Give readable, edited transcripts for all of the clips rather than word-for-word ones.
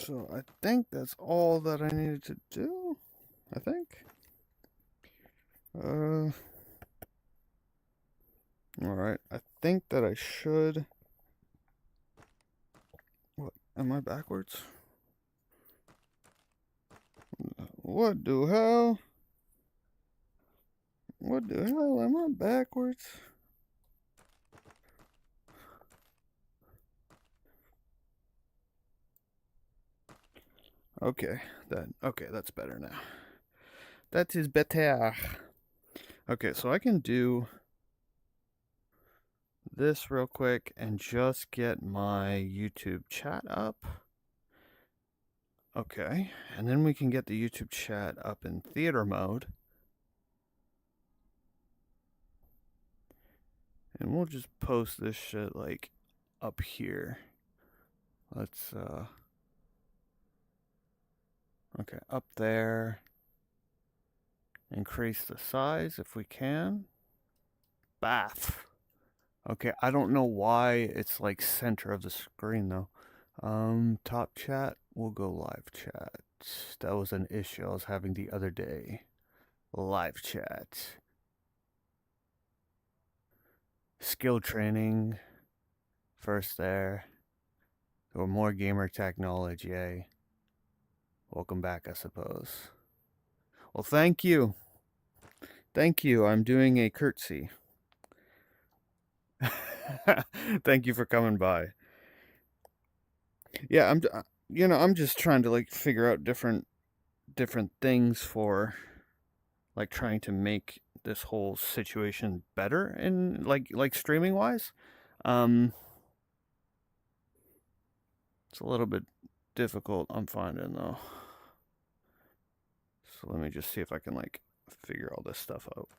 So I think that's all that I needed to do. I think. Alright. I think that I should. What? Am I backwards? What the hell? What the hell? Am I backwards? Okay, that's better now. That is better. Okay, so I can do this real quick and just get my YouTube chat up. Okay, and then we can get the YouTube chat up in theater mode. And we'll just post this shit like up here. Let's okay, up there. Increase the size if we can. Bath. Okay, I don't know why it's like center of the screen though. Top chat, we'll go live chat. That was an issue I was having the other day. Live chat. Skill training. First there. Or more gamer tech knowledge, yay. Welcome back, I suppose. Well, thank you. Thank you. I'm doing a curtsy. Thank you for coming by. Yeah, I'm just trying to like figure out different things for like trying to make this whole situation better in like streaming wise. It's a little bit difficult, I'm finding though. So let me just see if I can like figure all this stuff out.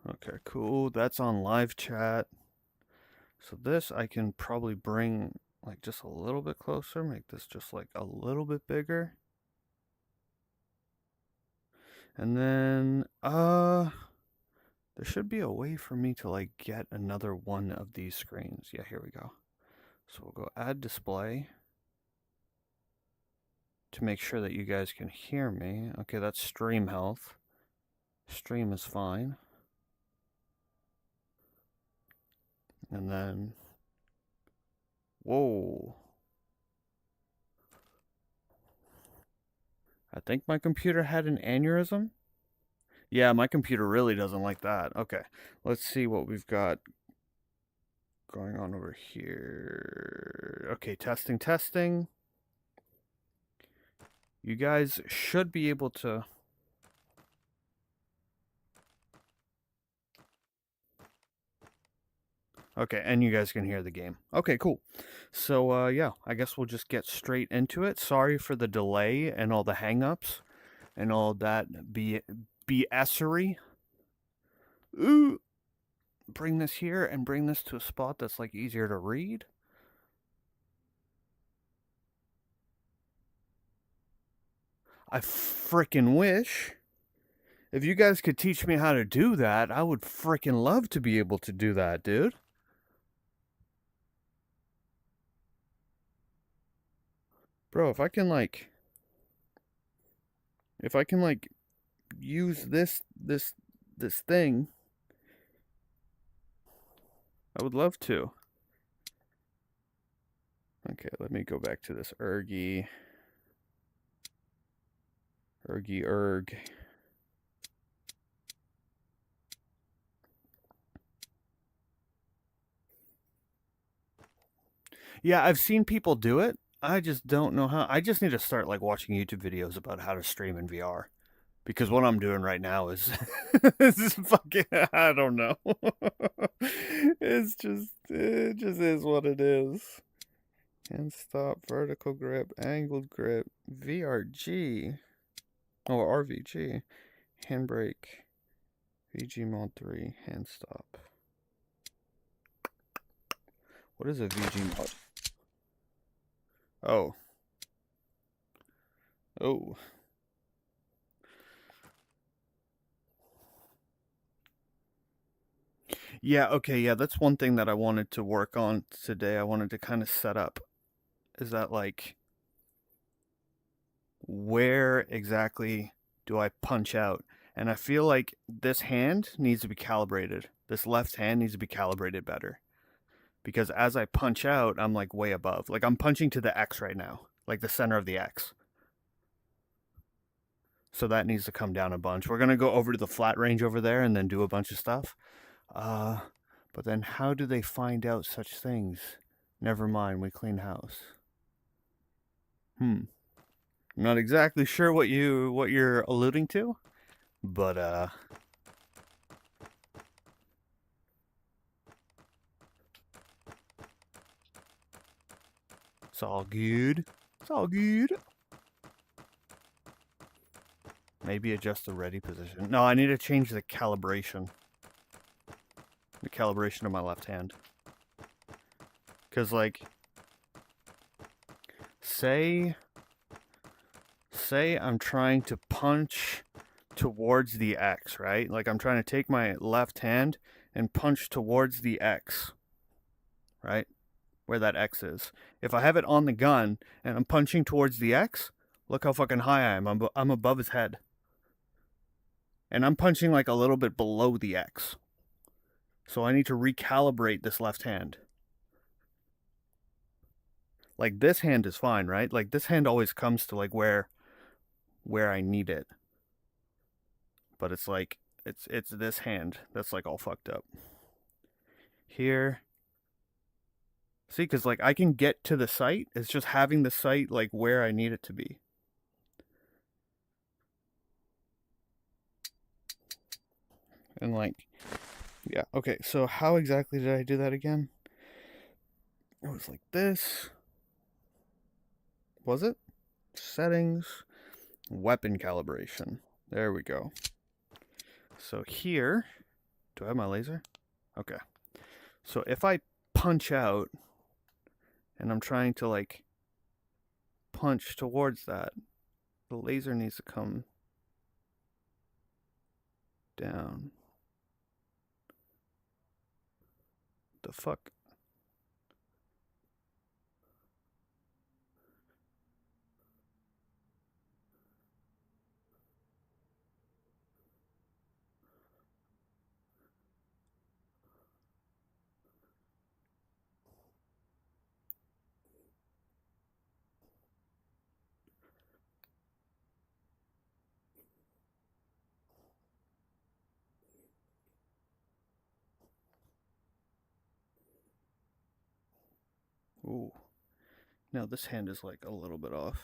Okay, cool. That's on live chat. So this I can probably bring like just a little bit closer, make this just like a little bit bigger. And then there should be a way for me to like get another one of these screens. Yeah, here we go. So we'll go add display to make sure that you guys can hear me. Okay, that's stream health. Stream is fine. And then, whoa. I think my computer had an aneurysm. Yeah, my computer really doesn't like that. Okay, let's see what we've got going on over here. Okay, testing. You guys should be able to... Okay, and you guys can hear the game. Okay, cool. So, yeah, I guess we'll just get straight into it. Sorry for the delay and all the hang-ups and all that BS-ery. Ooh. Bring this here and bring this to a spot that's, like, easier to read. I frickin' wish. If you guys could teach me how to do that, I would frickin' love to be able to do that, dude. Bro, if I can like use this thing, I would love to. Okay, let me go back to this erg. Yeah, I've seen people do it. I just don't know how. I just need to start like watching YouTube videos about how to stream in VR. Because what I'm doing right now is is fucking I don't know. It just is what it is. Hand stop, vertical grip, angled grip, VRG. Oh, RVG. Handbrake. VG mod 3, hand stop. What is a VG mod? Oh. Oh. Yeah, okay, yeah, that's one thing that I wanted to work on today. I wanted to kind of set up is that like where exactly do I punch out? And I feel like this hand needs to be calibrated. This left hand needs to be calibrated better. Because as I punch out, I'm like way above. Like I'm punching to the X right now, like the center of the X. So that needs to come down a bunch. We're going to go over to the flat range over there and then do a bunch of stuff. But then how do they find out such things? Never mind, we clean house. I'm not exactly sure what you're alluding to, but it's all good. It's all good. Maybe adjust the ready position. No, I need to change the calibration. The calibration of my left hand. Cause like say I'm trying to punch towards the X, right? Like I'm trying to take my left hand and punch towards the X, right? Where that X is. If I have it on the gun and I'm punching towards the X, look how fucking high I am. I'm above his head. And I'm punching like a little bit below the X. So I need to recalibrate this left hand. Like this hand is fine, right? Like this hand always comes to like where I need it. But it's like it's this hand that's like all fucked up. Here. See, because like I can get to the sight. It's just having the sight like where I need it to be. And like, yeah, okay, so how exactly did I do that again? It was like this. Was it? Settings, weapon calibration. There we go. So here, do I have my laser? Okay. So if I punch out and I'm trying to like punch towards that, the laser needs to come down. The fuck? Ooh. Now this hand is like a little bit off.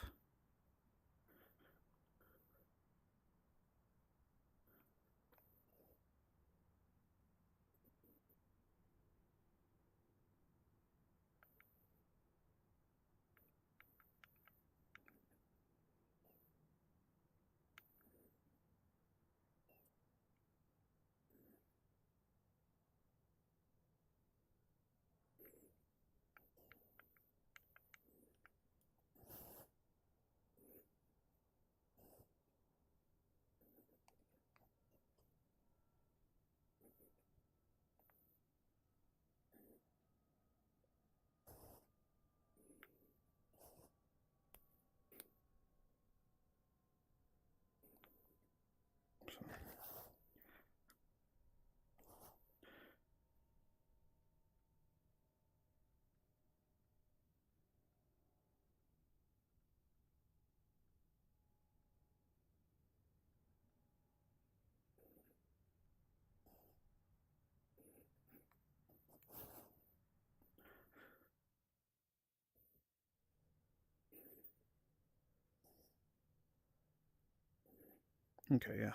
Okay, yeah.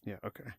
Yeah, okay.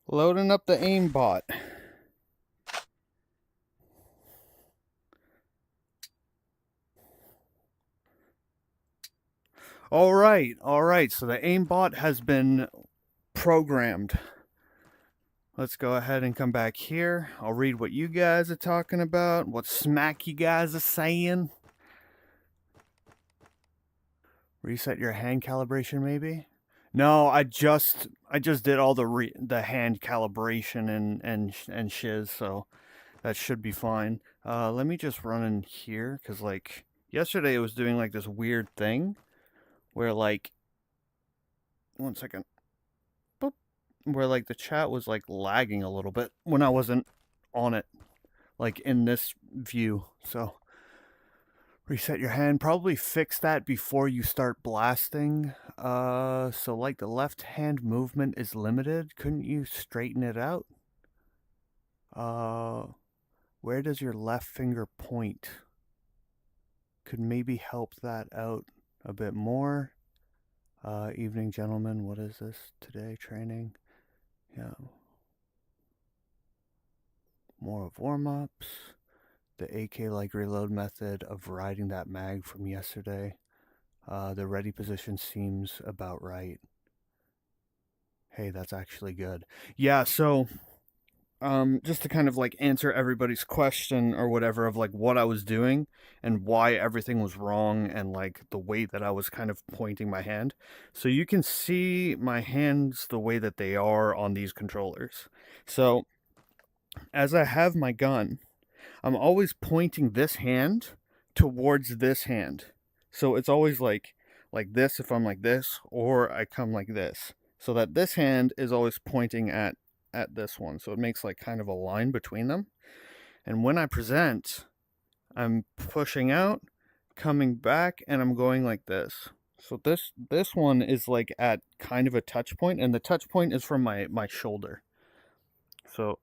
Loading up the aimbot. All right. So the aimbot has been programmed. Let's go ahead and come back here. I'll read what you guys are talking about, what smack you guys are saying. Reset your hand calibration, maybe? No, I just did all the hand calibration and shiz, so that should be fine. Let me just run in here, because, like, yesterday it was doing, like, this weird thing where, like, 1 second. Boop. Where, like, the chat was, like, lagging a little bit when I wasn't on it, like, in this view, so... Reset your hand. Probably fix that before you start blasting. So like the left hand movement is limited. Couldn't you straighten it out? Where does your left finger point? Could maybe help that out a bit more. Evening, gentlemen. What is this today? Training. Yeah. More of warm-ups. The AK-like reload method of riding that mag from yesterday. The ready position seems about right. Hey, that's actually good. Yeah, so just to kind of like answer everybody's question or whatever of like what I was doing and why everything was wrong and like the way that I was kind of pointing my hand. So you can see my hands the way that they are on these controllers. So as I have my gun, I'm always pointing this hand towards this hand. So it's always like this if I'm like this, or I come like this. So that this hand is always pointing at this one. So it makes like kind of a line between them. And when I present, I'm pushing out, coming back, and I'm going like this. So this one is like at kind of a touch point, and the touch point is from my shoulder. So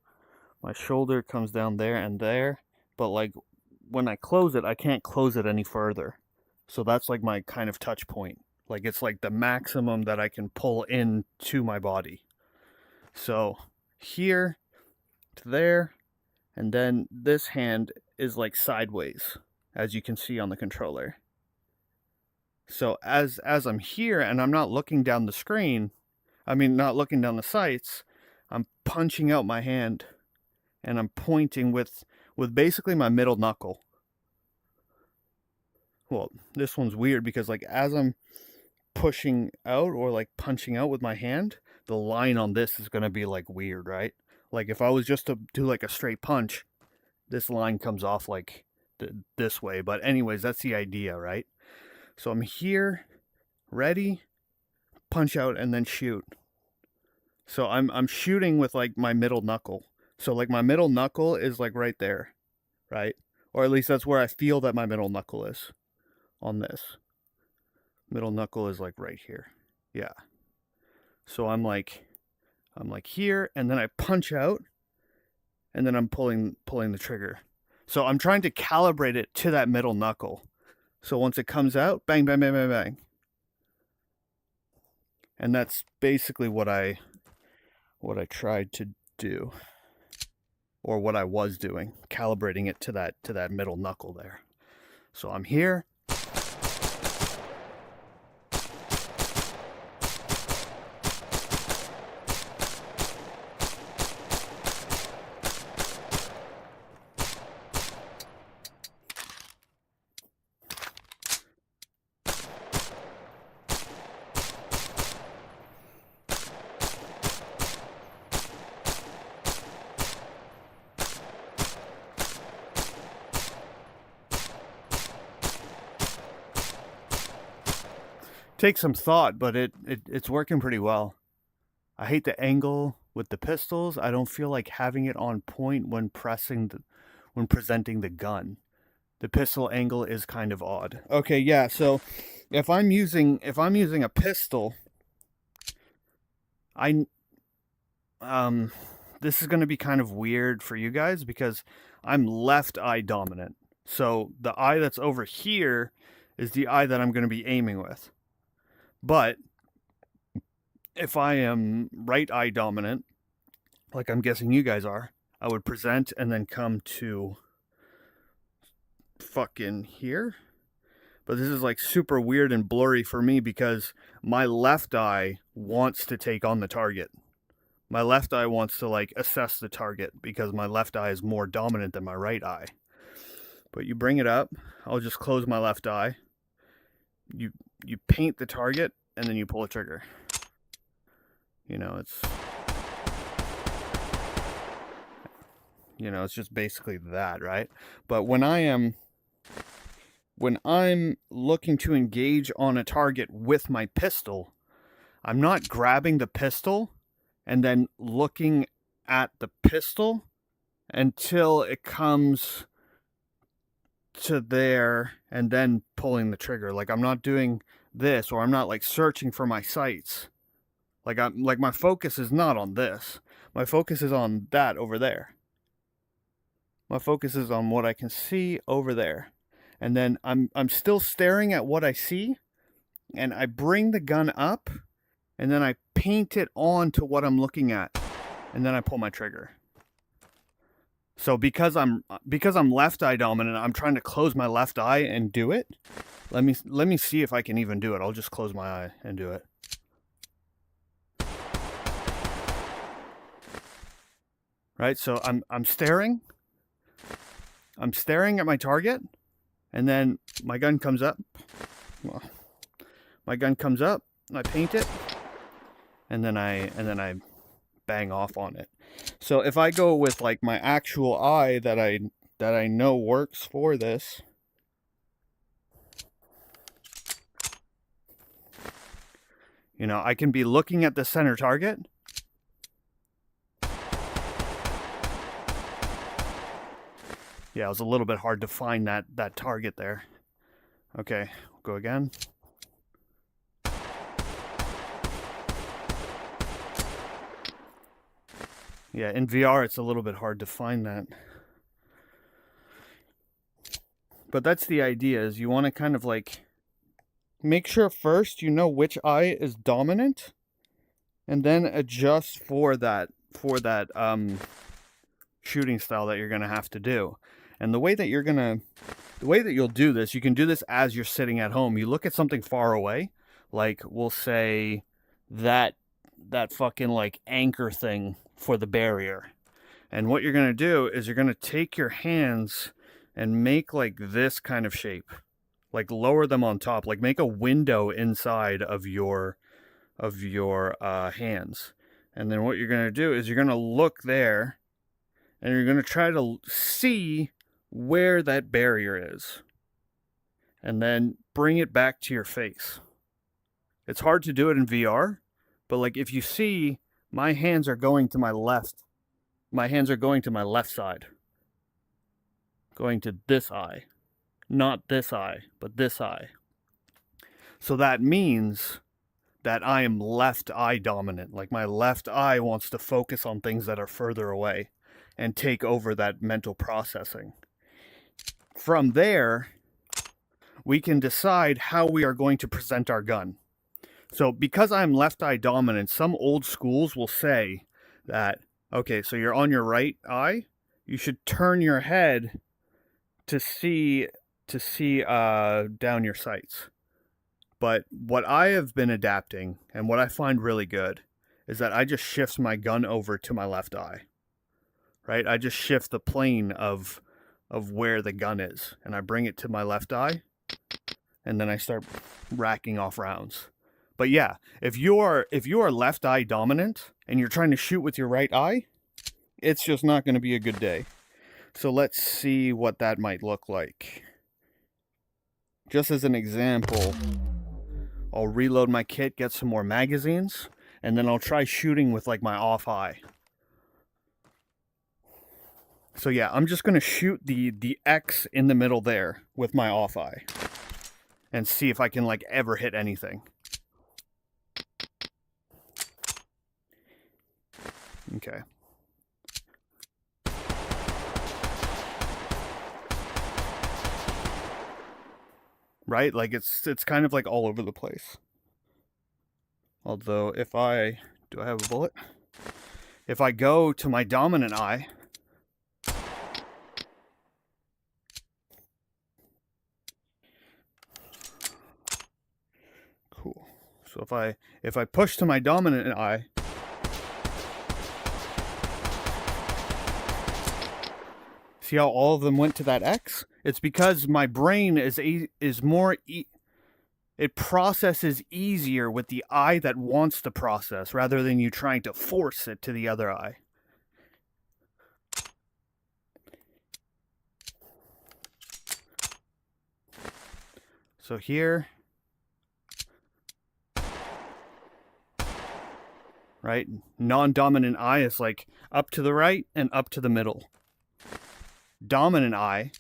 my shoulder comes down there and there, but like when I close it, I can't close it any further. So that's like my kind of touch point. Like it's like the maximum that I can pull in to my body. So here to there, and then this hand is like sideways, as you can see on the controller. So as I'm here and I'm not looking down the screen, I mean not looking down the sights, I'm punching out my hand and I'm pointing with basically my middle knuckle. Well, this one's weird because like as I'm pushing out or like punching out with my hand, the line on this is going to be like weird, right? Like if I was just to do like a straight punch, this line comes off like this way. But anyways, that's the idea, right? So I'm here, ready, punch out, and then shoot. So I'm shooting with like my middle knuckle. So like my middle knuckle is like right there, right? Or at least that's where I feel that my middle knuckle is on this. Middle knuckle is like right here. Yeah. So I'm like here, and then I punch out, and then I'm pulling the trigger. So I'm trying to calibrate it to that middle knuckle. So once it comes out, bang, bang, bang, bang, bang. And that's basically what I tried to do, or what I was doing, calibrating it to that middle knuckle there. So I'm here. Takes some thought, but it's working pretty well. I hate the angle with the pistols. I don't feel like having it on point when presenting the gun. The pistol angle is kind of odd. Okay, yeah. So if I'm using a pistol, this is going to be kind of weird for you guys because I'm left eye dominant. So the eye that's over here is the eye that I'm going to be aiming with. But if I am right eye dominant, like I'm guessing you guys are, I would present and then come to fucking here. But this is like super weird and blurry for me because my left eye wants to take on the target. My left eye wants to like assess the target because my left eye is more dominant than my right eye. But you bring it up, I'll just close my left eye. You paint the target and then you pull a trigger. You know, it's just basically that, right? But when I'm looking to engage on a target with my pistol, I'm not grabbing the pistol and then looking at the pistol until it comes to there and then pulling the trigger. Like I'm not doing this, or I'm not like searching for my sights. Like my focus is not on this. My focus is on that over there. My focus is on what I can see over there. And then I'm still staring at what I see, and I bring the gun up and then I paint it on to what I'm looking at, and then I pull my trigger. So because I'm left eye dominant, I'm trying to close my left eye and do it. Let me see if I can even do it. I'll just close my eye and do it. Right? So I'm staring. I'm staring at my target, and then my gun comes up. Well, my gun comes up, I paint it, and then I bang off on it. So if I go with like my actual eye that I know works for this, you know, I can be looking at the center target. Yeah, it was a little bit hard to find that target there. Okay, go again. Yeah, in VR it's a little bit hard to find that. But that's the idea, is you want to kind of like make sure first you know which eye is dominant, and then adjust for that shooting style that you're going to have to do. And the way that you'll do this, you can do this as you're sitting at home. You look at something far away, like we'll say that fucking like anchor thing for the barrier. And what you're going to do is you're going to take your hands and make like this kind of shape. Like lower them on top, like make a window inside of your hands. And then what you're going to do is you're going to look there, and you're going to try to see where that barrier is, and then bring it back to your face. It's hard to do it in VR, but like if you see, my hands are going to my left. My hands are going to my left side. Going to this eye. Not this eye, but this eye. So that means that I am left eye dominant. Like my left eye wants to focus on things that are further away and take over that mental processing. From there, we can decide how we are going to present our gun. So because I'm left eye dominant, some old schools will say that, okay, so you're on your right eye, you should turn your head to see down your sights. But what I have been adapting, and what I find really good, is that I just shift my gun over to my left eye. Right? I just shift the plane of where the gun is, and I bring it to my left eye, and then I start racking off rounds. But yeah, if you are left eye dominant and you're trying to shoot with your right eye, it's just not going to be a good day. So let's see what that might look like. Just as an example, I'll reload my kit, get some more magazines, and then I'll try shooting with like my off eye. So yeah, I'm just going to shoot the X in the middle there with my off eye and see if I can like ever hit anything. Okay. Right? Like it's kind of like all over the place. Although if do I have a bullet? if I go to my dominant eye, cool. So if I push to my dominant eye, see how all of them went to that X? It's because my brain is more it processes easier with the eye that wants to process rather than you trying to force it to the other eye. So here, right, non-dominant eye is like up to the right and up to the middle. Dominant eye,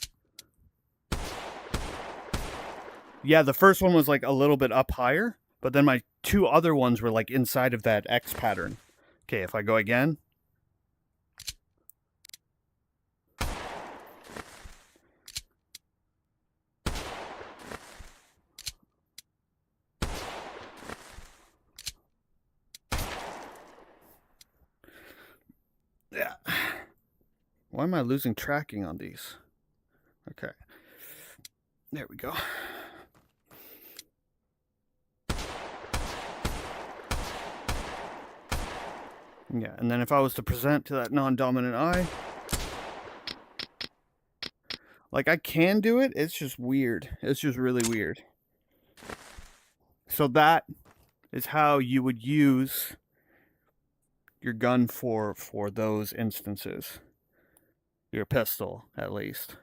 yeah, the first one was like a little bit up higher, but then my two other ones were like inside of that X pattern. Okay, if I go again. Yeah. Why am I losing tracking on these? Okay. There we go. Yeah, and then if I was to present to that non-dominant eye, like I can do it, it's just weird. It's just really weird. So that is how you would use your gun for those instances. Your pistol, at least.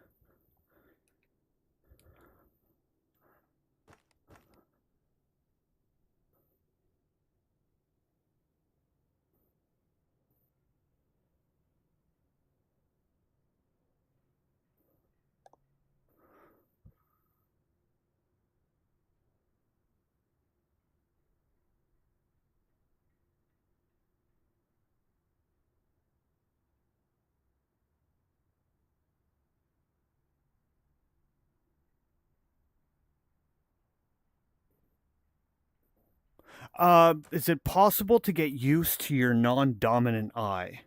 Is it possible to get used to your non-dominant eye?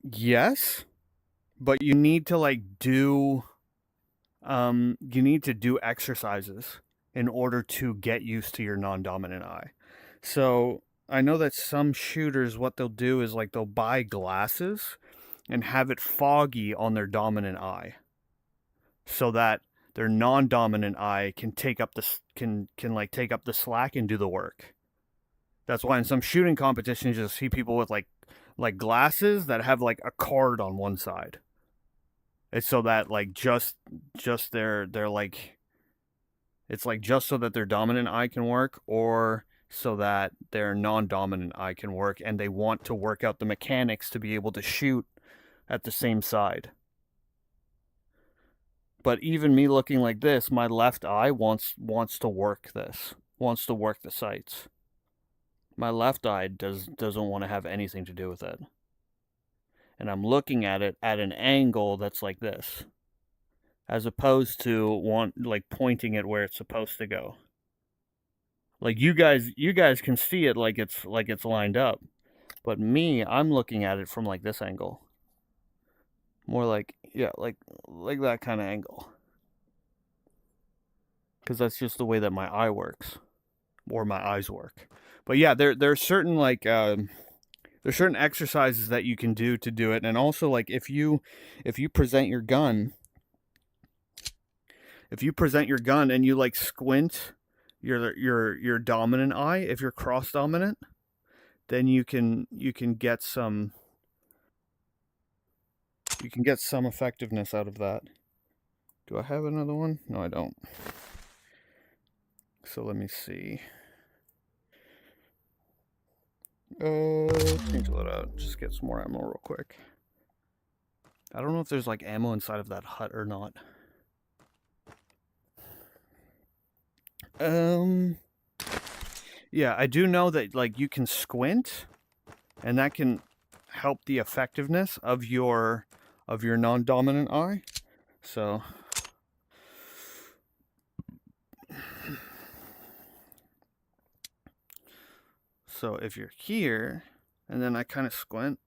Yes, but you need to like do you need to do exercises in order to get used to your non-dominant eye. So I know that some shooters, what they'll do is like they'll buy glasses and have it foggy on their dominant eye, so that their non-dominant eye can take up the can like take up the slack and do the work. That's why in some shooting competitions you'll see people with like glasses that have like a card on one side. It's so that like just their like it's like just so that their dominant eye can work, or so that their non-dominant eye can work, and they want to work out the mechanics to be able to shoot at the same side. But even me looking like this, my left eye wants to work this, wants to work the sights. My left eye doesn't want to have anything to do with it. And I'm looking at it at an angle that's like this, as opposed to like pointing it where it's supposed to go. Like you guys can see it like it's lined up. But me, I'm looking at it from like this angle. More like, yeah, like that kind of angle. Because that's just the way that my eye works, or my eyes work. But yeah, there's certain like there's certain exercises that you can do to do it, and also like if you present your gun, and you like squint your dominant eye, if you're cross dominant, then you can get some effectiveness out of that. Do I have another one? No, I don't. So let me see. Change that out. Just get some more ammo real quick. I don't know if there's like ammo inside of that hut or not. Yeah, I do know that like you can squint, and that can help the effectiveness of your non-dominant eye. So if you're here and then I kind of squint.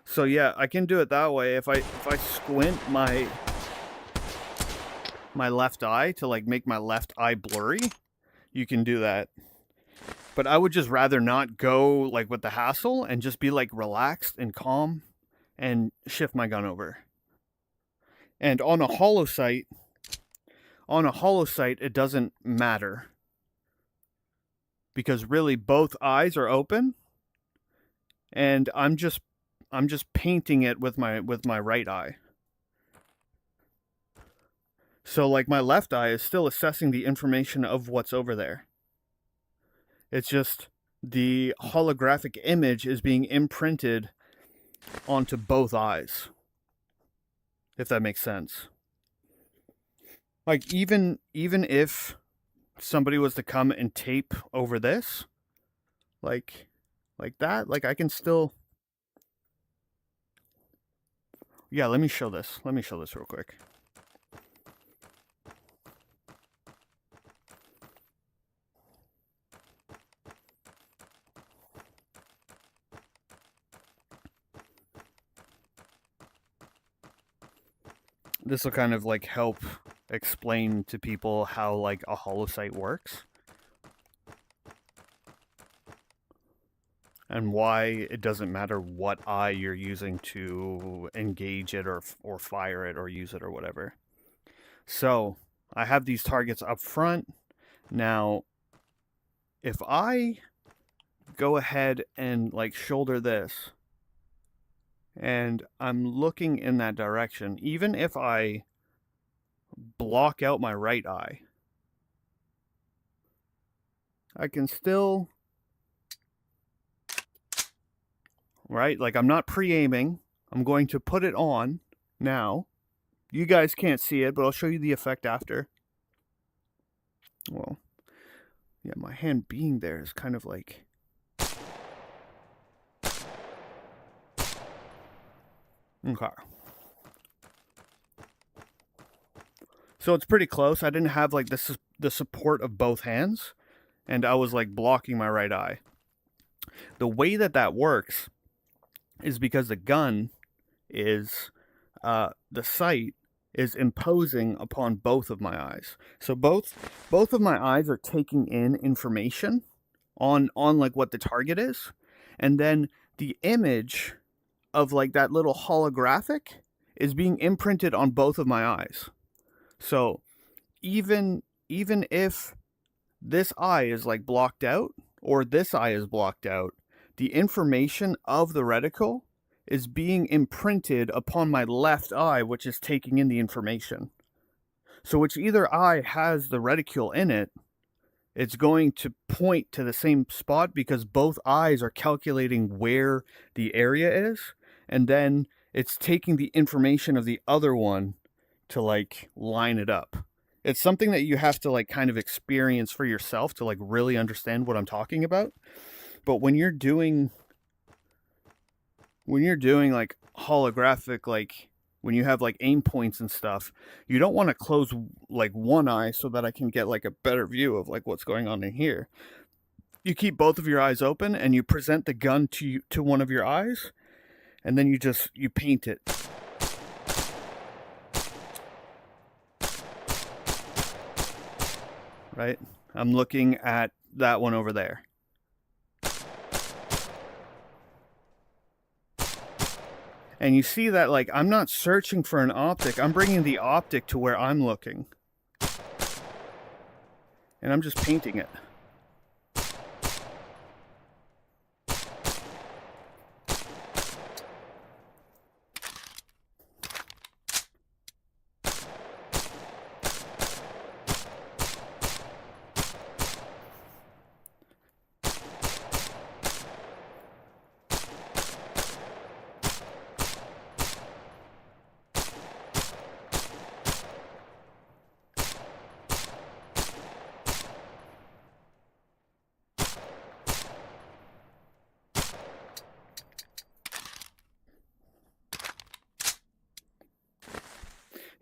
So yeah, I can do it that way. If I squint my left eye to like make my left eye blurry, you can do that. But I would just rather not go like with the hassle and just be like relaxed and calm and shift my gun over. And on a hollow sight, it doesn't matter, because really both eyes are open, and I'm just painting it with my right eye. So like my left eye is still assessing the information of what's over there. It's just the holographic image is being imprinted onto both eyes, if that makes sense. Like even if somebody was to come and tape over this, like that, like I can still... Yeah, let me show this. Let me show this real quick. This will kind of like help explain to people how like a holosight works and why it doesn't matter what eye you're using to engage it or fire it or use it or whatever. So I have these targets up front. Now, if I go ahead and like shoulder this, and I'm looking in that direction, even if I block out my right eye, I can still, right? Like I'm not pre-aiming. I'm going to put it on now. You guys can't see it, but I'll show you the effect after. Well, yeah, my hand being there is kind of like... Okay. So it's pretty close. I didn't have like the support of both hands, and I was like blocking my right eye. The way that works is because the gun is, the sight is imposing upon both of my eyes. So both of my eyes are taking in information on like what the target is, and then the image of like that little holographic is being imprinted on both of my eyes. So even if this eye is like blocked out or this eye is blocked out, the information of the reticle is being imprinted upon my left eye, which is taking in the information. So whichever eye has the reticule in it, it's going to point to the same spot because both eyes are calculating where the area is, and then it's taking the information of the other one to like line it up. It's something that you have to like kind of experience for yourself to like really understand what I'm talking about. But when you're doing like holographic, like when you have like aim points and stuff, you don't want to close like one eye so that I can get like a better view of like what's going on in here. You keep both of your eyes open and you present the gun to one of your eyes, and then you paint it. Right? I'm looking at that one over there. And you see that like I'm not searching for an optic. I'm bringing the optic to where I'm looking. And I'm just painting it.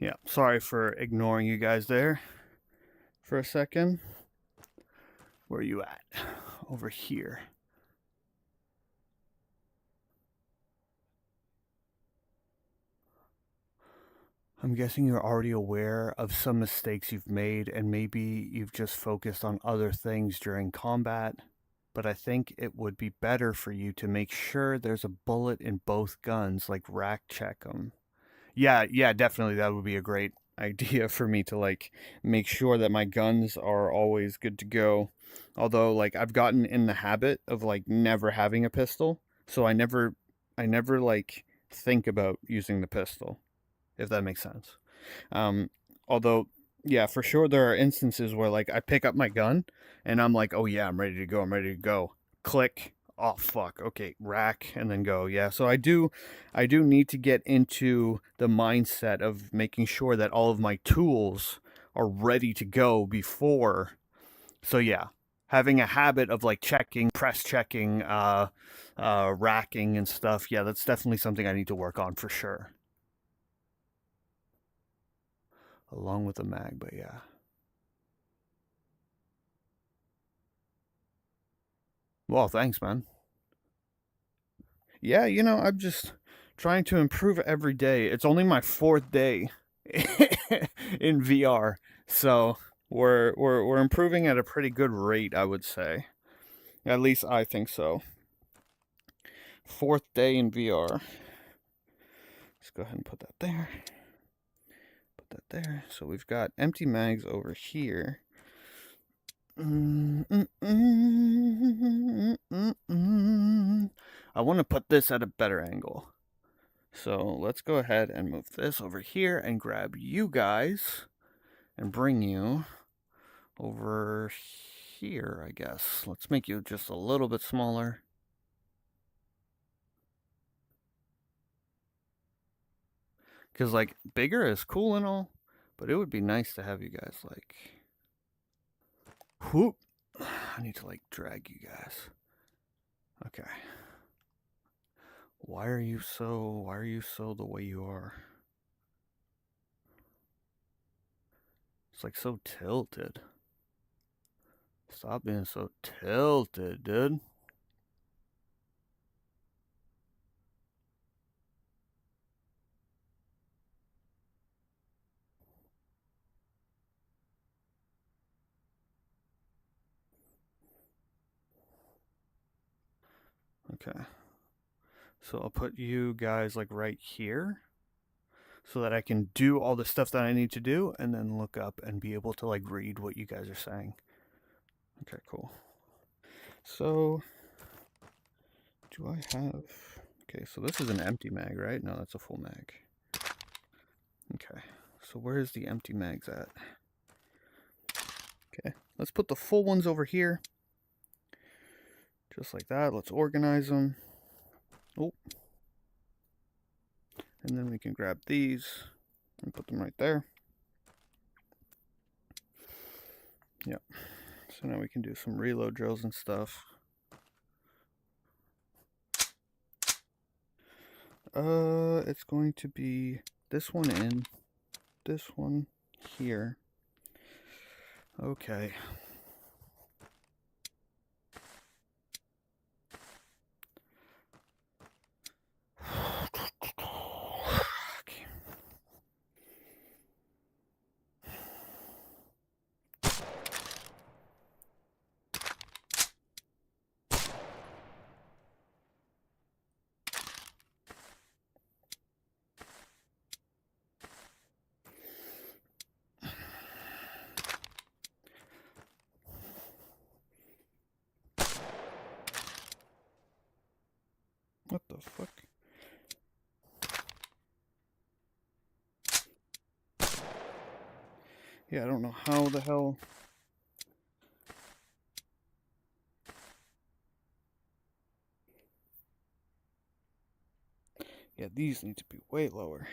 Yeah, sorry for ignoring you guys there for a second. Where are you at? Over here. I'm guessing you're already aware of some mistakes you've made, and maybe you've just focused on other things during combat. But I think it would be better for you to make sure there's a bullet in both guns, like rack check them. Yeah, definitely. That would be a great idea for me to like make sure that my guns are always good to go. Although like I've gotten in the habit of like never having a pistol, so I never like think about using the pistol, if that makes sense. Um Although yeah, for sure there are instances where like I pick up my gun and I'm like, "Oh yeah, I'm ready to go. I'm ready to go." Click. Oh fuck. Okay, rack and then go. Yeah. So I do need to get into the mindset of making sure that all of my tools are ready to go before. So yeah, having a habit of like checking, press checking, racking and stuff. Yeah, that's definitely something I need to work on for sure. Along with the mag, but yeah. Well, thanks, man. Yeah, I'm just trying to improve every day. It's only my fourth day in VR, so we're improving at a pretty good rate, I would say. At least I think so. Fourth day in VR. Let's go ahead and put that there. Put that there. So we've got empty mags over here. I want to put this at a better angle. So let's go ahead and move this over here and grab you guys and bring you over here, I guess. Let's make you just a little bit smaller. Because, like, bigger is cool and all, but it would be nice to have you guys, like, whoop. I need to, like, drag you guys. Okay. Why are you so the way you are? It's like so tilted. Stop being so tilted, dude. Okay. So I'll put you guys like right here so that I can do all the stuff that I need to do and then look up and be able to like read what you guys are saying. Okay, cool. So do I have... Okay, so this is an empty mag, right? No, that's a full mag. Okay, so where's the empty mags at? Okay, let's put the full ones over here. Just like that. Let's organize them. Oh. And then we can grab these and put them right there. Yep. So now we can do some reload drills and stuff. It's going to be this one in, this one here. Okay. What the fuck? Yeah, I don't know how the hell. Yeah, these need to be way lower.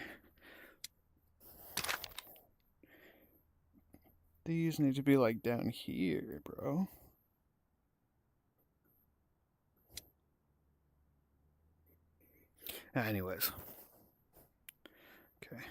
These need to be like down here, bro. Anyways. Okay.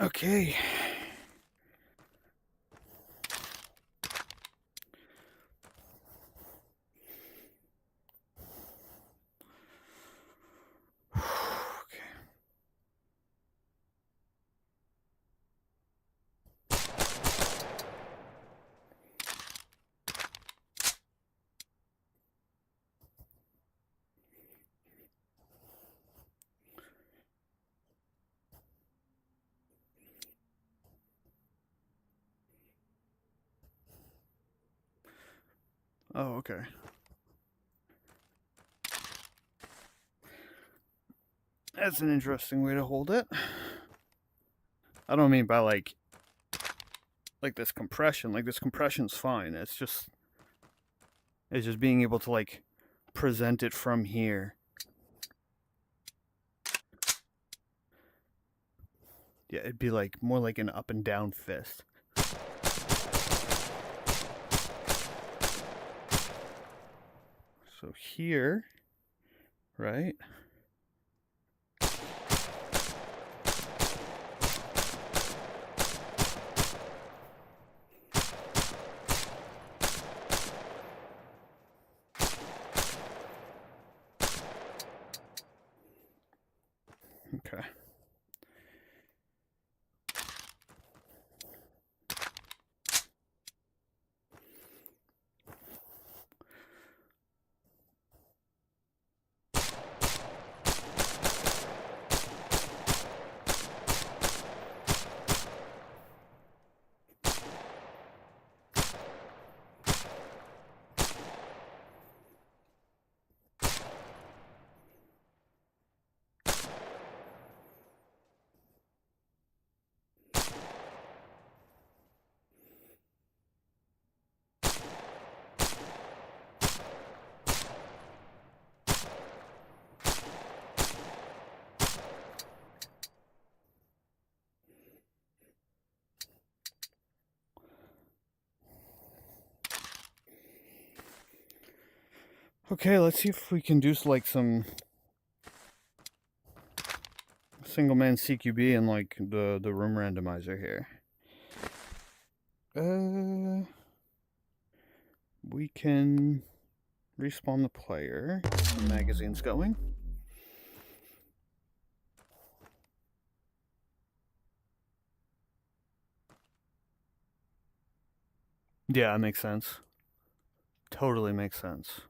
Okay. Oh, okay. That's an interesting way to hold it. I don't mean by like this compression. Like this compression's fine. It's just being able to like present it from here. Yeah, it'd be like more like an up and down fist. So here, right? Okay. Okay, let's see if we can do like some single man CQB and like the room randomizer here. We can respawn the player. The magazine's going. Yeah, that makes sense. Totally makes sense.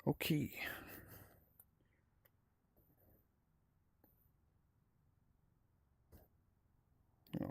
Okay. Oh.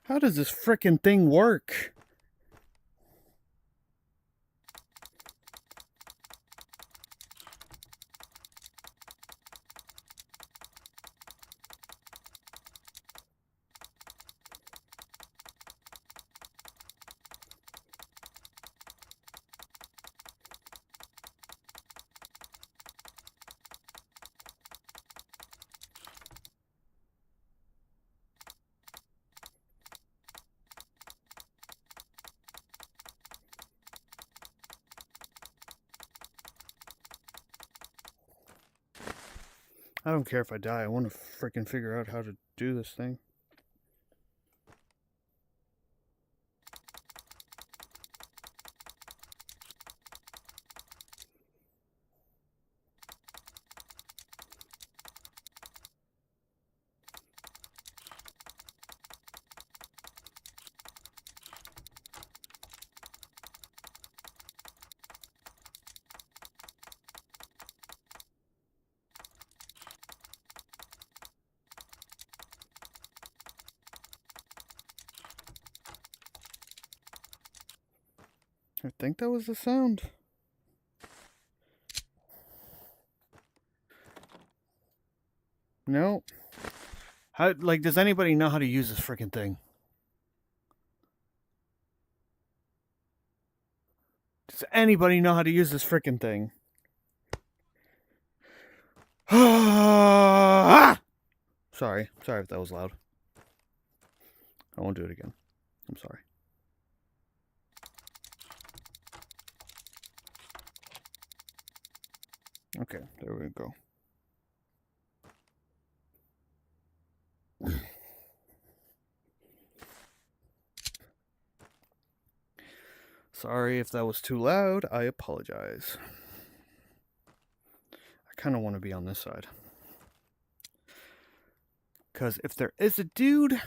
How does this frickin' thing work? I don't care if I die. I want to frickin' figure out how to do this thing. I think that was the sound. No. How, like, does anybody know how to use this freaking thing? Does anybody know how to use this freaking thing? Sorry if that was loud. I won't do it again. I'm sorry. Okay, there we go. Sorry if that was too loud. I apologize. I kind of want to be on this side. Because if there is a dude,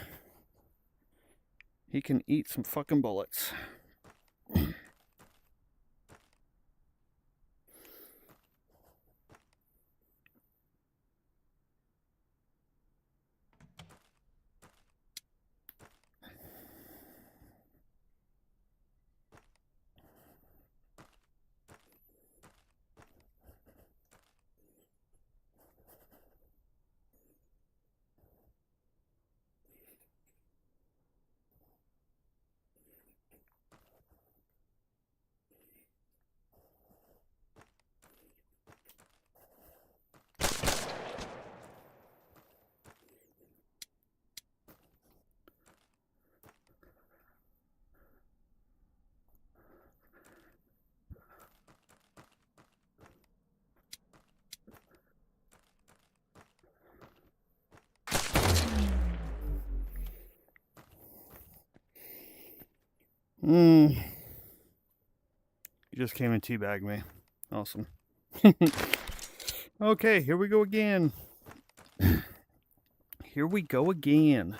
he can eat some fucking bullets. You just came and teabagged me. Awesome. Okay, here we go again. Here we go again.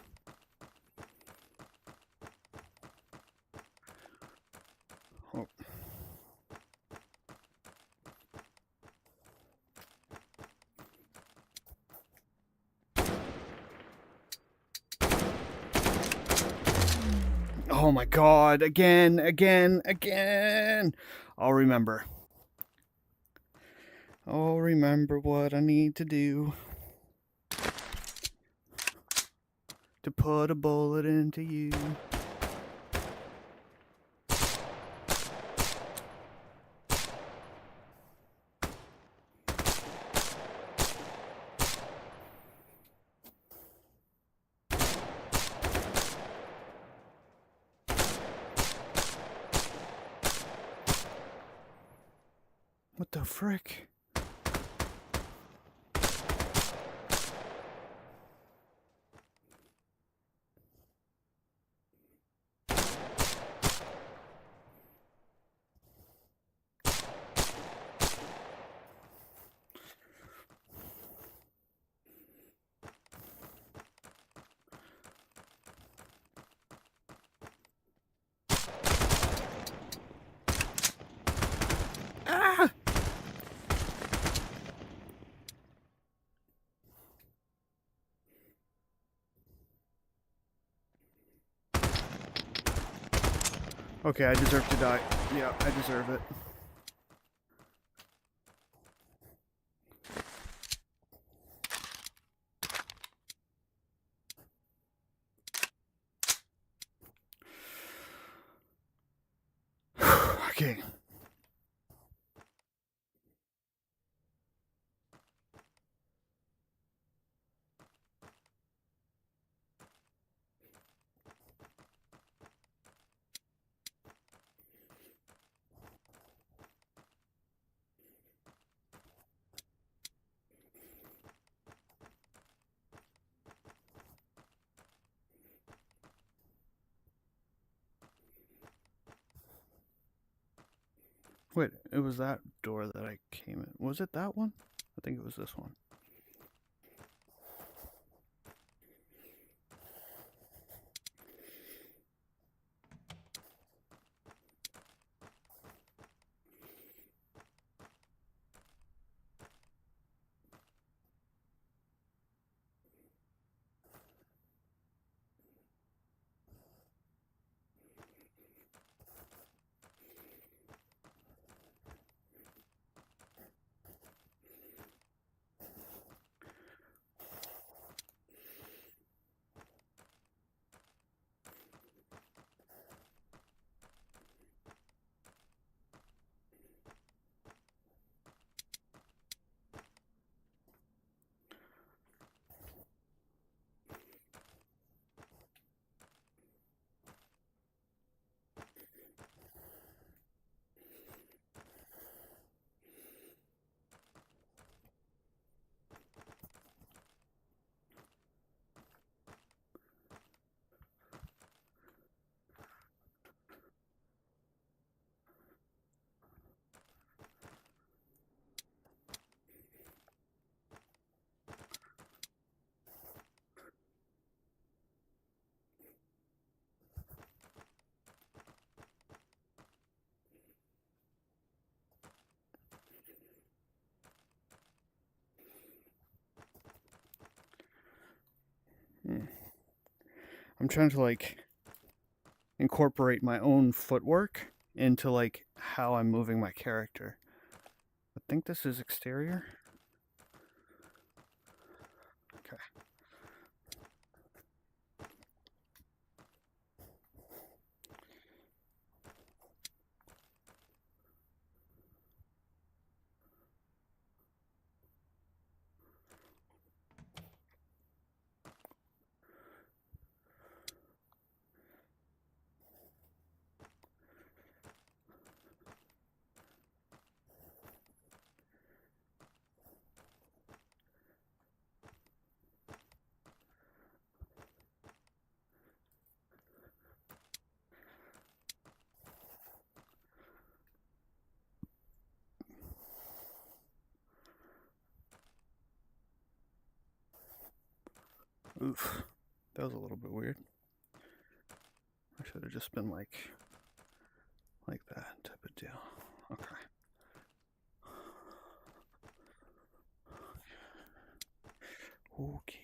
Oh. Oh my god, again. I'll remember. I'll remember what I need to do to put a bullet into you. What the frick? Ah! Okay, I deserve to die. Yeah, I deserve it. Okay. Wait, it was that door that I came in. Was it that one? I think it was this one. I'm trying to like incorporate my own footwork into like how I'm moving my character. I think this is exterior. Okay. Oof. That was a little bit weird. I should have just been like that type of deal. Okay. Okay.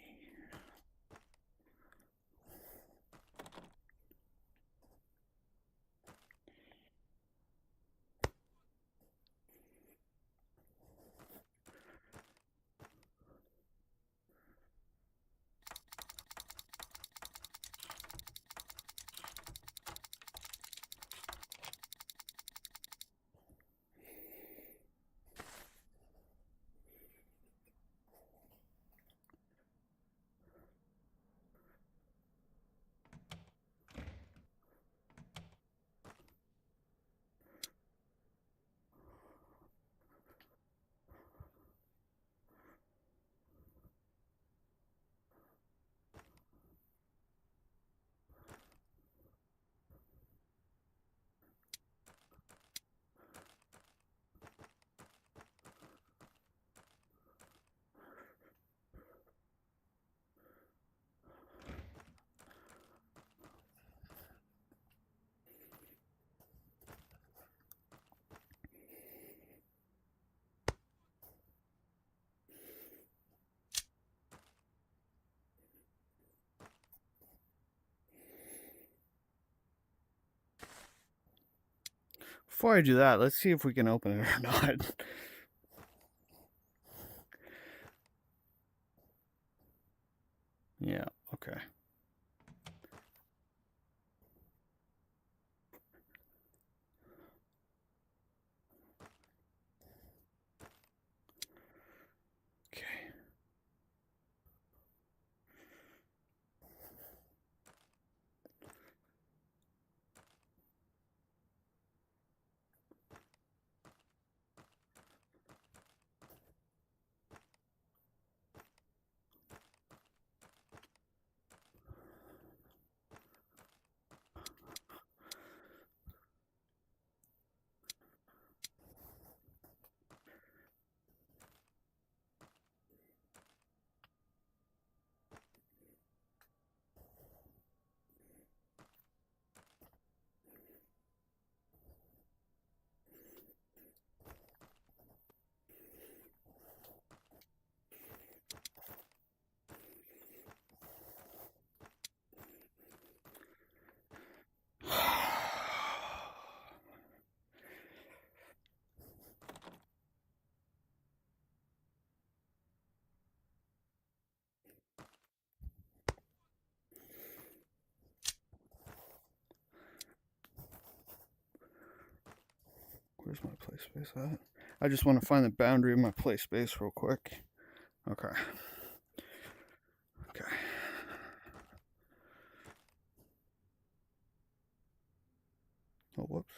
Before I do that, let's see if we can open it or not. Yeah, okay. Okay. Where's my play space at? I just want to find the boundary of my play space real quick. Okay. Okay. Oh, whoops.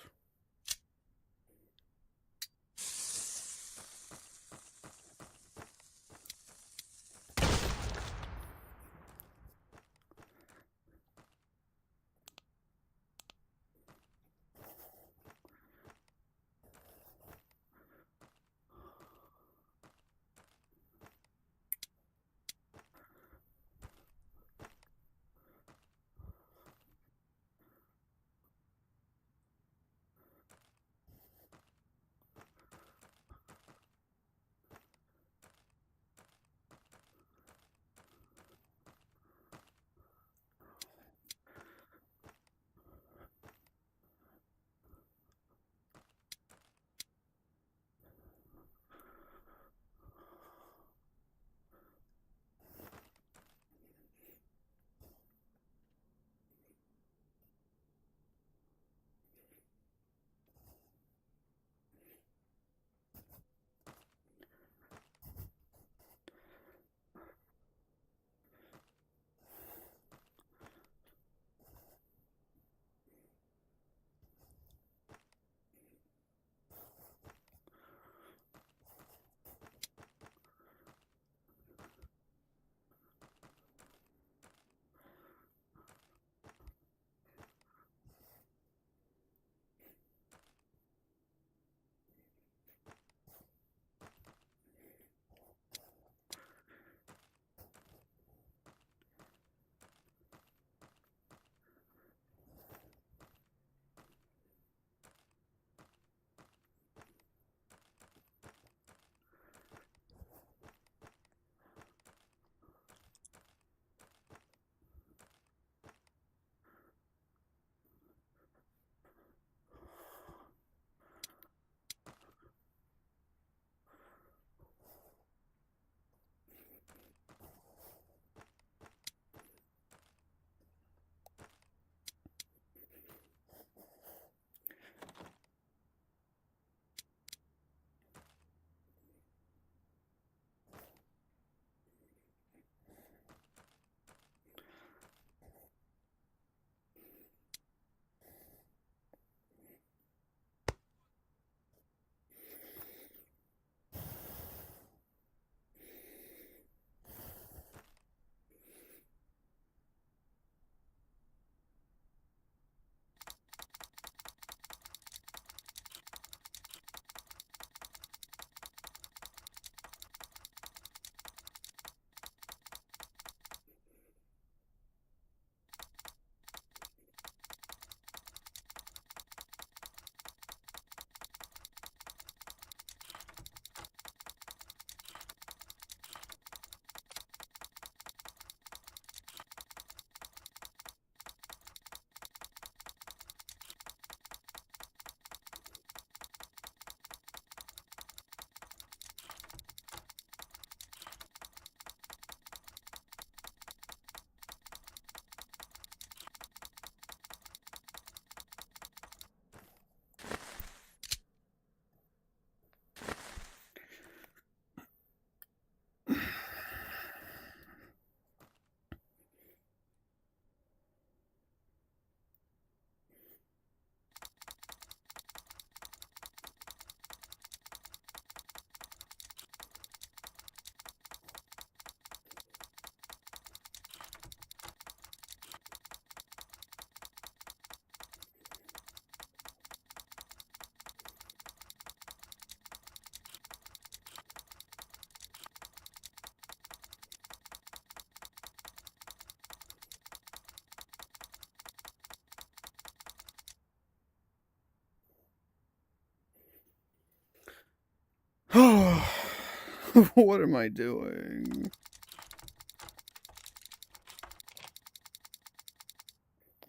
What am I doing?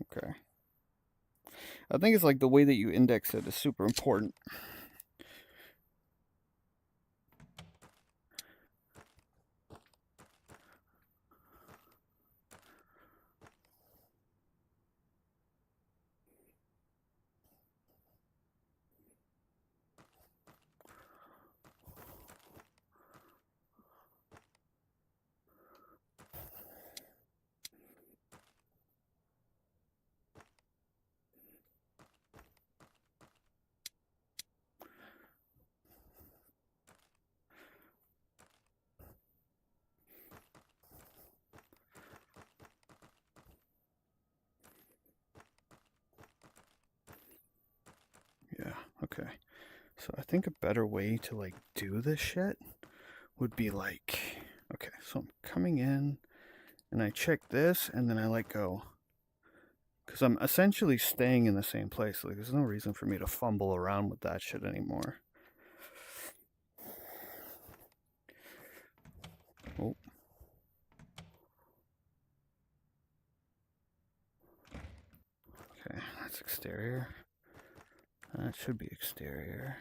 Okay. I think it's like the way that you index it is super important. Yeah, okay. So I think a better way to like do this shit would be like, okay, so I'm coming in and I check this and then I let go. Because I'm essentially staying in the same place. Like, there's no reason for me to fumble around with that shit anymore. Oh. Okay, that's exterior. That should be exterior.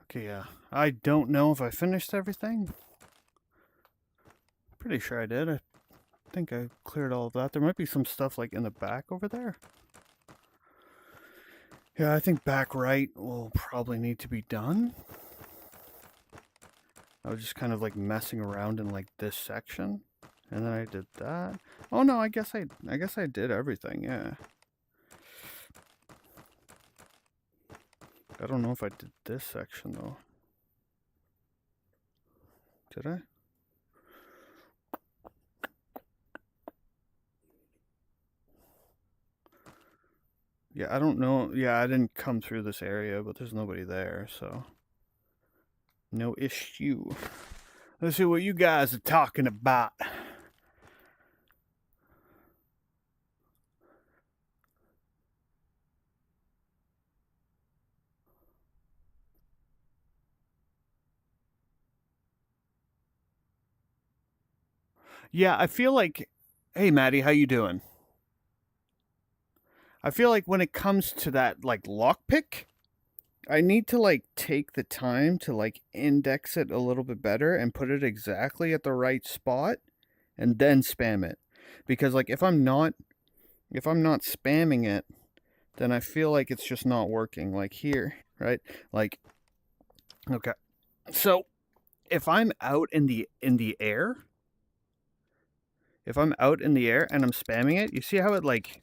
Okay, yeah. I don't know if I finished everything. Pretty sure I did. I think I cleared all of that. There might be some stuff like in the back over there. Yeah, I think back right will probably need to be done. I was just kind of like messing around in like this section, and then I did that. Oh no, I guess I did everything. Yeah. I don't know if I did this section though. Did I? Yeah, I don't know. Yeah, I didn't come through this area, but there's nobody there, so no issue. Let's see what you guys are talking about. Yeah, I feel like, hey Maddie, how you doing? I feel like when it comes to that like lockpick, I need to like take the time to like index it a little bit better and put it exactly at the right spot and then spam it. Because like if I'm not spamming it, then I feel like it's just not working like here, right? Like okay. So, if I'm out in the air, if I'm out in the air and I'm spamming it, you see how it like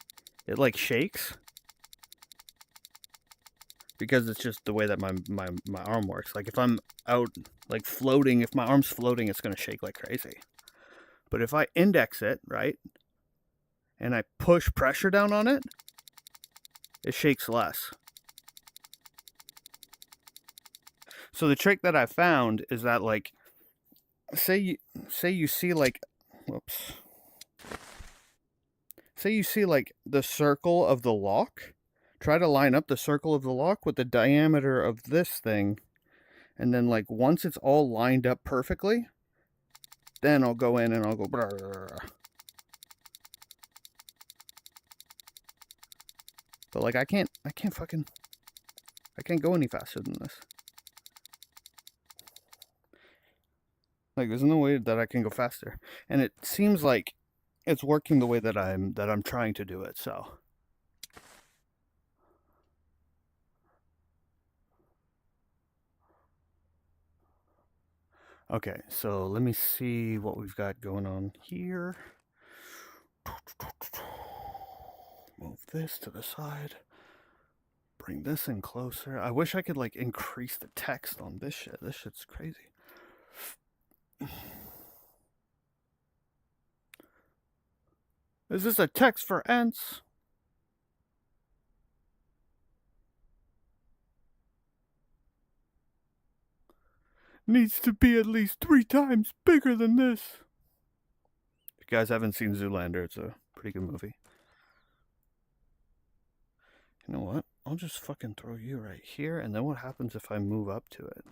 shakes? Because it's just the way that my arm works. Like if I'm out like floating, if my arm's floating, it's gonna shake like crazy. But if I index it, right, and I push pressure down on it, it shakes less. So the trick that I found is that like say you see like whoops. Say you see like the circle of the lock. Try to line up the circle of the lock with the diameter of this thing. And then like once it's all lined up perfectly, then I'll go in and I'll go brrr. But like I can't go any faster than this. Like there's no way that I can go faster. And it seems like it's working the way that I'm trying to do it, so. Okay, so let me see what we've got going on here. Move this to the side. Bring this in closer. I wish I could like increase the text on this shit. This shit's crazy. Is this a text for ants? Needs to be at least 3 times bigger than this. If you guys haven't seen Zoolander, it's a pretty good movie. You know what? I'll just fucking throw you right here, and then what happens if I move up to it?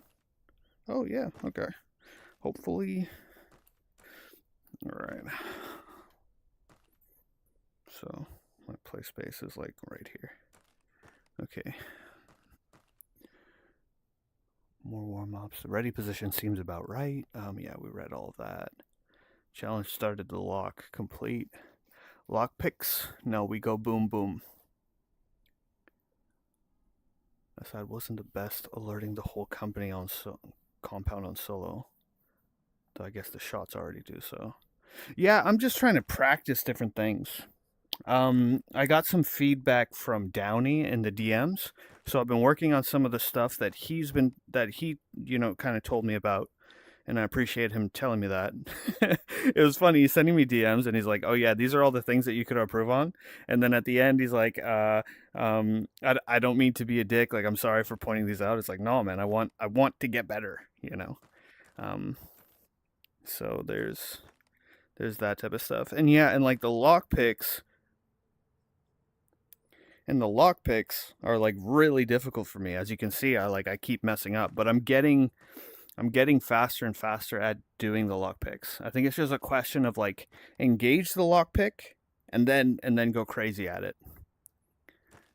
Oh, yeah, okay. Hopefully. Alright. So, my play space is like right here. Okay. More warm-ups. The ready position seems about right. Yeah, we read all of that. Challenge started the lock. Complete. Lock picks? No, we go boom boom. Aside wasn't the best alerting the whole company on compound on solo. Though I guess the shots already do so. Yeah, I'm just trying to practice different things. I got some feedback from Downey in the DMs, so I've been working on some of the stuff that he kind of told me about, and I appreciate him telling me that. It was funny. He's sending me DMs, and he's like, "Oh yeah, these are all the things that you could improve on." And then at the end, he's like, I don't mean to be a dick. Like, I'm sorry for pointing these out. It's like, no, man, I want to get better. So there's that type of stuff, and yeah, and like the lockpicks. And the lockpicks are like really difficult for me. As you can see, I keep messing up, but I'm getting faster and faster at doing the lockpicks. I think it's just a question of like engage the lockpick and then go crazy at it.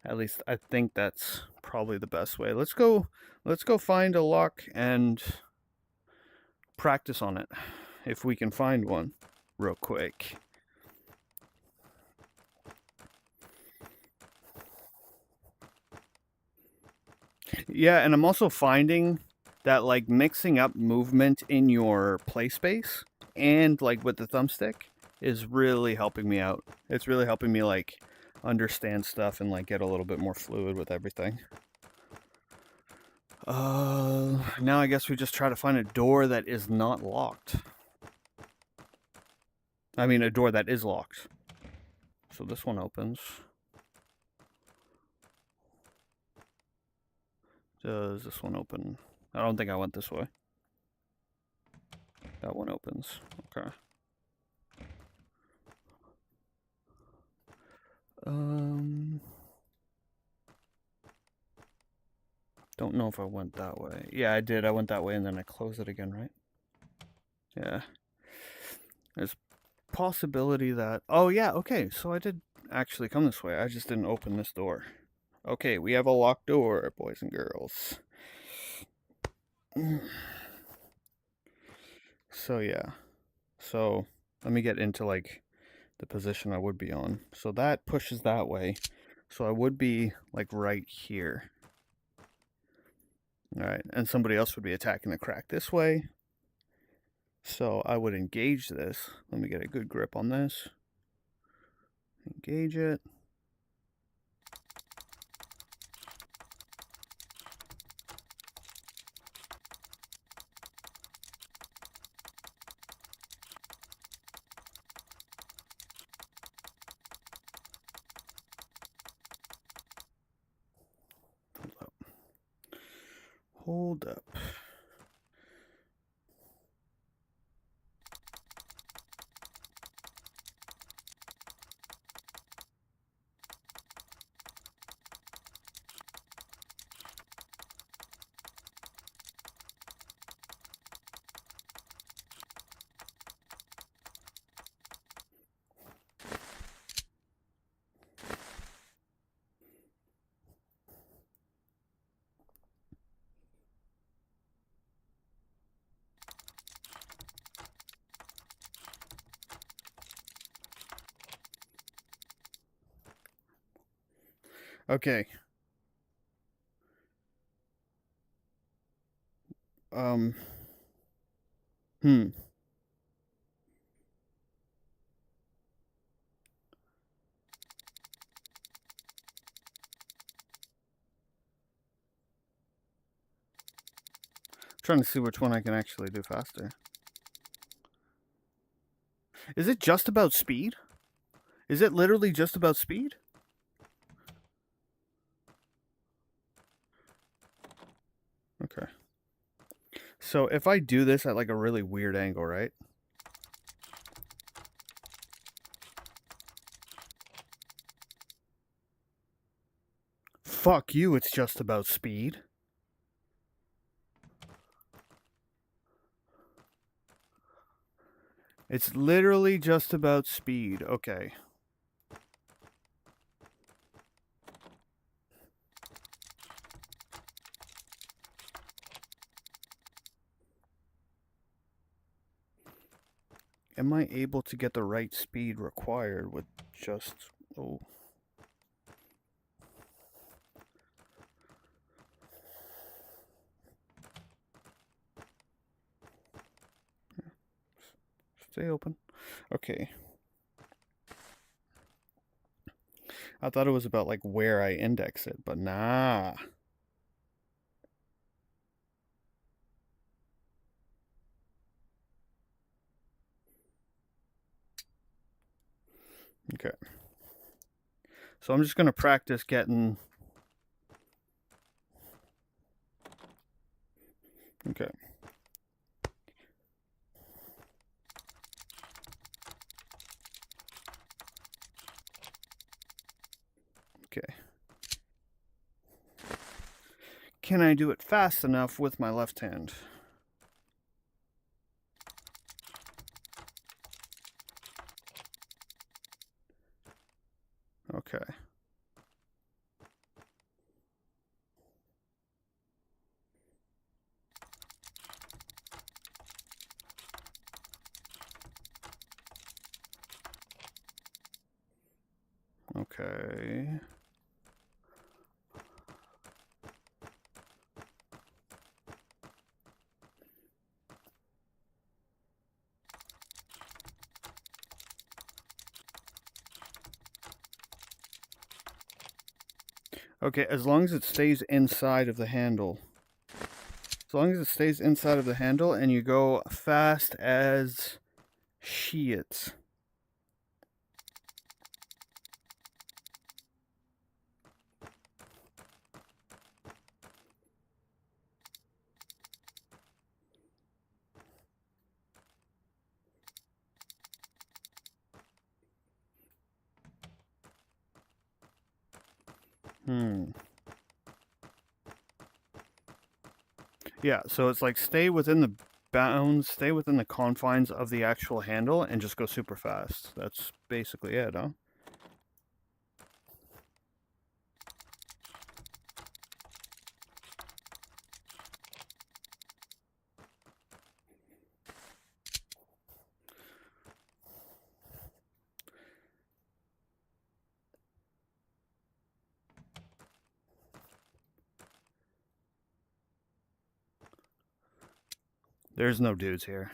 At least I think that's probably the best way. Let's go find a lock and practice on it if we can find one real quick. Yeah, and I'm also finding that like mixing up movement in your play space and like with the thumbstick is really helping me out. It's really helping me like understand stuff and like get a little bit more fluid with everything. Now I guess we just try to find a door that is not locked. I mean, a door that is locked. So this one opens. Does this one open? I don't think I went this way. That one opens. Okay. Don't know if I went that way. Yeah, I did. I went that way and then I closed it again, right? Yeah. There's possibility that... Oh, yeah, okay. So I did actually come this way. I just didn't open this door. Okay, we have a locked door, boys and girls. So, yeah. So, let me get into, like, the position I would be on. So that pushes that way. So I would be, like, right here. Alright, and somebody else would be attacking the crack this way. So I would engage this. Let me get a good grip on this. Engage it. Hold up. Okay. Trying to see which one I can actually do faster. Is it just about speed? Is it literally just about speed? Okay. So if I do this at like a really weird angle, right? Fuck you, it's just about speed. It's literally just about speed. Okay. Am I able to get the right speed required with just... Oh. Stay open. Okay. I thought it was about like where I index it, but nah. Okay. So I'm just going to practice getting... Okay. Okay. Can I do it fast enough with my left hand? Okay. Okay. Okay, as long as it stays inside of the handle. As long as it stays inside of the handle and you go fast as shit. Yeah, so it's like stay within the bounds, stay within the confines of the actual handle and just go super fast. That's basically it, huh? There's no dudes here.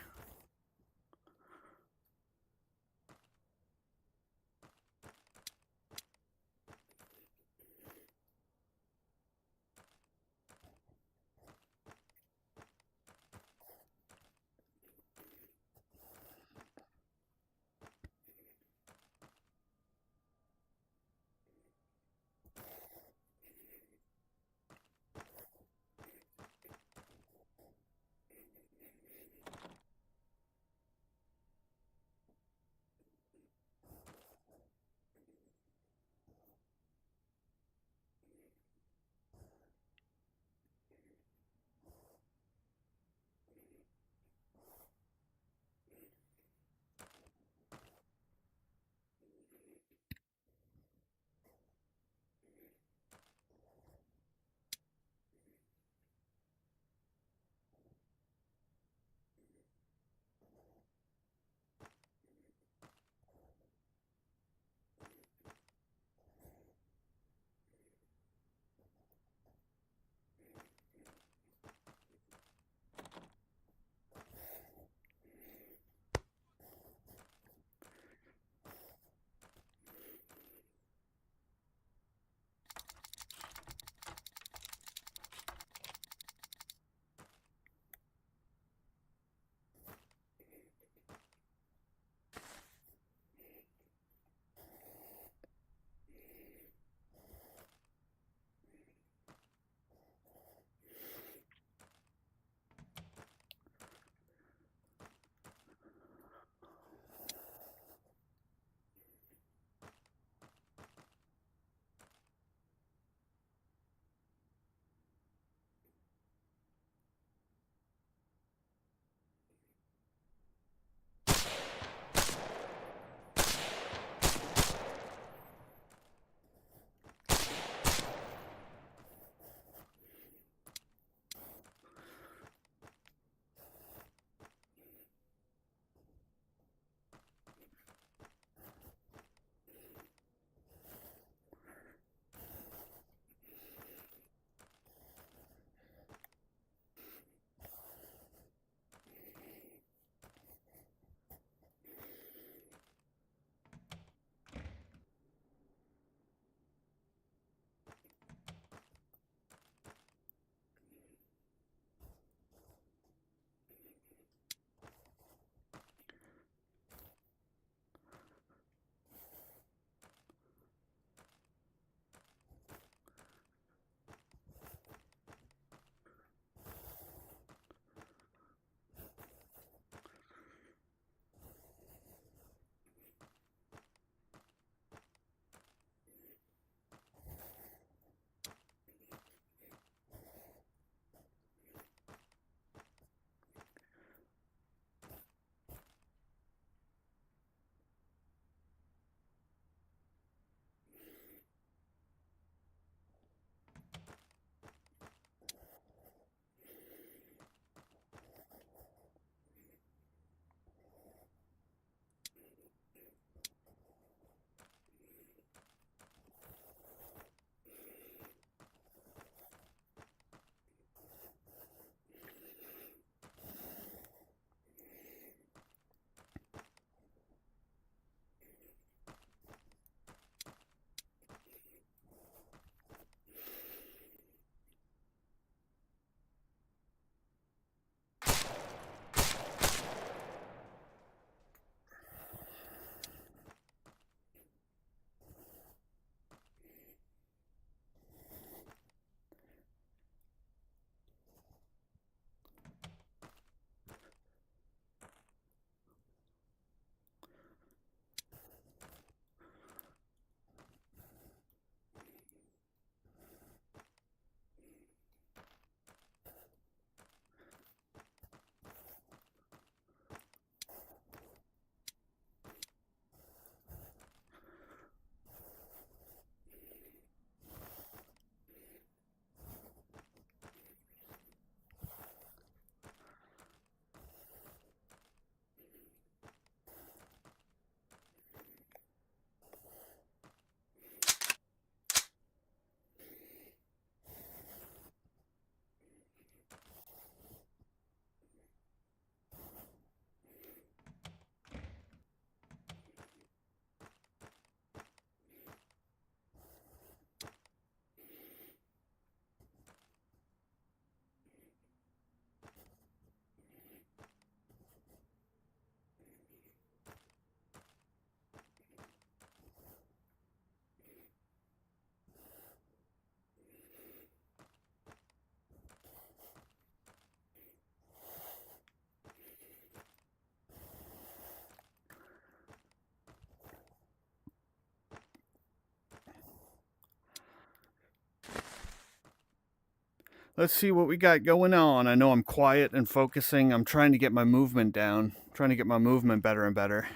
Let's see what we got going on. I know I'm quiet and focusing. I'm trying to get my movement down, trying to get my movement better and better,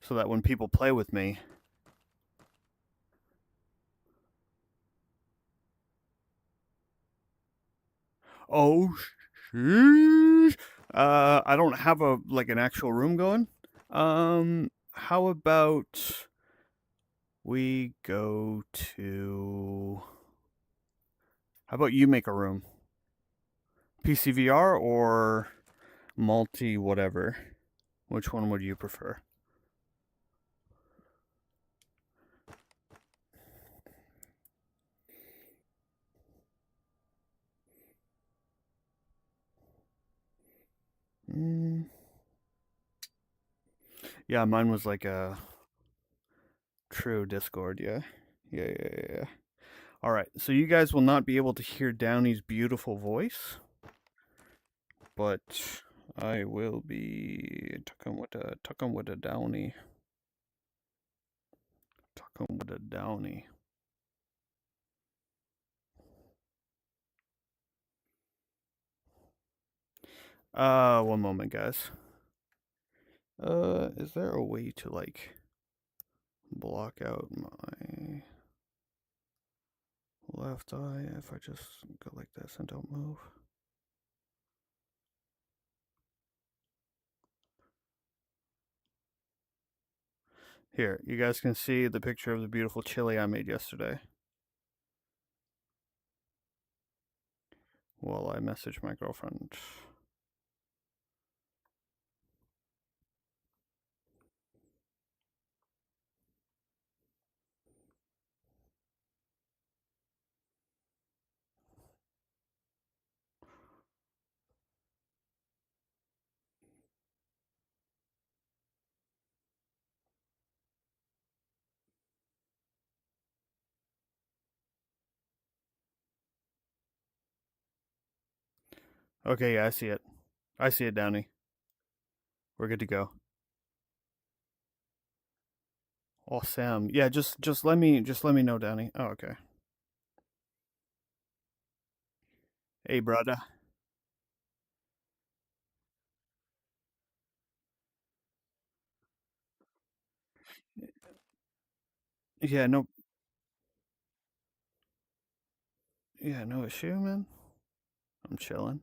so that when people play with me. Oh, sheesh. I don't have an actual room going. How about we go to? How about you make a room? PCVR or multi whatever? Which one would you prefer? Mm. Yeah, mine was like a true Discord. Yeah. Yeah. All right. So you guys will not be able to hear Downey's beautiful voice, but I will be talking with a Downey. Talking with a Downey. One moment, guys. Is there a way to like block out my left eye if I just go like this and don't move? Here, you guys can see the picture of the beautiful chili I made yesterday. While I message my girlfriend. Okay, yeah, I see it. I see it, Downey. We're good to go. Awesome. Yeah, just let me know, Downey. Oh, okay. Hey, brother. Yeah, no. Yeah, no issue, man. I'm chilling.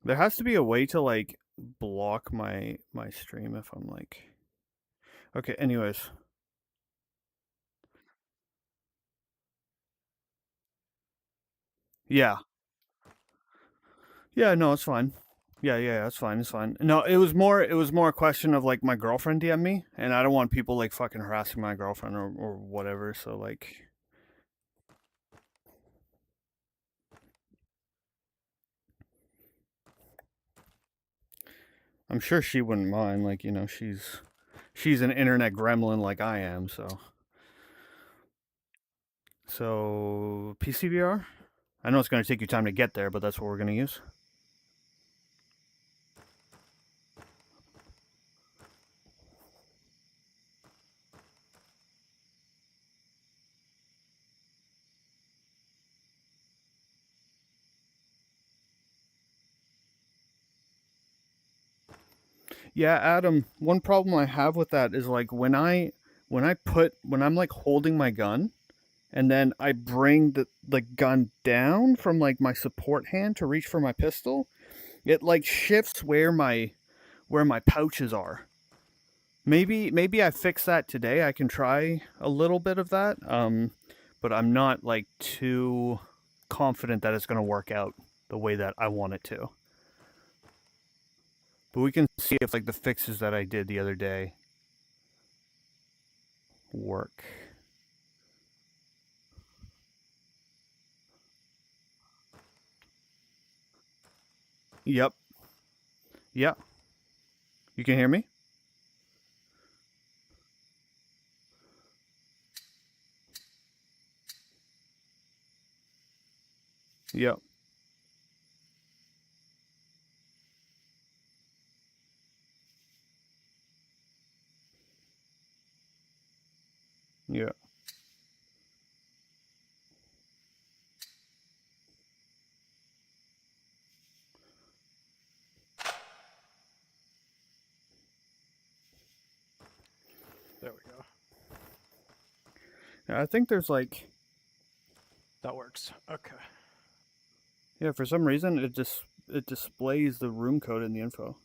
There has to be a way to like block my stream if I'm like. Okay. Anyways. Yeah. Yeah. No, it's fine. Yeah. It's fine. It's fine. No, it was more a question of like my girlfriend DM me, and I don't want people like fucking harassing my girlfriend or whatever. So like, I'm sure she wouldn't mind. Like, she's an internet gremlin like I am. So PCVR. I know it's going to take you time to get there, but that's what we're going to use. Yeah, Adam. One problem I have with that is like when I'm like holding my gun and then I bring the gun down from like my support hand to reach for my pistol, it like shifts where my pouches are. Maybe I fix that today. I can try a little bit of that. But I'm not like too confident that it's going to work out the way that I want it to. But we can see if like the fixes that I did the other day work. Yep. Yep. You can hear me? Yep. Yeah. There we go. Yeah, I think there's like, That works. Okay. yeah, for some reason it displays the room code in the info.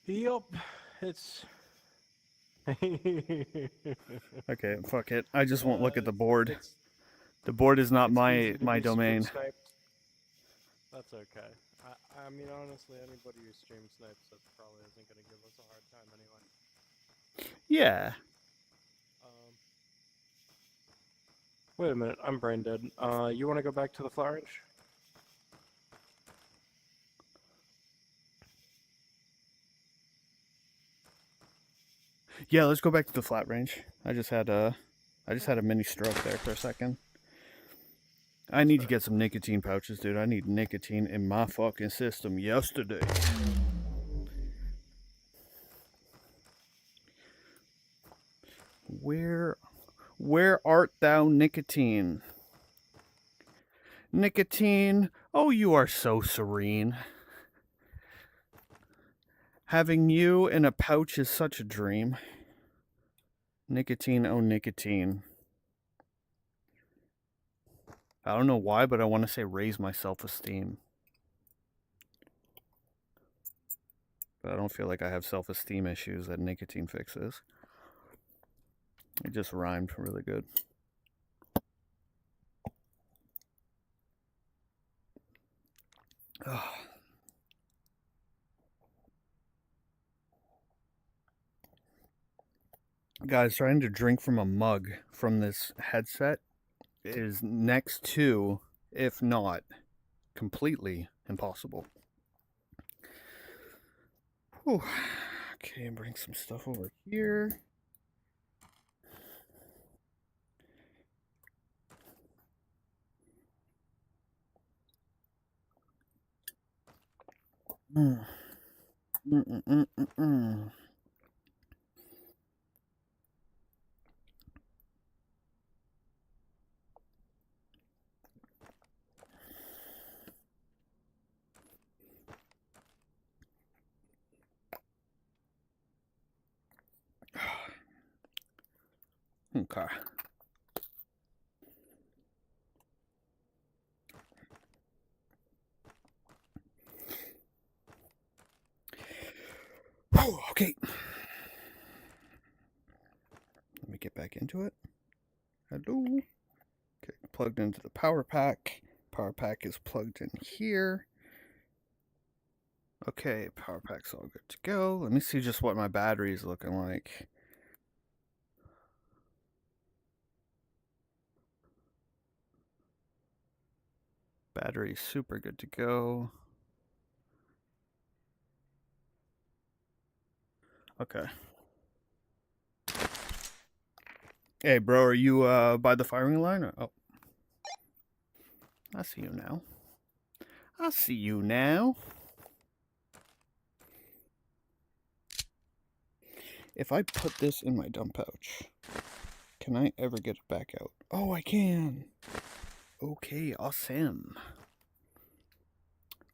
Yup. It's. Okay, fuck it. I just won't look at the board. It's The board is not it's easy to my be stream domain. sniped. That's okay. I mean, honestly, anybody who stream snipes us probably isn't gonna give us a hard time anyway. Yeah. Wait a minute, I'm brain dead. You want to go back to the flat range? Yeah, let's go back to the flat range. I just had a mini stroke there for a second. I need to get some nicotine pouches, dude. I need nicotine in my fucking system yesterday. Where art thou, nicotine? Nicotine, oh, you are so serene. Having you in a pouch is such a dream. Nicotine, oh, nicotine. I don't know why, but I want to say raise my self-esteem. But I don't feel like I have self-esteem issues that nicotine fixes. It just rhymed really good. Oh. Guys, trying to drink from a mug from this headset is next to, if not completely, impossible. Whew. Okay, bring some stuff over here. Mm. Okay. Okay. Let me get back into it. Hello. Okay, plugged into the power pack. Power pack is plugged in here. Okay, power pack's all good to go. Let me see just what my battery is looking like. Battery's super good to go. Okay. Hey, bro, are you by the firing line? Or, oh. I see you now. I see you now. If I put this in my dump pouch, can I ever get it back out? Oh, I can. Okay, awesome.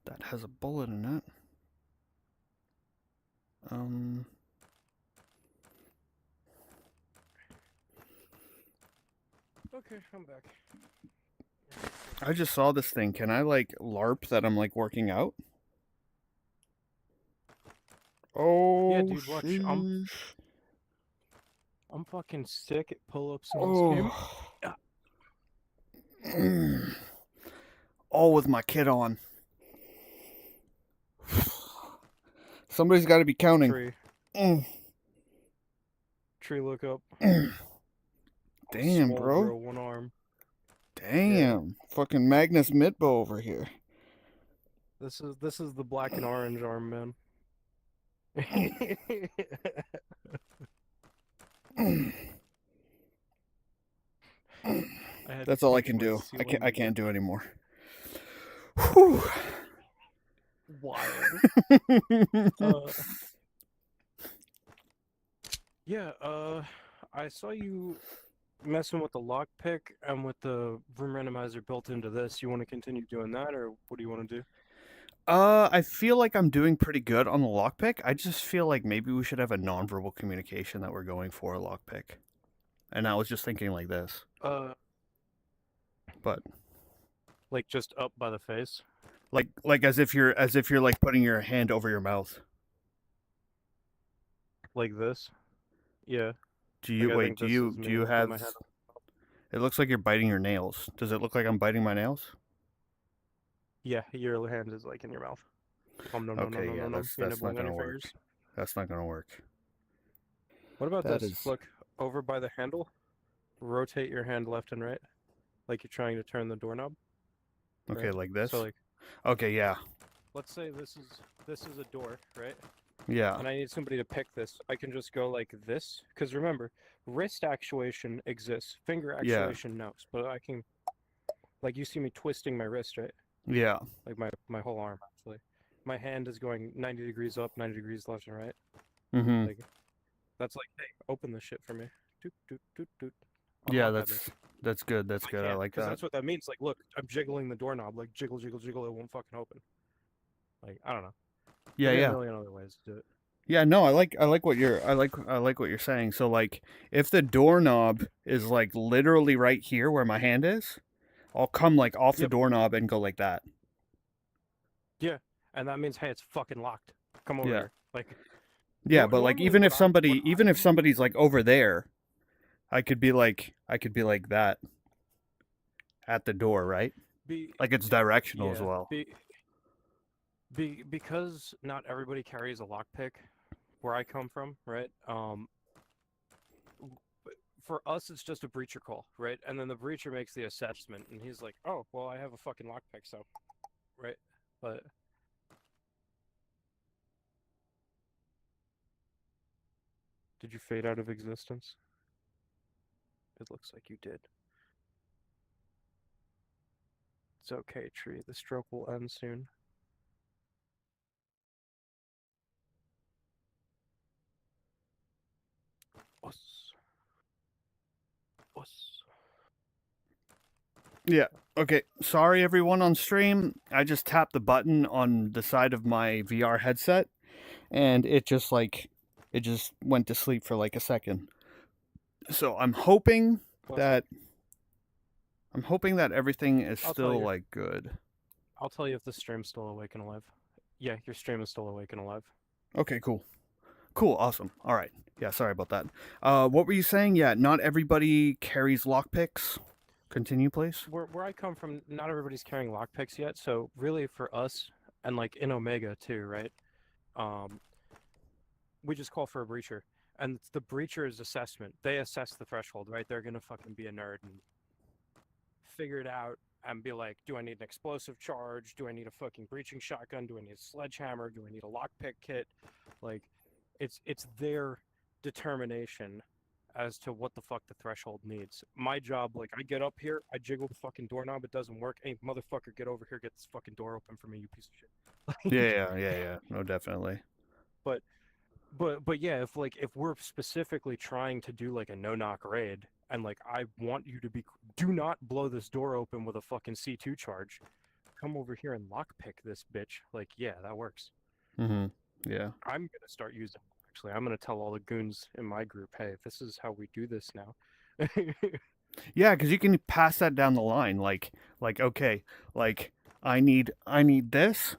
That has a bullet in it. Okay, I'm back. I just saw this thing. Can I like LARP that I'm like working out? Oh, Yeah, dude, watch. I'm fucking sick at pull-ups in this game. All with my kit on. Somebody's got to be counting. Tree, look up. Damn, Small bro. Bro, one arm. Damn, yeah. Fucking Magnus Midbow over here. This is the black and orange arm, man. That's all I can do. I can't do anymore. Whew. Wild. Yeah, I saw you messing with the lockpick and with the room randomizer built into this. You want to continue doing that, or what do you want to do? I feel like I'm doing pretty good on the lockpick. I just feel like maybe we should have a nonverbal communication that we're going for a lockpick. And I was just thinking like this, Uh, but like just up by the face, like as if you're like putting your hand over your mouth. like this. Yeah, Do like you I wait? think this is Do me you with have? my hand. It looks like you're biting your nails. Does it look like I'm biting my nails? Yeah, your hand is like in your mouth. No, no, no, Okay, no, yeah, no, no. You're that's not nibbling on gonna your work. fingers. That's not gonna work. What about That this? is Look over by the handle. Rotate your hand left and right, like you're trying to turn the doorknob. okay, Right. like So this. like, Okay, yeah, let's say this is a door, right? yeah, And I need somebody to pick this. I can just go like this, because remember, wrist actuation exists, finger yeah, actuation no. But I can, like you see me twisting my wrist, right? yeah. Like my whole arm actually. My hand is going 90 degrees up, 90 degrees left and right. Mm-hmm. Like that's like, hey, open this shit for me. Doot doot doot doot. Yeah, Unlock that bitch. that's good. That's I good. I can't, like because that. that's what that means. Like, look, I'm jiggling the doorknob, like jiggle, jiggle, jiggle. It won't fucking open. Like, I don't know. Yeah, There'll be a yeah. million other ways to do it. Yeah, no, I like what you're I like what you're saying. So like if the doorknob is like literally right here where my hand is, I'll come like off the Yep. doorknob and go like that. Yeah. And that means, hey, it's fucking locked. Come over Yeah. here. Like, Yeah, but like normally what even if I do. somebody's like over there, I could be like that at the door, right? Be Like it's directional as yeah. well. Because not everybody carries a lockpick where I come from, right? For us it's just a breacher call, right? And then the breacher makes the assessment and he's like, oh, well, I have a fucking lockpick, so right. But did you fade out of existence? It looks like you did. It's okay, Tree. The stroke will end soon. Us. Us. Yeah. Okay. Sorry everyone on stream. I just tapped the button on the side of my VR headset and it just went to sleep for like a second. So Bless you. that I'm hoping that everything is I'll tell still you. like good. I'll tell you if the stream's still awake and alive. Yeah, your stream is still awake and alive. Okay, cool. Cool, awesome. All right. Yeah, sorry about that. What were you saying? Yeah, not everybody carries lockpicks. Continue, please. Where I come from, not everybody's carrying lockpicks yet. So really, for us, and like in Omega too, right? Um, we just call for a breacher, and the breacher's assessment. They assess the threshold, right? They're gonna fucking be a nerd and figure it out and be like, do I need an explosive charge? Do I need a fucking breaching shotgun? Do I need a sledgehammer? Do I need a lockpick kit? Like, it's their determination as to what the fuck the threshold needs. My job, like, I get up here, I jiggle the fucking doorknob, it doesn't work. Hey, motherfucker, get over here, get this fucking door open for me, you piece of shit. Yeah, Like, yeah. No, definitely. but but yeah, if we're specifically trying to do like a no knock raid, and like I want you to be, do not blow this door open with a fucking C2 charge. Come over here and lockpick this bitch. Like, yeah, that works. Mm-hmm. Yeah. I'm gonna start using. Actually, I'm gonna tell all the goons in my group, hey, this is how we do this now. Yeah, because you can pass that down the line. Like okay, like I need this,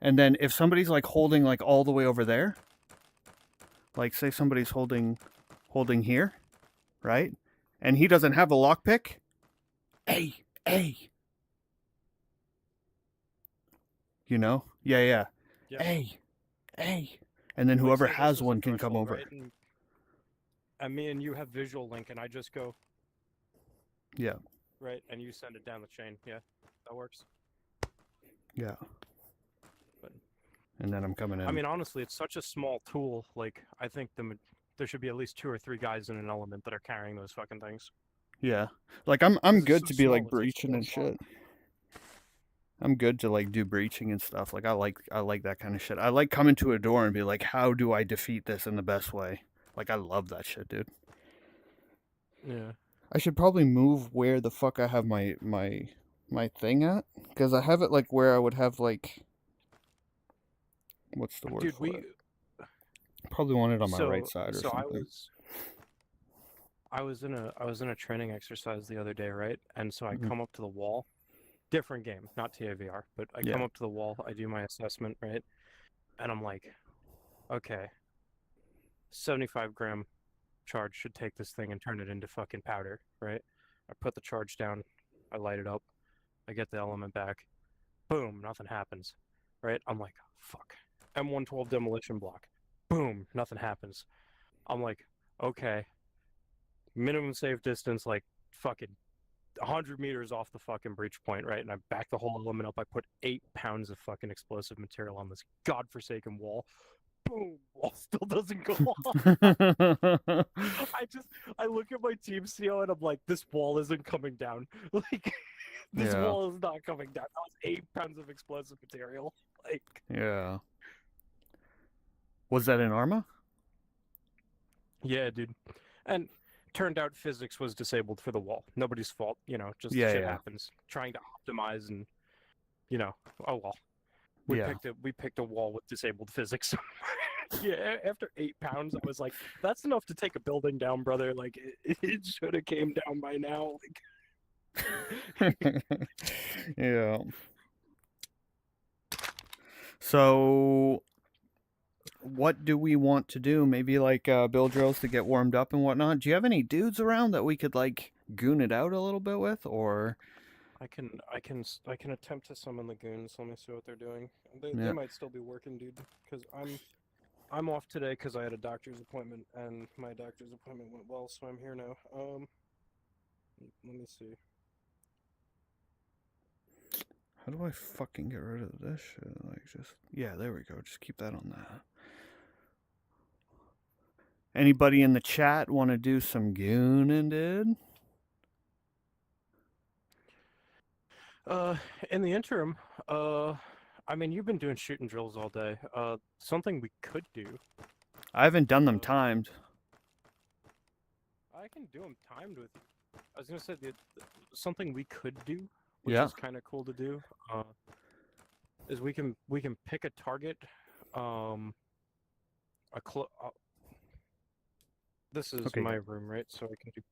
and then if somebody's like holding like all the way over there, like say somebody's holding here, right, and he doesn't have a lockpick. Hey, you know? Yeah, yeah. Yeah, Hey, hey, and then like whoever say this has is the one can come threshold, over. right? And me and you have visual link, and I just go Yeah, right, and you send it down the chain. Yeah, that works. yeah. But And then I'm coming in. I mean, honestly, it's such a small tool. Like, I think there should be at least 2 or 3 guys in an element that are carrying those fucking things. Yeah, like I'm 'Cause it's good so to be like small, it's like breaching 4 and slots. shit. I'm good to like do breaching and stuff. Like I like that kind of shit. I like coming to a door and be like, how do I defeat this in the best way? Like, I love that shit, dude. Yeah. I should probably move where the fuck I have my thing at, because I have it like where I would have like, what's the word Dude, for it? Probably want it on my right so side or so I something. was I was in a training exercise the other day, right? And so I Mhm. come up to the wall, different game, not TAVR, but I come Yeah. up to the wall, I do my assessment, right? And I'm like, okay, 75-gram charge should take this thing and turn it into fucking powder, right? I put the charge down, I light it up, I get the element back, boom, nothing happens, right? I'm like, fuck. M112 demolition block, boom, nothing happens. I'm like, okay, minimum safe distance, like fucking 100 meters off the fucking breach point, right? And I back the whole element up. I put 8 pounds of fucking explosive material on this godforsaken wall. Boom, wall still doesn't go off. I just, I look at my team CO and I'm like, this wall isn't coming down. Like, this Yeah. wall is not coming down. That was 8 pounds of explosive material. Like, Yeah. Was that in Arma? yeah, dude. And turned out physics was disabled for the wall. Nobody's fault, you know, just Yeah, shit yeah. happens. Trying to optimize and, you know, oh well. Yeah. We picked a wall with disabled physics. Yeah, after 8 pounds, I was like, that's enough to take a building down, brother. Like it should have came down by now. Like Yeah. So, what do we want to do? Maybe like build drills to get warmed up and whatnot. Do you have any dudes around that we could like goon it out a little bit with, or I can attempt to summon the goons. Let me see what they're doing. They yeah? might still be working, dude. Because I'm off today because I had a doctor's appointment and my doctor's appointment went well, so I'm here now. Let me see. How do I fucking get rid of this shit? Like, just yeah, there we go. Just keep that on that. Anybody in the chat want to do some gooning, dude? In the interim, I mean, you've been doing shooting drills all day. Something we could do. I haven't done them Uh, timed. I can do them timed with. I was gonna say something we could do, which Yeah. is kind of cool to do. Is we can pick a target. A clo. This is Okay. my room, right? So I can do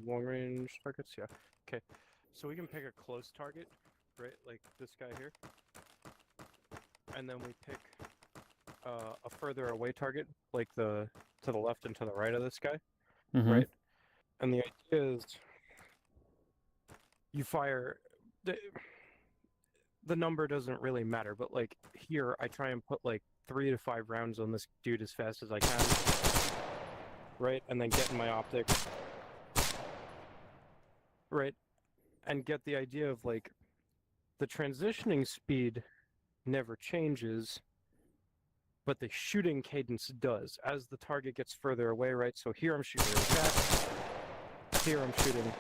long range targets. Yeah. Okay. So we can pick a close target, right? Like this guy here, and then we pick a further away target, like the to the left and to the right of this guy, Mm-hmm. right? And the idea is you fire the number doesn't really matter, but like here I try and put like 3 to 5 rounds on this dude as fast as I can, right? And then get in my optics, right? And get the idea of like the transitioning speed never changes, but the shooting cadence does as the target gets further away, right? So here I'm shooting really fast, here I'm shooting,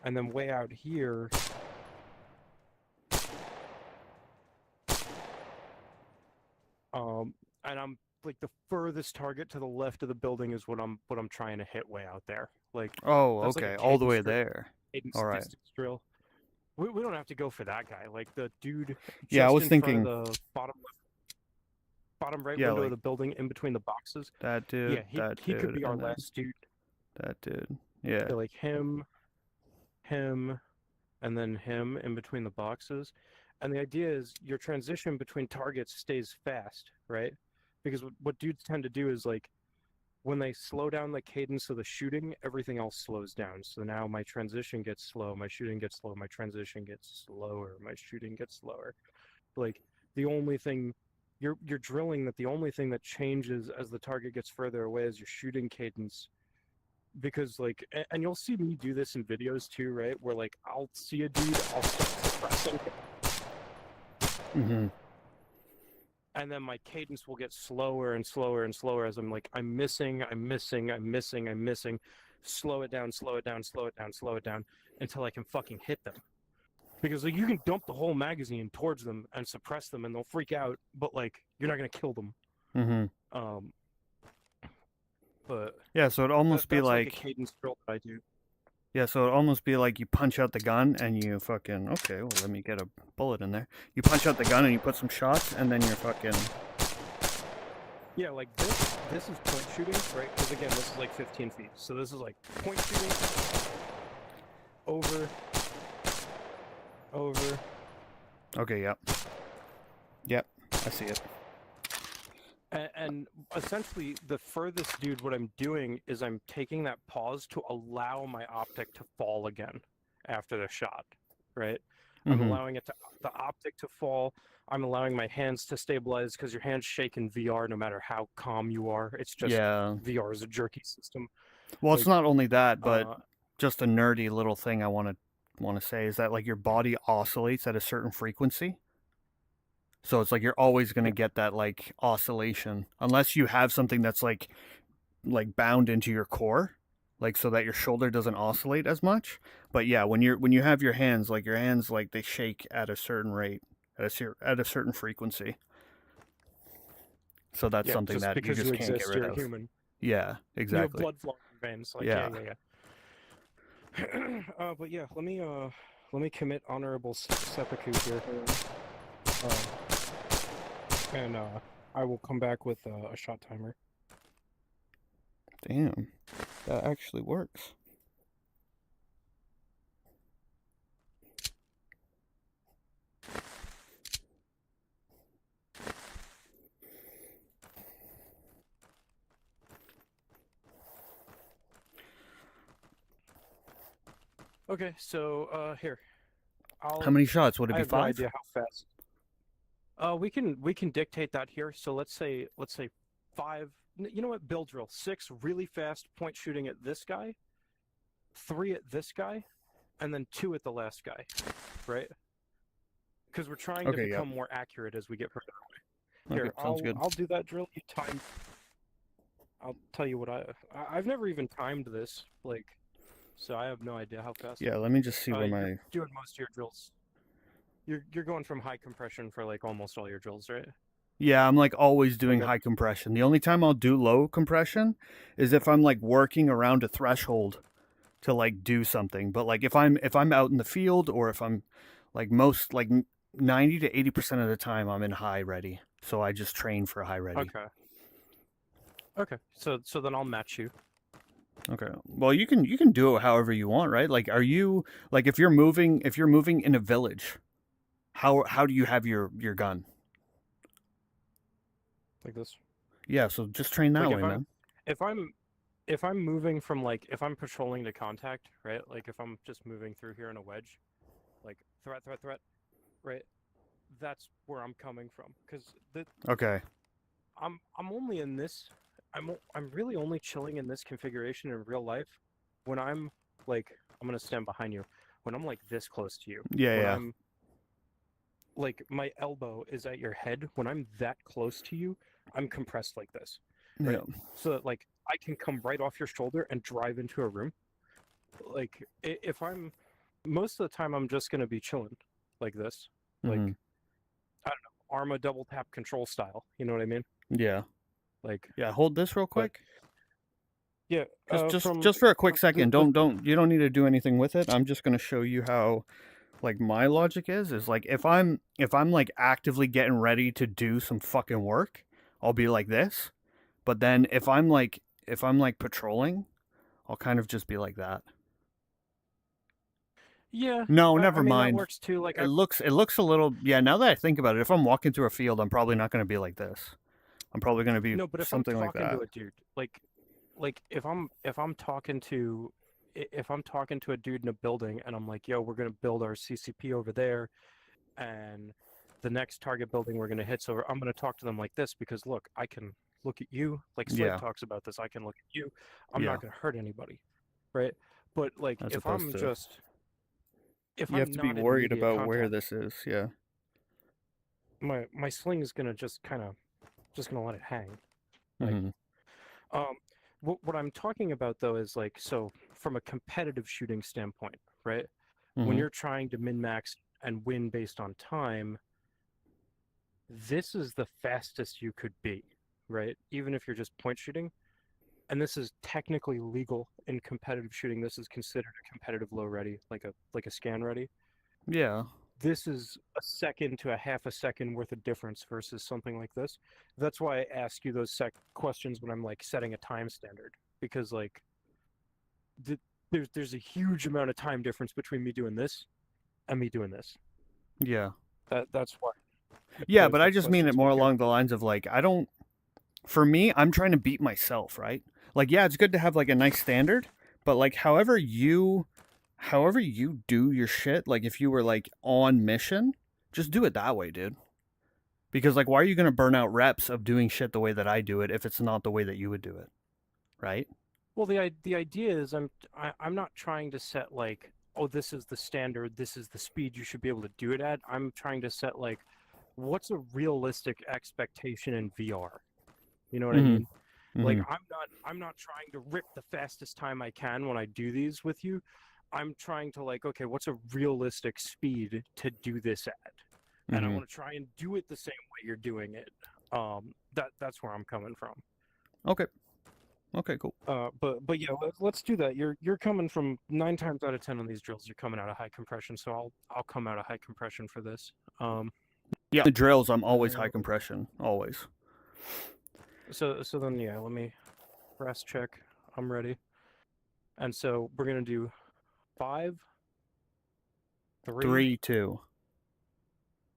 and then way out here, and I'm like the furthest target to the left of the building is what I'm trying to hit way out there. Like Oh, that's like okay. a All the cadence way drill, there. cadence All right. distance drill. We don't have to go for that guy. Like the dude Yeah, I just was in thinking. front of the bottom right Yeah, window like of the building, in between the boxes. that dude, Yeah, that he could dude, be our and then last dude. that dude. Yeah. Yeah, like him, and then him in between the boxes. And the idea is your transition between targets stays fast, right? Because what dudes tend to do is like when they slow down the cadence of the shooting, everything else slows down. So now my transition gets slow, my shooting gets slow, my transition gets slower, my shooting gets slower. Like the only thing you're drilling that the only thing that changes as the target gets further away is your shooting cadence. Because like and you'll see me do this in videos too, right? Where like I'll see a dude, I'll start suppressing him, Mm-hmm. and then my cadence will get slower and slower and slower as I'm like I'm missing, slow it down, slow it down, slow it down, slow it down until I can fucking hit them. Because like you can dump the whole magazine towards them and suppress them and they'll freak out, but like you're not gonna kill them. Mm-hmm. but Yeah, so it'd almost be that's like a like cadence drill that I do. yeah, so it'd almost be like you punch out the gun and you fucking okay, well let me get a bullet in there. You punch out the gun and you put some shots and then you're fucking Yeah, like this is point shooting, right? Because again, this is like 15 feet. So this is like point shooting, over, over. okay, yep. Yep, I see it. And essentially, the furthest dude, what I'm doing is I'm taking that pause to allow my optic to fall again after the shot, right? I'm Mm-hmm. allowing the optic to fall. I'm allowing my hands to stabilize because your hands shake in VR no matter how calm you are. It's just Yeah. VR is a jerky system. Well, it's Like, not only that, but uh, just a nerdy little thing I want to say is that like your body oscillates at a certain frequency. So it's like you're always going to get that like oscillation unless you have something that's like bound into your core, like so that your shoulder doesn't oscillate as much. But yeah, when you have your hands, like your hands like they shake at a certain rate, at a certain frequency. So that's yeah, something just that you because just you can't get exist, rid you're a of. human. Yeah, You have exactly. blood flowing in your veins. Like, Yeah. yeah. But yeah, let me commit honorable seppuku here, and I will come back with a shot timer. Damn. That actually works. Okay, so here, How many shots? Would it I be have no 5? idea how fast. We can dictate that here. So let's say 5. You know what? Bill drill 6 really fast point shooting at this guy, 3 at this guy, and then 2 at the last guy, right? Because we're trying to Okay, yeah. become more accurate as we get further away. Okay, Here, sounds good. I'll do that drill. You time. I'll tell you what I've never even timed this, like, so I have no idea how fast. Yeah, let me just see where You're my doing most of your drills. You're going from high compression for like almost all your drills, right? Yeah, I'm like always doing Okay. high compression. The only time I'll do low compression is if I'm like working around a threshold to like do something. But like if I'm out in the field or if I'm like most like 90 to 80% of the time I'm in high ready. So I just train for high ready. Okay. Okay. So then I'll match you. Okay. Well, you can do it however you want, right? Like are you like if you're moving in a village, how do you have your gun? Like this. Yeah, so just train that Like way, man. if I'm if I'm moving from like if I'm patrolling to contact, right? Like if I'm just moving through here in a wedge, like threat, right? That's where I'm coming from because Okay. I'm only in this. I'm really only chilling in this configuration in real life when I'm like I'm gonna stand behind you when I'm like this close to you. Yeah, When yeah. I'm like my elbow is at your head. When I'm that close to you, I'm compressed like this, right? Yeah. So that like I can come right off your shoulder and drive into a room. Like if I'm most of the time I'm just gonna be chilling like this, like Mhm. I don't know, Arma double tap control style. You know what I mean? Yeah. Like, Yeah, hold this real but quick. yeah, Just for a quick the second. Don't you don't need to do anything with it. I'm just going to show you how like my logic is like if I'm like actively getting ready to do some fucking work, I'll be like this. But then if I'm like patrolling, I'll kind of just be like that. yeah, No, I never mean that mind. works too. Like It looks a little yeah, now that I think about it, if I'm walking through a field, I'm probably not going to be like this. I'm probably going to be no, but if I'm something like talking that. to a dude, like if I'm talking to if I'm talking to a dude in a building and I'm like, yo, we're gonna build our CCP over there, and the next target building we're gonna hit. So I'm gonna talk to them like this because look, I can look at you. Like Slade Yeah. talks about this, I can look at you. I'm Yeah. not gonna hurt anybody, right? But like As opposed to if you have I'm to be not in worried immediate about where contact, this is. Yeah. my sling is gonna just gonna let it hang. Like, Mhm. um, what I'm talking about though is like, so from a competitive shooting standpoint, right? When Mhm. you're trying to min max and win based on time, this is the fastest you could be, right? Even if you're just point shooting, and this is technically legal in competitive shooting. This is considered a competitive low ready, like a scan ready. Yeah. This is a second to a half a second worth of difference versus something like this. That's why I ask you those questions when I'm like setting a time standard, because like there's a huge amount of time difference between me doing this and me doing this. Yeah. That's why Yeah, but I those just mean it questions more come here. along the lines of like I don't for me, I'm trying to beat myself, right? Like yeah, it's good to have like a nice standard, but like however you do your shit, like if you were like on mission, just do it that way, dude. Because like why are you going to burn out reps of doing shit the way that I do it if it's not the way that you would do it, right? Well, the idea is I'm not trying to set like, oh, this is the standard, this is the speed you should be able to do it at. I'm trying to set like, what's a realistic expectation in VR? You know what I Mhm. mean? Like Mhm. I'm not trying to rip the fastest time I can when I do these with you. I'm trying to like, okay, what's a realistic speed to do this at? And I Mhm. want to try and do it the same way you're doing it. That's where I'm coming from. Okay. Okay, cool. But yeah, let's do that. You're coming from 9 times out of 10 on these drills. You're coming out of high compression, so I'll come out of high compression for this. Yeah, the drills I'm always high Uh, compression, always. so then yeah, let me rest check. I'm ready. And so we're gonna do 5, 3, 3 2.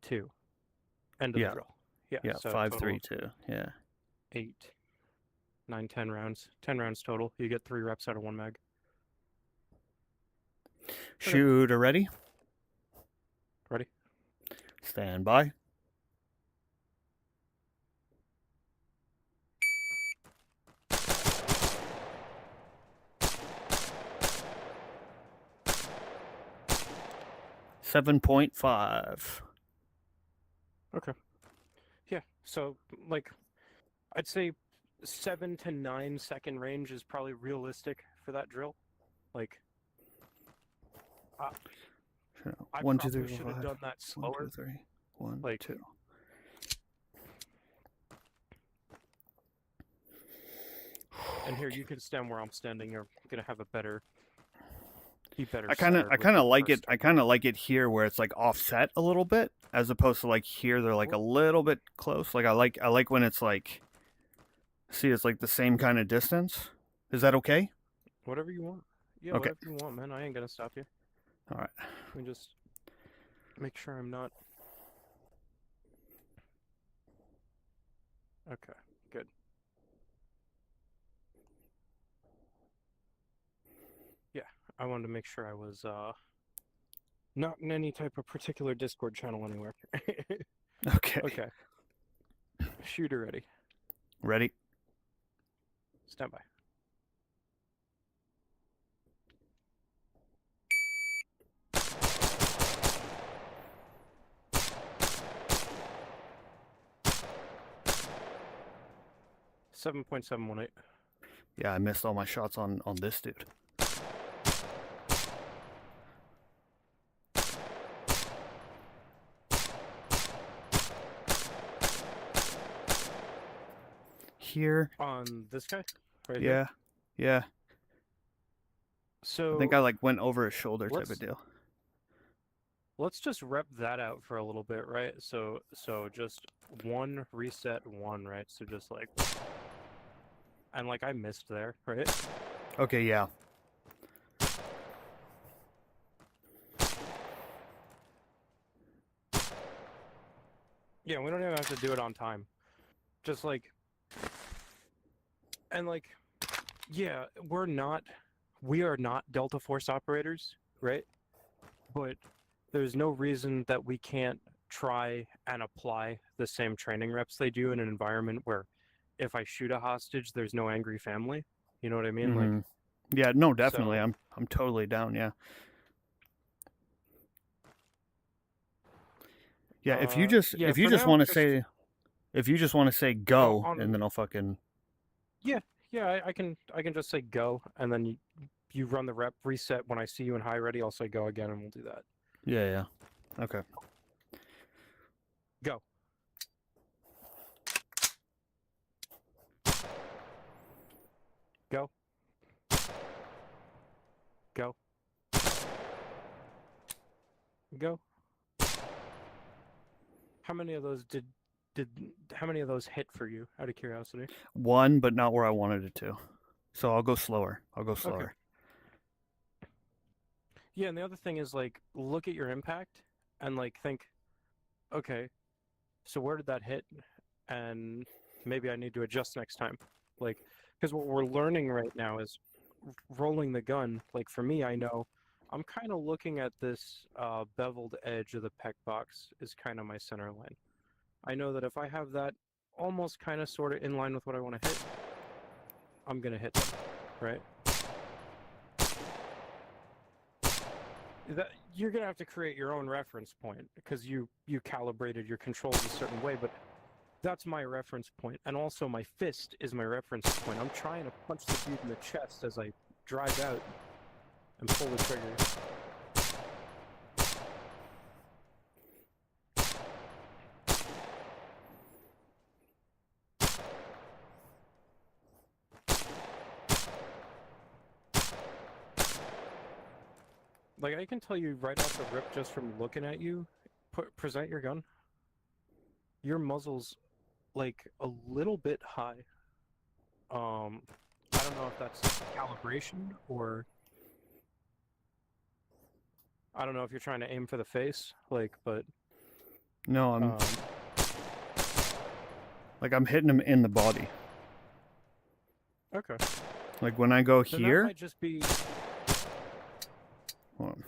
2. End of the Yeah. drill. Yeah. Yeah, So 5 total 3 of 2. Yeah. 8, 9, 10 rounds. 10 rounds total. You get 3 reps out of 1 mag. Okay. Shooter ready? Ready? Stand by. $7.5. Okay. Yeah. So like I'd say 7 to 9 second range is probably realistic for that drill. Like, I 1 2 probably 3 should 4 have 5. done that 1 2 slower. 3. 1 Like, 2. and here you can stand where I'm standing. You're gonna have be better I kind of centered I with kind your of like first it. I start. kind of like it here where it's like offset a little bit as opposed to like here they're like a little bit close. Like I like when it's like see it's like the same kind of distance. Is that okay? Whatever you want. Yeah, Okay. whatever you want, man. I ain't gonna stop you. All right. Let me just make sure I'm not. Okay, good. Yeah, I wanted to make sure I was not in any type of particular Discord channel anywhere. Okay. Okay. Shooter ready. Ready? Stand by. $7.718. Yeah, I missed all my shots on this dude. Here. On this guy? Right Yeah. here? Yeah. So I think I like went over his shoulder type let's of deal. let's just rep that out for a little bit, right? So just 1 reset 1, right? So just like, and like I missed there, right? Okay, yeah. Yeah, we don't even have to do it on time. Just like, and like, yeah, we are not Delta Force operators, right? But there's no reason that we can't try and apply the same training reps they do in an environment where if I shoot a hostage, there's no angry family. You know what I mean? Like, Mhm. Yeah, no, definitely. so I'm totally down, yeah. Yeah, yeah, if you for just now, want to just say if you just want to say go and on. then I'll fucking Yeah, yeah, I can just say go, and then you run the rep reset. When I see you in high ready, I'll say go again, and we'll do that. yeah, yeah. Okay. Go. Go. Go. Go. How many of those did how many of those hit for you, out of curiosity? One, but not where I wanted it to. So I'll go slower. I'll go Okay. slower. Yeah, and the other thing is like look at your impact and like think, okay, so where did that hit? And maybe I need to adjust next time. Like, because what we're learning right now is rolling the gun. Like for me, I know I'm kind of looking at this beveled edge of the pec box is kind of my center line. I know that if I have that almost kind of sort of in line with what I want to hit, I'm gonna hit them, right? That you're gonna have to create your own reference point because you calibrated your controls a certain way, but that's my reference point, and also my fist is my reference point. I'm trying to punch the dude in the chest as I drive out and pull the trigger. Like, I can tell you right off the rip just from looking at you, present your gun. Your muzzle's, like, a little bit high. I don't know if that's calibration or... I don't know if you're trying to aim for the face, like, but... No, I'm hitting him in the body. Okay. Like when I go Then here. that might just be... Hold on.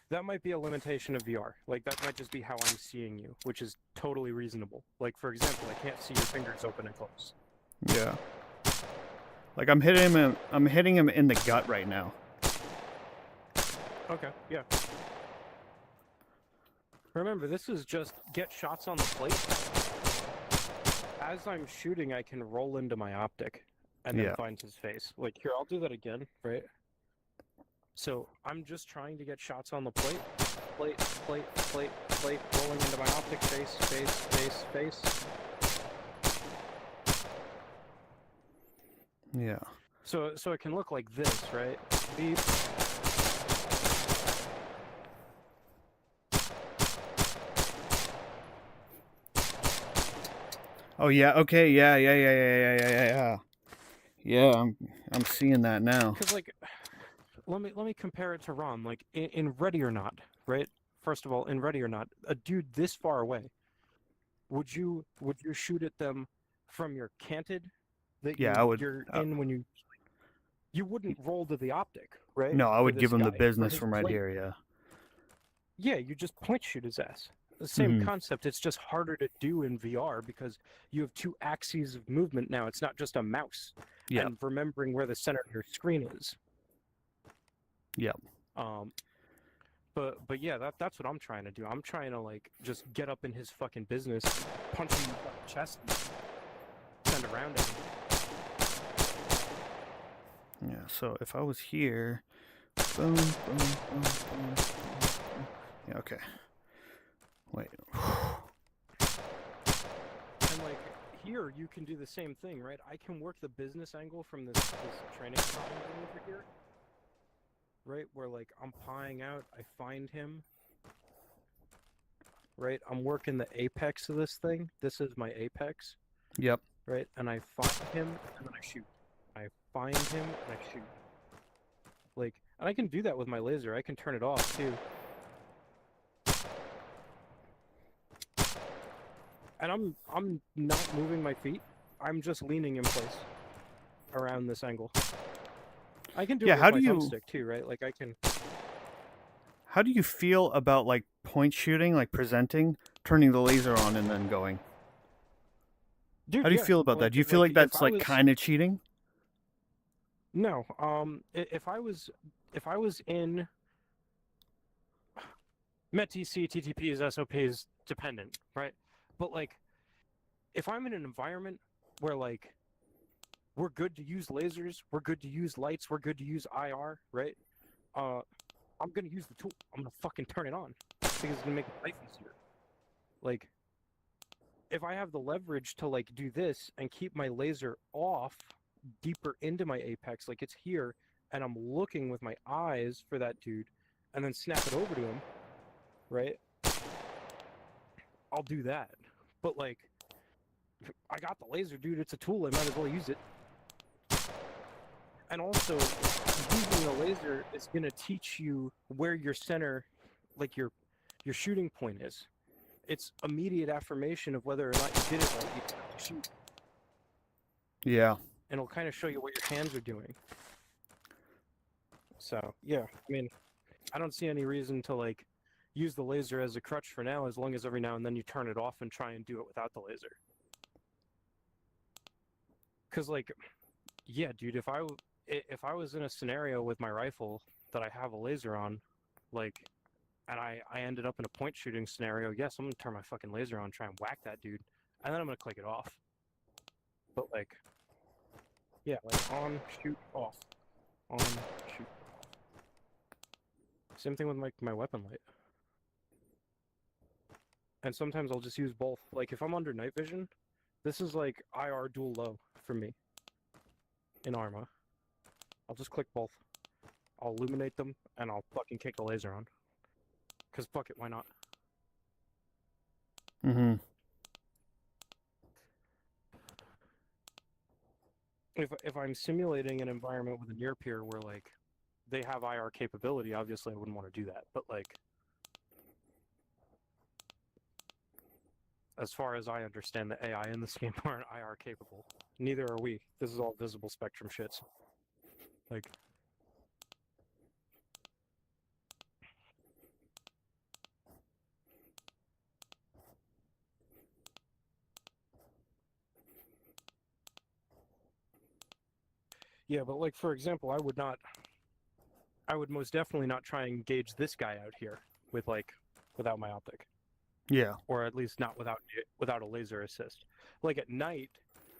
That might be a limitation of VR. Like, that might just be how I'm seeing you, which is totally reasonable. Like, for example, I can't see your fingers open and close. Yeah. Like I'm hitting him in the gut right now. Okay, yeah. Remember, this is just get shots on the plate. As I'm shooting, I can roll into my optic and then Yeah. find his face. Like, here, I'll do that again, right? So, I'm just trying to get shots on the plate. Plate, plate, plate, plate, rolling into my optic, face, face, face, face. Yeah. So it can look like this, right? Beep. Oh yeah. Okay. Yeah. Yeah, I'm seeing that now. Because like, let me compare it to Ron. Like in Ready or Not, right? First of all, in Ready or Not, a dude this far away, would you shoot at them from your canted that Yeah, I would. you're in when you wouldn't roll to the optic, right? No, I for would this give him the guy, for business his from right plate. here. Yeah. Yeah, you just point shoot his ass. The same Mhm. concept. It's just harder to do in VR because you have two axes of movement now. It's not just a mouse. Yeah. And remembering where the center of your screen is. Yep. But yeah, that's what I'm trying to do. I'm trying to like just get up in his fucking business, punch him in the fucking chest, and send around him. Yeah. So if I was here, boom, boom, boom, boom, boom, boom. Yeah. Okay. Wait. And like here, you can do the same thing, right? I can work the business angle from this training triangle over here. Right, where like I'm pieing out, I find him. Right, I'm working the apex of this thing. This is my apex. Yep. Right, and I find him and then I shoot. I find him and I shoot. Like, and I can do that with my laser. I can turn it off too. And I'm not moving my feet. I'm just leaning in place around this angle. I can do Yeah, it with how my do you- thumbstick too, right? Like I can. How do you feel about like point shooting, like presenting, turning the laser on, and then going? Dude, How do you yeah, feel about that? like- Do you feel like if that's I like was- kind of cheating? No. If I was in METTC, TTPs, SOPs, dependent, right? But like, if I'm in an environment where like we're good to use lasers, we're good to use lights, we're good to use IR, right? I'm gonna use the tool. I'm gonna fucking turn it on because it's gonna make life easier. Like, if I have the leverage to like do this and keep my laser off deeper into my apex, like it's here, and I'm looking with my eyes for that dude, and then snap it over to him, right? I'll do that. But like, I got the laser, dude. It's a tool. I might as well use it. And also, using the laser is gonna teach you where your center, like your shooting point is. It's immediate affirmation of whether or not you did it right. You shoot, Yeah. and it'll kind of show you what your hands are doing. So yeah, I mean, I don't see any reason to like use the laser as a crutch for now, as long as every now and then you turn it off and try and do it without the laser. Cause like, yeah, dude, if I was in a scenario with my rifle that I have a laser on, like, and I ended up in a point shooting scenario, yes, I'm gonna turn my fucking laser on, try and whack that dude, and then I'm gonna click it off. But like, yeah, like on, shoot, off, on, shoot. Same thing with my weapon light. And sometimes I'll just use both. Like if I'm under night vision, this is like IR dual low for me in Arma. I'll just click both. I'll illuminate them and I'll fucking kick the laser on. Cause fuck it, why not? Mm-hmm. If I'm simulating an environment with a near peer where like they have IR capability, obviously I wouldn't want to do that. But like, as far as I understand, the AI in this game aren't IR capable. Neither are we. This is all visible spectrum shits. Like, yeah, but like for example, I would most definitely not try and engage this guy out here with like without my optic. Yeah. Or at least not without a laser assist. Like at night,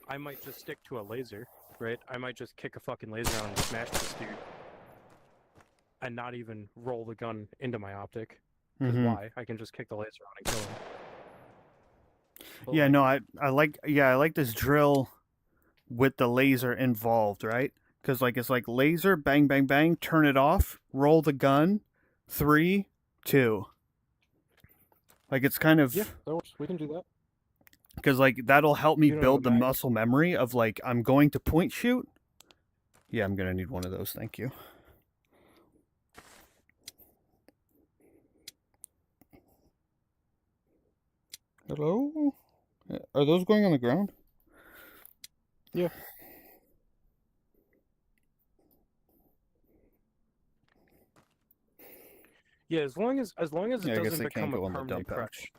I might just stick to a laser, right? I might just kick a fucking laser on and smash this dude, and not even roll the gun into my optic. Because why? I can just kick the laser on and kill him. But Yeah, like, no, I like this drill with the laser involved, right? Because like it's like laser, bang, bang, bang, turn it off, roll the gun, 3, 2. Like it's kind of yeah, that works. We can do that. because like that'll help me You don't have build a the mag? muscle memory of like I'm going to point shoot. Yeah, I'm gonna need one of those. Thank you. Hello? Are those going on the ground? Yeah. Yeah, as long as it Yeah, I guess doesn't they can't become a go on the permanent dump crutch.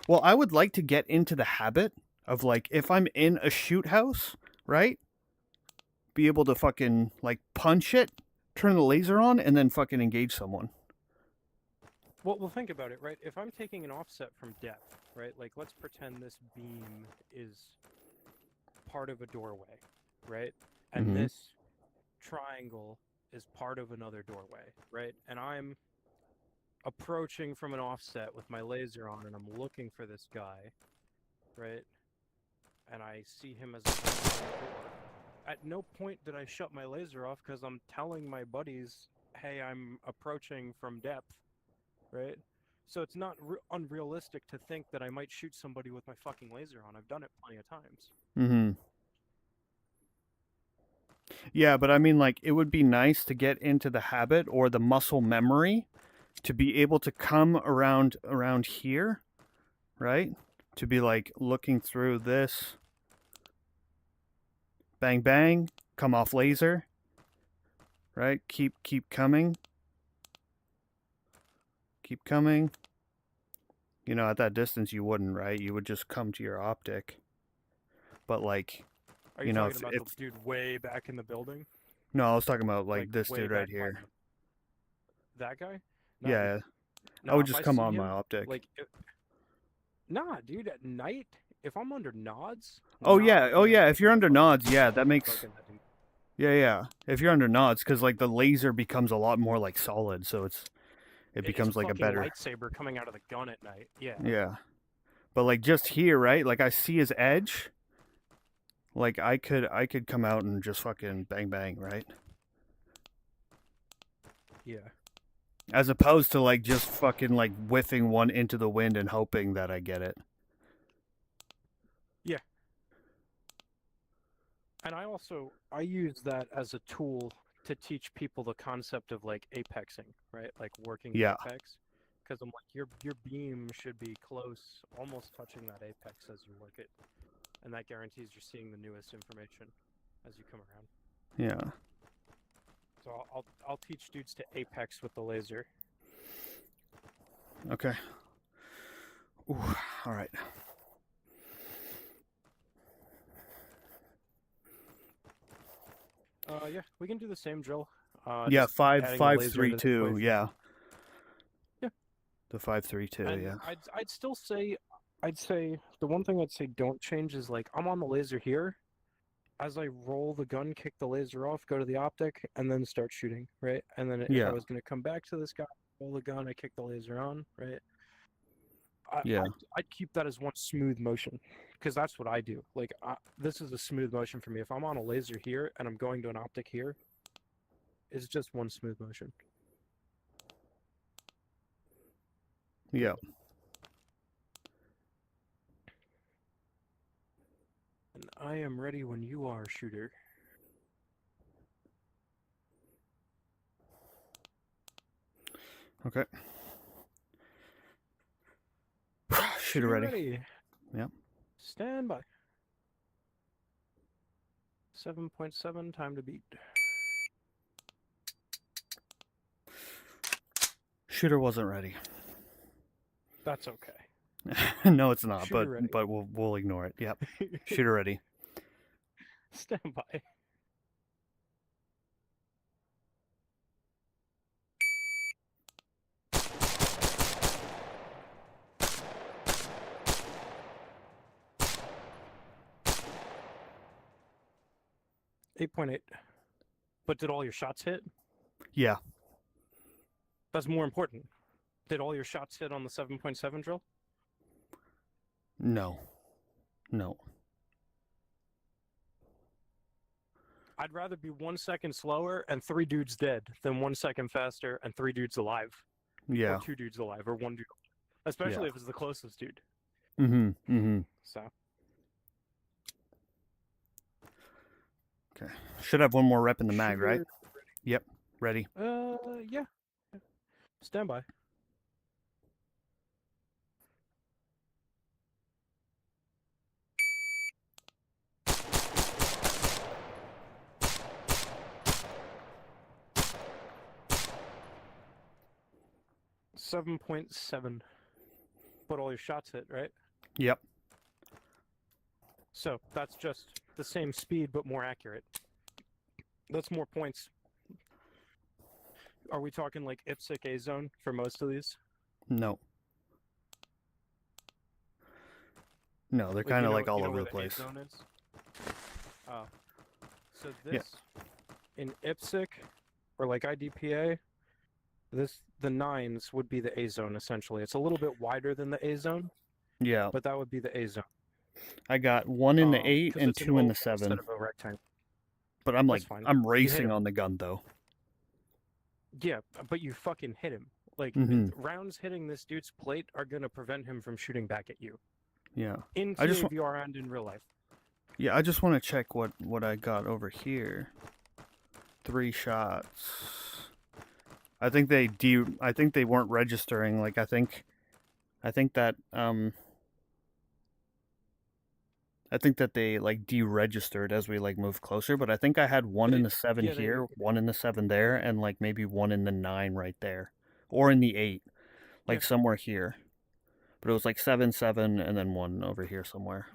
Well, I would like to get into the habit of like if I'm in a shoot house, right? Be able to fucking like punch it, turn the laser on, and then fucking engage someone. Well, think about it, right? If I'm taking an offset from depth, right? Like, let's pretend this beam is part of a doorway, right? And Mhm. this triangle is part of another doorway, right? And I'm approaching from an offset with my laser on, and I'm looking for this guy, right? And I see him as a door. At no point did I shut my laser off because I'm telling my buddies, hey, I'm approaching from depth, right? So it's not unrealistic to think that I might shoot somebody with my fucking laser on. I've done it plenty of times. Mhm. Yeah, but I mean like it would be nice to get into the habit or the muscle memory to be able to come around here, right? To be like looking through this. Bang bang, come off laser. Right? Keep coming. Keep coming. You know, at that distance you wouldn't, right? You would just come to your optic. But like, Are you talking about the dude way back in the building? No, I was talking about like this way dude right back here. That guy? No, Yeah. no, I would if just I come see on him, my optic. like, nah, dude. At night, if I'm under nods. Oh nah, yeah, oh dude, yeah. I'm If you're taking under the fucking nods, yeah, that makes. fucking that dude. Yeah. If you're under nods, because like the laser becomes a lot more like solid, so it becomes like a better lightsaber coming out of the gun at night. Yeah. Yeah. But like just here, right? Like I see his edge. Like I could come out and just fucking bang bang, right? Yeah. As opposed to like just fucking like whiffing one into the wind and hoping that I get it. Yeah. And I use that as a tool to teach people the concept of like apexing, right? Like working the Yeah. apex. Because I'm like, your beam should be close, almost touching that apex as you work it, and that guarantees you're seeing the newest information as you come around. Yeah. So I'll teach dudes to apex with the laser. Okay. Ooh, all right. Yeah, we can do the same drill. Yeah, Just five adding a five laser three into the two. equation. Yeah. Yeah. The 5-3-2. And Yeah. I'd still say the one thing I'd say don't change is like I'm on the laser here. As I roll the gun, kick the laser off, go to the optic, and then start shooting, right? And then if Yeah. I was gonna come back to this guy, roll the gun, I kick the laser on, right? Yeah. I'd keep that as one smooth motion, because that's what I do. Like this is a smooth motion for me. If I'm on a laser here and I'm going to an optic here, it's just one smooth motion. Yeah. And I am ready when you are, shooter. Okay. Shooter ready. Yep. Stand by. 7.7, time to beat. Shooter wasn't ready. That's okay. No, it's not. Shooter ready. But we'll ignore it. Yep. Shooter ready. Stand by. .8. But did all your shots hit? Yeah. That's more important. Did all your shots hit on the 7.7 drill? No. No. I'd rather be 1 second slower and 3 dudes dead than 1 second faster and 3 dudes alive. Yeah. Or 2 dudes alive, or 1 dude. Especially if it's the closest dude. Mm-hmm. Mm-hmm. So. Okay. Should have one more rep in the mag, right? Shooter Yep. Ready. Yeah. Stand by. .7. But all your shots hit, right? Yep. So that's just the same speed but more accurate. That's more points. Are we talking like IPSC A zone for most of these? No. No, they're kind of like all over where the place. A zone is? So this in IPSC or like IDPA, the 9s would be the A zone essentially. It's a little bit wider than the A zone, Yeah. but that would be the A zone. I got 1 in the 8 'cause and it's an 2 in the oval 7. instead of a rectangle. But I'm like, That's fine. I'm hit racing him. on the gun though. Yeah, but you fucking hit him. Like Mhm. rounds hitting this dude's plate are gonna prevent him from shooting back at you Yeah. in I just wa- TAVR and in real life. Yeah, I just want to check what I got over here. 3 shots. I think they weren't registering. Like I think that they like deregistered as we like move closer, but I think I had 1 in the 7 yeah, here, 1 in the 7 there, and like maybe 1 in the 9 right there. Or in the 8. Like Yeah. somewhere here. But it was like 7, 7, and then 1 over here somewhere.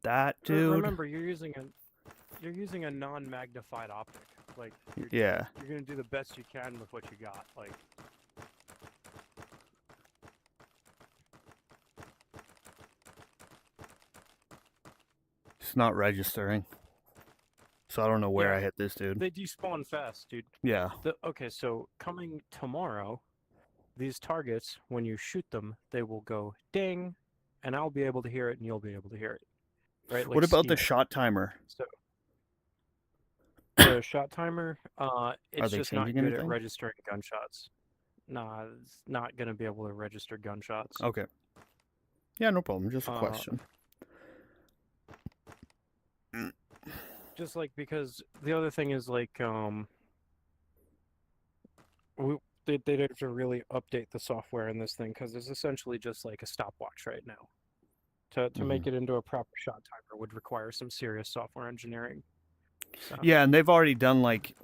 That dude. Remember, you're using a non-magnified optic. Like Yeah. you're gonna do the best you can with what you got. Like It's not registering. So I don't know where Yeah. I hit this dude. they despawn fast, dude. Yeah. Okay, so coming tomorrow, these targets, when you shoot them, they will go ding, and I'll be able to hear it, and you'll be able to hear it. right? What Like about the steel. shot timer? So the shot timer, Are it's they just not changing good at anything? registering gunshots. Nah, it's not gonna be able to register gunshots. Okay. Yeah, no problem. Just a Uh, question. just like because the other thing is like we, they'd have to really update the software in this thing because it's essentially just like a stopwatch right now. To Hmm. make it into a proper shot timer would require some serious software engineering. So Yeah, and they've already done like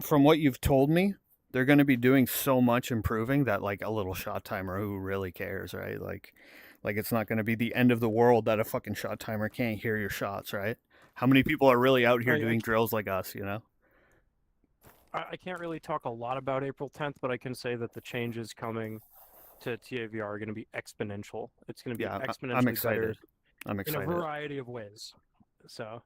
from what you've told me, they're going to be doing so much improving that like a little shot timer, who really cares, right? Like it's not going to be the end of the world that a fucking shot timer can't hear your shots, right? How many people are really out here I, doing drills like us, you know? I can't really talk a lot about April 10th, but I can say that the changes coming to TAVR are going to be exponential. It's going to be Yeah, I'm exponentially better excited. I'm in a excited. variety of ways. So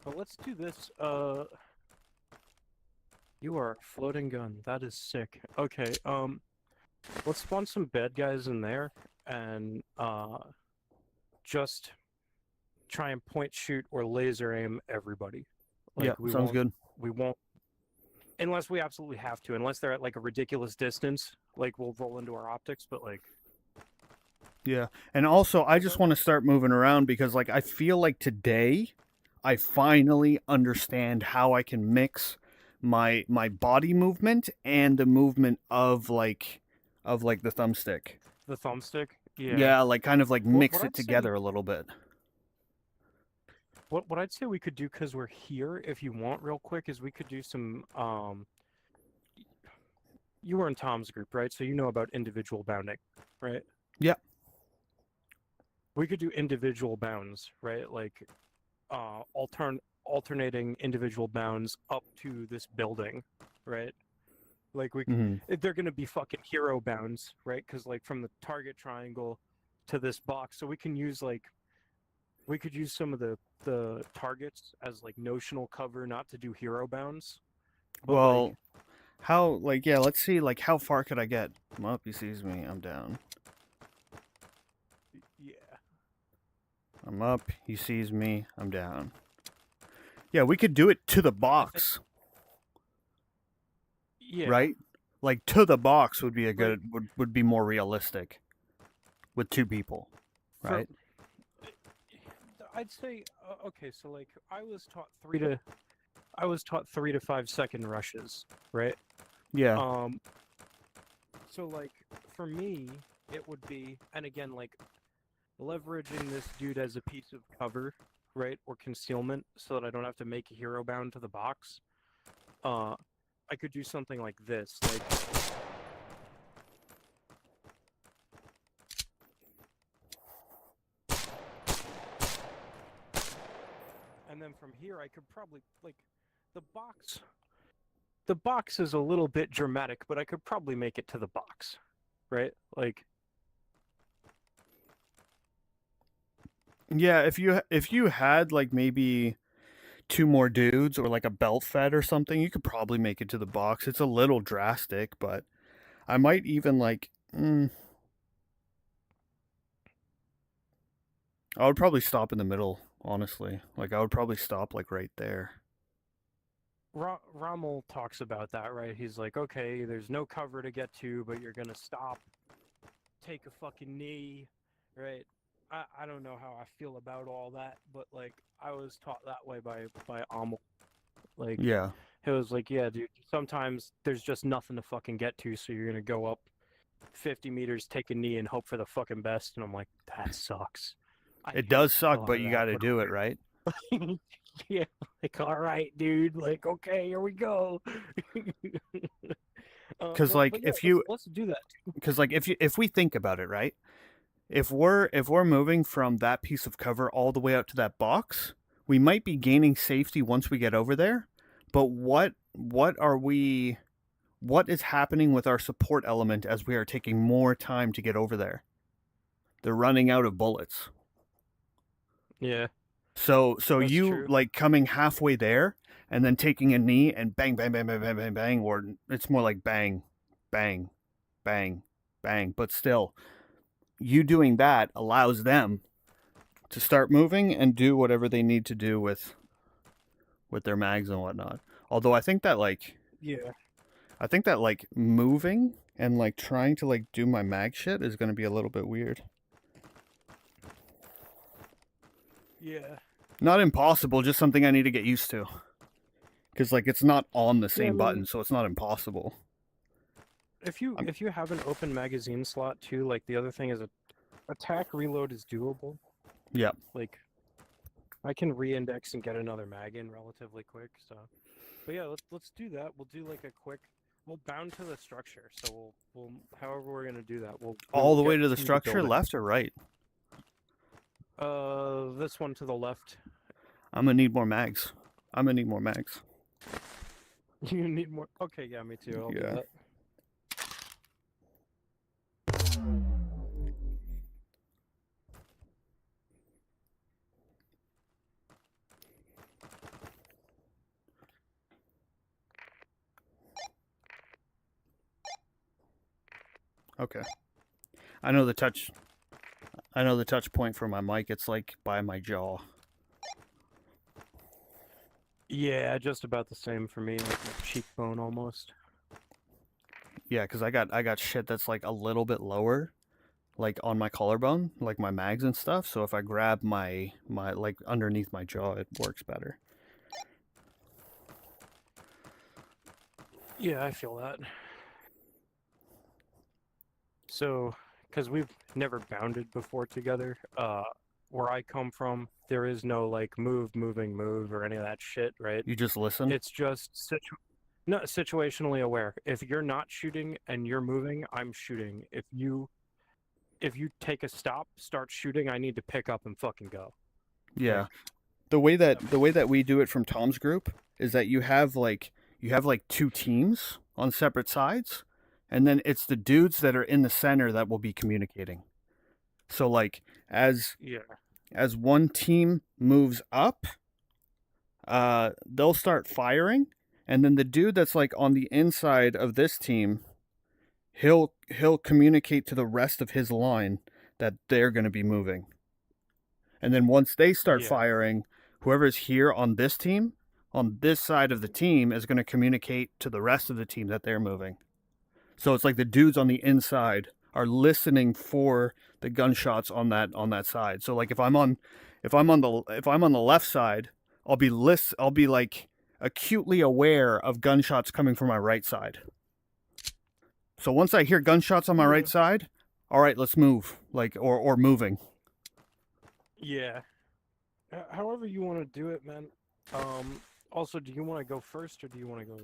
but let's do this. You are a floating gun. That is sick. Okay, let's spawn some bad guys in there and just try and point shoot or laser aim everybody. Yeah, Like we sounds won't good. we won't unless we absolutely have to, unless they're at like a ridiculous distance, like we'll roll into our optics, but like Yeah. And also, I just so want to start moving around because, like, I feel like today I finally understand how I can mix my body movement and the movement of like the thumbstick. the thumbstick, yeah. Yeah, like kind of like What mix it I'd say we together a little bit. what I'd say we could do because we're here, if you want, real quick, is we could do some you were in Tom's group, right? So you know about individual bounding, right? Yeah. We could do individual bounds, right? Like alternating individual bounds up to this building, right? Like Hmm. they're gonna be fucking hero bounds, right? Because like from the target triangle to this box, so we can use like we could use some of the targets as like notional cover, not to do hero bounds, but like Well, how like yeah, let's see like how far could I get? I'm up, he sees me, I'm down. yeah, I'm up, he sees me, I'm down. Yeah, we could do it to the I think box. yeah, Right? Like to the box would be a like good would be more realistic with two people, for right? I'd say okay, so like I was taught 3 to 5 second rushes, right? Yeah. Um, so like for me, it would be, and again, like leveraging this dude as a piece of cover, right, or concealment, so that I don't have to make a hero bound to the box. Uh, I could do something like this, like, and then from here I could probably like the box. The box is a little bit dramatic, but I could probably make it to the box, right? Like, Yeah, if you had like maybe two more dudes or like a belt fed or something, you could probably make it to the box. It's a little drastic, but I might even like I would probably stop in the middle, honestly. Like I would probably stop like right there. Rommel talks about that, right? He's like, okay, there's no cover to get to, but you're gonna stop, take a fucking knee, right? I don't know how I feel about all that, but like I was taught that way by Amel. Like Yeah. it was like, yeah, dude, sometimes there's just nothing to fucking get to, so you're gonna go up 50 meters, take a knee, and hope for the fucking best. And I'm like, that sucks. I It hate does the suck, thought but of you that, got to but do it, right? yeah, like all right, dude, like okay, here we go. Cuz like but yeah, if you let's do that. cuz like if we think about it, right? If we're moving from that piece of cover all the way out to that box, we might be gaining safety once we get over there. But what is happening with our support element as we are taking more time to get over there? They're running out of bullets. Yeah, So that's you true. like coming halfway there and then taking a knee and bang, bang, bang, bang, bang, bang, bang, or it's more like bang, bang, bang, bang. But still, you doing that allows them to start moving and do whatever they need to do with their mags and whatnot. Although I think that like moving and like trying to like do my mag shit is going to be a little bit weird. Yeah. Not impossible, just something I need to get used to. Because like it's not on the same button, so it's not impossible. If you have an open magazine slot too, like the other thing is attack reload is doable. Yep. Like I can re-index and get another mag in relatively quick. So, but yeah, let's do that. We'll do like a quick. We'll bound to the structure. So we'll however we're gonna do that. We'll all the way get to the structure, building. left or right? This one to the left. I'm gonna need more mags. You need more. Okay, yeah, me too. I'll do that. Okay. I know the touch point for my mic. It's like by my jaw. Yeah, just about the same for me, like a cheekbone almost. Yeah, because I got shit that's like a little bit lower, like on my collarbone, like my mags and stuff. So if I grab my like underneath my jaw, it works better. Yeah, I feel that. So, because we've never bounded before together, where I come from, there is no like move or any of that shit, right? You just listen? It's just situationally aware. If you're not shooting and you're moving, I'm shooting. If you take a stop, start shooting, I need to pick up and fucking go. Yeah. Like, the way that we do it from Tom's group is that you have like two teams on separate sides, and then it's the dudes that are in the center that will be communicating. So like as one team moves up, they'll start firing, and then the dude that's like on the inside of this team, he'll communicate to the rest of his line that they're going to be moving. And then once they start firing, whoever's here on this team, on this side of the team, is going to communicate to the rest of the team that they're moving. So it's like the dudes on the inside are listening for the gunshots on that side. So like if I'm on the left side, I'll be like acutely aware of gunshots coming from my right side. So once I hear gunshots on my right side, all right, let's move, like or moving. Yeah. However you want to do it, man. Also, do you want to go first or do you want to go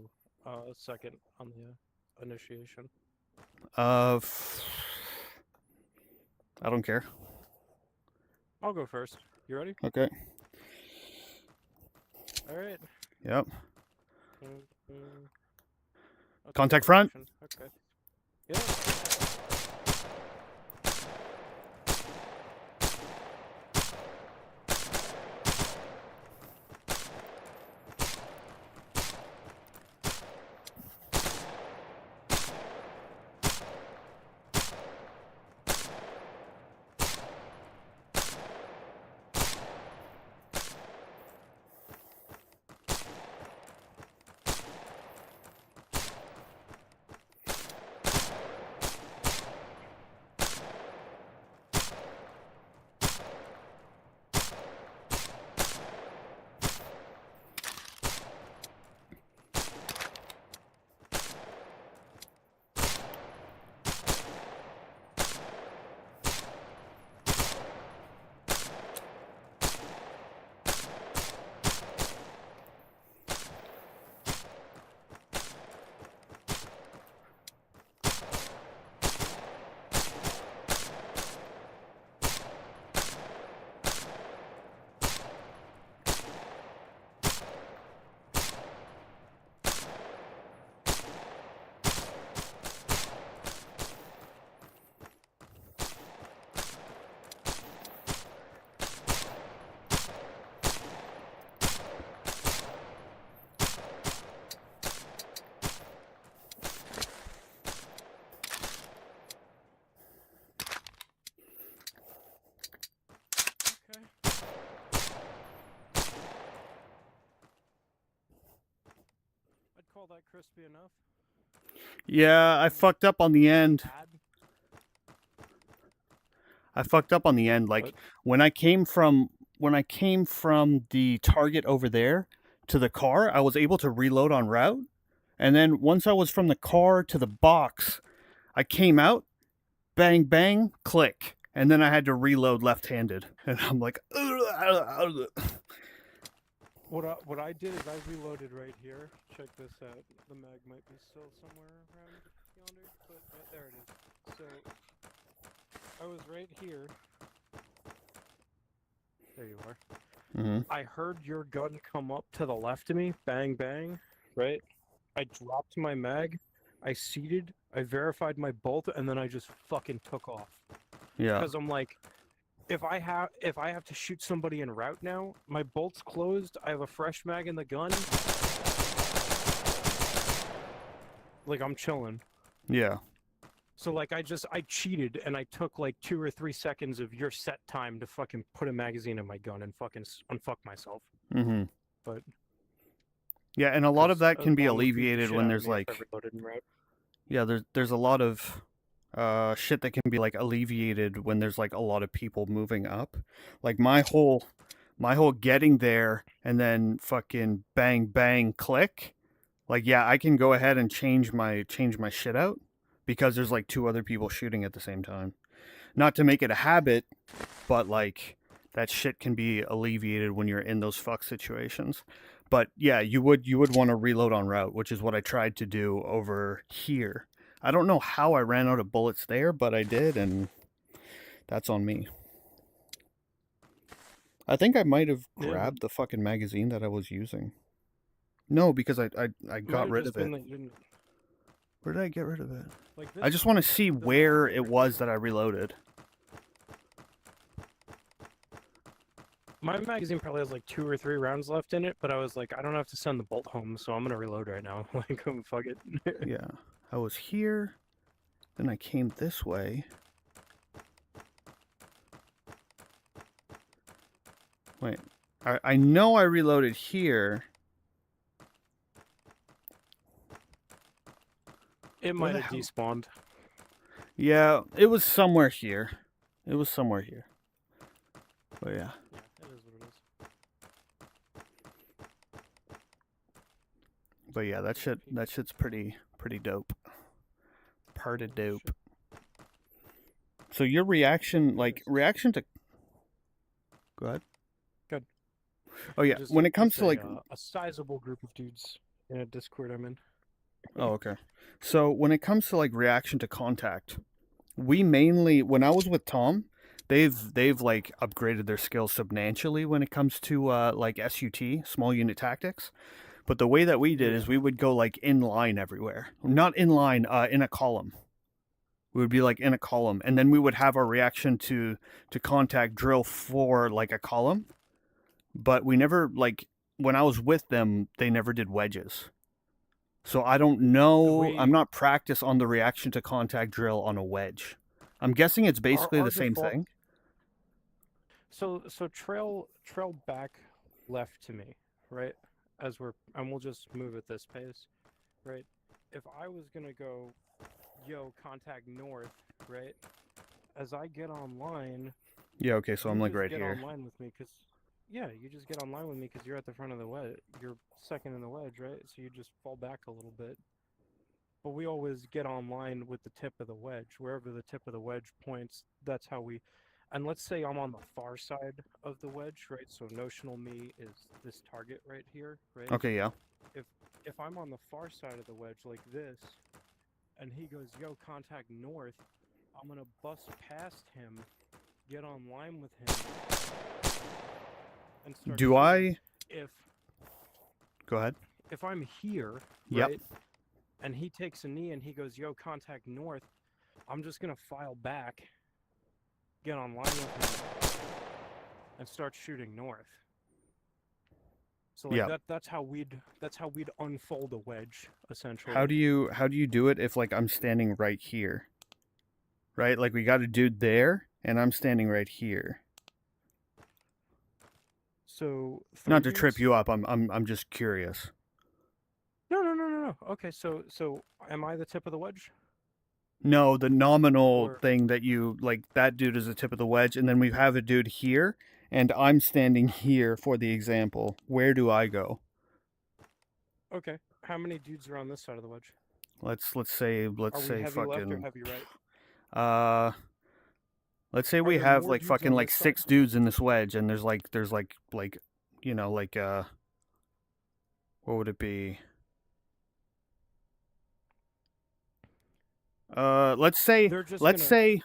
second on the initiation? I don't care. I'll go first. You ready? Okay. All right. Yep. Contact front. Okay. Yeah. crispy enough? Yeah, I fucked up on the end. Bad? I fucked up on the end. Like What? when I came from the target over there to the car, I was able to reload on route. And then once I was from the car to the box, I came out, bang bang, click, and then I had to reload left-handed. And I'm like, What I did is I reloaded right here. Check this out. The mag might be still somewhere around yonder, but there it is. So I was right here. There you are. Mhm. I heard your gun come up to the left of me, bang bang, right? I dropped my mag, I seated, I verified my bolt, and then I just fucking took off. Yeah. Because I'm like, if I have to shoot somebody en route now, my bolt's closed, I have a fresh mag in the gun. Like, I'm chilling. Yeah. So like I cheated and I took like 2 or 3 seconds of your set time to fucking put a magazine in my gun and fucking unfuck myself. Mhm. But Yeah, and a lot of 'cause that can be Mom would beat the alleviated shit when out of there's me if I like reloaded en route. yeah, there's a lot of shit that can be like alleviated when there's like a lot of people moving up. Like my whole getting there and then fucking bang bang click. Like yeah, I can go ahead and change my shit out because there's like 2 other people shooting at the same time. Not to make it a habit, but like that shit can be alleviated when you're in those fuck situations. But yeah, you would want to reload on route, which is what I tried to do over here. I don't know how I ran out of bullets there, but I did, and that's on me. I think I might have Yeah. grabbed the fucking magazine that I was using. No, because I It might got have rid just of been it. that you didn't Where did I get rid of it? like I this. just want to see this where bolt it right was here. that I reloaded. My magazine probably has like 2 or 3 rounds left in it, but I was like, I don't have to send the bolt home, so I'm gonna reload right now. Like, fuck it. Yeah, I was here, then I came this way. Wait, I know I reloaded here. It Where might the have hell? despawned. Yeah, it was somewhere here. It was somewhere here. But yeah. Yeah, it is what it is. But yeah, that shit's pretty dope. Part of dope. Shit. So your reaction, like Yes. reaction to. Go ahead. Good. Oh yeah, Just- when it comes just to like. a sizable group of dudes in a Discord I'm in. Oh okay. So when it comes to like reaction to contact, we mainly when I was with Tom, they've like upgraded their skills substantially when it comes to like SUT, small unit tactics. But the way that we did is we would go like in line everywhere. Not in line, in a column. We would be like in a column, and then we would have our reaction to contact drill for like a column. But we never like when I was with them, they never did wedges. So I don't know. I'm not practiced on the reaction to contact drill on a wedge. I'm guessing it's basically Our the same default- thing. So trail back left to me, right? And we'll just move at this pace, right? If I was gonna go, yo, contact north, right? As I get online, Yeah. Okay. So I'm you like just right get here. online with me, you just get online with me because you're at the front of the wedge. You're second in the wedge, right? So you just fall back a little bit. But we always get online with the tip of the wedge. Wherever the tip of the wedge points, that's how we. And let's say I'm on the far side of the wedge, right? So notional me is this target right here, right? Okay. Yeah. If I'm on the far side of the wedge like this, and he goes, yo, contact north, I'm gonna bust past him, get online with him, and start Do shooting. I? Go ahead. If I'm here, Yep. right, and he takes a knee and he goes, yo, contact north, I'm just gonna file back, get online with him, and start shooting north. So like Yeah. that's how we'd unfold a wedge, essentially. How do you do it if like I'm standing right here? Right? Like we got a dude there and I'm standing right here. So Not to three trip dudes- you up, I'm just curious. No. Oh, okay. So am I the tip of the wedge? No, the nominal Or thing that you like, that dude is the tip of the wedge, and then we have a dude here, and I'm standing here for the example. Where do I go? okay, how many dudes are on this side of the wedge? Let's Are we say heavy left or fucking heavy right? uh let's say Are we there have more like dudes fucking on like this side? 6 dudes in this wedge, and there's like you know like what would it be? Let's say They're just let's gonna. say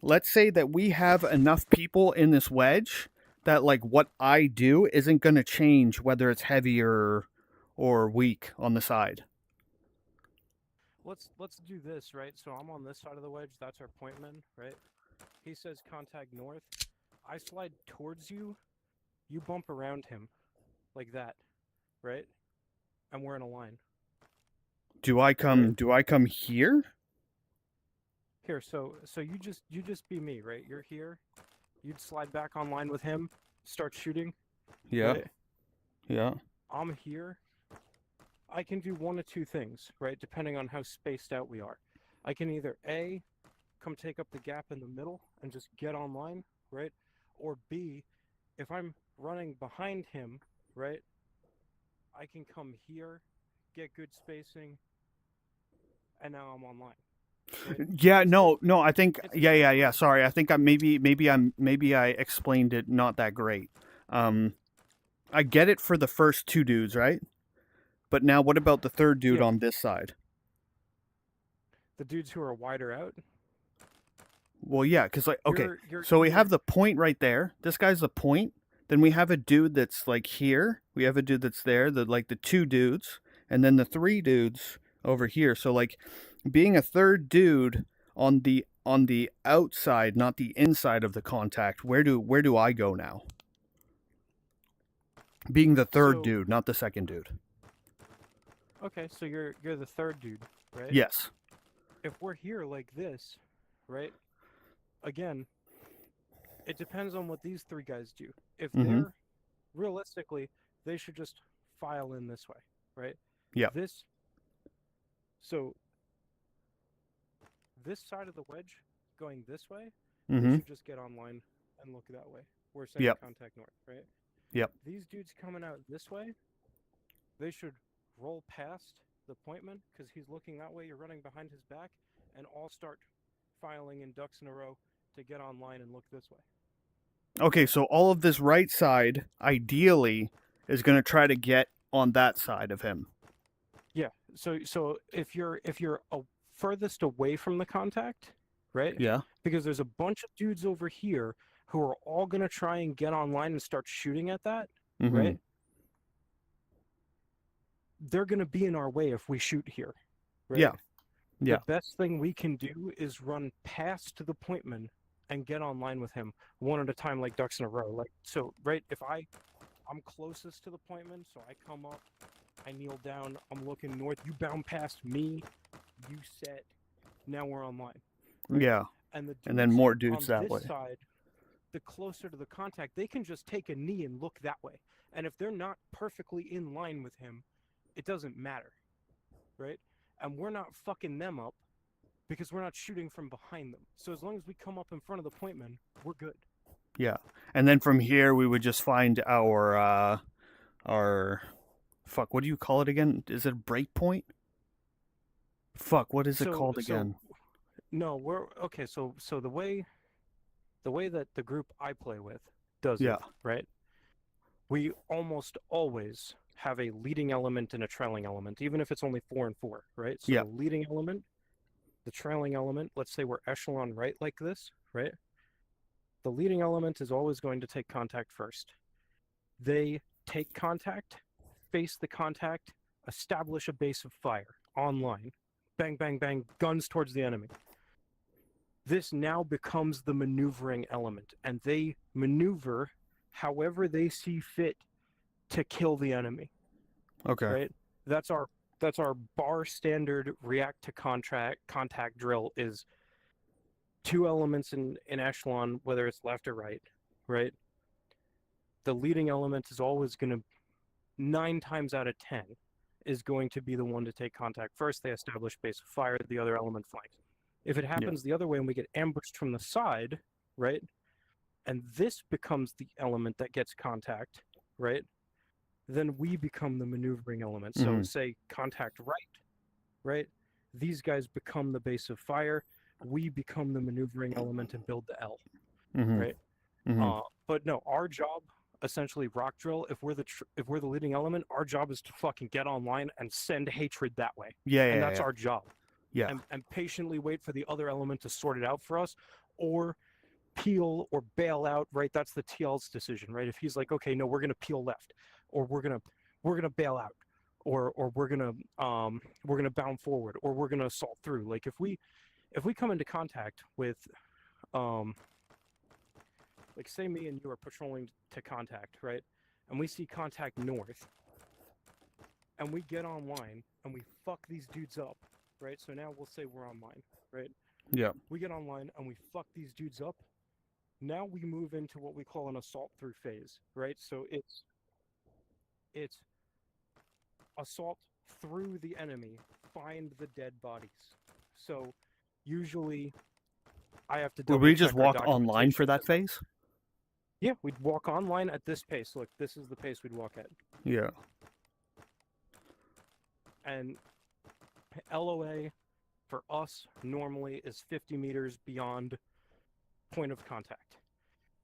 let's say that we have enough people in this wedge that like what I do isn't going to change whether it's heavier or weak on the side. Let's do this, right? So I'm on this side of the wedge. That's our point man, right? He says contact north. I slide towards you. You bump around him, like that, right? And we're in a line, right? Do I come here? Here, so you just be me, right? You're here. You'd slide back online with him, start shooting, Yeah. right? Yeah. I'm here. I can do one of two things, right? Depending on how spaced out we are. I can either A, come take up the gap in the middle and just get online, right? Or B, if I'm running behind him, right, I can come here, get good spacing, and now I'm online. Right? Yeah, It's the no, I think it's the yeah. Sorry, I think I maybe I explained it not that great. Um, I get it for the first 2 dudes, right? But now, what about the third dude yeah, on this side? the dudes who are wider out. Well, yeah, because like okay, You're so we have either the point right there. This guy's the point. Then we have a dude that's like here. We have a dude that's there. The 2 dudes, and then the 3 dudes over here. So like, being a third dude on the outside, not the inside of the contact. Where do I go now? Being the third so dude, not the second dude. okay, so you're the third dude, right? Yes. If we're here like this, right? Again, it depends on what these three guys do. If Mm-hmm. they're realistically, they should just file in this way, right? Yeah. This so this side of the wedge going this way, they Mm-hmm. should just get online and look that way. We're saying Yep. contact north, right? Yep. These dudes coming out this way, they should roll past the pointman because he's looking that way. You're running behind his back, and all start filing in ducks in a row to get online and look this way. Okay, so all of this right side, ideally, is going to try to get on that side of him. Yeah. So if you're furthest away from the contact, right? Yeah. Because there's a bunch of dudes over here who are all gonna try and get online and start shooting at that, Mm-hmm. right? They're gonna be in our way if we shoot here, right? Yeah. Yeah. The best thing we can do is run past the pointman and get online with him one at a time, like ducks in a row. Like so, right? If I'm closest to the pointman, so I come up, I kneel down, I'm looking north. You bound past me, you set. Now we're online. Right? Yeah. And the And then dudes more on dudes that this way. side, the closer to the contact, they can just take a knee and look that way. And if they're not perfectly in line with him, it doesn't matter, right? And we're not fucking them up because we're not shooting from behind them. So as long as we come up in front of the pointman, we're good. Yeah. And then from here, we would just find our fuck. What do you call it again? Is it a break point? Fuck. What is it called again? No, we're okay. So the way that the group I play with does Yeah. it, right? We almost always have a leading element and a trailing element, even if it's only 4 and 4, right? So Yeah. the leading element, the trailing element, let's say we're echelon right like this, right? The leading element is always going to take contact first. They take contact, face the contact, establish a base of fire online. Bang, bang, bang, guns towards the enemy. This now becomes the maneuvering element, and they maneuver however they see fit to kill the enemy. Okay. Right? That's our bar standard react to contact drill is 2 elements in echelon, whether it's left or right, right? The leading element is always going to 9 times out of 10 is going to be the one to take contact first. They establish base of fire, the other element flanks. If it happens the other way and we get ambushed from the side, right, and this becomes the element that gets contact, right, then we become the maneuvering element. So say contact right, these guys become the base of fire, we become the maneuvering element and build the L, right? But no, our job, essentially rock drill, if we're the leading element, our job is to fucking get online and send hatred that way. And that's our job. And patiently wait for the other element to sort it out for us, or peel or bail out, right? That's the TL's decision, right? If he's like, okay, no, we're gonna peel left, or we're gonna bail out, or we're gonna bound forward, or we're gonna assault through. Like if we come into contact with like say me and you are patrolling to contact, right? And we see contact north, and we get online and we fuck these dudes up, right? So now we'll say we're online, right? Yeah. We get online and we fuck these dudes up. Now we move into what we call an assault through phase, right? So it's assault through the enemy, find the dead bodies. So usually I have to Would we just double-check our walk online for that documentation. phase? Yeah, we'd walk online at this pace. Look, this is the pace we'd walk at. Yeah. And LOA for us normally is 50 meters beyond point of contact.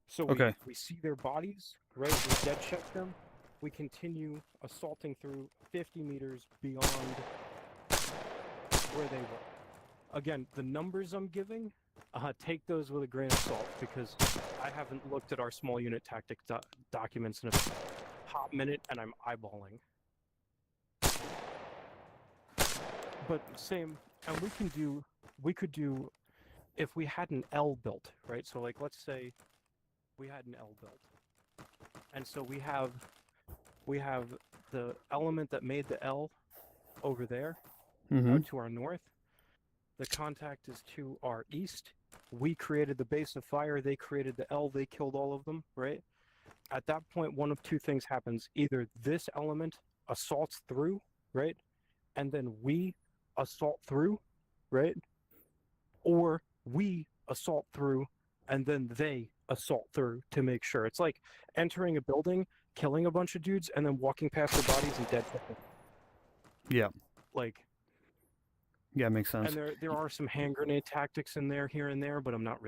So we see their bodies, right? We dead check them. We continue assaulting through 50 meters beyond where they were. Again, the numbers I'm giving, take those with a grain of salt, because I haven't looked at our small unit tactic documents in a hot minute, and I'm eyeballing. But same, and we could do, if we had an L built, right? So like, let's say we had an L built, and so we have the element that made the L over there, to our north. The contact is to our east. We created the base of fire. They created the L. They killed all of them, right? At that point, one of two things happens. Either this element assaults through, right? And then we assault through, right? Or we assault through and then they assault through to make sure. It's like entering a building, killing a bunch of dudes, and then walking past their bodies and dead people. Yeah. Like... Yeah, makes sense. And there are some hand grenade tactics in there here and there, but I'm not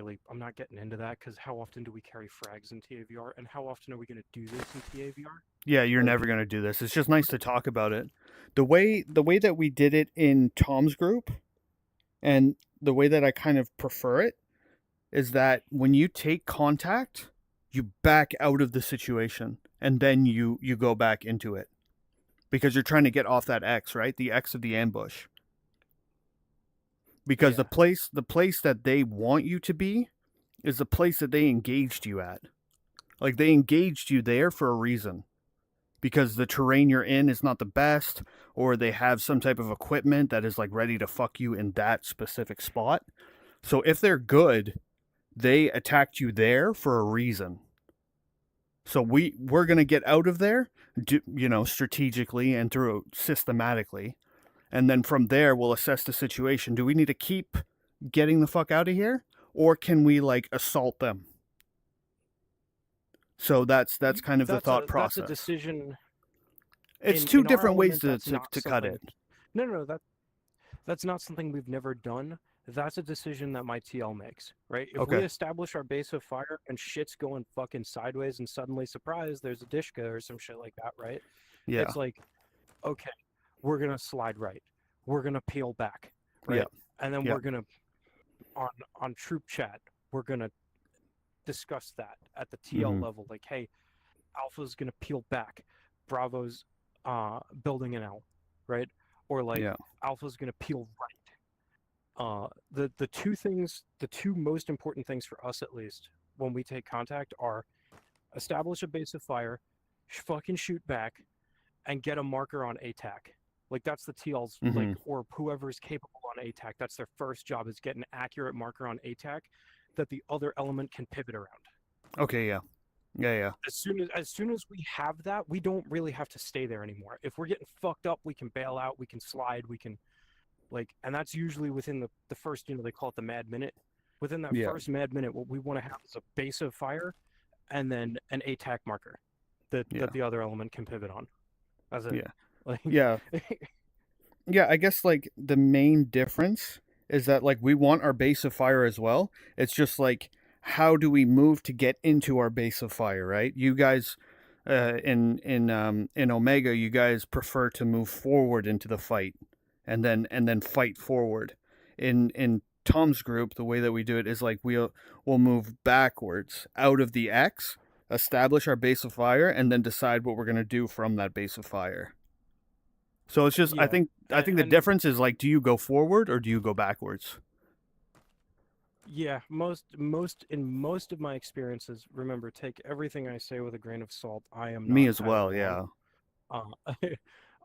getting into that, because how often do we carry frags in TAVR, and how often are we going to do this in TAVR? Yeah, you're never going to do this. It's just nice to talk about it. The way that we did it in Tom's group, and the way that I kind of prefer it, is that when you take contact, you back out of the situation, and then you go back into it. Because you're trying to get off that X, right? The X of the ambush. Because the place that they want you to be is the place that they engaged you at. Like, they engaged you there for a reason. Because the terrain you're in is not the best, or they have some type of equipment that is like ready to fuck you in that specific spot. So if they're good, they attacked you there for a reason. So we're going to get out of there, strategically and through systematically. And then from there, we'll assess the situation. Do we need to keep getting the fuck out of here? Or can we, like, assault them? So that's kind of the thought process. That's a decision. It's two different ways to cut it. No, that's not something we've never done. That's a decision that my TL makes, right? If we establish our base of fire and shit's going fucking sideways and suddenly, surprise, there's a Dishka or some shit like that, right? Yeah. It's like, okay, we're going to slide right. We're going to peel back, right? Yeah. And then we're going to, on troop chat, we're going to discuss that at the TL level. Like, hey, Alpha's going to peel back. Bravo's building an L, right? Or like, Alpha's going to peel right. The two most important things for us, at least, when we take contact are establish a base of fire, fucking shoot back, and get a marker on ATAC. Like, that's the TL's, like, or whoever's capable on ATAC. That's their first job, is get an accurate marker on ATAC that the other element can pivot around. Okay, yeah. Yeah. As soon as we have that, we don't really have to stay there anymore. If we're getting fucked up, we can bail out, we can slide, we can and that's usually within the first, they call it the mad minute. Within that Yeah. first mad minute, what we want to have is a base of fire and then an ATAC marker Yeah. that the other element can pivot on. That's it. Yeah. Like Yeah. Yeah, I guess like the main difference is that like we want our base of fire as well. It's just like how do we move to get into our base of fire, right? You guys in Omega, you guys prefer to move forward into the fight and then fight forward. In Tom's group, the way that we do it is like we'll move backwards out of the X, establish our base of fire, and then decide what we're gonna do from that base of fire. So it's just I yeah, think the and difference is like do you go forward or do you go backwards? yeah, most of my experiences, remember, take everything I say with a grain of salt. I am Me not as Tyler well, Long. yeah.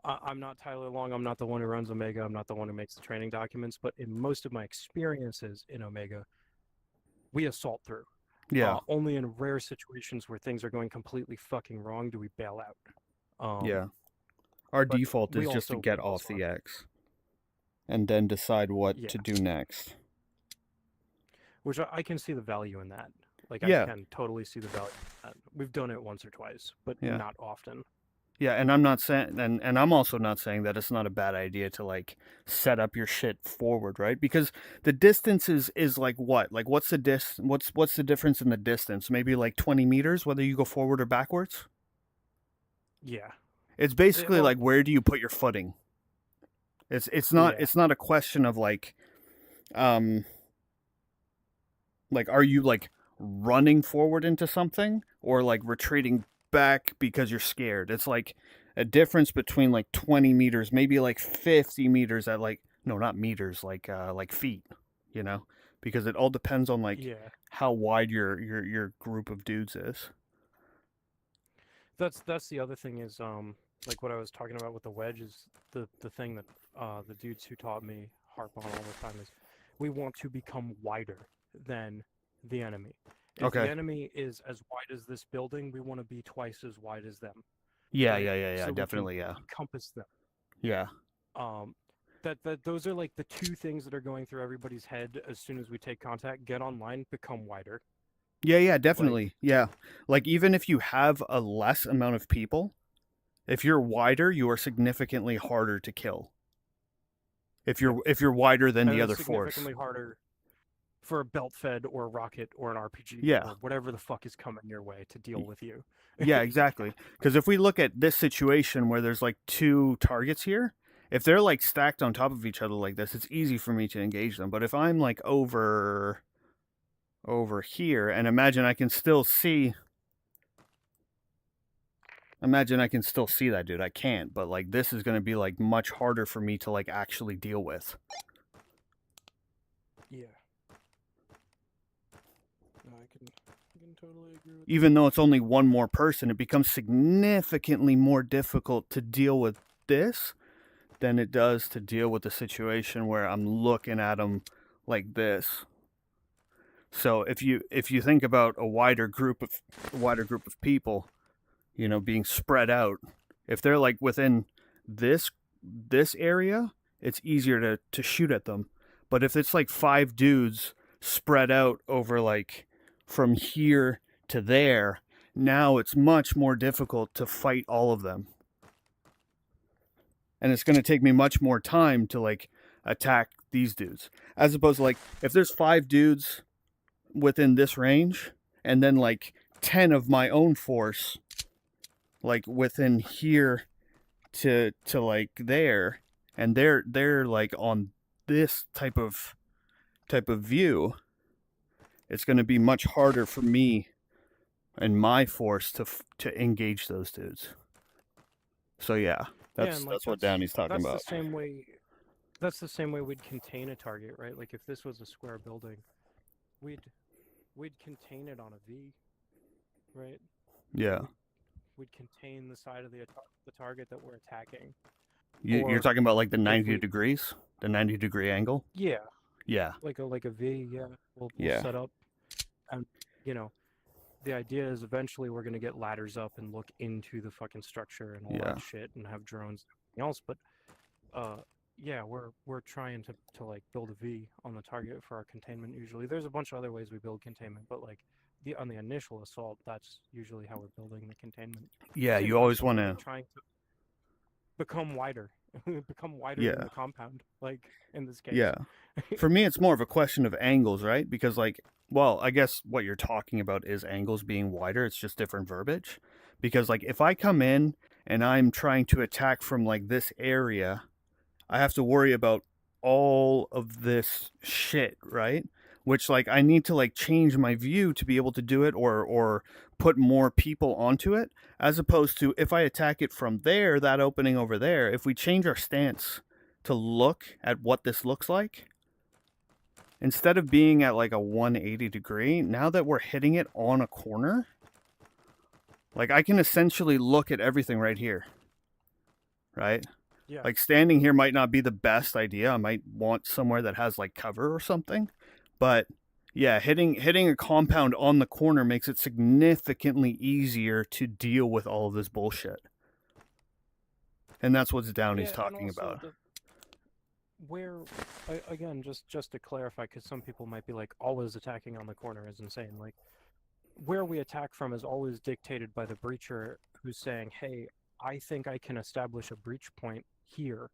I'm not Tyler Long. I'm not the one who runs Omega. I'm not the one who makes the training documents. But in most of my experiences in Omega, we assault through. Yeah. Only in rare situations where things are going completely fucking wrong do we bail out. Yeah. Our But default we is just to also get off the X and then decide what yeah, to do next. which I can see the value in that. Like I Yeah. can totally see the value in that. We've done it once or twice, but Yeah. not often. Yeah, and I'm not saying and I'm also not saying that it's not a bad idea to like set up your shit forward, right? Because the distance is like what? Like what's the difference in the distance? Maybe like 20 meters whether you go forward or backwards? Yeah. It's basically Well, like where do you put your footing? It's yeah. it's not a question of um like are you like running forward into something or like retreating back because you're scared. It's like a difference between like 20 meters, maybe like 50 meters at like no, not meters, like feet, you know? Because it all depends on like Yeah. how wide your group of dudes is. That's the other thing is like what I was talking about with the wedge is the thing that the dudes who taught me harp on all the time is we want to become wider than the enemy. If the Okay. enemy is as wide as this building, we want to be twice as wide as them, Yeah, right? yeah, yeah, yeah, So we can definitely, yeah. encompass them. Yeah. Um, that those are like the two things that are going through everybody's head as soon as we take contact. Get online, become wider. Yeah, yeah, Like definitely. Yeah. Like even if you have a less amount of people, if you're wider, you are significantly harder to kill. If you're wider than and the it's other force. significantly harder for a belt fed or a rocket or an RPG Yeah. or whatever the fuck is coming your way to deal with you. Yeah, exactly. Because if we look at this situation where there's like two targets here, if they're like stacked on top of each other like this, it's easy for me to engage them. But if I'm like over here and imagine I can still see that dude. I can't, but like this is going to be like much harder for me to like actually deal with. Yeah. No, I can totally agree with Even though it's only one more person, it becomes significantly more difficult to deal with this than it does to deal with the situation where I'm looking at them like this. So if you think about a wider group of people, you know, being spread out, if they're like within this area, it's easier to shoot at them. But if it's like 5 dudes spread out over like from here to there, now it's much more difficult to fight all of them. And it's going to take me much more time to like attack these dudes. As opposed to like if there's 5 dudes within this range and then like 10 of my own force like within here to like there, and they're like on this type of view, it's going to be much harder for me and my force to engage those dudes. So yeah, that's what Downey's talking about. That's the same way. That's the same way we'd contain a target, right? Like if this was a square building, we'd contain it on a V, right? Yeah. We'd contain the side of the target that we're attacking. You're talking about like the 90 degrees, the 90-degree angle. Yeah. Yeah. Like a V. Yeah. We'll Yeah. set up, and you know, the idea is eventually we're gonna get ladders up and look into the fucking structure and all Yeah. that shit and have drones and everything else. But yeah, we're trying to like build a V on the target for our containment. Usually, there's a bunch of other ways we build containment, but like on the initial assault, that's usually how we're building the containment. Yeah, Same you always concept, want we're to. like trying to become wider, become wider than Yeah. the compound. Like in this case. Yeah. For me, it's more of a question of angles, right? Because, like, well, I guess what you're talking about is angles being wider. It's just different verbiage. Because, like, if I come in and I'm trying to attack from, like, this area, I have to worry about all of this shit, right? Which, like, I need to, like, change my view to be able to do it, or put more people onto it, as opposed to if I attack it from there, that opening over there, if we change our stance to look at what this looks like, instead of being at like a 180 degree, now that we're hitting it on a corner, like I can essentially look at everything right here, right? Yeah. Like standing here might not be the best idea. I might want somewhere that has like cover or something, but yeah, hitting a compound on the corner makes it significantly easier to deal with all of this bullshit. And that's what Downey's Yeah, and talking also about. where again, just to clarify, because some people might be like, always attacking on the corner is insane. Like, where we attack from is always dictated by the breacher, who's saying, hey, I think I can establish a breach point here,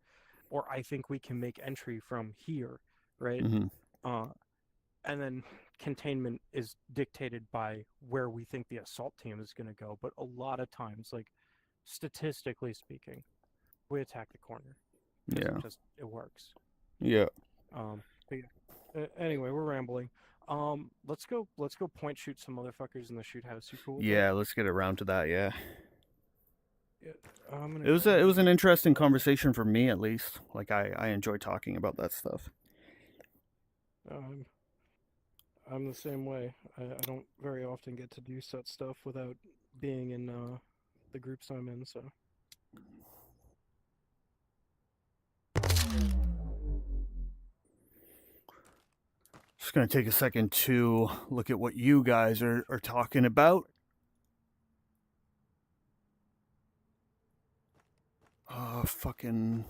or I think we can make entry from here, right? Mm-hmm. And then containment is dictated by where we think the assault team is going to go. But a lot of times, like statistically speaking, we attack the corner. Yeah. It works. Yeah. But yeah. Anyway, we're rambling. Let's go point shoot some motherfuckers in the shoot house. You cool with that? Yeah, let's get around to that, yeah. Yeah, It was an interesting conversation for me, at least. Like I enjoy talking about that stuff. I'm the same way. I don't very often get to do such stuff without being in the groups I'm in. So just gonna take a second to look at what you guys are talking about. Fucking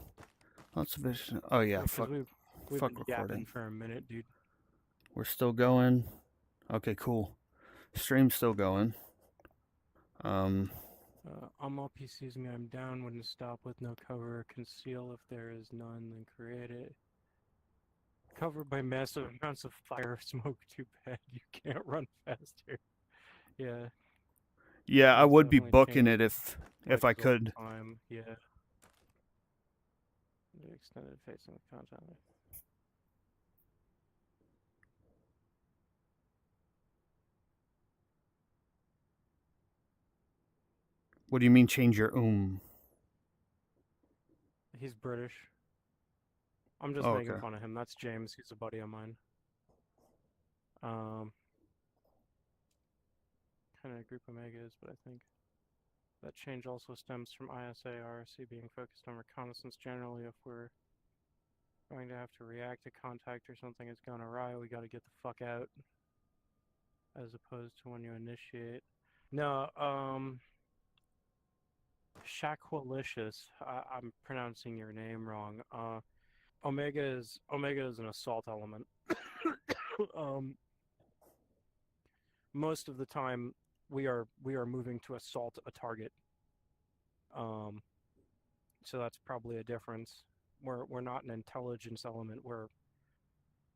lots of it. Oh yeah, fuck. We've Fuck been recording yapping for a minute, dude. We're still going. Okay, cool. Stream's still going. I'm all PCs me. I'm down when to stop with no cover. Conceal if there is none, then create it. Covered by massive amounts of fire smoke. Too bad you can't run faster. Yeah. Yeah, I That's would be definitely booking changed it if I my could. time. Yeah. The extended facing the content. What do you mean change your He's British. I'm just Oh, making okay. fun of him. That's James. He's a buddy of mine. Kind of group Omega is, but I think that change also stems from ISA RSC being focused on reconnaissance generally. If we're going to have to react to contact or something has gone awry, we got to get the fuck out. As opposed to when you initiate. No, Shaqualicious. I'm pronouncing your name wrong. Omega is an assault element. Most of the time we are moving to assault a target. So that's probably a difference. We're not an intelligence element. We're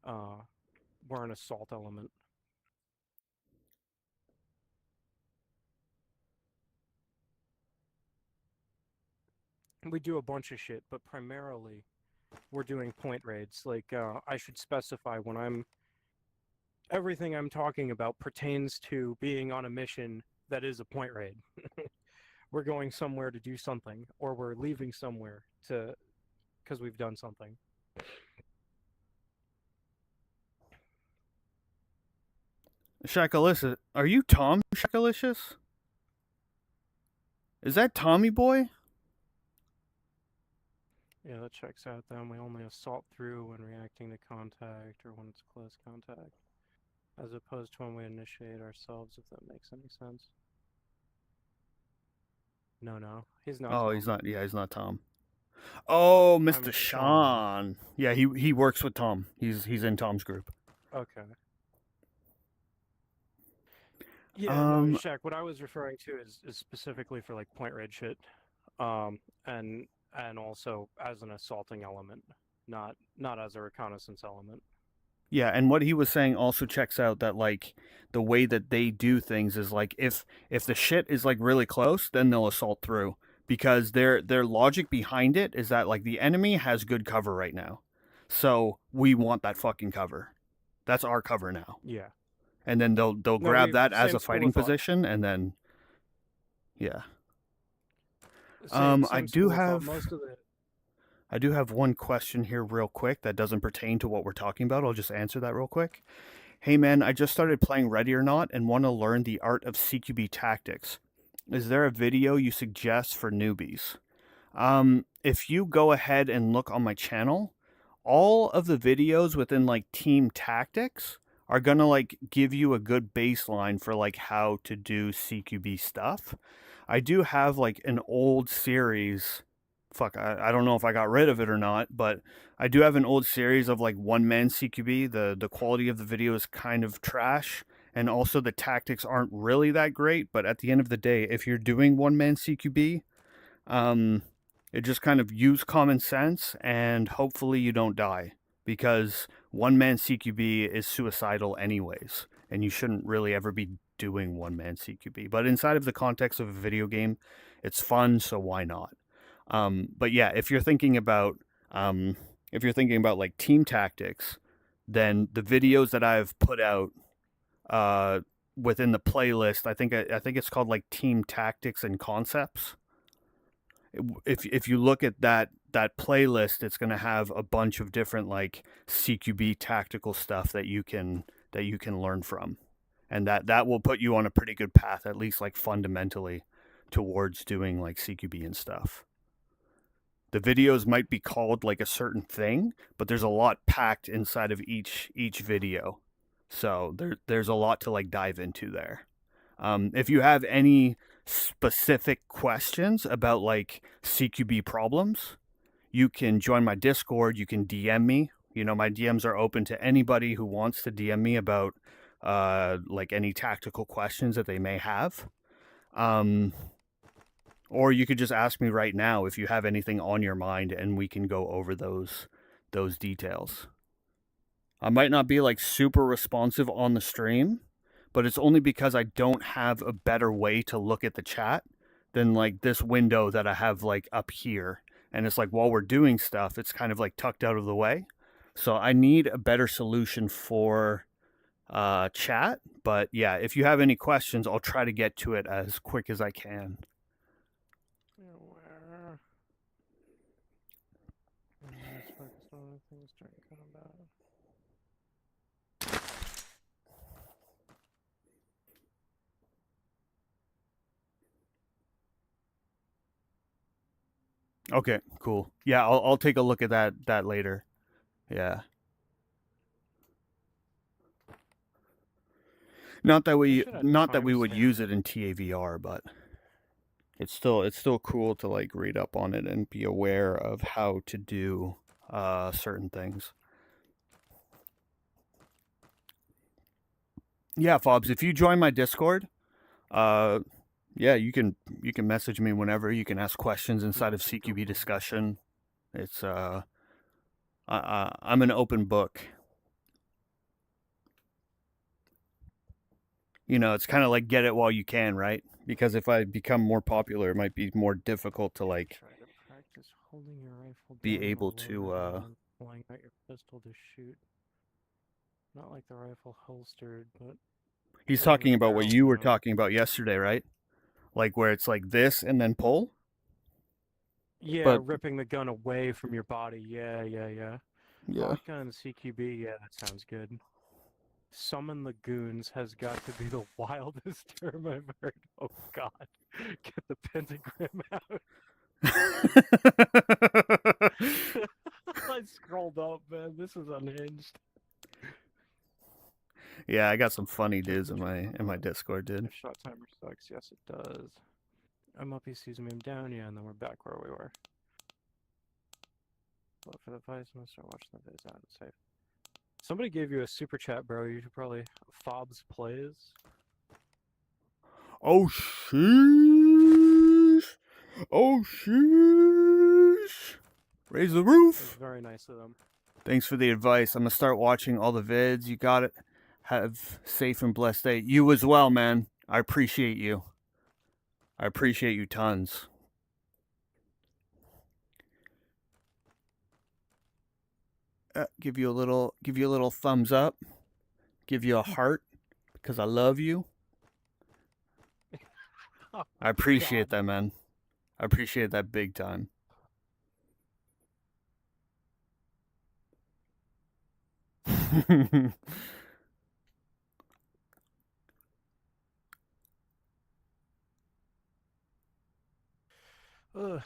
an assault element. We do a bunch of shit, but primarily we're doing point raids. Like I should specify when everything I'm talking about pertains to being on a mission that is a point raid. We're going somewhere to do something, or we're leaving somewhere because we've done something. Shakalicious. Are you Tom Shakalicious? Is that Tommy Boy? Yeah, that checks out then. We only assault through when reacting to contact or when it's close contact. as opposed to when we initiate ourselves, if that makes any sense. No, he's not Oh, he's Tom. not. Yeah, he's not Tom. Oh, I'm Mr. Sean. Sean. Yeah, he works with Tom. He's in Tom's group. Okay. Yeah, no, Um, Shaq, what I was referring to is specifically for like point raid shit. Um, and and also as an assaulting element, not as a reconnaissance element. yeah, and what he was saying also checks out that like the way that they do things is like if the shit is like really close, then they'll assault through because their logic behind it is that like the enemy has good cover right now. So we want that fucking cover. That's our cover now. Yeah. And then they'll No, grab we that as same a school fighting of thought. position and then yeah. Same I same do school of thought. have Most of the I do have one question here real quick that doesn't pertain to what we're talking about. I'll just answer that real quick. Hey man, I just started playing Ready or Not and want to learn the art of CQB tactics. Is there a video you suggest for newbies? If you go ahead and look on my channel, all of the videos within like team tactics are gonna like give you a good baseline for like how to do CQB stuff. I do have like an old series. Fuck, I don't know if I got rid of it or not, but I do have an old series of like one man CQB. The quality of the video is kind of trash, and also the tactics aren't really that great. But at the end of the day, if you're doing one man CQB, um, it just kind of use common sense and hopefully you don't die because one man CQB is suicidal anyways, and you shouldn't really ever be doing one man CQB. But inside of the context of a video game, it's fun, so why not? But yeah, if you're thinking about like team tactics, then the videos that I've put out uh, within the playlist, I think it's called like Team Tactics and Concepts. If you look at that playlist, it's going to have a bunch of different like CQB tactical stuff that you can learn from, and that will put you on a pretty good path, at least like fundamentally, towards doing like CQB and stuff. The videos might be called like a certain thing, but there's a lot packed inside of each video, so there's a lot to like dive into there. If you have any specific questions about like CQB problems, you can join my Discord. You can DM me. You know, my DMs are open to anybody who wants to DM me about like any tactical questions that they may have. Um, or you could just ask me right now if you have anything on your mind, and we can go over those details. I might not be like super responsive on the stream, but it's only because I don't have a better way to look at the chat than like this window that I have like up here. And it's like while we're doing stuff, it's kind of like tucked out of the way. So I need a better solution for chat. But yeah, if you have any questions, I'll try to get to it as quick as I can. where let's focus on other things during combat. Okay, cool. Yeah, I'll take a look at that later. Yeah. We should add Not that we would timestamp. use it in TAVR, but it's still cool to like read up on it and be aware of how to do certain things. Yeah, Fobs, if you join my Discord, uh yeah, you can message me whenever. You can ask questions inside of CQB discussion. It's I'm an open book. You know, it's kind of like get it while you can, right? Because if I become more popular, it might be more difficult to like Try to practice holding your rifle be down able while to loaded and then pulling out your pistol to shoot. Not like the rifle holstered, but he's holding the talking about what barrel you were down. talking about yesterday, right? Like where it's like this and then pull? Yeah, But ripping the gun away from your body. Yeah. yeah. Vodka CQB. Yeah, that sounds good. Summon the goons has got to be the wildest term I've heard. Oh God, get the pentagram out. I scrolled up, man. This is unhinged. Yeah, I got some funny dudes in my Discord, dude. If shot timer sucks, yes it does. I'm up, he sees me, I'm down, yeah, and then we're back where we were. But for the advice, I'm gonna start watching the videos out and safe. Somebody gave you a super chat, bro. You should probably Fobs plays. Oh sheesh! Oh sheesh! Raise the It's roof. very nice of them. Thanks for the advice. I'm gonna start watching all the vids. You got it. Have safe and blessed day. You as well, man. I appreciate you. I appreciate you tons. Give you a little thumbs up. Give you a heart because I love you. Oh, I appreciate God. that, man. I appreciate that big time. But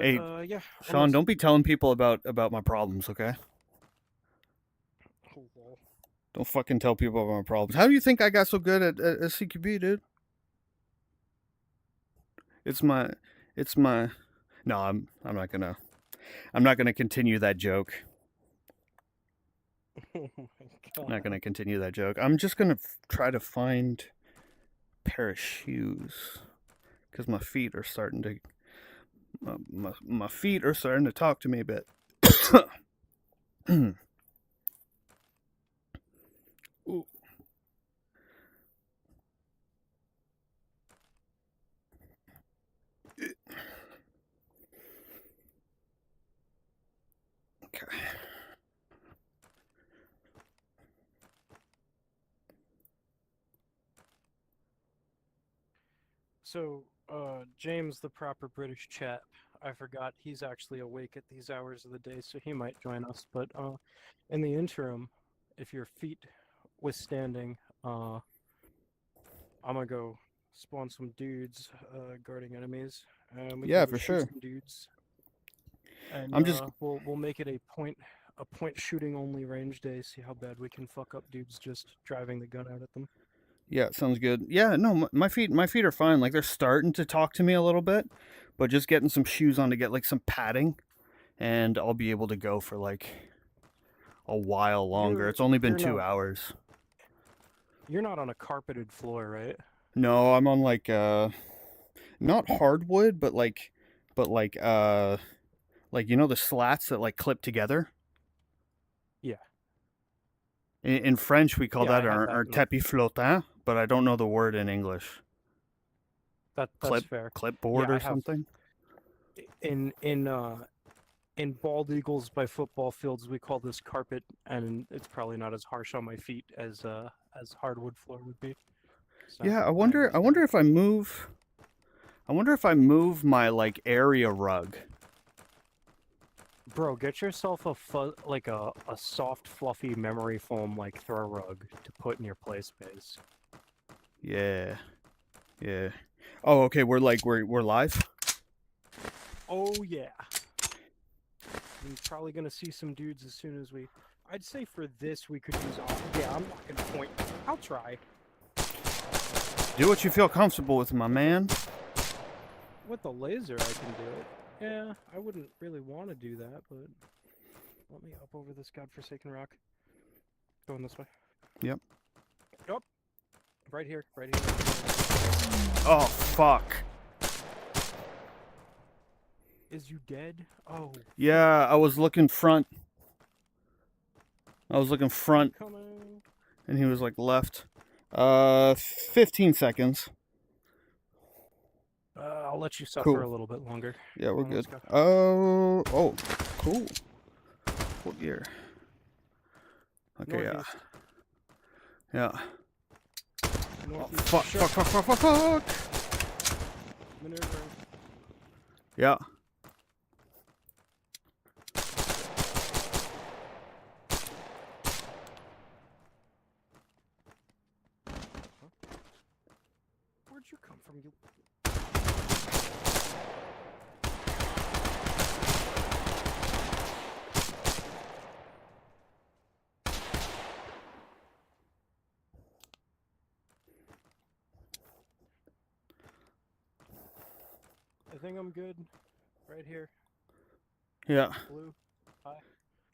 Hey, yeah. Sean, don't be telling people about my problems, okay? Oh, lol. Don't fucking tell people about my problems. How do you think I got so good at CQB, dude? It's my No, I'm not gonna continue that joke. Oh my God. I'm not gonna continue that joke. I'm just gonna try to find a pair of shoes because my feet are starting to my feet are starting to talk to me a bit. Ooh. Okay. So, James, the proper British chap, I forgot he's actually awake at these hours of the day, so he might join us. But in the interim, if your feet withstanding, I'm gonna go spawn some dudes guarding enemies. We Yeah, can go for shoot sure. some dudes. And I'm just we'll make it a point shooting only range day. See how bad we can fuck up dudes just driving the gun out at them. Yeah, sounds good. Yeah, no, my feet are fine. Like they're starting to talk to me a little bit, but just getting some shoes on to get like some padding, and I'll be able to go for like a while longer. It's only been You're 2 not- hours. You're not on a carpeted floor, right? No, I'm on like not hardwood, but like you know the slats that like clip together. Yeah. In French, we call Yeah, I that have un, that un in- tapis flottant, but I don't know the word in English. That's fair. Clipboard Yeah, or something. In bald eagles by football fields, we call this carpet, and it's probably not as harsh on my feet as hardwood floor would be. So, Yeah, I wonder if I move. I wonder if I move my like area rug. Bro, get yourself a soft, fluffy memory foam like throw rug to put in your play space. Yeah. Yeah. Oh, okay, we're live? Oh yeah. You're probably gonna see some dudes as soon as we. I'd say for this we could use. Yeah, I'm not gonna point. I'll try. Do what you feel comfortable with, my man. With the laser, I can do it. Yeah, I wouldn't really want to do that, but let me up over this godforsaken rock. Going this way. Yep. Yep. Right here. Right here. Oh, fuck. Is you dead? Oh. Yeah, I was looking front. Coming. And he was like left. 15 seconds. I'll let you suffer Cool. a little bit longer. Yeah, we're Let's good. go. Oh, cool. What gear? Okay, Northeast. yeah. Oh, Northeast. fuck, Sure. fuck. Maneuvering. Yeah. Where'd you come from, you? I think I'm good. Right here, Yeah. blue.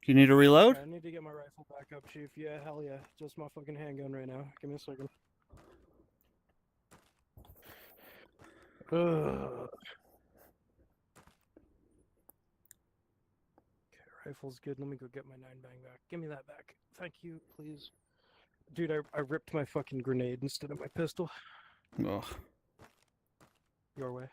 You need to reload? I need to get my rifle back up, Chief. Yeah, hell yeah. Just my fucking handgun right now. Give me a second. Ugh. Okay, rifle's good. Let me go get my 9 bang back. Give me that back. Thank you, please. Dude, I ripped my fucking grenade instead of my pistol. Ugh. Your way.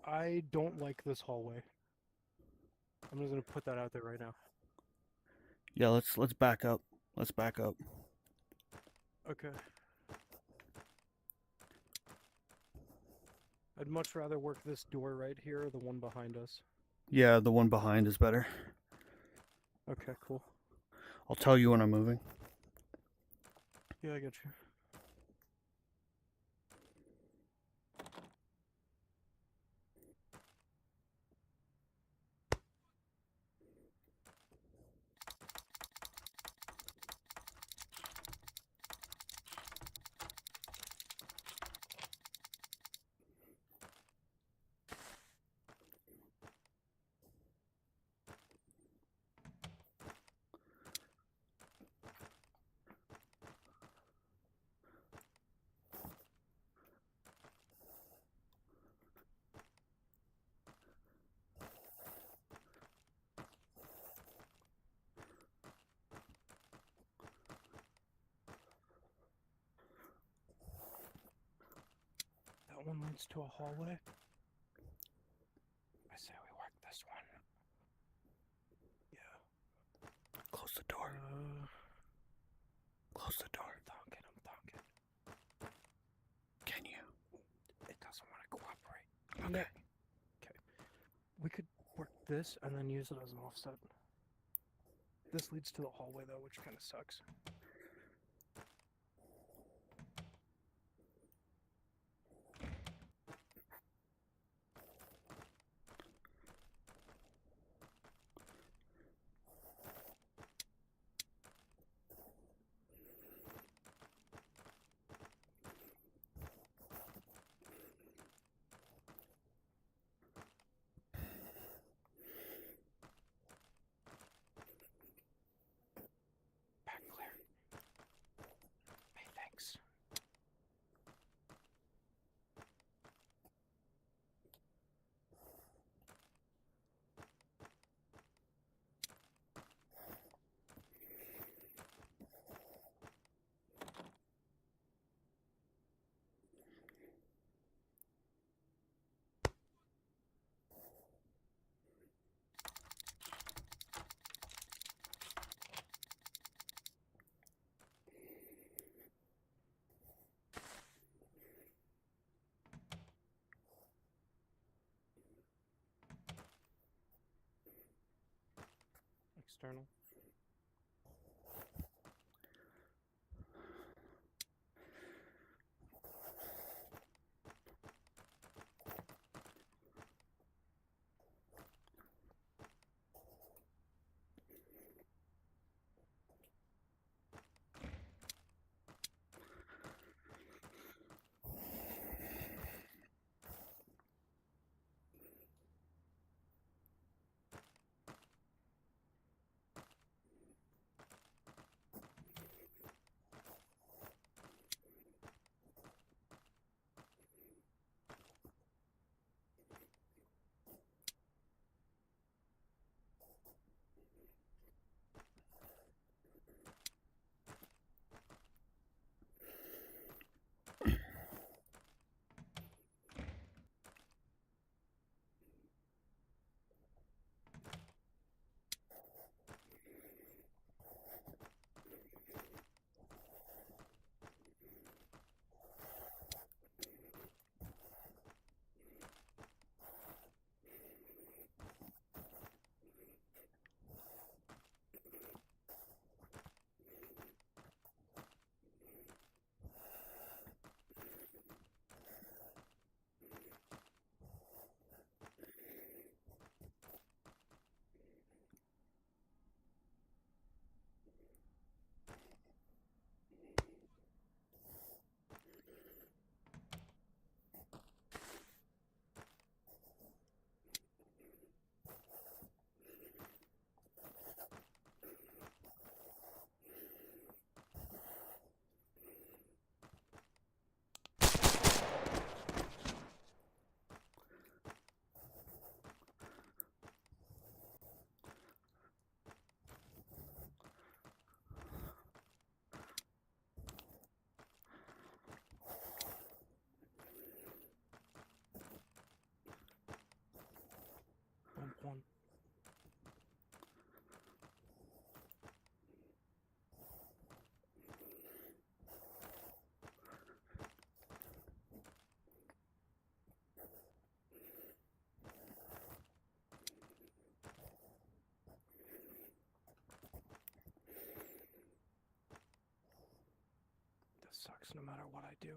I don't like this hallway. I'm just gonna put that out there right now. Yeah, let's back up. Let's back up. Okay. I'd much rather work this door right here or the one behind us. Yeah, the one behind is better. Okay, cool. I'll tell you when I'm moving. Yeah, I get you. That one leads to a hallway. I say we work this one. Yeah. Close the door. Close the door. I'm thonking. Can you? It doesn't want to cooperate. Okay. Okay. We could work this and then use it as an offset. This leads to the hallway though, which kind of sucks. Back clear. Hey, thanks. External. sucks no matter what I do.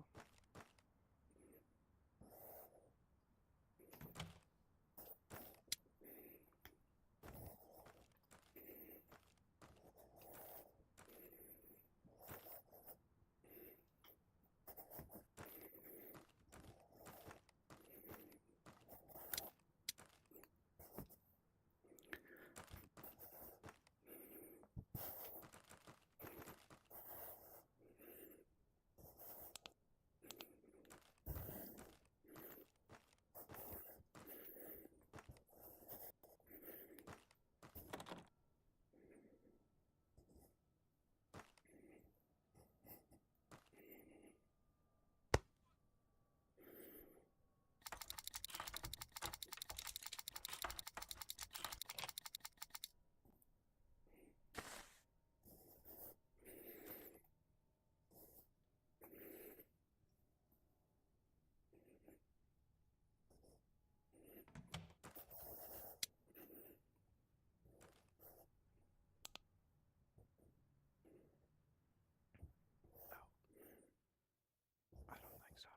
I don't think so.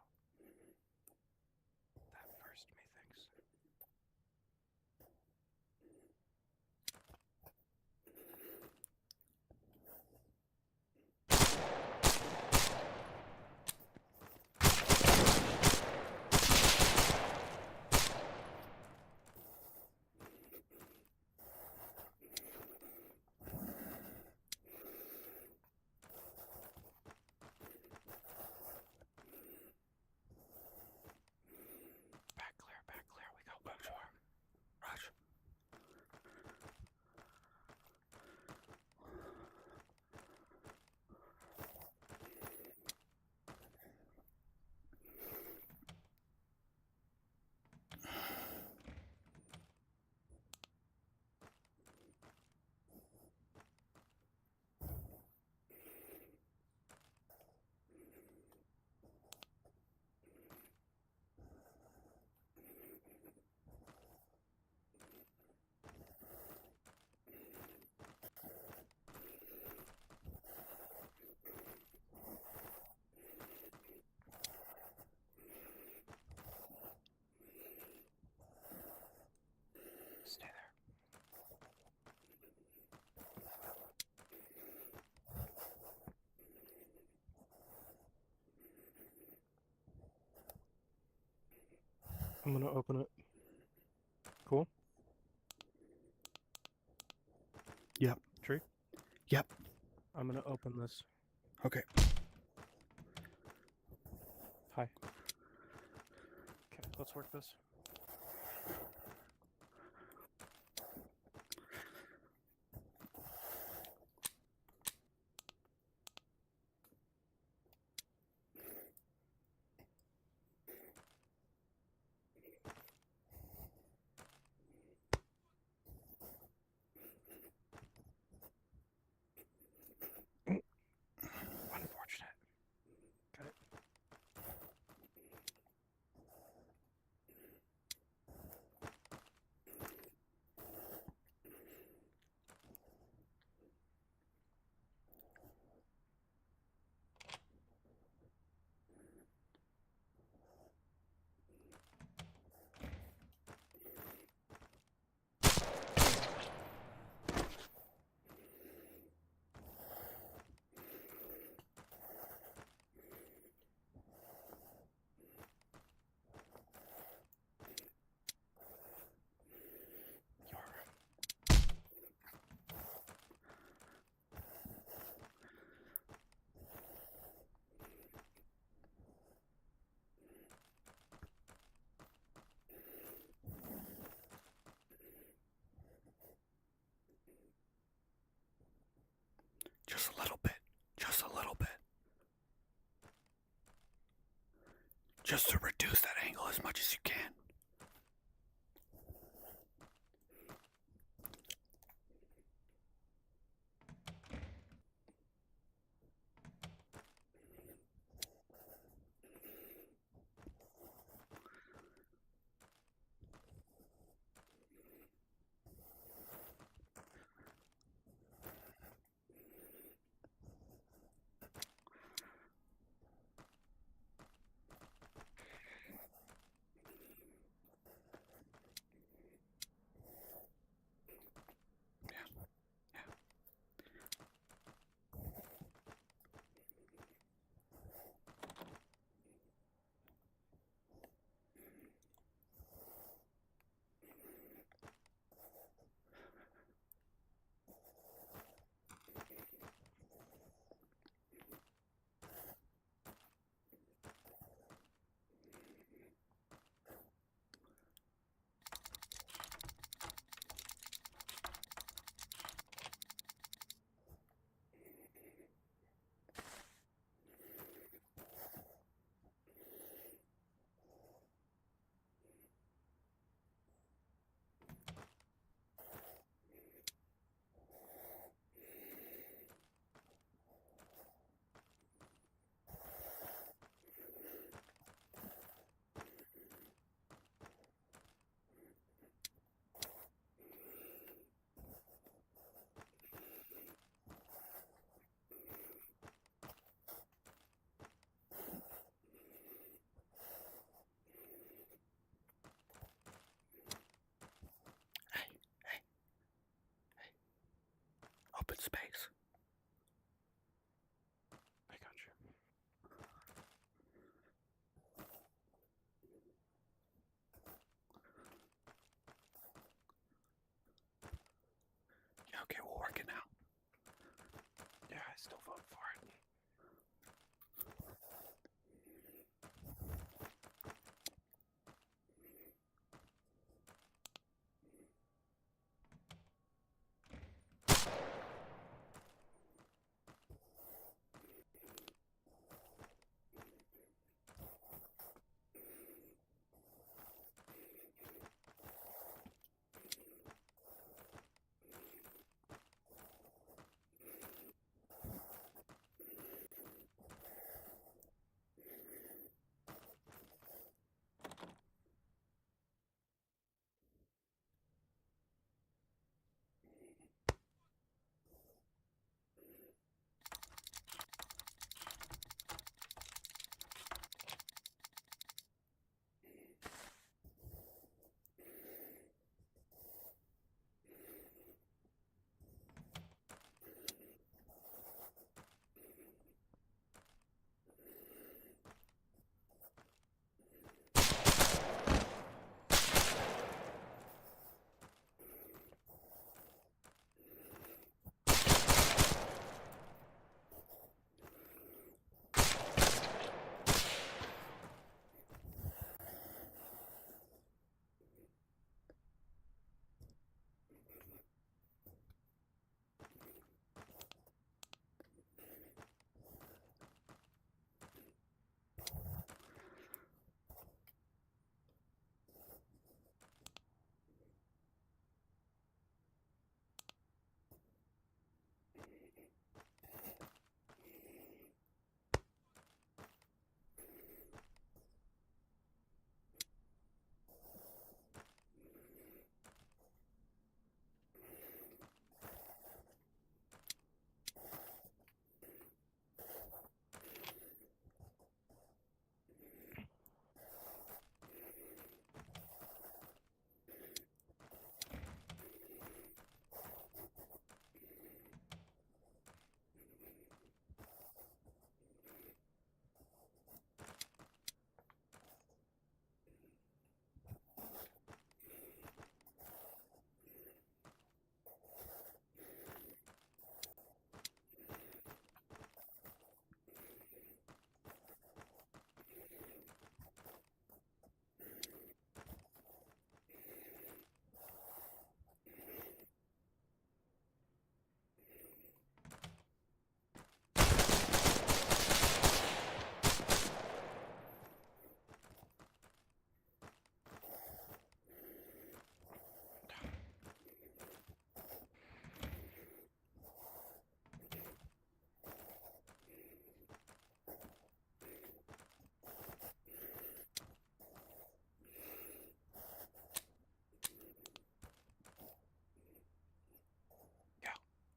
That first methinks. Back clear, we got one more. Rush. Stay there. I'm gonna open it. Cool? Yep. Tree? Yep. I'm gonna open this. Okay. Hi. Okay, let's work this. Unfortunate. Got it. Your room. Just a little bit. Just a little bit. Just to reduce that angle as much as you can. good space. I got you. Yeah, okay, we'll work it out. Yeah, I still vote for it.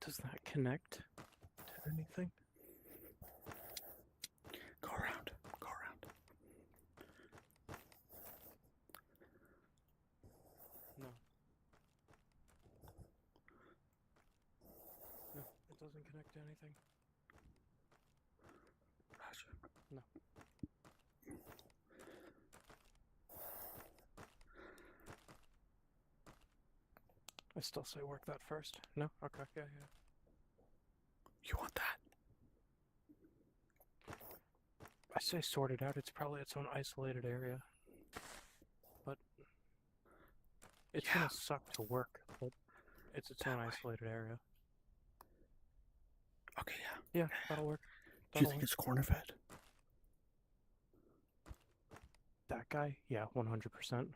Does that connect to anything? Go around. Go around. No. No, it doesn't connect to anything. Gotcha. No. I still say work that first. No? Okay, yeah. You want that? I say sort it out. It's probably its own isolated area. But it's Yeah. gonna suck to work, but it's its That own way. isolated area. Okay, yeah. Yeah, that'll work. Do you That'll think work. it's corner fed? That guy? Yeah, 100%.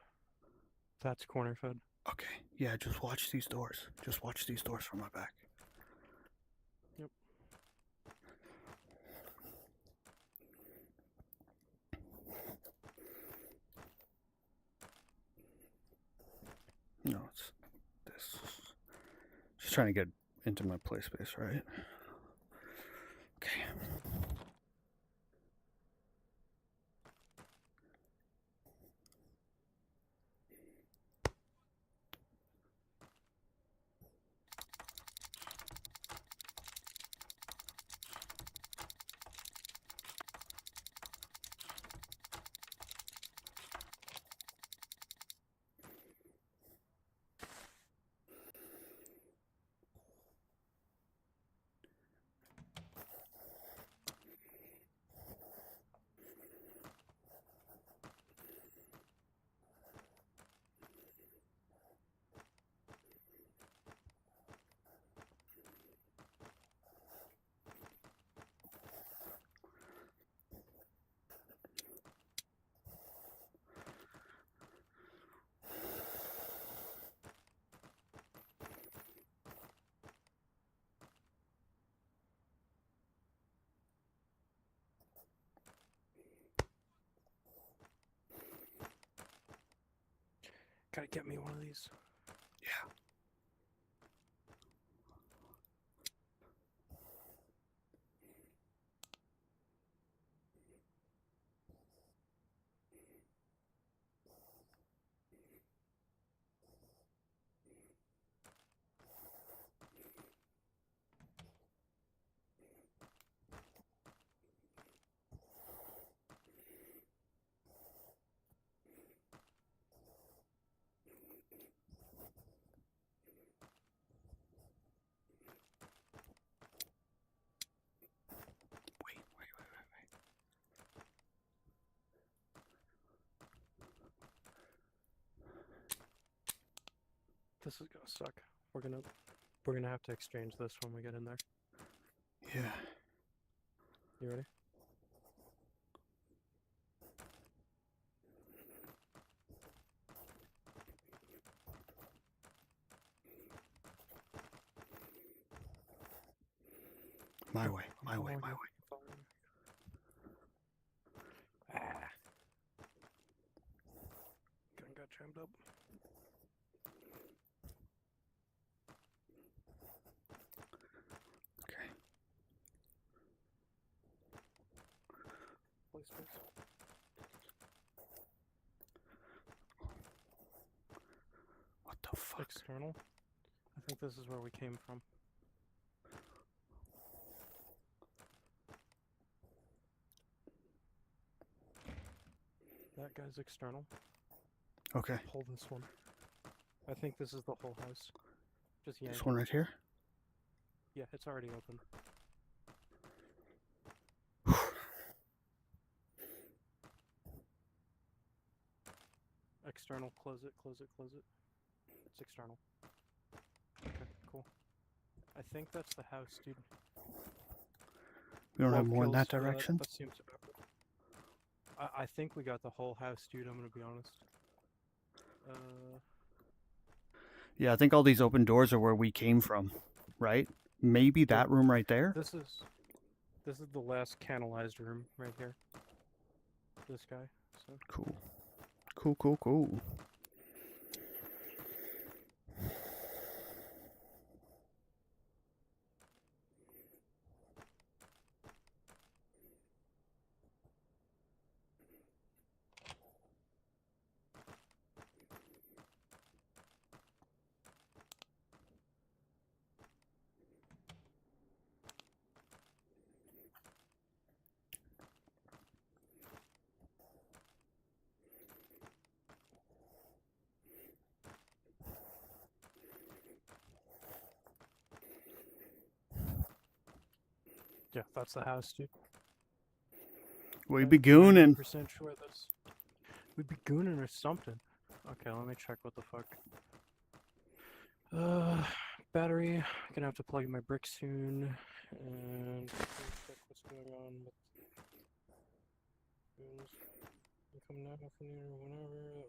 That's corner fed. Okay, yeah, just watch these doors. Just watch these doors from my back. Yep. No, it's this. Just trying to get into my play space, right? Okay. Gotta get me one of these. Yeah. Wait. This is gonna suck. We're gonna have to exchange this when we get in there. Yeah. You ready? My way. Fine. Ah. Gun got jammed up. Okay. Place space. What the fuck? External. I think this is where we came from. That guy's external. Okay. Pull this one. I think this is the whole house. Just yank This it. one right here? Yeah, it's already open. External, close it. It's external. Okay, cool. I think that's the house, dude. We don't have 12 more in that kills, direction? That seems about right. I think we got the whole house, dude, I'm gonna be honest. Yeah, I think all these open doors are where we came from, right? Maybe that room right there? This is the last canalized room right here. This guy, so. Cool. Cool. Yeah, that's the house, dude. We be gooning. 100% sure this. We'd be gooning or something. Okay, let me check what the fuck. Battery. Gonna have to plug in my brick soon. And check what's going on with goons. You come now from here whenever.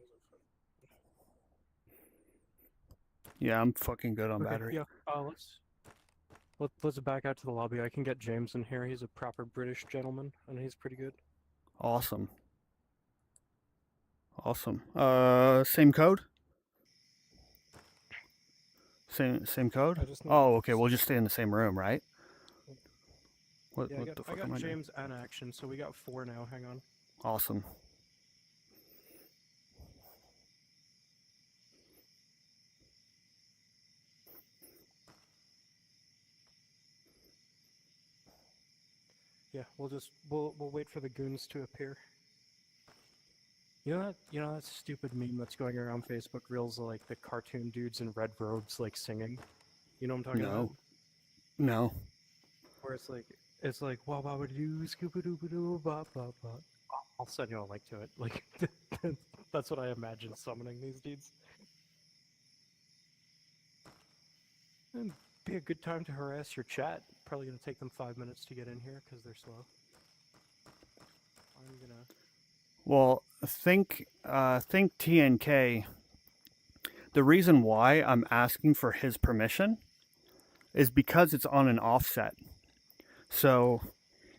Yeah, I'm fucking good on Okay, battery. yeah. Let's back out to the lobby. I can get James in here. He's a proper British gentleman, and he's pretty good. Awesome. Same code? Same code? I just need Oh, okay. We'll just stay in the same room, right? What Yeah, the fuck I am got I doing? James and Action, so we got 4 now. Hang on. Awesome. Yeah, we'll wait for the goons to appear. You know that stupid meme that's going around Facebook Reels, like the cartoon dudes in red robes like singing. You know what I'm talking about? No. Where it's like wah wah doo scoopa doo doo ba ba ba. I'll send you a link to it. Like that's what I imagine summoning these dudes. And be a good time to harass your chat. Probably gonna take them 5 minutes to get in here because they're slow. I'm gonna. Well, think TNK. The reason why I'm asking for his permission is because it's on an offset. So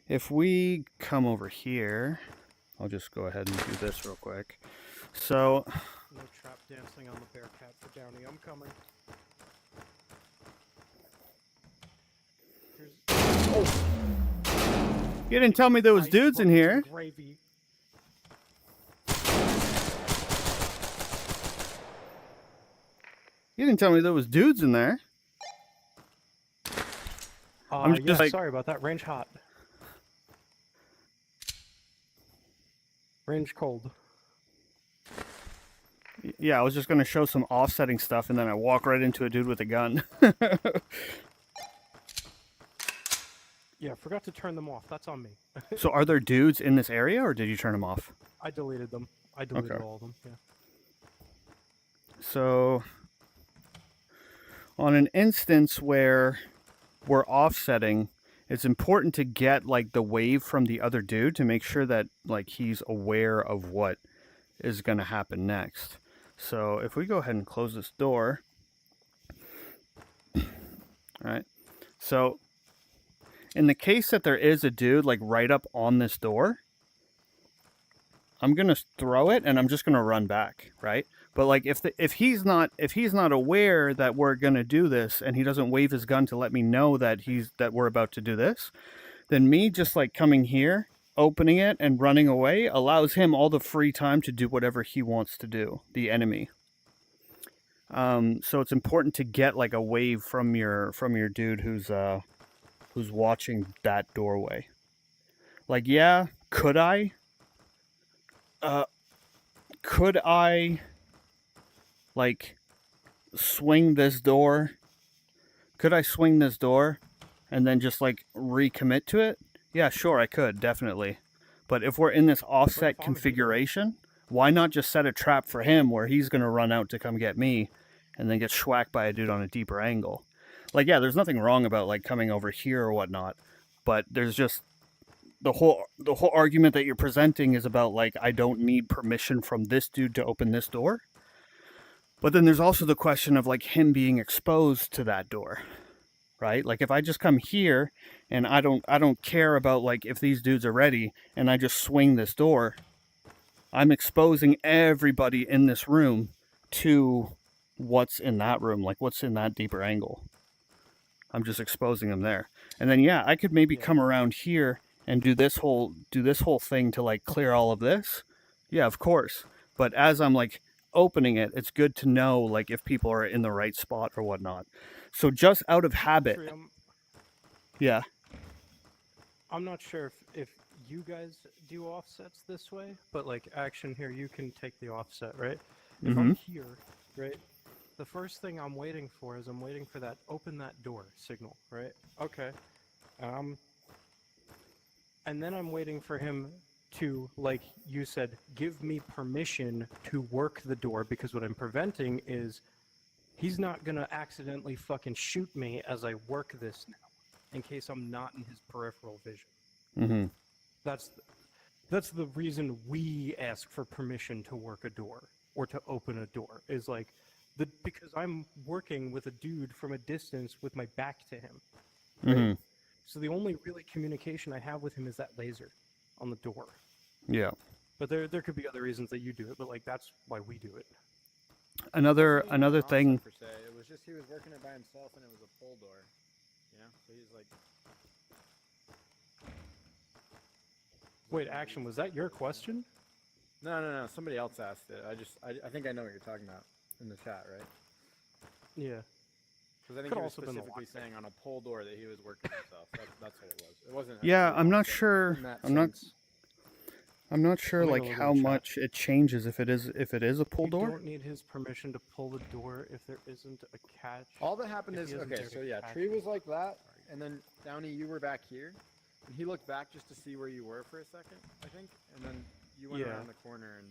if we come over here, I'll just go ahead and do this real quick. So No trap dancing on the bear cat for Downey. I'm coming. Here's You didn't tell me there was ice dudes in buckets here. and gravy. You didn't tell me there was dudes in there. I'm just yeah, like- sorry about that. Range hot. Range cold. Yeah, I was just gonna show some offsetting stuff, and then I walk right into a dude with a gun. Yeah, forgot to turn them off. That's on me. So, are there dudes in this area, or did you turn them off? I deleted them. I deleted Okay. all of them. Yeah. So, on an instance where we're offsetting, it's important to get like the wave from the other dude to make sure that like he's aware of what is going to happen next. So if we go ahead and close this door, all right. So in the case that there is a dude like right up on this door, I'm going to throw it and I'm just going to run back, right? But like if he's not aware that we're going to do this and he doesn't wave his gun to let me know that we're about to do this, then me just like coming here, opening it and running away allows him all the free time to do whatever he wants to do, the enemy. So it's important to get like a wave from your dude who's watching that doorway. Like, yeah, could I like swing this door? Could I swing this door and then just like recommit to it? Yeah, sure, I could, definitely. But if we're in this offset configuration, why not just set a trap for him where he's going to run out to come get me and then get schwacked by a dude on a deeper angle? Like, yeah, there's nothing wrong about like coming over here or whatnot, but there's just the whole argument that you're presenting is about like, I don't need permission from this dude to open this door. But then there's also the question of like him being exposed to that door, right? Like if I just come here and I don't care about like if these dudes are ready and I just swing this door, I'm exposing everybody in this room to what's in that room, like what's in that deeper angle. I'm just exposing them there. And then yeah, I could maybe come around here and do this whole thing to like clear all of this. Yeah, of course. But as I'm like opening it, it's good to know like if people are in the right spot or whatnot. So just out of habit. Yeah. I'm not sure if you guys do offsets this way, but like Action here, you can take the offset, right? If I'm here, right, the first thing I'm waiting for is I'm waiting for that open that door signal, right? Okay. And then I'm waiting for him to, like you said, give me permission to work the door, because what I'm preventing is he's not gonna accidentally fucking shoot me as I work this now, in case I'm not in his peripheral vision. Mm-hmm. That's the reason we ask for permission to work a door or to open a door, is like because I'm working with a dude from a distance with my back to him. Right? Mm-hmm. So the only really communication I have with him is that laser on the door. Yeah. But there could be other reasons that you do it, but like that's why we do it. Another thing. Per se. It was just he was working it by himself, and it was a pull door. You know, so he's like. Wait, Action, was that your question? No. Somebody else asked it. I think I know what you're talking about in the chat, right? Yeah. Because I think Could he was also been the specifically lockpick. saying on a pull door that he was working himself. That's what it was. It wasn't. Yeah, actually I'm not offset sure. in that I'm not sense. sure Let me like go look how in the chat. much it changes if it is a pull You door. don't need his permission to pull the door if there isn't a catch. All that happened If is he isn't okay. there So to yeah, catch Tree him. was like that, and then Downey, you were back here, and he looked back just to see where you were for a second, I think, and then you went Yeah. around the corner, and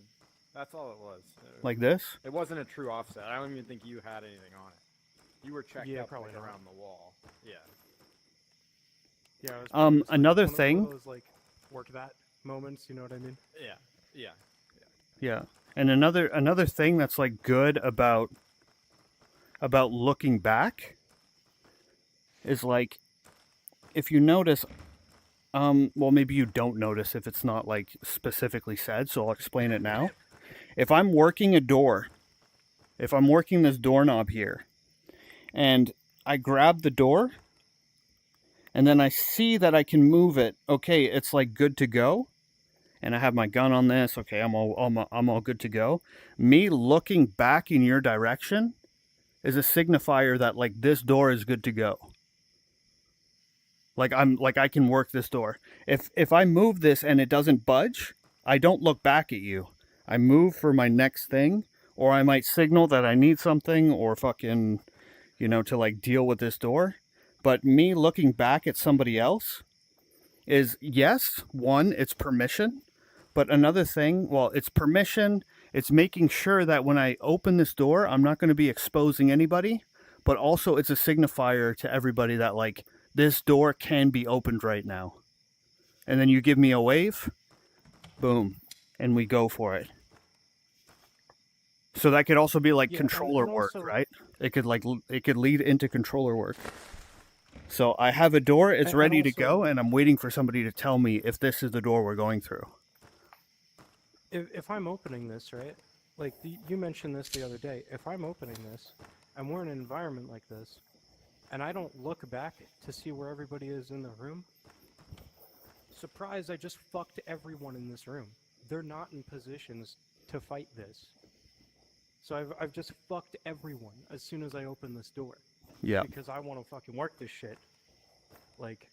that's all it was. Like this? It wasn't a true offset. I don't even think you had anything on it. You were checked Yeah, up probably like, not. around the wall. Yeah. Yeah. It was Um, probably just, like, another one of thing- those, like, work that moments. You know what I mean? Yeah. Yeah. Yeah. And another thing that's like good about looking back is like if you notice well maybe you don't notice if it's not like specifically said, so I'll explain it now. If I'm working a door if I'm working this doorknob here, and I grab the door, and then I see that I can move it. Okay, it's like good to go, and I have my gun on this. Okay, I'm all good to go. Me looking back in your direction is a signifier that like this door is good to go. Like I can work this door. If I move this and it doesn't budge, I don't look back at you. I move for my next thing, or I might signal that I need something, or fucking, to like deal with this door. But me looking back at somebody else is, yes, one, it's permission. But another thing, well, it's permission. It's making sure that when I open this door, I'm not going to be exposing anybody. But also it's a signifier to everybody that like this door can be opened right now. And then you give me a wave, boom, and we go for it. So that could also be like Yeah, controller and work, also- right? It could lead into controller work. So I have a door, it's And ready to go, also- and I'm waiting for somebody to tell me if this is the door we're going through. If I'm opening this, right? Like you mentioned this the other day. If I'm opening this, and we're in an environment like this, and I don't look back to see where everybody is in the room, surprise! I just fucked everyone in this room. They're not in positions to fight this. So I've just fucked everyone as soon as I open this door. Yeah. Because I want to fucking work this shit. Like,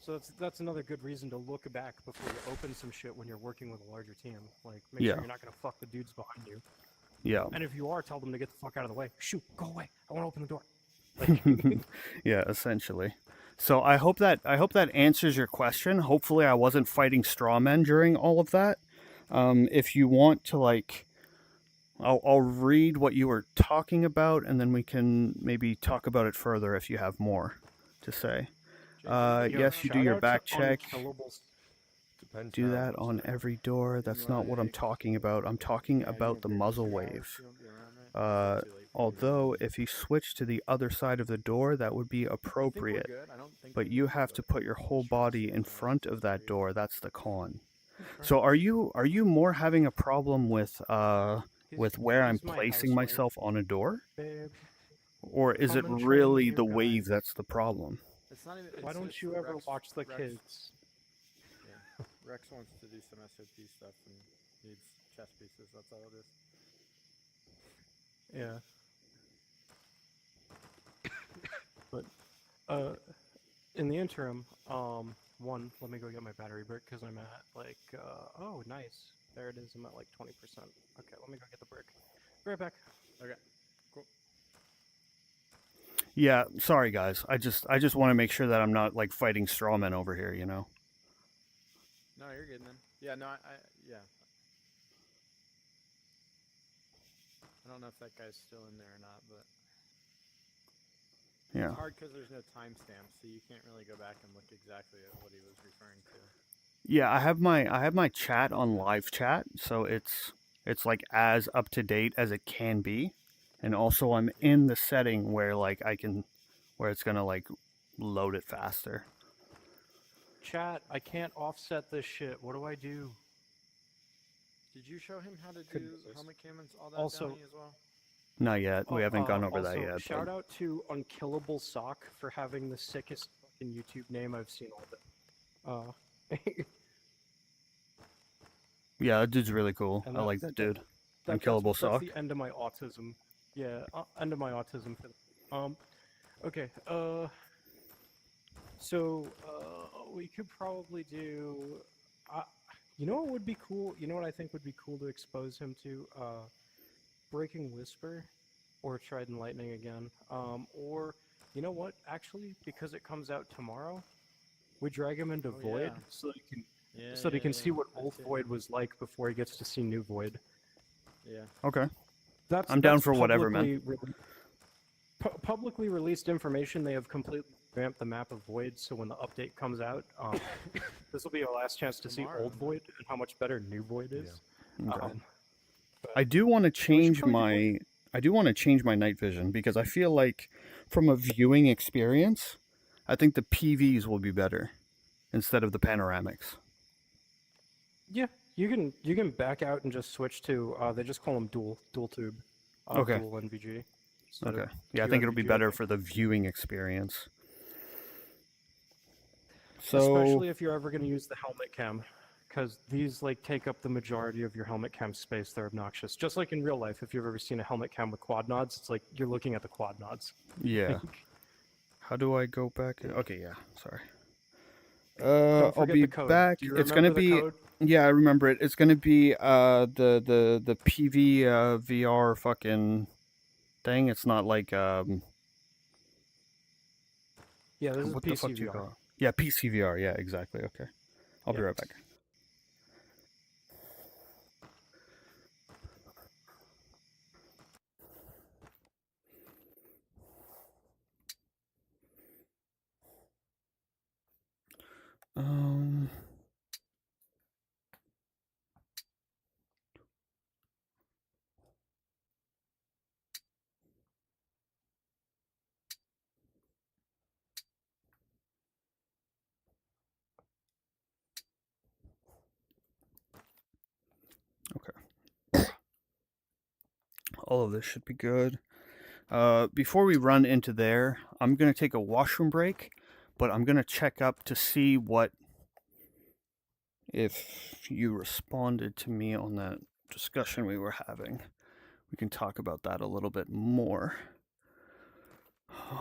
so that's another good reason to look back before you open some shit when you're working with a larger team. Like, make Yeah. sure you're not gonna fuck the dudes behind you. Yeah. And if you are, tell them to get the fuck out of the way. Shoot, go away. I want to open the door. Like, Yeah, essentially. So I hope that answers your question. Hopefully I wasn't fighting straw men during all of that. If you want to like, I'll read what you were talking about, and then we can maybe talk about it further if you have more to say. yo, Yes, you do shout your out to back check. Unkillables. Depends Do how that it's on like- every door. That's not what I'm like- talking about. I'm talking Yeah, you about won't the be able to muzzle figure out, wave. you won't be around it. It's too late for you to Although, know. if you switch to the other side of the door, that would be I think we're appropriate. good. I don't think But we you need have to put your whole stress body in the front of that period. door. That's the con. Sure. So are you more having a problem with He's- where I'm he's my placing housemate, myself on a door, babe. or is it Come and train really your the guy. wave that's the problem? It's not even. Why it's- don't it's you ever Rex- watch the Rex- kids? Yeah. Rex wants to do some SOP stuff and needs chess pieces. That's all it is. Yeah. But in the interim, one, let me go get my battery brick because I'm at like oh nice, there it is. I'm at like 20%. Okay, let me go get the brick. Be right back. Okay. Cool. Yeah, sorry guys. I just want to make sure that I'm not like fighting straw men over here, No, you're good, man. Yeah. No, yeah. I don't know if that guy's still in there or not, but Yeah. it's hard because there's no timestamp, so you can't really go back and look exactly at what he was referring to. Yeah, I have my chat on live chat, so it's like as up to date as it can be. And also I'm in the setting where like where it's gonna like load it faster. Chat, I can't offset this shit. What do I do? Did you show him how to Could do resist. helmet cannons, all that Also- Downey, as well? Not yet. We Oh, haven't gone over that also, yet. Shout but- out to Unkillable Sock for having the sickest fucking YouTube name I've seen all day. Yeah, that dude's really cool. And I that- like that dude. That- Unkillable that's Sock. the end of my autism. Yeah, end of my autism. Okay. So we could probably do. You know what would be cool? You know what I think would be cool to expose him to? Breaking Whisper, or Trident Lightning again. Or you know what? Actually, because it comes out tomorrow, we drag him into Oh, Void yeah. so he can Yeah. so that he can see what I old see. Void was like before he gets to see New Void. Yeah. Okay. That's down that's for whatever, man. Publicly released information. They have completely revamped the map of Void, so when the update comes out, this will be our last chance to see Tomorrow, old man. Void and how much better New Void is. Okay. But I do want to change probably my night vision because I feel like from a viewing experience, I think the PVs will be better instead of the panoramics. yeah, you can back out and just switch to. They just call them dual tube. Okay. dual NVG. instead of Okay. Yeah, I two think it'll be NVG, better for the viewing experience. So, Especially if you're ever going to use the helmet cam, because these like take up the majority of your helmet cam space. They're obnoxious. Just like in real life, if you've ever seen a helmet cam with quad nods, it's like you're looking at the quad nods. yeah. How do I go back? Okay, yeah. Sorry. Don't I'll forget be the code. back. Do you It's remember gonna the be. code? Yeah, I remember it. It's gonna be the PV VR fucking thing. It's not like Yeah, this is what the fuck do you PCVR. call it? Yeah, PCVR. Yeah, exactly. Okay, I'll be Yeah. right back. Um. Okay. All of this should be good. Before we run into there, I'm gonna take a washroom break, but I'm gonna check up to see what if you responded to me on that discussion we were having. We can talk about that a little bit more.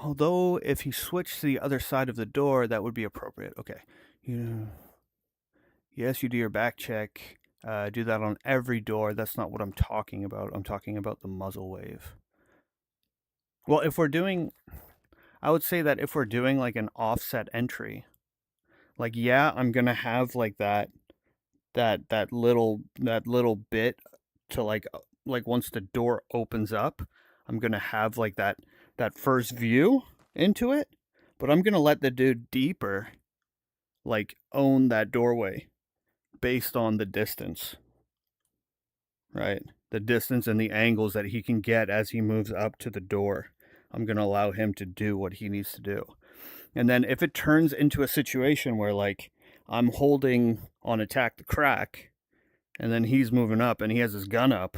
Although, if he switched to the other side of the door, that would be appropriate. Okay. Yes, you do your back check. Do that on every door. That's not what I'm talking about. I'm talking about the muzzle wave. Well, if we're doing, I would say that if we're doing like an offset entry, like yeah, I'm gonna have like that little bit to like once the door opens up, I'm gonna have like that first view into it, but I'm gonna let the dude deeper like own that doorway based on the distance, right? The distance and the angles that he can get as he moves up to the door. I'm gonna allow him to do what he needs to do. And then if it turns into a situation where like I'm holding on attack the crack and then he's moving up and he has his gun up,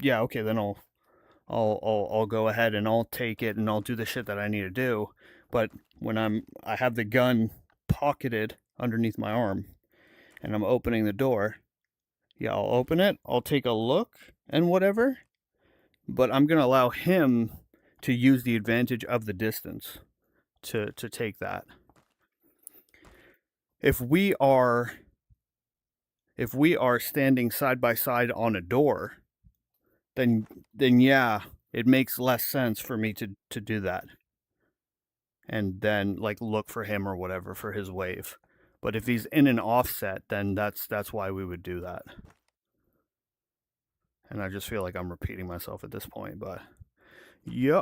yeah, okay, then I'll go ahead and I'll take it and I'll do the shit that I need to do. But when I have the gun pocketed underneath my arm and I'm opening the door, yeah, I'll open it, I'll take a look and whatever, but I'm gonna allow him to use the advantage of the distance to take that. If we are standing side by side on a door, then yeah, it makes less sense for me to do that. And then like look for him or whatever for his wave. But if he's in an offset, then that's why we would do that. And I just feel like I'm repeating myself at this point, but yeah.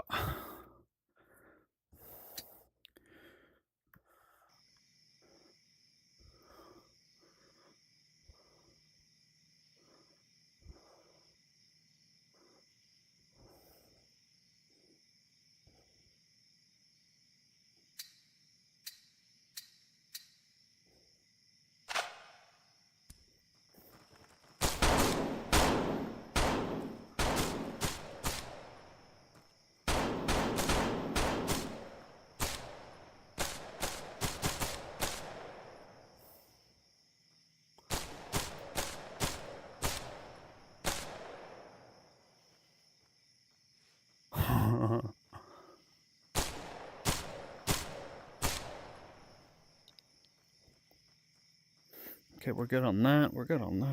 Okay, we're good on that. We're good on that.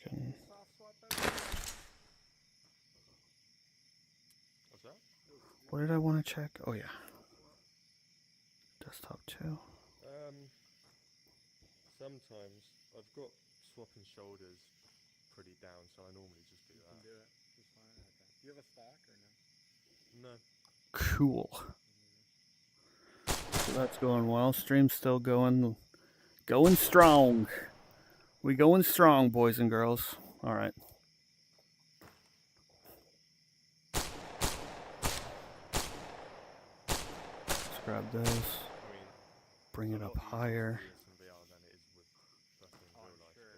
Fucking... What's that? What did I want to check? Oh yeah. Desktop 2. Sometimes I've got swapping shoulders pretty down, so I normally just do that. Do it. Just fine. Okay. Do you have a stack or no? No. Cool. So that's going well. Stream's still going strong. We going strong, boys and girls. All right. Let's grab those. I mean, Bring it a up lot easier higher. to do this in VR than it is with fucking Oh, real life. sure.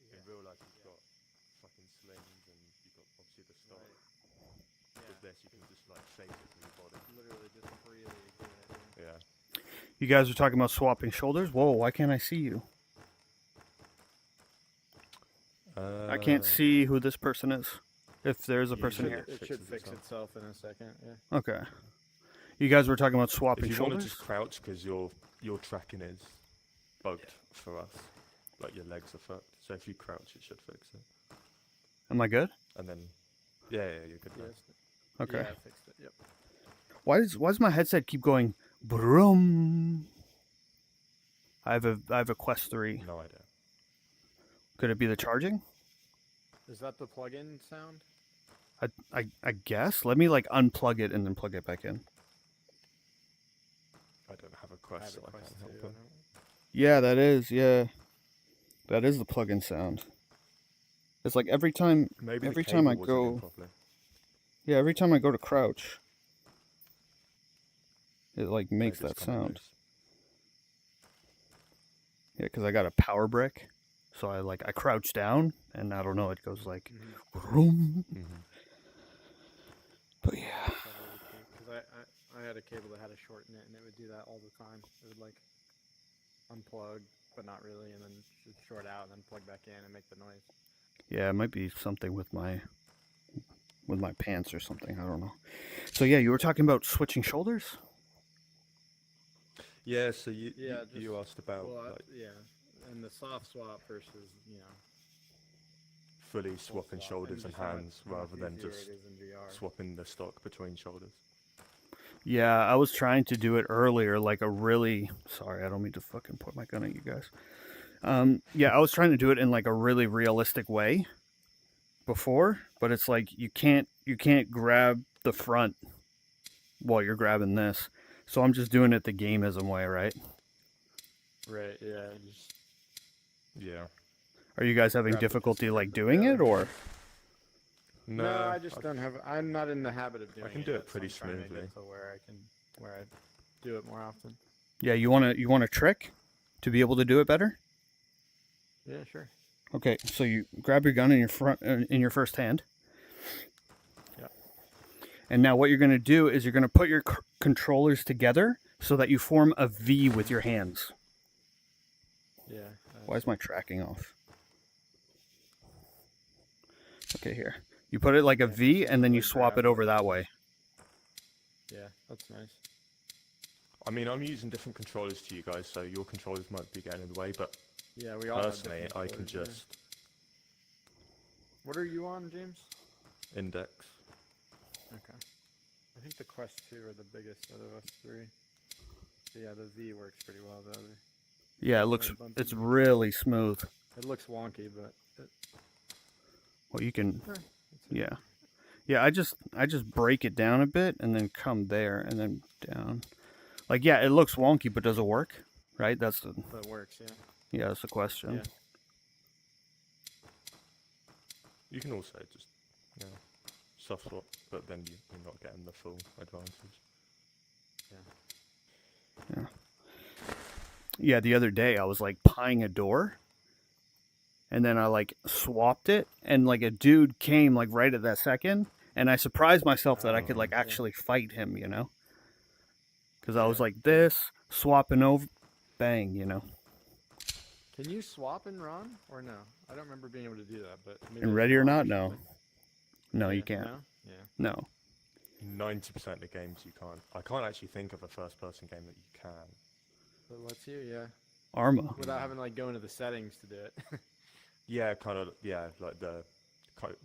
'Cause in real life you've got fucking slings and you've got obviously the stock. Right. Yeah. with this, you can just like shape it to your body. Literally just freely do it. Yeah. You guys are talking about swapping shoulders? Whoa, why can't I see you? I can't see who this person is. If there's a person Usually here. It should fix itself in a second. Yeah. Okay. You guys were talking about swapping If you want to shoulders? just crouch because your tracking is bugged for us, like your legs are fucked. So if you crouch, it should fix it. Am I good? And then, yeah, you're good. Now. Yes. Okay. Yeah, I fixed it. Yep. Why does my headset keep going broom? I have a Quest 3. No idea. Could it be the charging? Is that the plug-in sound? I guess. Let me like unplug it and then plug it back in. I don't have a I quest, have so a I Quest can't help 2, I it. don't- Yeah, that is. Yeah, that is the plug-in sound. It's like every time. Maybe Every the time I cable wasn't in go- properly. Yeah, every time I go to crouch, it like makes Maybe that it's coming sound. loose. Yeah, because I got a power brick, so I crouch down, and I don't know, it goes like, Mhm. vroom. Mhm. But yeah, Because I had a cable that had a short in it, and it would do that all the time. It would like unplug, but not really, and then should short out, and then plug back in and make the noise. yeah, it might be something with my pants or something. I don't know. So yeah, you were talking about switching shoulders. Yeah, so you Yeah, you just- asked about Well, like yeah, and the soft swap versus fully full swapping swap, shoulders and just how much- hands how much rather than easier just it is in VR. swapping the stock between shoulders. Yeah, I was trying to do it earlier, like a really. Sorry, I don't mean to fucking point my gun at you guys. Yeah, I was trying to do it in like a really realistic way before, but it's like you can't grab the front while you're grabbing this. So I'm just doing it the gameism way, right? Right. Yeah. Just Yeah. Are you guys having Grab the difficulty pistol like grip doing it, together. or? no, I just don't have. I'm not in the habit of doing it. can do it yet, so pretty I'm trying to get smoothly. to where I do it more often. Yeah, you want a trick to be able to do it better? Yeah, sure. Okay, so you grab your gun in your first hand. Yeah. And now what you're going to do is you're going to put your controllers together so that you form a V with your hands. Yeah. Why is my tracking off? Okay, here. You put it like a Yeah, V just and then you like swap grab it it. over that way. Yeah, that's nice. I mean, I'm using different controllers to you guys, so your controllers might be getting in the way, but Yeah, we all. have personally, different I can controllers, yeah. just What are you on, James? index. Okay. I think the Quest 2 are the biggest out of us three. So yeah, the V works pretty well. The other. Yeah, it looks, bumpy. it's really smooth. It looks wonky, but Well, you can, it's yeah. Yeah, I just break it down a bit and then come there and then down. Like, yeah, it looks wonky, but does it work? Right? That's the, But it works, yeah. yeah, that's the question. Yeah. You can also just, soft swap, but then you're not getting the full advantage. Yeah, the other day I was like pieing a door and then I like swapped it and like a dude came like right at that second and I surprised myself that I could like yeah. actually fight him, you know? Because I was Yeah. like this, swapping over, bang, you know? Can you swap in Ron or no? I don't remember being able to do that, but maybe In it's Ready or Ron Not? No. something. No, Yeah, you can't. No? Yeah. No. 90% of games you can't. I can't actually think of a first-person game that you can. But lets you, yeah. Arma. Without having to like go into the settings to do it. Yeah, kind of. Yeah, like the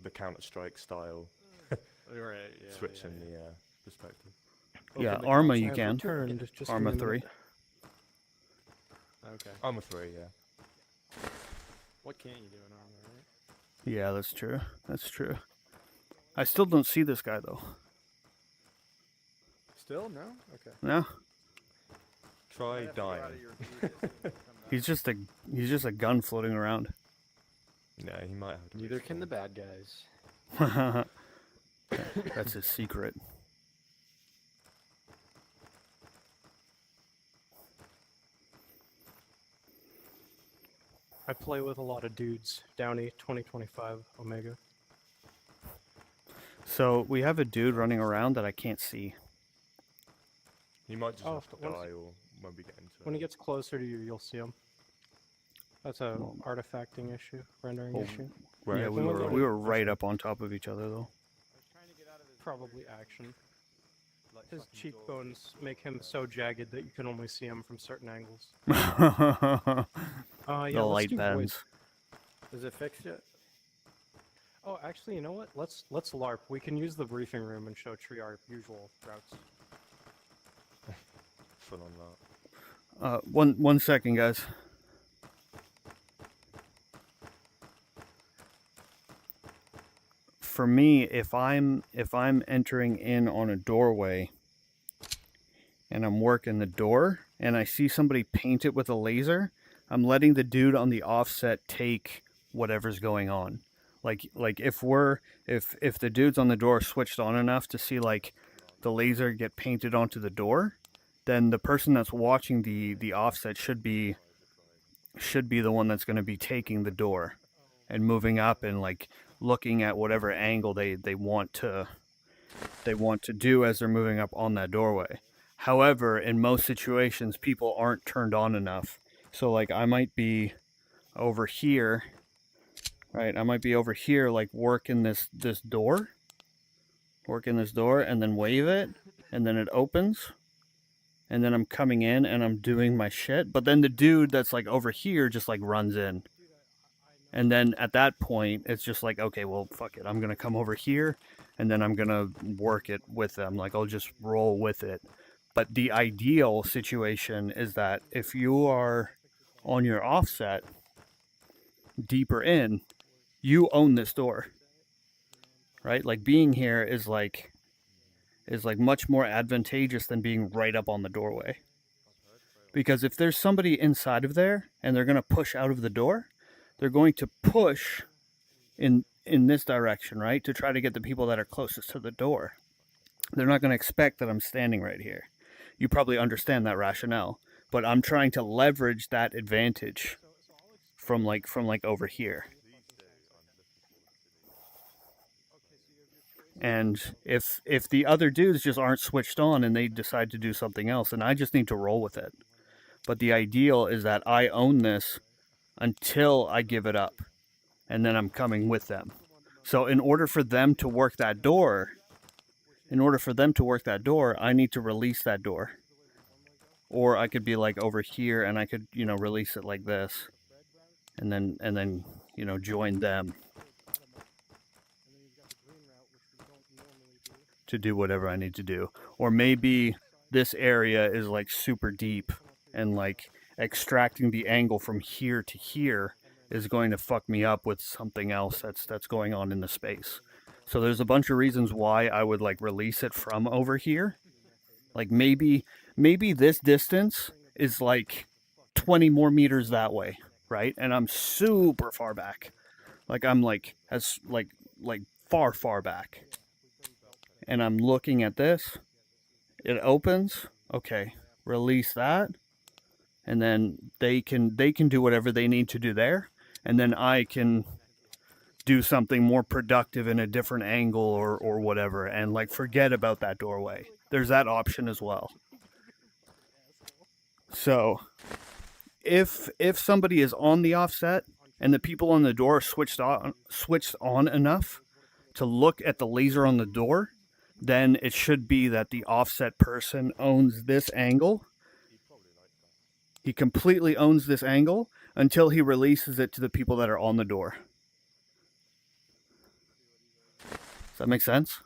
Counter-Strike style, right. Yeah. switching yeah, the perspective. Yeah, Open the Arma console. you I've can. returned, just give Arma me a 3. minute. Okay. Arma 3, yeah. What can't you do in Arma, right? Yeah, that's true. That's true. I still don't see this guy though. Still no? Okay. No? Try Might have to go out dying. of your view just to come back. He's just a gun floating around. Yeah, he might have to. Neither can the bad guys. That's his secret. I play with a lot of dudes. Downey 2025 Omega. So we have a dude running around that I can't see. He might just Oh, have to once- die, or when we get into When he it. gets closer to you, you'll see him. That's a Well- artifacting issue, rendering Well, issue. Where yeah, is we he? were right up on top of each other though. Probably action. His cheekbones make him so jagged that you can only see him from certain angles. The Yeah, let's light do void. bends. Is it fixed yet? Oh, actually, you know what? Let's LARP. We can use the briefing room and show Tree our usual routes. Full on that. One second, guys. For me, if I'm entering in on a doorway and I'm working the door and I see somebody paint it with a laser, I'm letting the dude on the offset take whatever's going on. Like if the dudes on the door switched on enough to see like the laser get painted onto the door, then the person that's watching the offset should be the one that's going to be taking the door and moving up and like looking at whatever angle they want to do as they're moving up on that doorway. However, in most situations, people aren't turned on enough. So like I might be over here, right? I might be over here like working this door, and then wave it, and then it opens. And then I'm coming in and I'm doing my shit. But then the dude that's like over here just like runs in. And then at that point, it's just like, okay, well, fuck it. I'm going to come over here and then I'm going to work it with them. Like, I'll just roll with it. But the ideal situation is that if you are on your offset deeper in, you own this door. Right? Like, being here is like much more advantageous than being right up on the doorway. Because if there's somebody inside of there and they're going to push out of the door, they're going to push in this direction, right? To try to get the people that are closest to the door. They're not going to expect that I'm standing right here. You probably understand that rationale, but I'm trying to leverage that advantage from like over here. And if the other dudes just aren't switched on and they decide to do something else, then I just need to roll with it. But the ideal is that I own this until I give it up, and then I'm coming with them. So in order for them to work that door, I need to release that door. Or I could be like over here and I could, release it like this, and then join them to do whatever I need to do. Or maybe this area is like super deep and like extracting the angle from here to here is going to fuck me up with something else that's going on in the space. So there's a bunch of reasons why I would like release it from over here. Like maybe this distance is like 20 more meters that way, right? And I'm super far back. Like I'm like as like far back. And I'm looking at this. It opens. Okay, release that. And then they can do whatever they need to do there. And then I can do something more productive in a different angle or whatever. And like forget about that doorway. There's that option as well. So if somebody is on the offset and the people on the door are switched on enough to look at the laser on the door, then it should be that the offset person owns this angle. He completely owns this angle until he releases it to the people that are on the door. Does that make sense?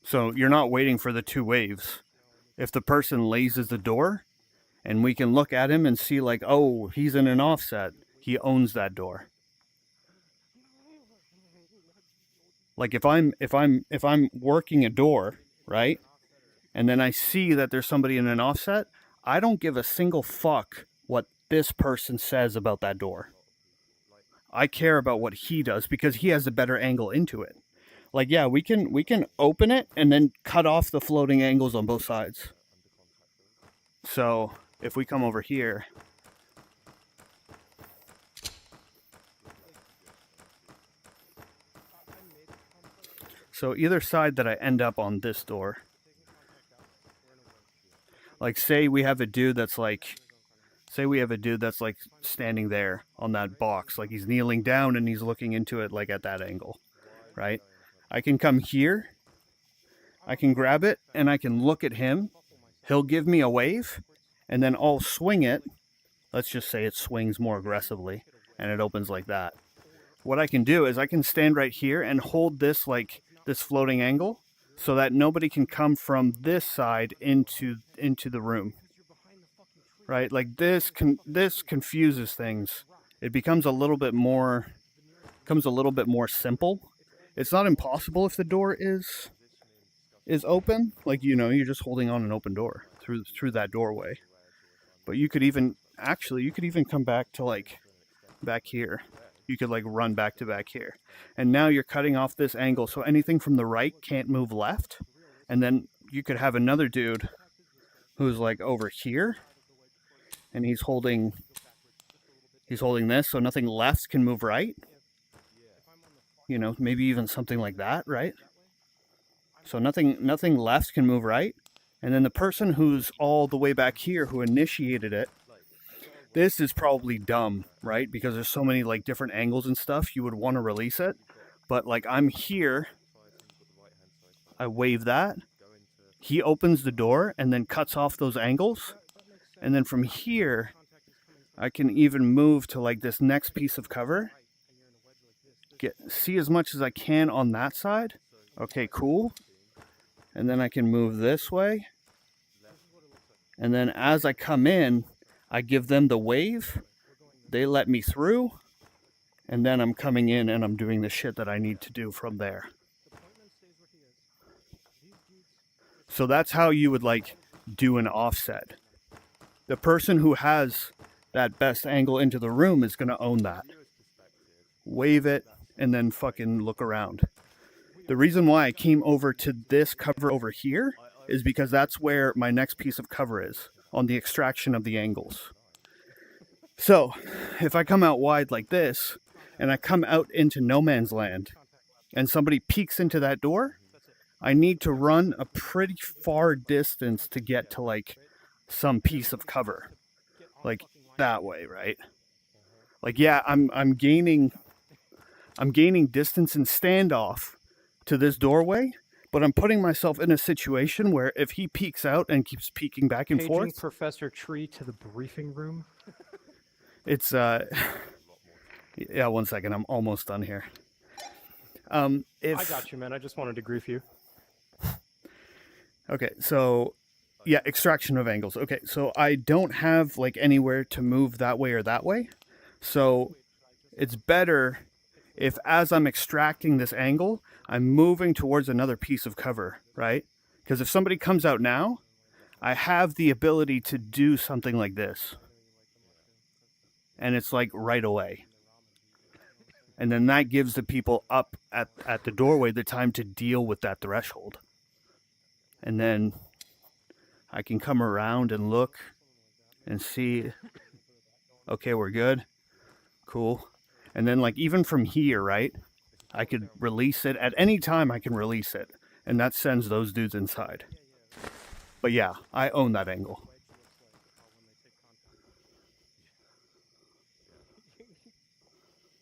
So you're not waiting for the two waves. If the person lasers the door, and we can look at him and see like, oh, he's in an offset, he owns that door. Like if I'm working a door, right? And then I see that there's somebody in an offset, I don't give a single fuck what this person says about that door. I care about what he does because he has a better angle into it. Like, yeah, we can open it and then cut off the floating angles on both sides. So if we come over here, so either side that I end up on this door, like say we have a dude that's like, standing there on that box, like he's kneeling down and he's looking into it like at that angle, right? I can come here, I can grab it, and I can look at him. He'll give me a wave, and then I'll swing it. Let's just say it swings more aggressively, and it opens like that. What I can do is I can stand right here and hold this like this floating angle so that nobody can come from this side into the room. Right? Like this confuses things. It becomes a little bit more simple. It's not impossible if the door is open. Like, you know, you're just holding on an open door through that doorway. But you could even come back to like back here. You could like run back to back here. And now you're cutting off this angle so anything from the right can't move left. And then you could have another dude who's like over here and he's holding this so nothing left can move right. You know, maybe even something like that, right? So nothing left can move right. And then the person who's all the way back here who initiated it, this is probably dumb, right? Because there's so many like different angles and stuff, you would want to release it. But like I'm here, I wave that. He opens the door and then cuts off those angles. And then from here, I can even move to like this next piece of cover. See as much as I can on that side. Okay, cool. And then I can move this way. And then as I come in, I give them the wave. They let me through. And then I'm coming in and I'm doing the shit that I need to do from there. So that's how you would like do an offset. The person who has that best angle into the room is going to own that. Wave it and then fucking look around. The reason why I came over to this cover over here is because that's where my next piece of cover is, on the extraction of the angles. So, if I come out wide like this, and I come out into no man's land, and somebody peeks into that door, I need to run a pretty far distance to get to like some piece of cover. Like that way, right? Like, yeah, I'm gaining distance and standoff to this doorway, but I'm putting myself in a situation where if he peeks out and keeps peeking back and Paging forth, Professor Tree to the briefing room. it's yeah, 1 second, I'm almost done here. I got you, man. I just wanted to grief you. Okay, so yeah, extraction of angles. Okay, so I don't have like anywhere to move that way or that way. So it's better if as I'm extracting this angle, I'm moving towards another piece of cover, right? Because if somebody comes out now, I have the ability to do something like this. And it's like right away. And then that gives the people up at the doorway the time to deal with that threshold. And then I can come around and look and see, okay, we're good. Cool. And then like even from here, right, I could release it. At any time I can release it. And that sends those dudes inside. But yeah, I own that angle.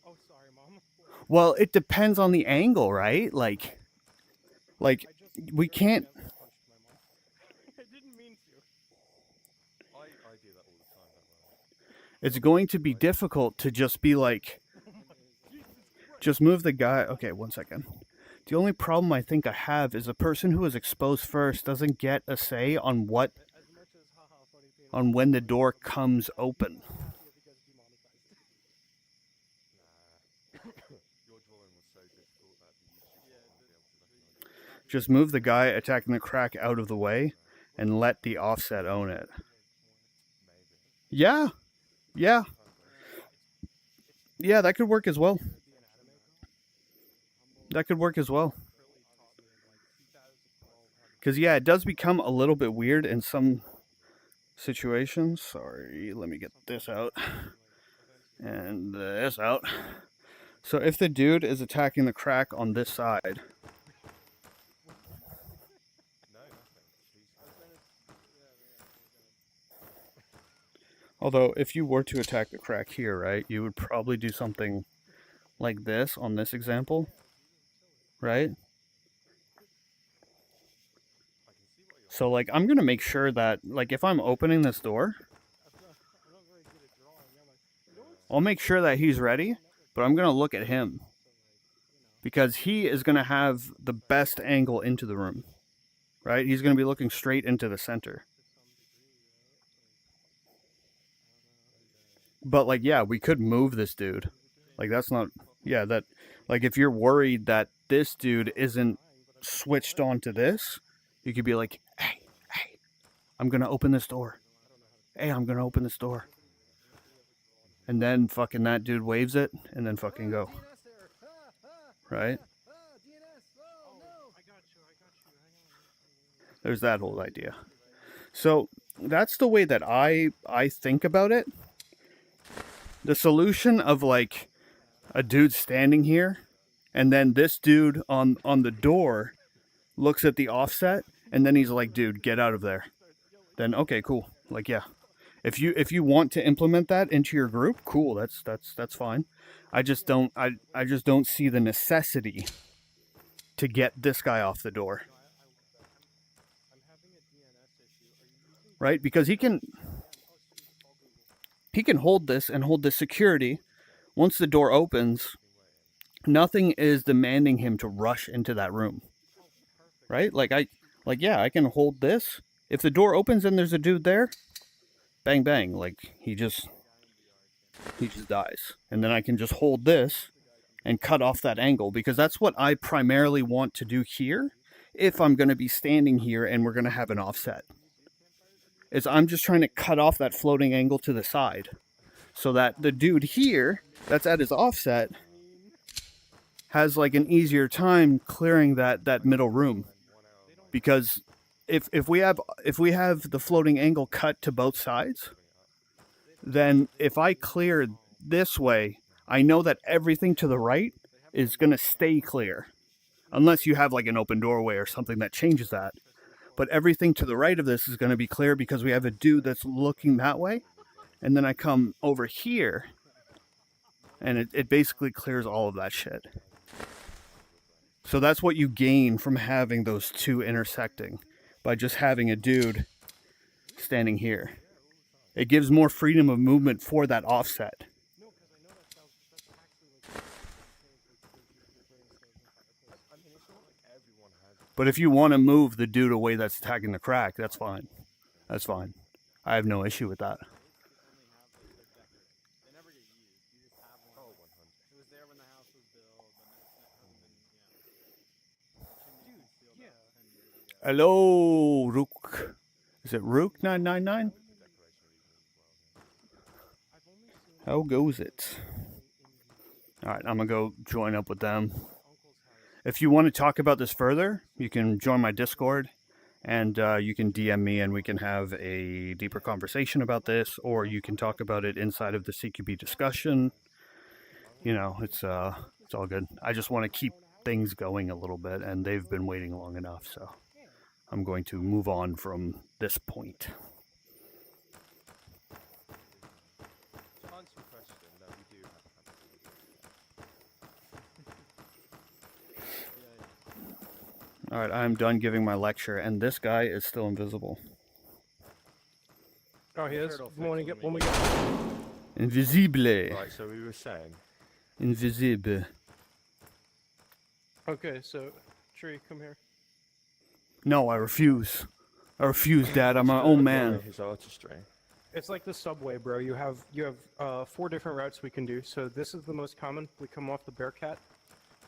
Oh, sorry, Mom. Well, it depends on the angle, right? Like we can't. I didn't mean to. I do that all the time. It's going to be difficult to just be like, just move the guy. Okay, 1 second. The only problem I think I have is the person who is exposed first doesn't get a say on when the door comes open. Just move the guy attacking the crack out of the way and let the offset own it. Yeah. Yeah. Yeah, that could work as well. That could work as well. Because, yeah, it does become a little bit weird in some situations. Sorry, let me get this out and this out. So if the dude is attacking the crack on this side, although if you were to attack the crack here, right, you would probably do something like this on this example, right? So like I'm gonna make sure that like if I'm opening this door, I'll make sure that he's ready, but I'm gonna look at him because he is gonna have the best angle into the room, right? He's gonna be looking straight into the center. But like, yeah, we could move this dude. Like that's not, yeah, that like if you're worried that this dude isn't switched onto this, you could be like, hey, I'm gonna open this door. Hey, I'm gonna open this door. And then fucking that dude waves it and then fucking go. Right? There's that whole idea. So that's the way that I think about it. The solution of like a dude standing here and then this dude on the door looks at the offset and then he's like, dude, get out of there. Then okay, cool. Like, yeah. If you want to implement that into your group, cool, that's fine. I just don't see the necessity to get this guy off the door. Right? Because he can hold this and hold this security. Once the door opens, nothing is demanding him to rush into that room. Right? Yeah, I can hold this. If the door opens and there's a dude there, bang bang, like he just dies. And then I can just hold this and cut off that angle because that's what I primarily want to do here if I'm going to be standing here and we're going to have an offset. Is I'm just trying to cut off that floating angle to the side so that the dude here that's at his offset has like an easier time clearing that middle room. Because if we have the floating angle cut to both sides, then if I clear this way, I know that everything to the right is going to stay clear. Unless you have like an open doorway or something that changes that. But everything to the right of this is going to be clear because we have a dude that's looking that way. And then I come over here and it basically clears all of that shit. So that's what you gain from having those two intersecting by just having a dude standing here. It gives more freedom of movement for that offset. But if you want to move the dude away that's attacking the crack, that's fine. That's fine. I have no issue with that. Hello, Rook. Is it Rook 999? How goes it? Alright, I'm gonna go join up with them. If you want to talk about this further, you can join my Discord and you can DM me and we can have a deeper conversation about this, or you can talk about it inside of the CQB discussion. You know, it's all good. I just want to keep things going a little bit and they've been waiting long enough, so I'm going to move on from this point. Alright, I'm done giving my lecture, and this guy is still invisible. Oh, he is? When we get... Invisible. Right, so we were saying... Invisible. Okay, so... Tree, come here. No, I refuse. I refuse, Dad. I'm my own man. His artistry. It's like the subway, bro. You have 4 different routes we can do. So this is the most common. We come off the Bearcat.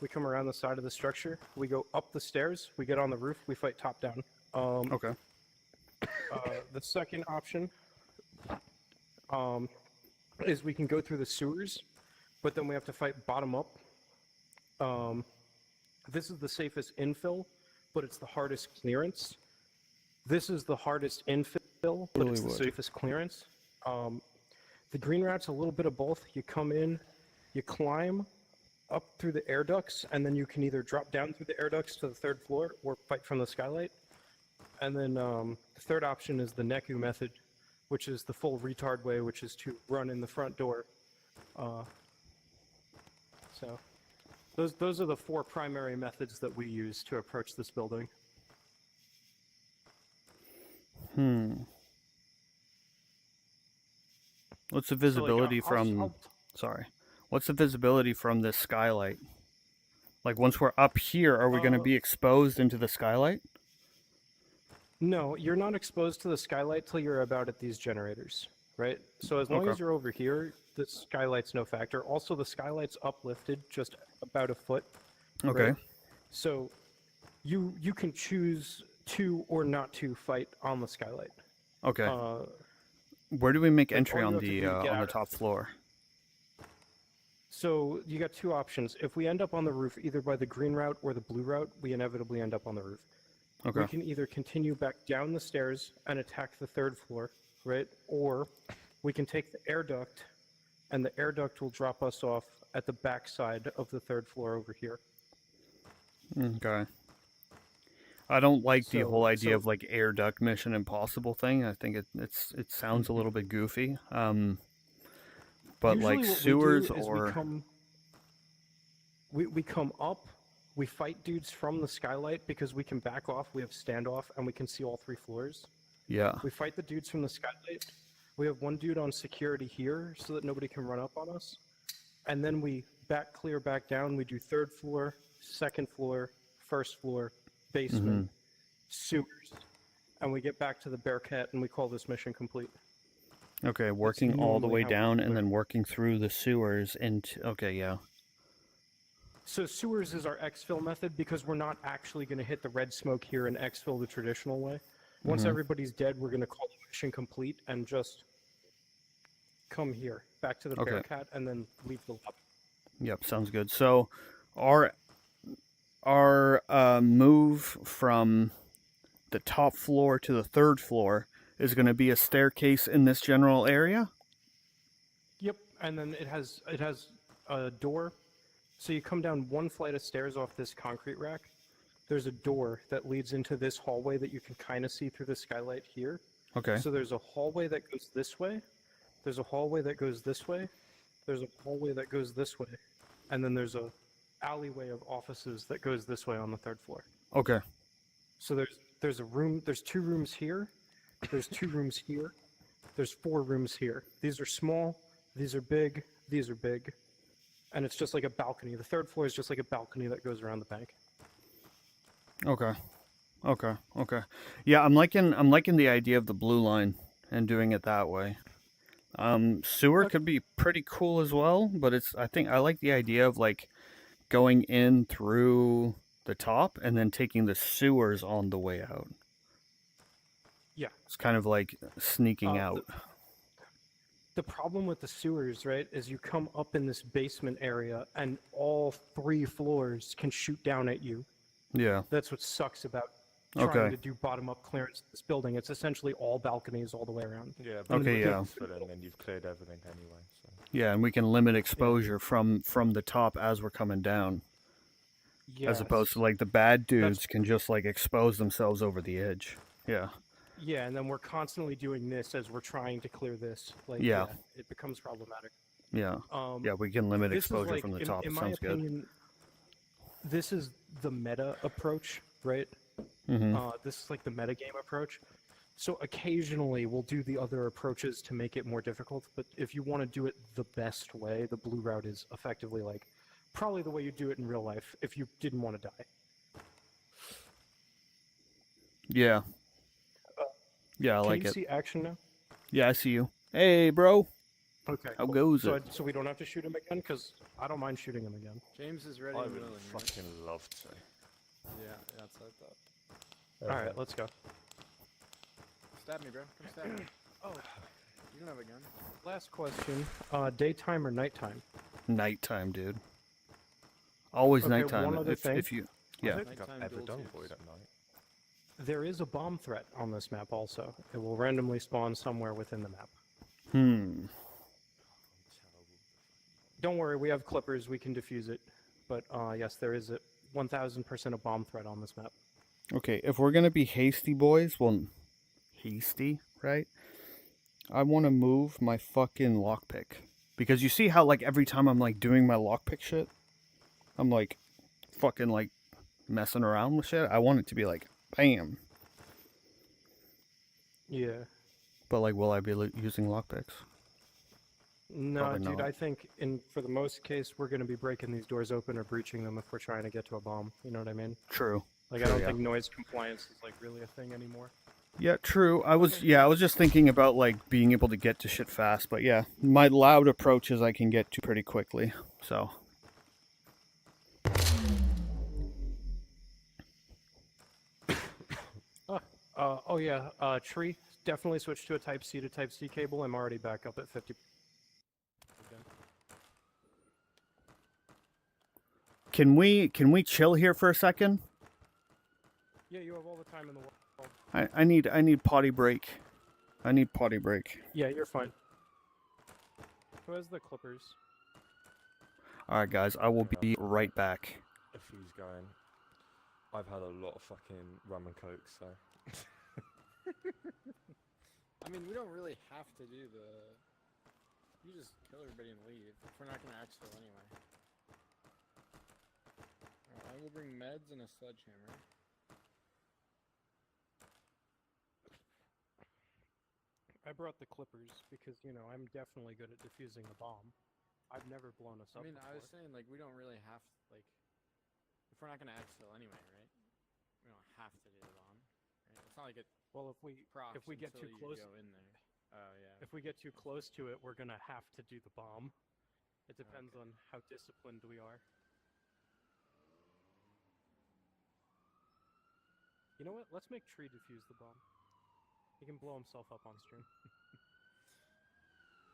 We come around the side of the structure. We go up the stairs. We get on the roof. We fight top down. Okay. The second option is we can go through the sewers, but then we have to fight bottom up. This is the safest infill, but it's the hardest clearance. This is the hardest infill, fill, but it's the Totally would. safest clearance. The green route's a little bit of both. You come in, you climb up through the air ducts, and then you can either drop down through the air ducts to the 3rd floor or fight from the skylight. And then the third option is the Neku method, which is the full retard way, which is to run in the front door. So those are the 4 primary methods that we use to approach this building. What's the So, like, visibility I'll- from? I'll- Sorry. What's the visibility from this skylight? Like once we're up here, are we going to be exposed into the skylight? No, you're not exposed to the skylight till you're about at these generators, right? So as long Okay. as you're over here, the skylight's no factor. Also, the skylight's uplifted just about a foot. Okay. Right? So you can choose to or not to fight on the skylight. Okay. Uh, Where do we make like, entry all on you have to the do to get on the out top floor? So you got 2 options. If we end up on the roof, either by the green route or the blue route, we inevitably end up on the roof. Okay. We can either continue back down the stairs and attack the 3rd floor, right? Or we can take the air duct, and the air duct will drop us off at the back side of the 3rd floor over here. Okay. I don't like the So- whole idea so- of like air duct Mission Impossible thing. I think it sounds a little bit goofy. But Usually like what we do sewers is or we come up, we fight dudes from the skylight because we can back off, we have standoff, and we can see all 3 floors. yeah. We fight the dudes from the skylight. We have 1 dude on security here so that nobody can run up on us. And then we clear back down. We do 3rd floor, 2nd floor, 1st floor, basement, sewers. And we get back to the Bearcat and we call this mission complete. Okay, working all the normally way how we down do and it. then working through the sewers into. Okay, yeah. So sewers is our exfil method because we're not actually going to hit the red smoke here and exfil the traditional way. Once everybody's dead, we're going to call the mission complete and just come here, back to the Okay. Bearcat, and then leave the lobby. Yep, sounds good. So, our move from the top floor to the 3rd floor is going to be a staircase in this general area. Yep, and then it has a door. So you come down 1 flight of stairs off this concrete rack. There's a door that leads into this hallway that you can kind of see through the skylight here. Okay. So there's a hallway that goes this way. There's a hallway that goes this way. There's a hallway that goes this way. And then there's a alleyway of offices that goes this way on the 3rd floor. Okay. So there's a room, there's 2 rooms here. There's 2 rooms here. There's 4 rooms here. These are small, these are big, these are big. And it's just like a balcony. The 3rd floor is just like a balcony that goes around the bank. Okay. Okay. Yeah, I'm liking the idea of the blue line and doing it that way. Sewer could be pretty cool as well, but I think I like the idea of like going in through the top and then taking the sewers on the way out. Yeah. It's kind of like sneaking out. The problem with the sewers, right, is you come up in this basement area and all 3 floors can shoot down at you. Yeah. That's what sucks about trying Okay. to do bottom-up clearance in this building. It's essentially all balconies all the way around. Yeah. Okay, yeah. But then you've cleared everything anyway. So. Yeah, and we can limit exposure from the top as we're coming down, as opposed to like the bad dudes can just like expose themselves over the edge. Yeah. Yeah, and then we're constantly doing this as we're trying to clear this. Like, Yeah. it becomes problematic. Yeah. Um, Yeah, we can limit this is exposure like, from the in, top. in It my sounds good. opinion, this is the meta approach, right? Mhm. This is like the meta game approach. So occasionally we'll do the other approaches to make it more difficult, but if you want to do it the best way, the blue route is effectively like probably the way you do it in real life if you didn't want to die. Yeah. Yeah, I Can like you it. see action now? Yeah, I see you. Hey, bro. Okay. How cool. goes so it? so we don't have to shoot him again because I don't mind shooting him again. James is ready I and would willing. Right? fucking love to. Yeah, that's what I thought. All right, let's go. Stab me, bro. Come stab me. Oh, you don't have a gun. Last question: daytime or nighttime? Nighttime, dude. Always Okay, nighttime. one other thing. If you, I yeah. don't think I've Nighttime ever dual done tubes. void at night. There is a bomb threat on this map also. It will randomly spawn somewhere within the map. Hmm. Don't worry, we have clippers, we can defuse it. But yes, there is a 1000% a bomb threat on this map. Okay, if we're gonna be hasty boys, well, hasty, right? I want to move my fucking lockpick. Because you see how, like, every time I'm, like, doing my lockpick shit, I'm, like, fucking, like, messing around with shit? I want it to be, like, bam. Yeah. But, like, will I be using lockpicks? No, Probably dude, not. I think for the most case, we're going to be breaking these doors open or breaching them if we're trying to get to a bomb. You know what I mean? True. Like, True, I don't yeah. think noise compliance is, like, really a thing anymore. Yeah, true. I was just thinking about, like, being able to get to shit fast, but yeah, my loud approaches I can get to pretty quickly, so. Oh yeah, tree, definitely switch to a Type-C to Type-C cable. I'm already back up at 50. Can we chill here for a second? Yeah, you have all the time in the world. I need potty break. I need potty break. Yeah, you're fine. Who has the clippers? Alright guys, I will be right back. If he's going, I've had a lot of fucking rum and coke, so. I mean, we don't really have to do the. You just kill everybody and leave. If we're not gonna exfil anyway. Alright, I will bring meds and a sledgehammer. I brought the clippers because, you know, I'm definitely good at defusing the bomb. I've never blown us I up mean, before. I was saying, like, we don't really have to, like, if we're not gonna exfil anyway, right? We don't have to do the bomb, right? It's not like it Well, if we procs get until too you close, go in there. Oh yeah. if we get too close to it, we're gonna have to do the bomb. It depends Okay. on how disciplined we are. You know what? Let's make Tree defuse the bomb. He can blow himself up on stream.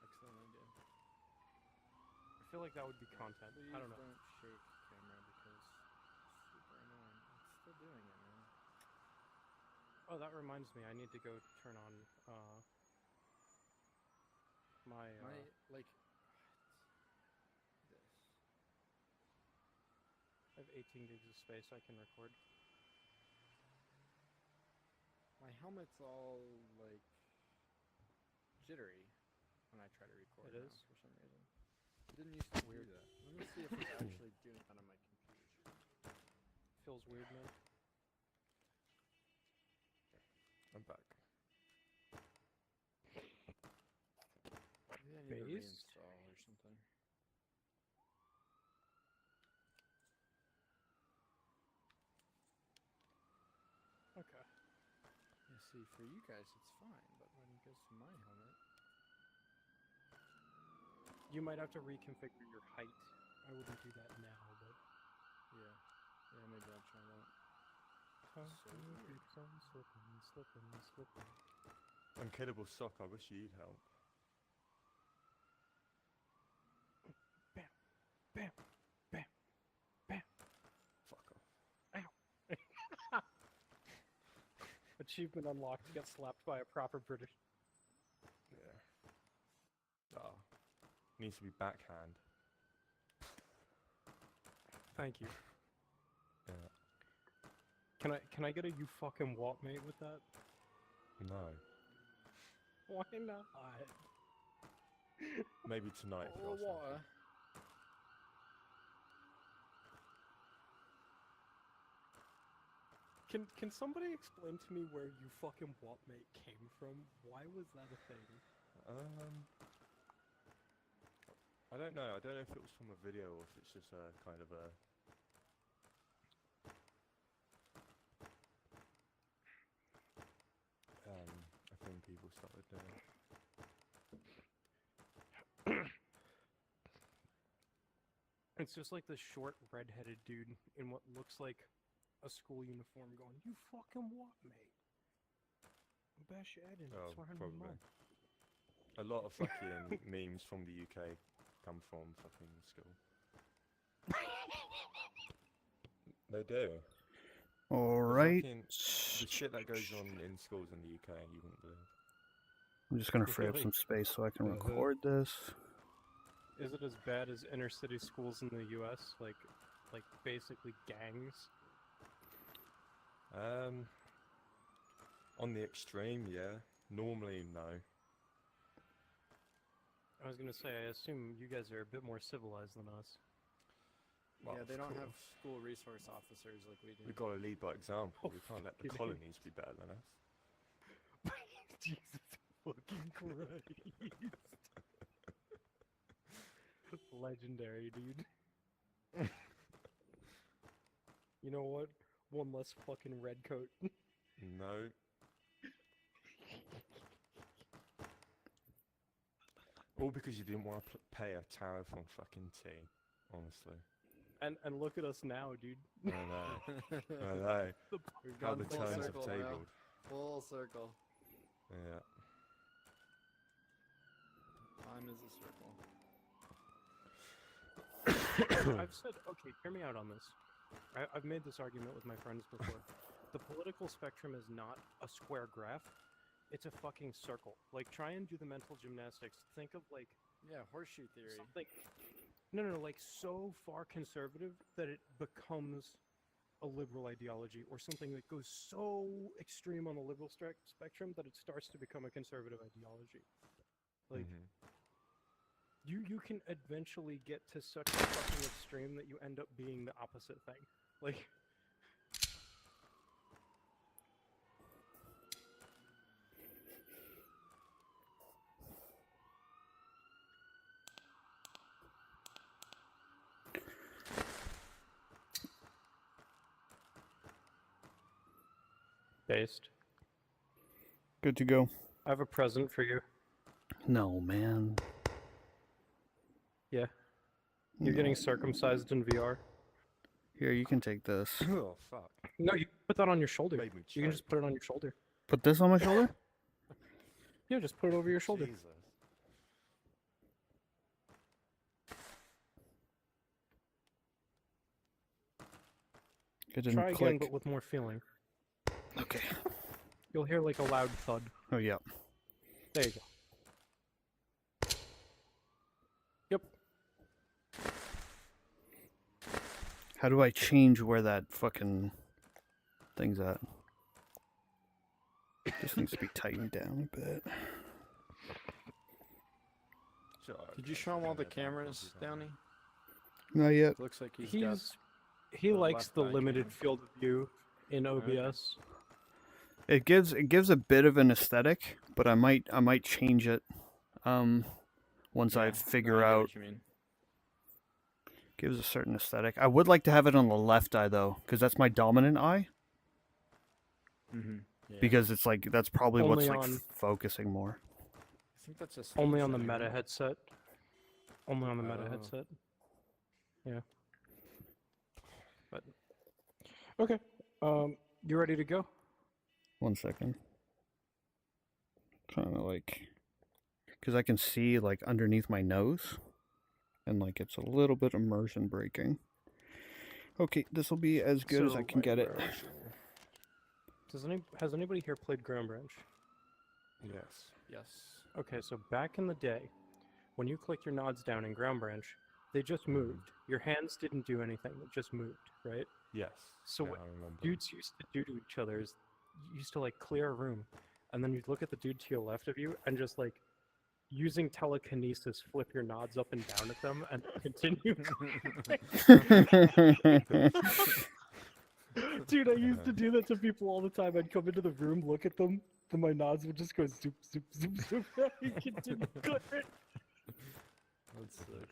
Excellent idea. I feel like that would be content. Please I don't know. don't shake camera because it's super annoying. It's still doing it, man. Oh, that reminds me. I need to go turn on my. My like this. I have 18 gigs of space I can record. My helmet's all like jittery when I try to record. It now is? for some reason. It didn't used to Weird. do that. Let me see if it's actually doing that on my computer. Feels weird, man. I'm back. Maybe I need to Based? reinstall or something. Okay. Yeah, see, for you guys it's fine, but when it goes to my helmet, You might have to reconfigure your height. I wouldn't do that now, but. yeah, maybe I'll try that. So weird. keeps on slipping. Unkillable sock, I wish you'd help. Bam, bam, bam, bam. Fuck off. Achievement unlocked. Get slapped by a proper British. Yeah. Ah. Needs to be backhand. Thank you. Yeah. Can I get a you fucking what mate with that? No. Why not? Maybe tonight. if Oh, you're water. Can somebody explain to me where you fucking what mate came from? Why was that a thing? I don't know. I don't know if it was from a video or if it's just a kind of a. A thing people started doing. It's just like this short red-headed dude in what looks like a school uniform going, "You fucking what, mate?" Bash your head in. Oh, Swear on your probably. mum. A lot of fucking memes from the UK come from fucking school. They do. Alright. fucking- the shit that goes on in schools in the UK, you wouldn't believe. I'm just gonna free up Really? some space so I can Uh-huh. record this. Is it as bad as inner city schools in the U.S.? Like basically gangs? On the extreme, yeah. Normally, no. I was gonna say, I assume you guys are a bit more civilized than us. Well, yeah, they of don't have course. school resource officers like we do. We've got to lead by example. Oh, We can't let the fucking colonies be better than us. Jesus fucking Christ. Legendary, dude. You know what? One less fucking red coat. No. All because you didn't want to pay a tariff on fucking tea, honestly. And look at us now, dude. I know. I know. We've How gone the full turns have circle, bro. tabled. Full circle. Yeah. Time is a circle. I've said, okay, hear me out on this. I've made this argument with my friends before. The political spectrum is not a square graph. It's a fucking circle. Like, try and do the mental gymnastics. Think of, like, Yeah, horseshoe theory. something... No, like, so far conservative that it becomes a liberal ideology, or something that goes so extreme on the liberal spectrum that it starts to become a conservative ideology. Like, you can eventually get to such a fucking extreme that you end up being the opposite thing. Like... Based. Good to go. I have a present for you. No, man. Yeah. You're getting No. circumcised in VR. Here, you can take this. Oh, fuck. No, you put that on your shoulder. Made me You can choke. just put it on your shoulder. Put this on my shoulder? Yeah, just put it over your shoulder. Jesus. It didn't Try again, click. but with more feeling. Okay. You'll hear like a loud thud. Oh, yeah. There you go. Yep. How do I change where that fucking thing's at? This needs to be tightened down a bit. Sure, Did you okay, show him all the yeah, cameras, probably Downey? Not yet. Looks like he's got. He the likes left the eye limited cam. field of view in Okay. OBS. It gives a bit of an aesthetic, but I might change it once I Yeah, figure no, I get out. what you mean. Gives a certain aesthetic. I would like to have it on the left eye though, because that's my dominant eye. Mm-hmm. Yeah. Because it's like that's probably what's Only like on- focusing more. I think that's just Only on the setting, meta right? headset. Only on the meta Oh. headset. Yeah. But okay. You ready to go? 1 second. Kind of like, because I can see like underneath my nose, and like it's a little bit immersion breaking. Okay, this will be as good as I So, can get it. Has anybody here played Ground Branch? Yes. Yes. Okay, so back in the day, when you clicked your nods down in Ground Branch, they just moved. Your hands didn't do anything; it just moved, right? Yes. So yeah, what I remember. dudes used to do to each other is you used to like clear a room, and then you'd look at the dude to your left of you and just like using telekinesis flip your nods up and down at them and continue. Dude, I used to do that to people all the time. I'd come into the room, look at them, then my nods would just go zoop, zoop, zoop, zoop, and continue clearing. That's so exciting.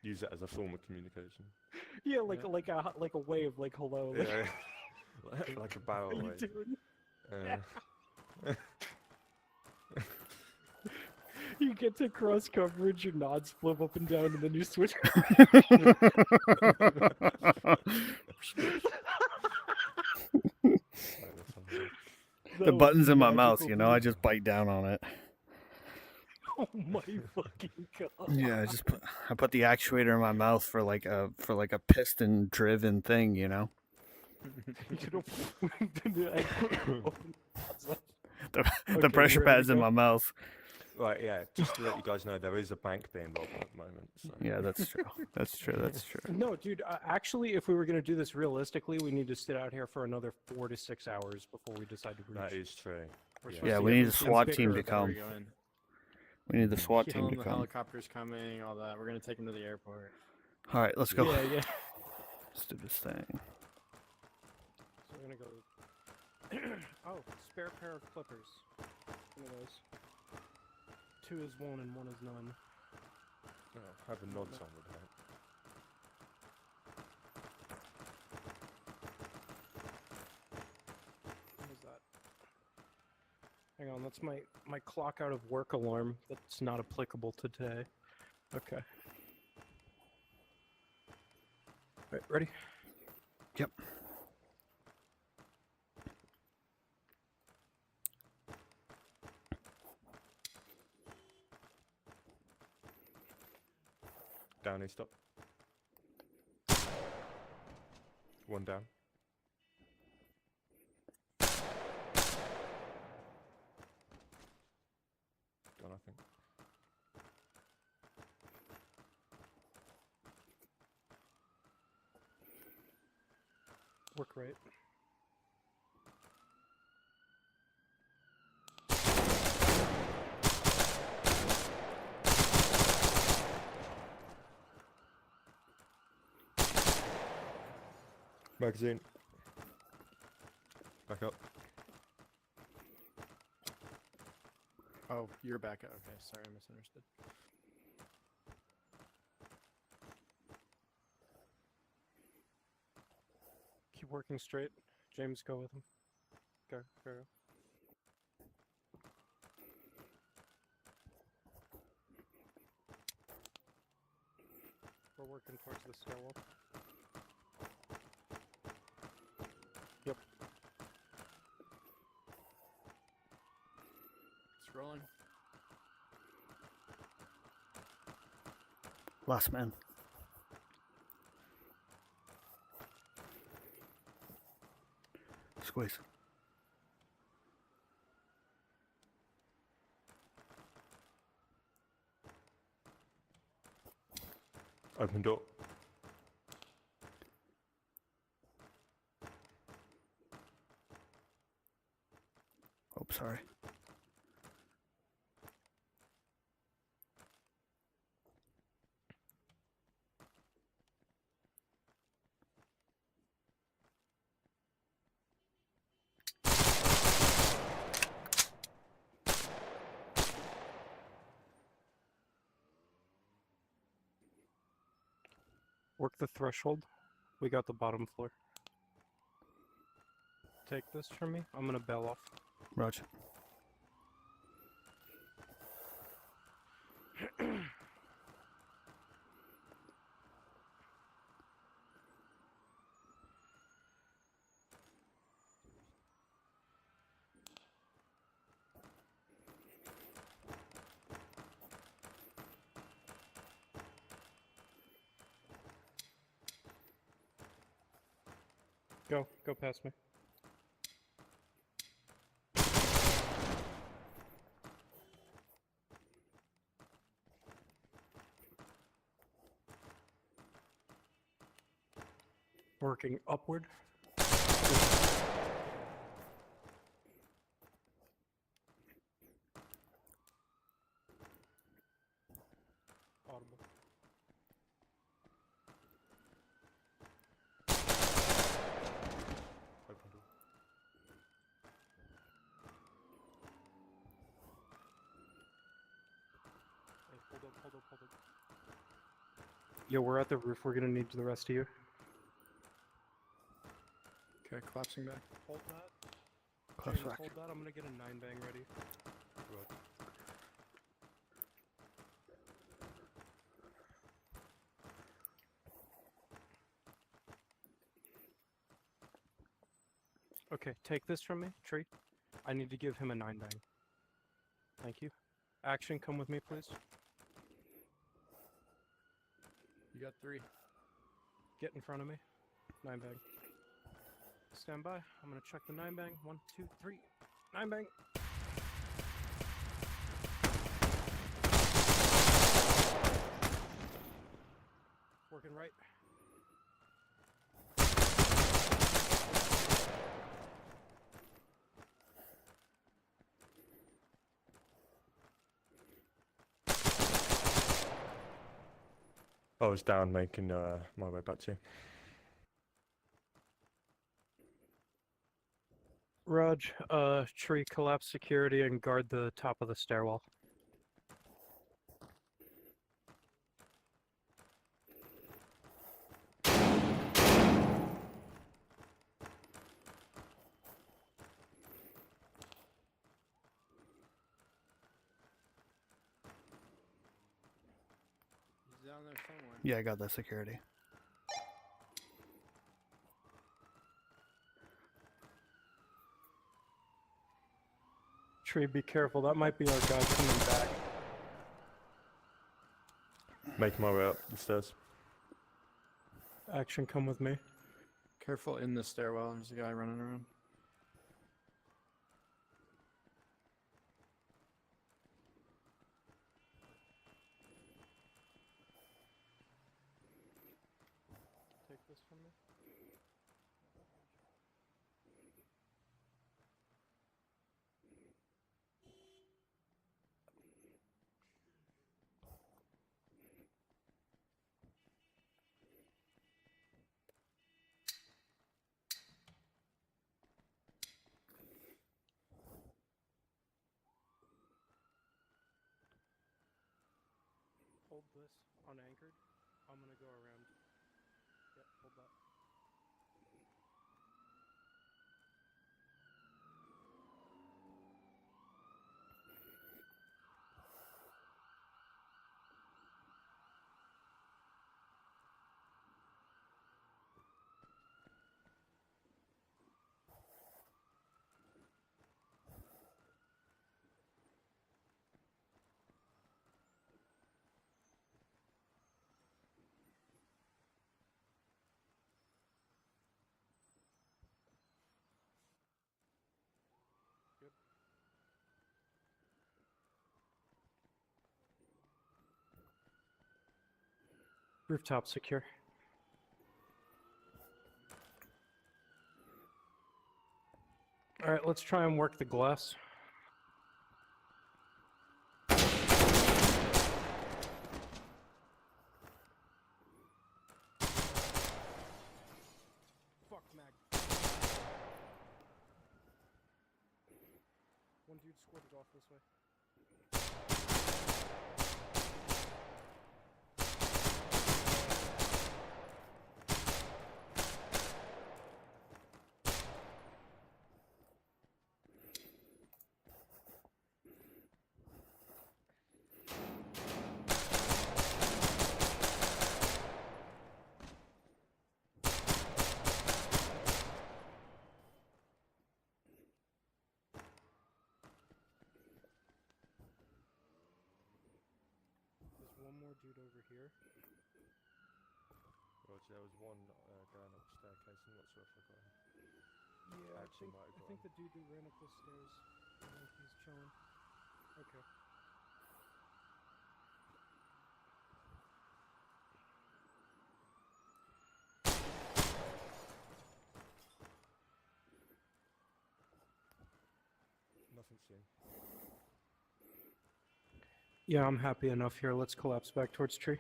Use it as a form of communication. Yeah, like a wave, like hello. Like, Yeah. Like a barrel how you wave. doing? You get to cross coverage, your nods flip up and down, and then you switch. The button's in my mouth, you know. I just bite down on it. Oh my fucking god! Yeah, I put the actuator in my mouth for like a piston driven thing, you know. You don't. The Okay, pressure you ready to pad's in go? my mouth. Right, yeah. Just to let you guys know, there is a bank being robbed at the moment. So. Yeah, that's true. That's true. That's true. No, dude. Actually, if we were gonna do this realistically, we need to sit out here for another 4 to 6 hours before we decide to breach. That is true. We're Yeah. supposed Yeah, to we get need them a some SWAT picker team to before we come. go in. We need the SWAT Tell team them to the come. helicopter's coming, all that. We're gonna take them to the airport. All right, let's go. Yeah, yeah. Let's do this thing. So we're gonna go. Oh, spare pair of clippers. One of those. 2 is 1 and 1 is none. Oh, having nods on would help. What is that? Hang on, that's my clock out of work alarm. That's not applicable today. Okay. Right, ready? Yep. Down, stop. One down. Done, I think. Work right. Magazine. Back up. Oh, you're back. Okay, sorry, I misunderstood. Keep working straight. James, go with him. Go, go. We're working towards the stairwell. Yep. It's rolling. Last man. Squeeze. Open door. Oh, sorry. Work the threshold. We got the bottom floor. Take this from me. I'm gonna bail off. Roger. Go past me. Working upward. Audible. Open door. Hey, hold up. Yo, we're at the roof. We're gonna need the rest of you. Okay, collapsing back. Hold that. Close James, back. hold that. I'm gonna get a 9-bang ready. Right. Okay, take this from me, Tree. I need to give him a 9-bang. Thank you. Action, come with me, please. You got 3. Get in front of me. 9-bang. Stand by. I'm gonna check the 9-bang. 1, 2, 3. 9-bang. Working right. I was down making my way back to you. Raj, tree collapse security and guard the top of the stairwell. He's down there somewhere. Yeah, I got that security. Tree, be careful. That might be our guy coming back. Making my way up the stairs. Action, come with me. Careful in the stairwell. There's a guy running around. Take this from me. Hold this unanchored. I'm gonna go around. Yep, hold that. Good. Rooftop secure. All right, let's try and work the glass. Fuck, mag. One dude squirted off this way. There's one more dude over here. Roger, there was one going up the staircase. I'm not sure if I got him. Yeah, Actually, might have I got think him. the dude who ran up the stairs. I think he's chilling. Okay. Nothing seen. Yeah, I'm happy enough here. Let's collapse back towards tree.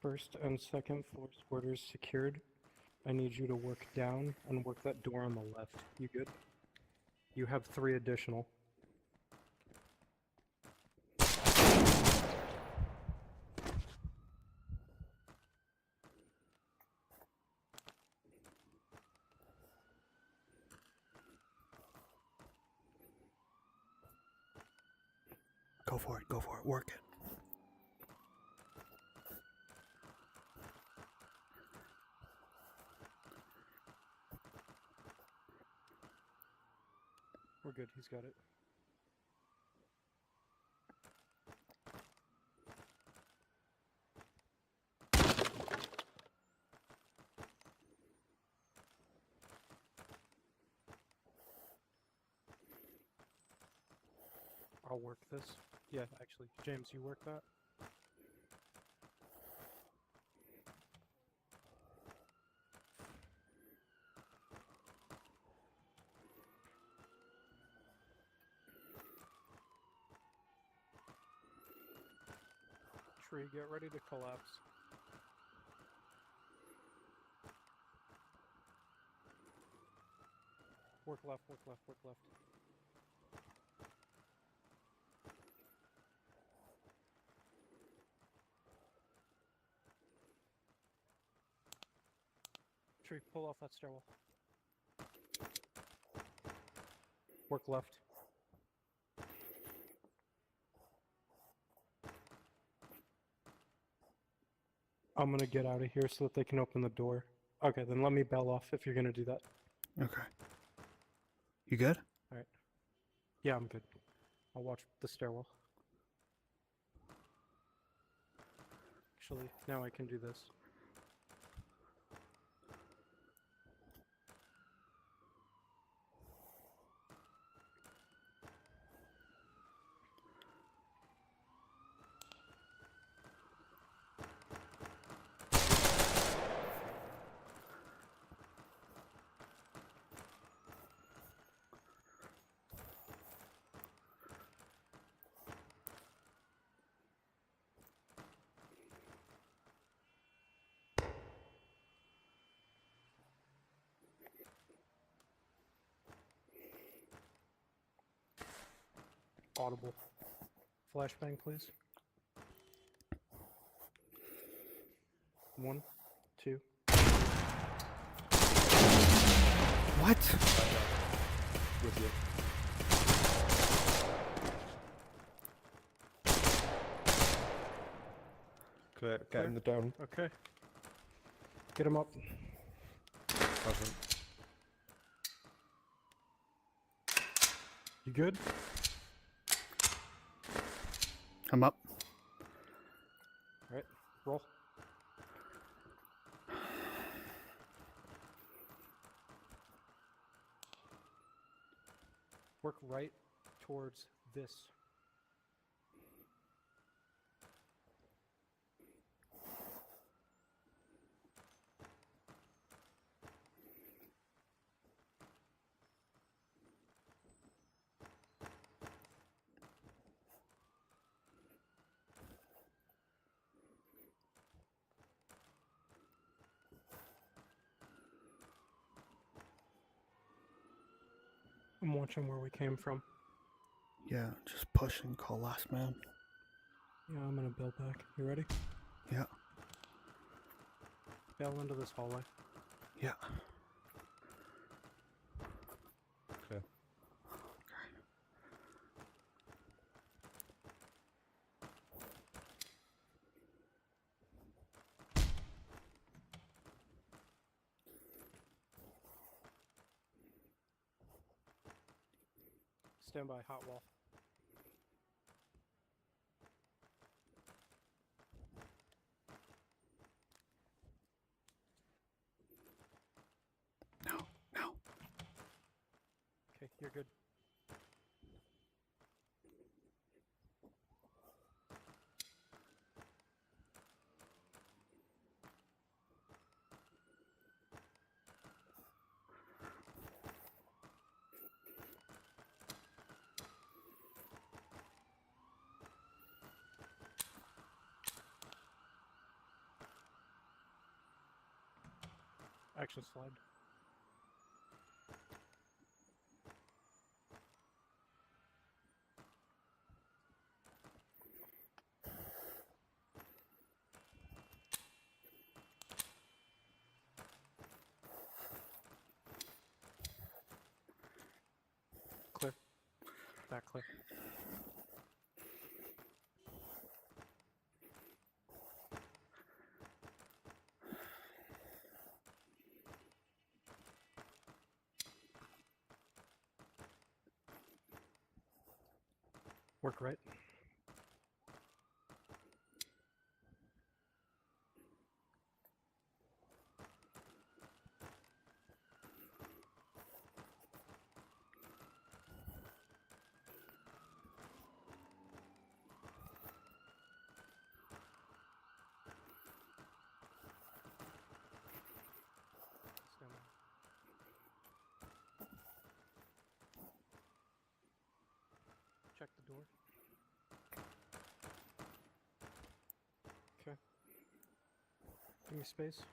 First and second floors borders secured. I need you to work down and work that door on the left. You good? You have 3 additional. Go for it, work it. We're good, he's got it. I'll work this. Yeah, actually, James, you work that. Tree, get ready to collapse. Work left, work left, work left. Tree, pull off that stairwell. Work left. I'm gonna get out of here so that they can open the door. Okay, then let me bail off if you're gonna do that. Okay. You good? Yeah, I'm good. I'll watch the stairwell. Actually, now I can do this. Audible. Flashbang, please. 1, 2. What? With you. Clear. Get in the down. Okay. Get him up. Present. You good? I'm up. Alright, roll. Work right towards this. I'm watching where we came from. Yeah, just push and call last man. Yeah, I'm gonna bail back. You ready? Yeah. Bail into this hallway. Yeah. Clear. Stand by, hot wall. No, no. Okay, you're good. Action slide. Clear. Back clear. Work right. door. Okay. Give me space.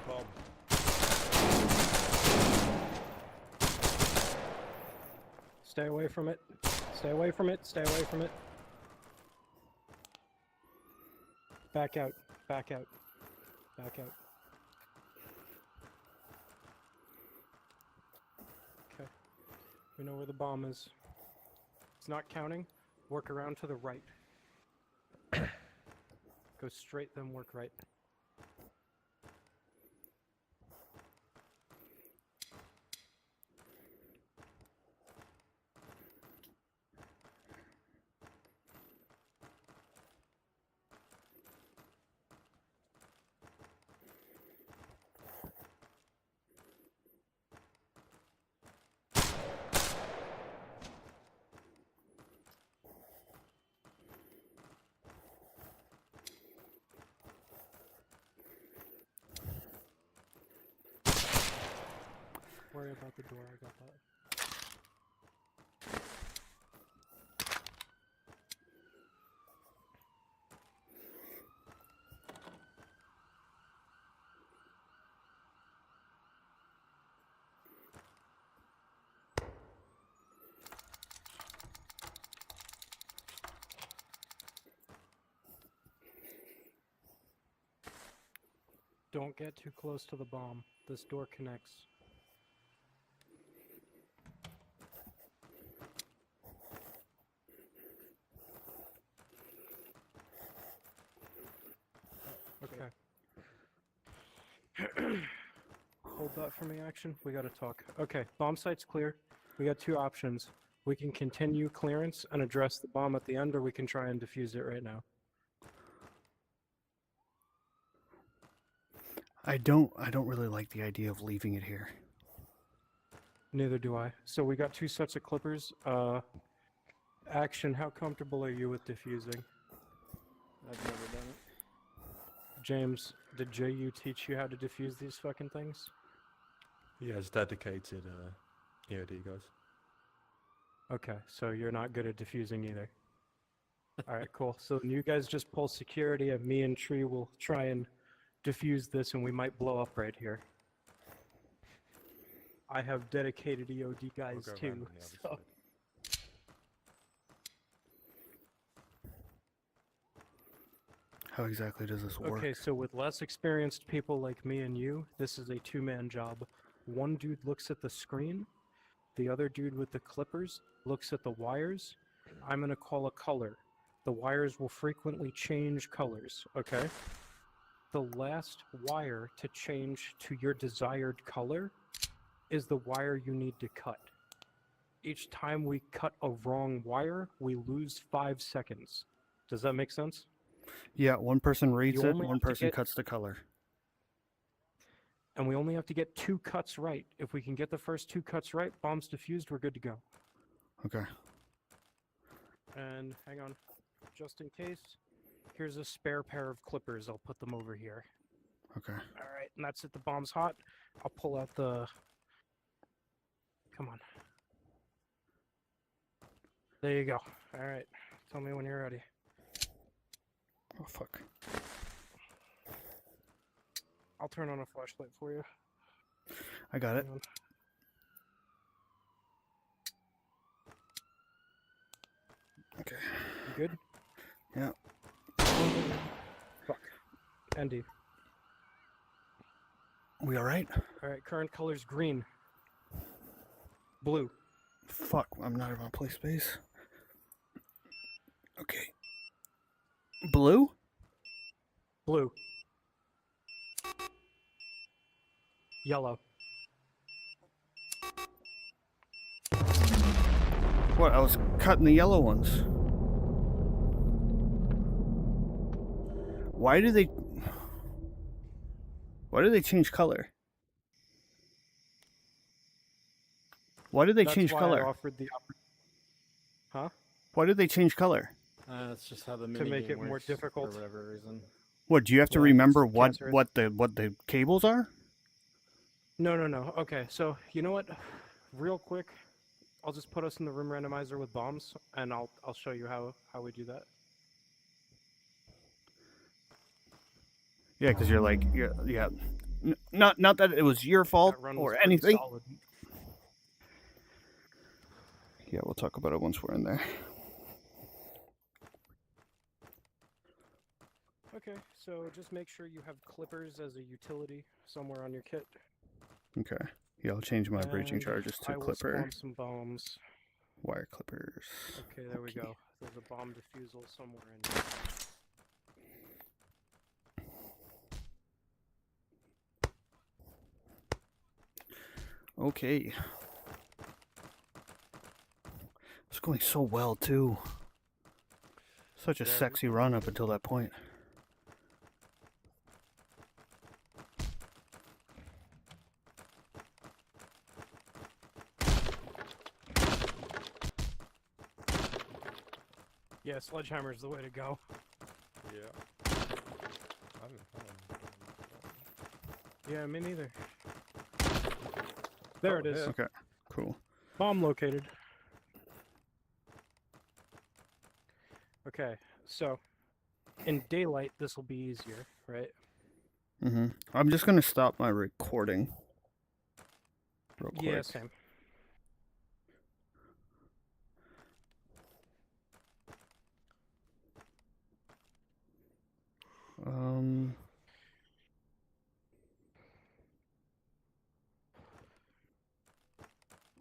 Bomb. Stay away from it. Stay away from it. Stay away from it. Back out. Back out. Back out. Okay. We know where the bomb is. It's not counting. Work around to the right. Go straight, then work right. Worry about the door, I got that. Don't get too close to the bomb. This door connects. Okay. Hold that for me, action. We gotta talk. Okay, bomb site's clear. We got two options. We can continue clearance and address the bomb at the end, or we can try and defuse it right now. I don't really like the idea of leaving it here. Neither do I. So we got two sets of clippers. Action, how comfortable are you with defusing? I've never done it. James, did JU teach you how to defuse these fucking things? He has dedicated EOD guys. Okay, so you're not good at defusing either. Alright, cool. So you guys just pull security, and me and Tree will try and defuse this, and we might blow up right here. I have dedicated EOD We'll guys go around too, on the other so... side. How exactly does this work? Okay, so with less experienced people like me and you, this is a two-man job. One dude looks at the screen, the other dude with the clippers looks at the wires. I'm gonna call a color. The wires will frequently change colors, okay? The last wire to change to your desired color is the wire you need to cut. Each time we cut a wrong wire, we lose 5 seconds. Does that make sense? Yeah, one person reads You it, only one have to person get- cuts the color. And we only have to get 2 cuts right. If we can get the first 2 cuts right, bomb's defused, we're good to go. Okay. And hang on, just in case, here's a spare pair of clippers. I'll put them over here. Okay. All right, and that's it. The bomb's hot. I'll pull out the... Come on. There you go. All right, tell me when you're ready. Oh fuck. I'll turn on a flashlight for you. I got it. Hang on. Okay. You good? Yeah. Fuck. Andy. We all right? All right, current color's green. Blue. Fuck, I'm not in my play space. Okay. Blue? Blue. Yellow. What? I was cutting the yellow ones. Why do they change color? Why do they That's change why I color? offered the Huh? Why did they change color? That's just how the To mini make game it more works difficult. for whatever reason. What, do you have to Yeah, remember it's what cancerous. what the cables are? No. Okay, so you know what? Real quick, I'll just put us in the room randomizer with bombs, and I'll show you how we do that. Yeah, because you're like, yeah. Not that it was your fault That run was or pretty anything. solid. Yeah, we'll talk about it once we're in there. Okay, so just make sure you have clippers as a utility somewhere on your kit. Okay. Yeah, I'll change my breaching And charges to I will clipper spawn some bombs. wire clippers. Okay, there we Okay. go. There's a bomb defusal somewhere in here. Okay. It's going so well too. Such a Yeah, sexy run up until that point. Yeah, sledgehammer's the way to go. Yeah. I haven't found one. Yeah, me neither. There Oh, it is. here. Okay. Cool. Bomb located. Okay, so in daylight this will be easier, right? I'm just gonna stop my recording real quick. Yeah, same.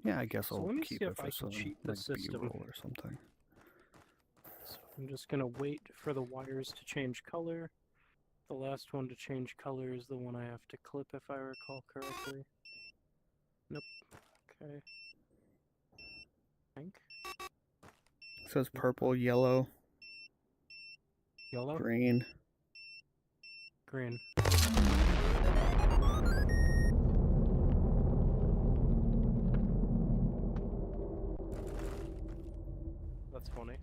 Yeah, I guess So I'll let me keep see it if I for can some cheat the like system. B-roll or something. So I'm just gonna wait for the wires to change color. The last one to change color is the one I have to clip if I recall correctly. Nope. Okay. Pink. It says purple, yellow, Yellow. green. Green. That's funny.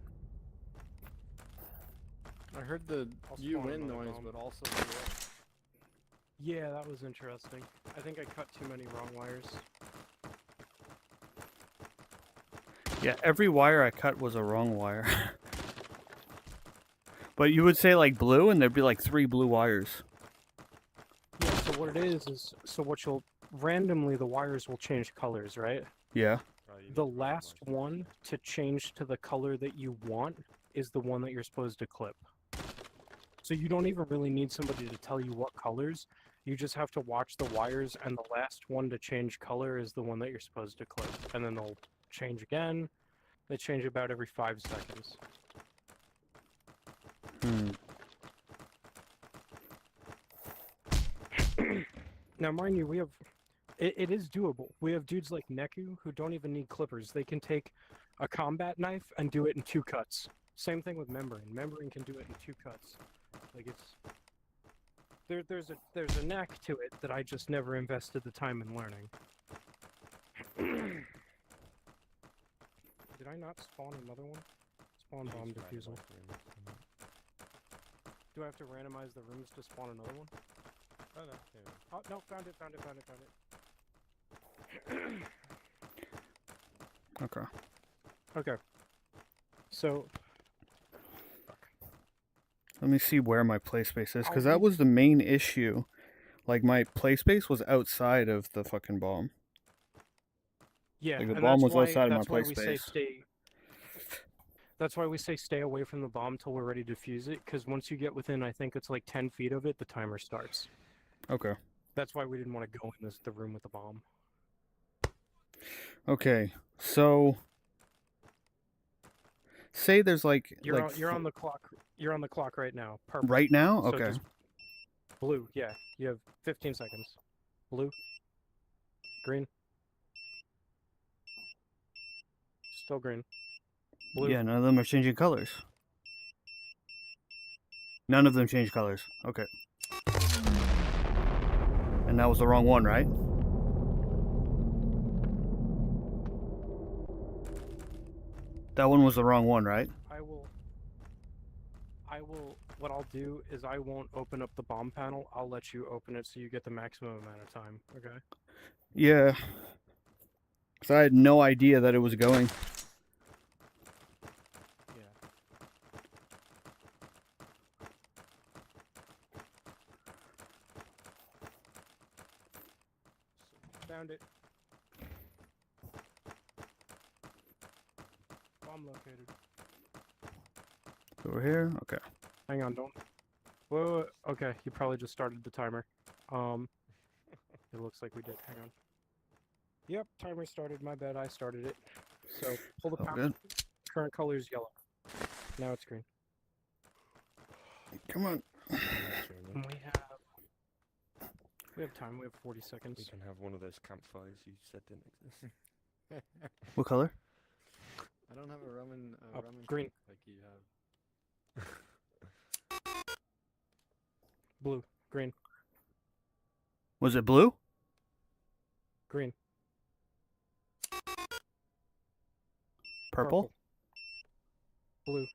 I heard the I'll you spawn win another noise, bomb. but also the Yeah, that was interesting. I think I cut too many wrong wires. Yeah, every wire I cut was a wrong wire. But you would say like blue, and there'd be like 3 blue wires. Yeah, so what it is so what you'll randomly the wires will change colors, right? Yeah. Oh, you need The to randomize last it. one to change to the color that you want is the one that you're supposed to clip. So you don't even really need somebody to tell you what colors. You just have to watch the wires, and the last one to change color is the one that you're supposed to clip. And then they'll change again. They change about every 5 seconds. Now, mind you, we have... It is doable. We have dudes like Neku who don't even need clippers. They can take a combat knife and do it in 2 cuts. Same thing with Membrane. Membrane can do it in 2 cuts. Like, it's... There's a knack to it that I just never invested the time in learning. Did I not spawn another one? Spawn You bomb need to defusal. randomize rooms and- Do I have to randomize the rooms to spawn another one? Oh, no, here. Oh, no, found it. Okay. Okay. So, Let me see where my play space is, because I'll that was the main issue. Like, my play space was outside of the fucking bomb. yeah, Like, the and bomb that's was why, outside of my that's why play we say space. stay. That's why we say stay away from the bomb till we're ready to defuse it, because once you get within, I think it's like 10 feet of it, the timer starts. Okay. That's why we didn't want to go in the room with the bomb. Okay. So, say there's like You're on the clock. You're on the clock right now. Purple. right now. So Okay. just blue. Yeah, you have 15 seconds. Blue. Green. Still green. Blue. Yeah, none of them are changing colors. None of them change colors. Okay. And that was the wrong one, right? That one was the wrong one, right? I will. I will. What I'll do is I won't open up the bomb panel. I'll let you open it so you get the maximum amount of time. Okay. Yeah. Because I had no idea that it was going. Yeah. Found it. Bomb located. Over here? Okay. Hang on, don't. Whoa. Okay, you probably just started the timer. It looks like we did. Hang on. Yep, timer started. My bad. I started it. So pull the Oh, power. good. Current color is yellow. Now it's green. Come on. And we have time. We have 40 We seconds. can have one of those campfires you said didn't exist. What color? I don't have a Roman. Roman green. like you have. Blue. Green. Was it blue? Green. Purple? Blue.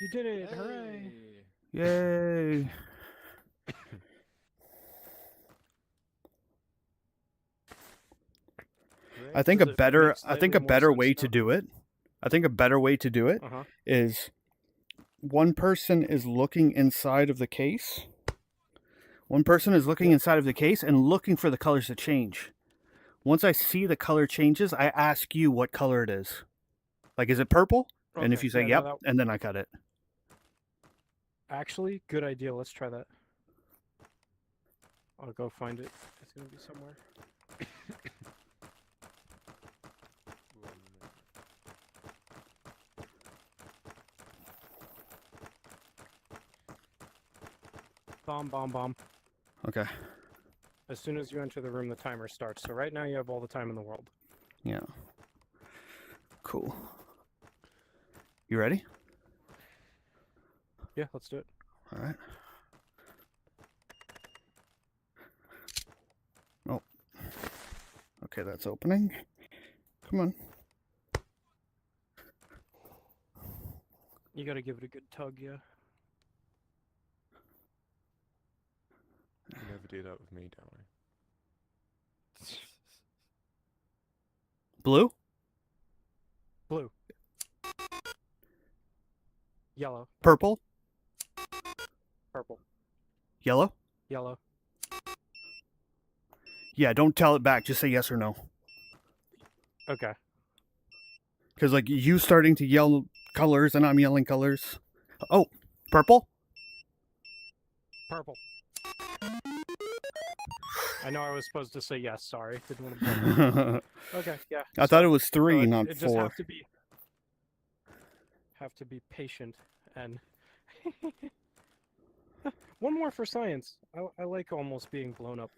You did it! Hooray! Hey! Yay. I think Does a it better make I think slightly a more better sense way to now? do it. I think a better way to do it Uh-huh. is one person is looking inside of the case. One person is looking inside of the case and looking for the colors to change. Once I see the color changes, I ask you what color it is. Like, is it purple? And if Okay, you say yeah, yep, no, and then I cut it. Actually, good idea. Let's try that. I'll go find it. It's gonna be somewhere. Bomb, bomb, bomb. Okay. As soon as you enter the room, the timer starts. So right now you have all the time in the world. Yeah. Cool. You ready? Yeah, let's do it. All right. Oh. Okay, that's opening. Come on. You gotta give it a good tug, yeah. You never do that with me, don't we? Blue? Blue. Yellow. Purple? Purple. Yellow? Yellow. Yeah, don't tell it back. Just say yes or no. Okay. Because, like, you starting to yell colors and I'm yelling colors. Oh, purple? Purple. I know I was supposed to say yes, sorry. Didn't want to I Okay, yeah. thought it was three, it, not it just four. have to be patient and one more for science. I like almost being blown up.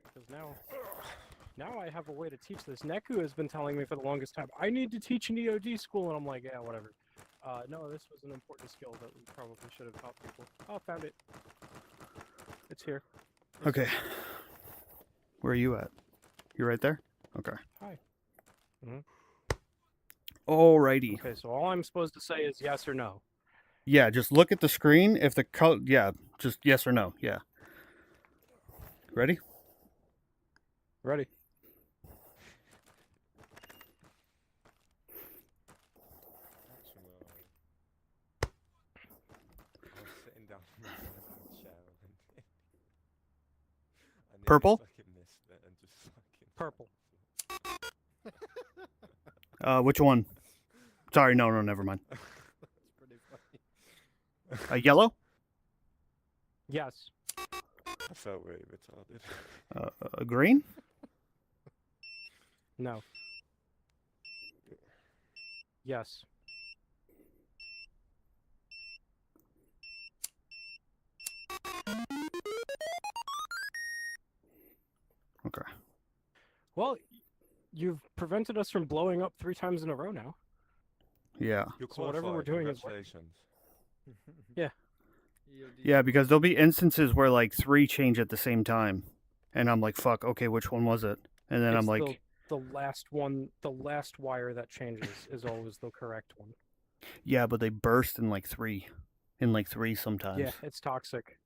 Because now I have a way to teach this. Neku has been telling me for the longest time, I need to teach an EOD school, and I'm like, yeah, whatever. No, this was an important skill that we probably should have taught people. Oh, found it. It's here. Okay. Where are you at? You right there? Okay. Hi. Mhm. Alrighty. Okay, so all I'm supposed to say is yes or no. Yeah, just look at the screen. If the color, yeah, just yes or no. Yeah. Ready? Ready? I was sitting down in my fucking chair and I nearly Purple? fucking missed it and just fucking Purple. Which one? Sorry, no, never mind. That's pretty funny. Yellow? Yes. I felt really retarded. Green? No. Yes. Okay. Well, you've prevented us from blowing up 3 times in a row now. Yeah. You're So whatever we're qualified, doing is working. congratulations. Yeah. EOD. Yeah, because there'll be instances where like 3 change at the same time. And I'm like, fuck, okay, which one was it? And then It's I'm like, the- the last wire that changes is always the correct one. Yeah, but they burst in like three sometimes. Yeah, it's toxic.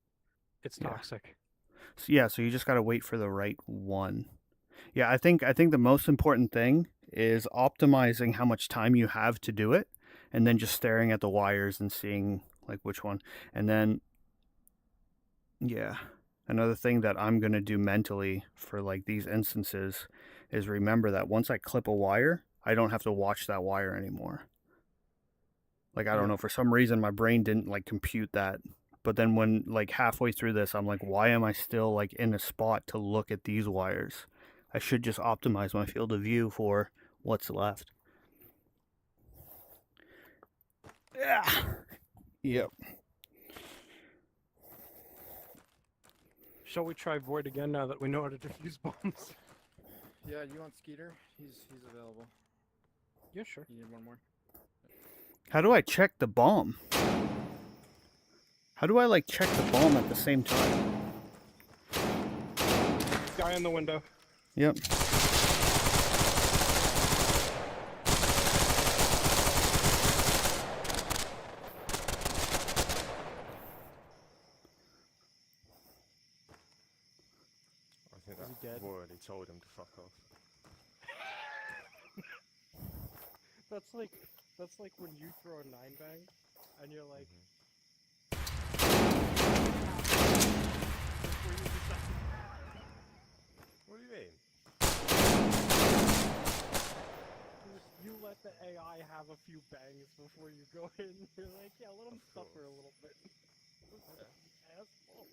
It's Yeah. toxic. So, yeah, so you just gotta wait for the right one. Yeah, I think the most important thing is optimizing how much time you have to do it, and then just staring at the wires and seeing like which one. And then, yeah, another thing that I'm gonna do mentally for like these instances is remember that once I clip a wire, I don't have to watch that wire anymore. Like I don't know, for some reason my brain didn't like compute that. But then when like halfway through this, I'm like, why am I still like in a spot to look at these wires? I should just optimize my field of view for what's left. Yeah. Yep. Shall we try Void again now that we know how to defuse bombs? Yeah, you want Skeeter? He's available. Yeah, sure. You need one more? How do I check the bomb? How do I like check the bomb at the same time? Guy in the window. Yep. I think Is he that dead? I've already told him to fuck off. That's like when you throw a 9-bang and you're like, What do you mean? you let the AI have a few bangs before you go in. You're like, yeah, let him course. suffer a little bit. Asshole.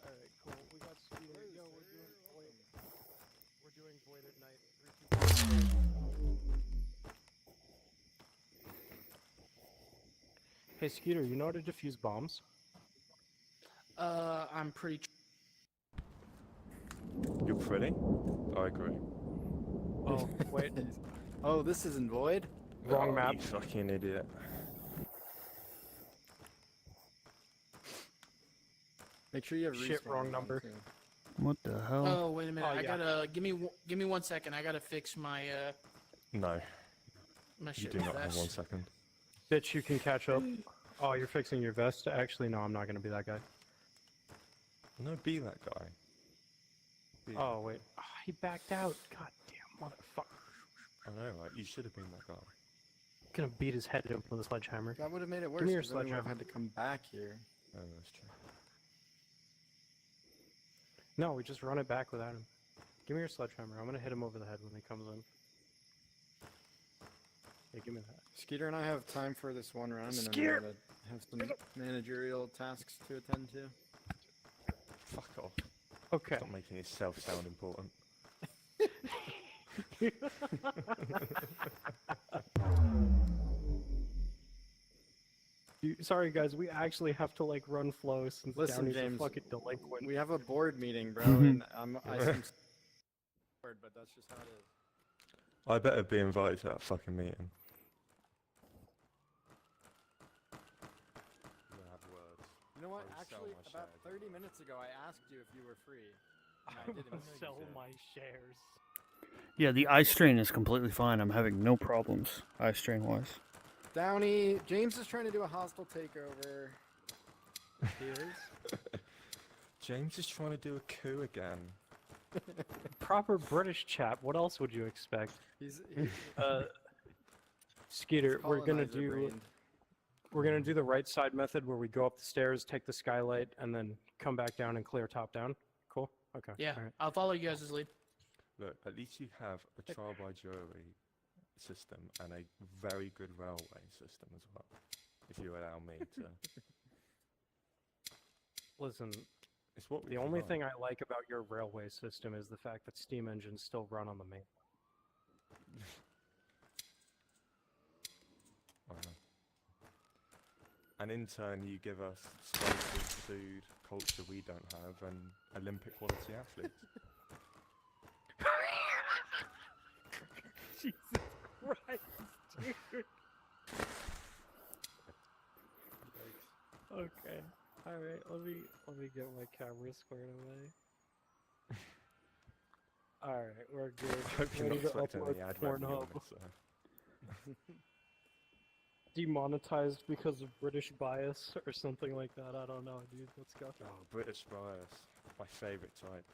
Alright, cool. We got Skeeter. Yo, we're doing Void. We're doing Void at night. 3, 2, 1. Hey, Skeeter, you know how to defuse bombs? I'm pretty. You're pretty? I agree. Oh, wait. Oh, this isn't Void? Wrong Oh, map. You fucking idiot. Make sure you have Shit, respawn wrong on, number. too. What the hell? Oh, wait a minute. Oh, I yeah. gotta give me 1 second. I gotta fix my No, my you shit. do not have vest. 1 second. Bitch, you can catch up. Oh, you're fixing your vest? Actually, no, I'm not gonna be that guy. No, be that guy. Be that Oh, wait. Ah, he backed out. God damn, motherfucker. I know, right? You should have been that guy. Gonna beat his head in with a sledgehammer. That would have made it worse. me your 'cause then we would have sledgehammer. had to come back here. Oh, that's true. No, we just run it back without him. Give me your sledgehammer. I'm gonna hit him over the head when he comes in. Yeah, give me that. Skeeter and I have time for this one round, and then we Skeeter! gotta have some managerial tasks to attend to. Fuck off. Okay. Stop making yourself sound important. Sorry, guys. We actually have to like run flow since Listen, Downey's James, a fucking delinquent. We have a board meeting, bro, and I seem bored, but that's just how it is. I better be invited to that fucking meeting. We'll have words. You know what? I will sell Actually, my about shares. 30 minutes ago, I asked you if you were free. And I I didn't. will know you sell did. my shares. Yeah, the eye strain is completely fine. I'm having no problems eye strain wise. Downey, James is trying to do a hostile takeover. He is. James is trying to do a coup again. Proper British chap. What else would you expect? He's Skeeter, we're gonna do colonizer-brained. we're gonna do the right side method where we go up the stairs, take the skylight, and then come back down and clear top down. Cool. Okay. Yeah, All right. I'll follow you guys' lead. Look, at least you have a trial by jury system and a very good railway system as well. If you allow me to. Listen, It's what we the only provide. thing I like about your railway system is the fact that steam engines still run on the main. I know. And in turn, you give us spicy food culture we don't have and Olympic quality athletes. Jesus Christ, dude. Okay. Alright, let me get my camera squared away. Alright, we're good. I hope you're not Ready to expecting upload any ad revenue on Pornhub. this, so. Demonetized because of British bias or something like that. I don't know, dude. Let's go. Oh, British bias. My favourite type.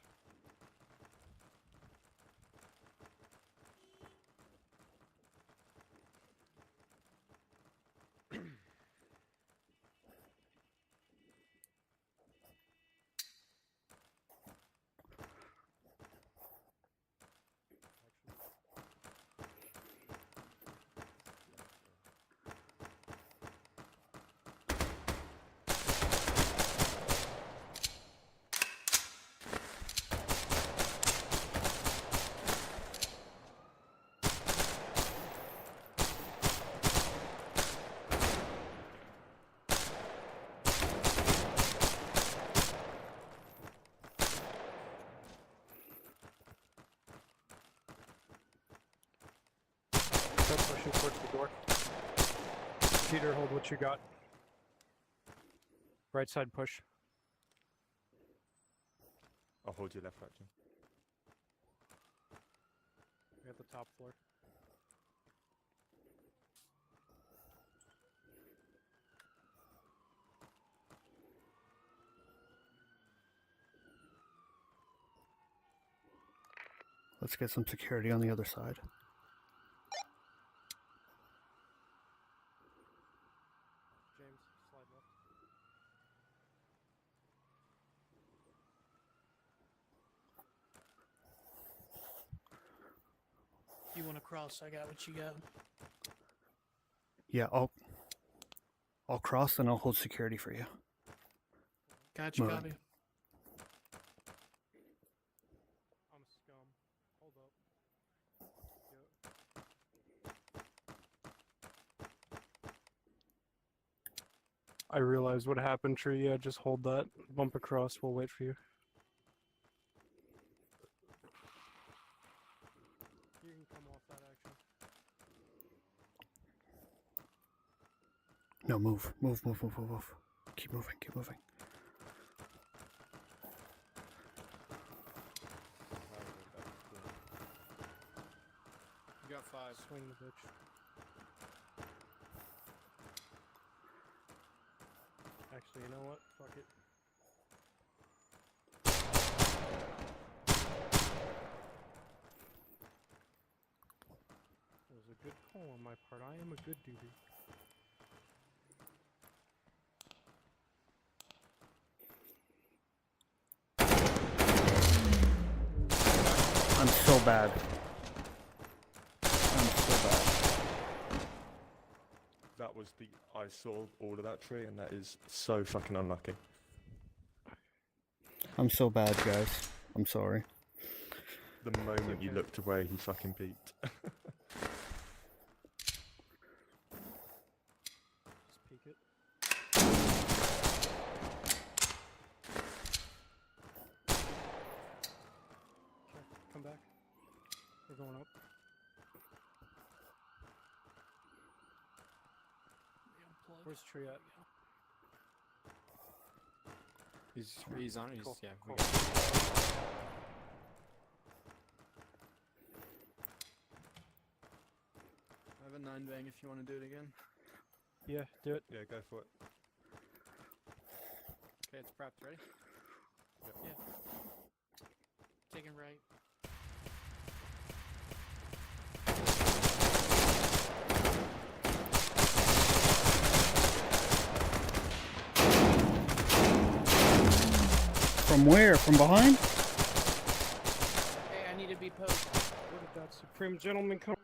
Start pushing towards the door. Peter, hold what you got. Right side push. I'll hold your left fraction. We at the top floor. Let's get some security on the other side. James, slide left. You want to cross? I got what you got. Yeah, I'll cross and I'll hold security for you. Got you, Moving. copy. I'm a scum. Hold up. I realized what happened, Tree. Yeah, just hold that. Bump across. We'll wait for you. You can come off that action. No, move. Keep moving. You got 5. Swing the bitch. Actually, you know what? Fuck it. It was a good call on my part. I am a good dude. I'm so bad. I'm so bad. That was the. I saw all of that tree, and that is so fucking unlucky. I'm so bad, guys. I'm sorry. The moment you okay. looked away, he fucking peaked. Just peek it. Okay, come back. We're going up. Unplug. Where's Tree at? He's on. He's Cool, yeah. cool. We got I have a 9 bang if you want to do it again. Yeah, do it. Yeah, go for it. Okay, it's prepped. Ready? Taking right. From where? From behind? Hey, I need to be posted. Where did that supreme gentleman come from?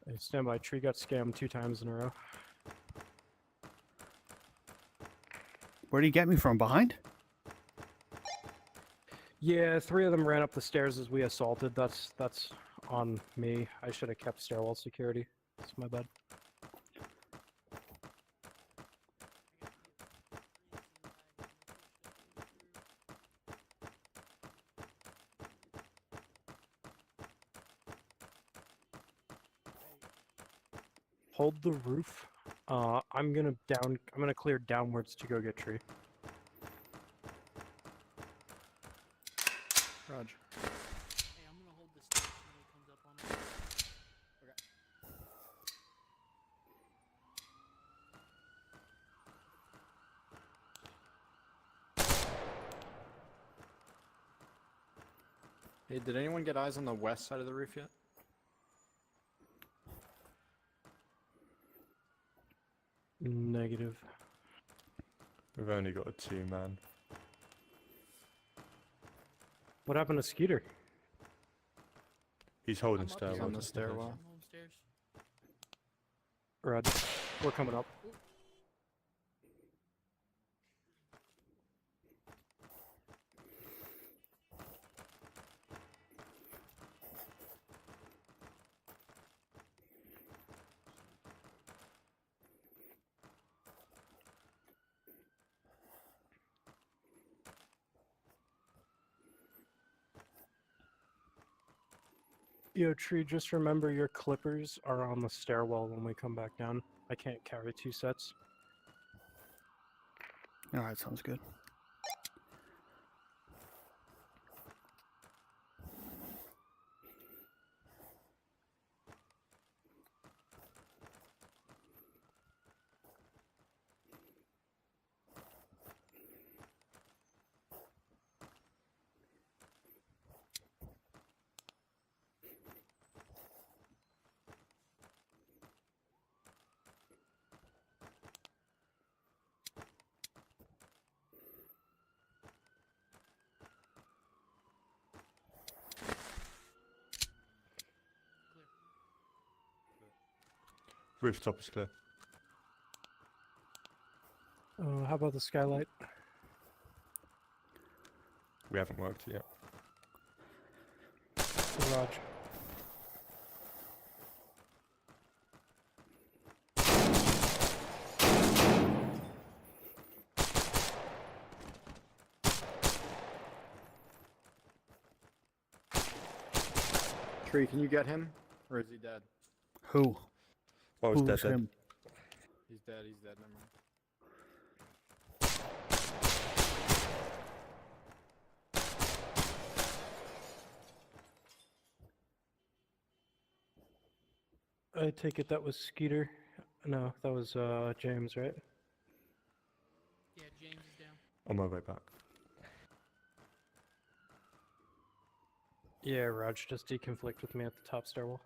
Hey, stand by. Tree got scammed 2 times in a row. Where'd he get me from? Behind? Yeah, 3 of them ran up the stairs as we assaulted. That's on me. I should have kept stairwell security. It's my bad. Hold the roof I'm gonna clear downwards to go get tree. Roger. Hey, I'm gonna hold this stage until he comes up on it. Hey, did anyone get eyes on the west side of the roof yet? Negative. We've only got a 2-man. What happened to Skeeter? He's holding I'm up stairwell. here. on the just in case. stairwell. I'm home stairs. Rod, we're coming up. Yo, Tree, just remember your clippers are on the stairwell when we come back down. I can't carry 2 sets. All right, sounds good. Rooftop is clear. How about the skylight? We haven't worked it yet. Garage. Tree, can you get him? Or is he dead? Who? Oh, it's dead Who's then. him? He's dead, never mind. I take it that was Skeeter. No, that was James, right? Yeah, James is down. On my way back. Yeah, Raj, just deconflict with me at the top stairwell.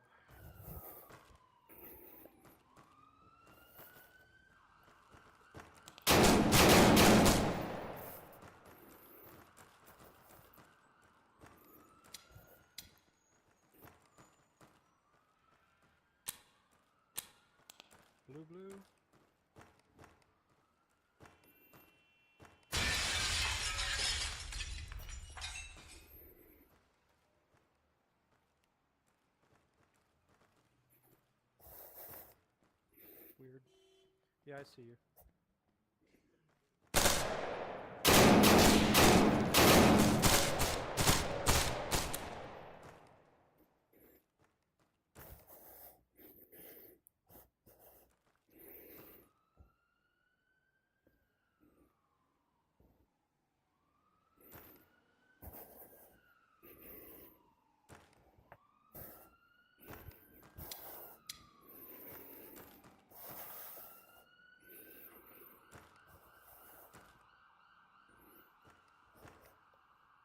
Blue. Weird. Yeah, I see you.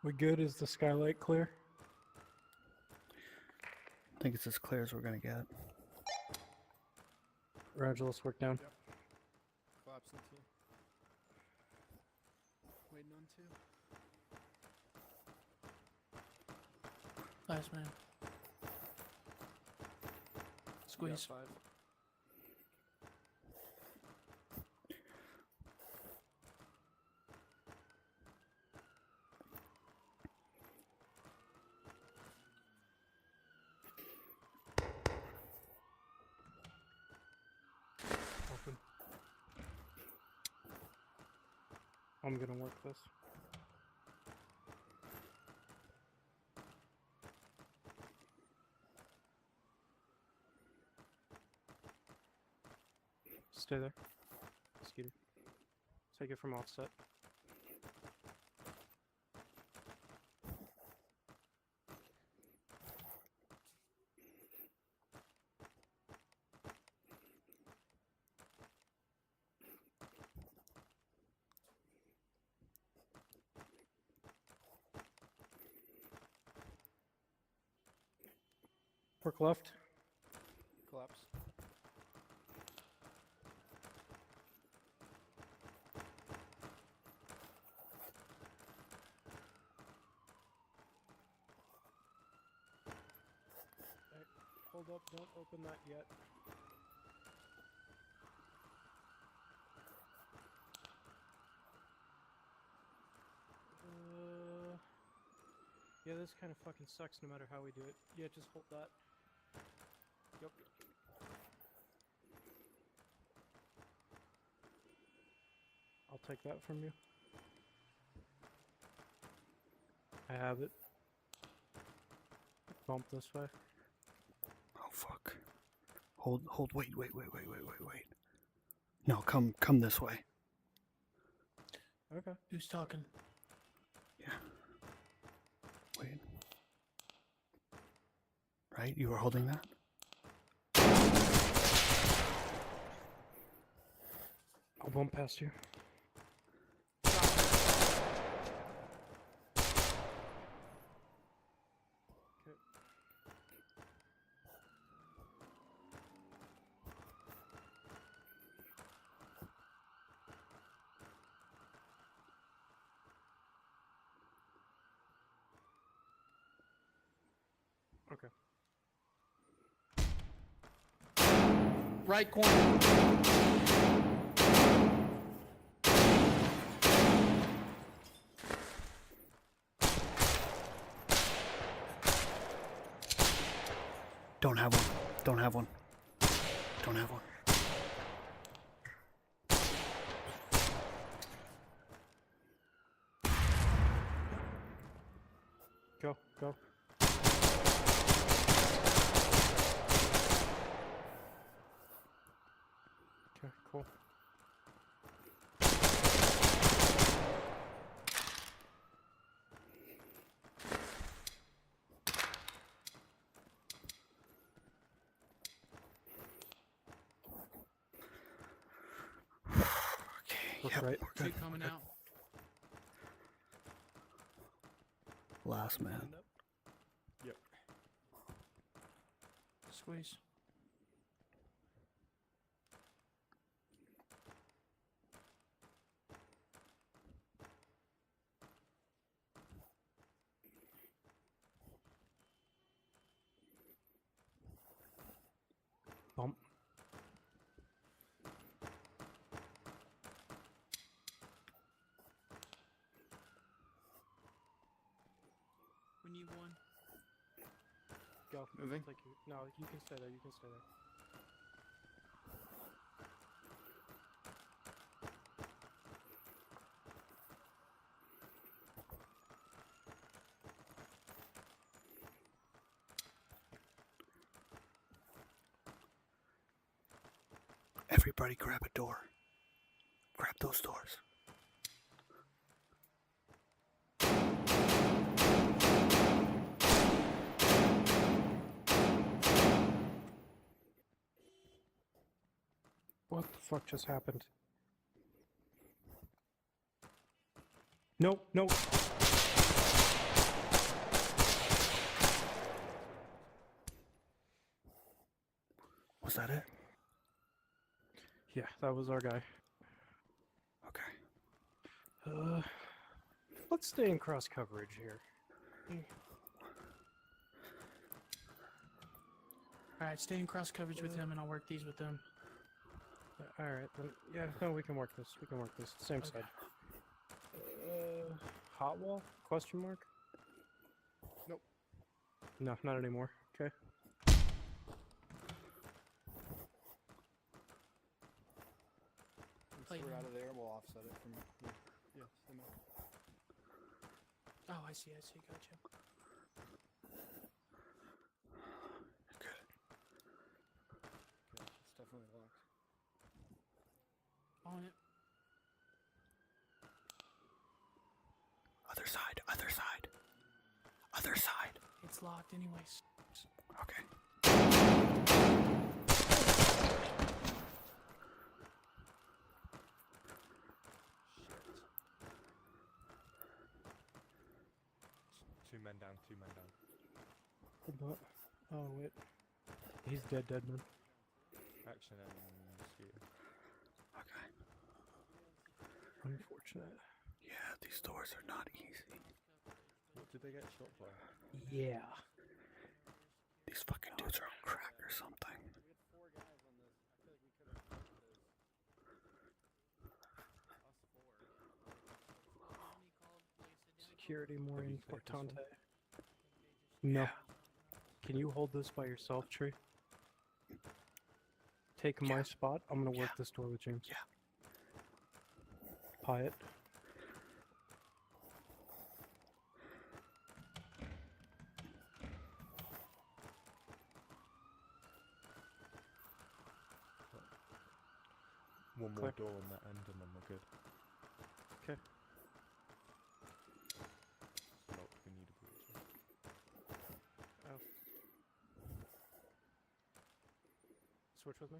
We good? Is the skylight clear? I think it's as clear as we're gonna get. Roger, let's work down. Collapsing to you. Waiting on 2. Last man. Squeeze. 5. Open. I'm gonna work this. Stay there. Skeeter. Take it from offset. Work left. Collapse. Alright, hold up, don't open that yet. Yeah, this kind of fucking sucks no matter how we do it. Yeah, just hold that. Yep. I'll take that from you. I have it. Bump this way. Oh fuck. Hold, wait. No, come this way. Okay. Who's talking? Yeah. Wait. Right, you were holding that? I'll bump past you. Okay. Okay. Right corner. Don't have one. Don't have one. Don't have one. Go, go. Okay, cool. Okay, Look yep, right. we're Two good. coming out. Last man. Yep. Squeeze. Bump. We need one. Go. Moving. Take you. No, you can stay there. You can stay there. Everybody grab a door. Grab those doors. What the fuck just happened? Nope, nope. Was that it? Yeah, that was our guy. Okay. Let's stay in cross coverage here. Alright, stay in cross coverage with him and I'll work these with them. All right, then. Yeah, no, we can work this. We can work this. Same Okay. side. Hot wall? Question mark? Nope. No, not anymore. Okay. Play Once we're him. out of there, we'll offset it from here. Yeah, same out. Oh, I see, gotcha. Good. Okay, it's definitely locked. Other side. It's locked anyways. Okay. Two men down, two men down. Hold on. Oh wait. He's dead, man. Action and Skeeter. Okay. Unfortunate. Yeah, these doors are not easy. What did they get shot by? Yeah. These fucking dudes are on crack or something. Security more Have you clicked this one? importante. No. Yeah. Can you hold this by yourself, Tree? Take my Yeah. spot. I'm gonna work Yeah. this door with James. Yeah. Pie it. One more Clear. door on that end and then we're good. Okay. It's locked, we need a breacher. Oh. Switch with me.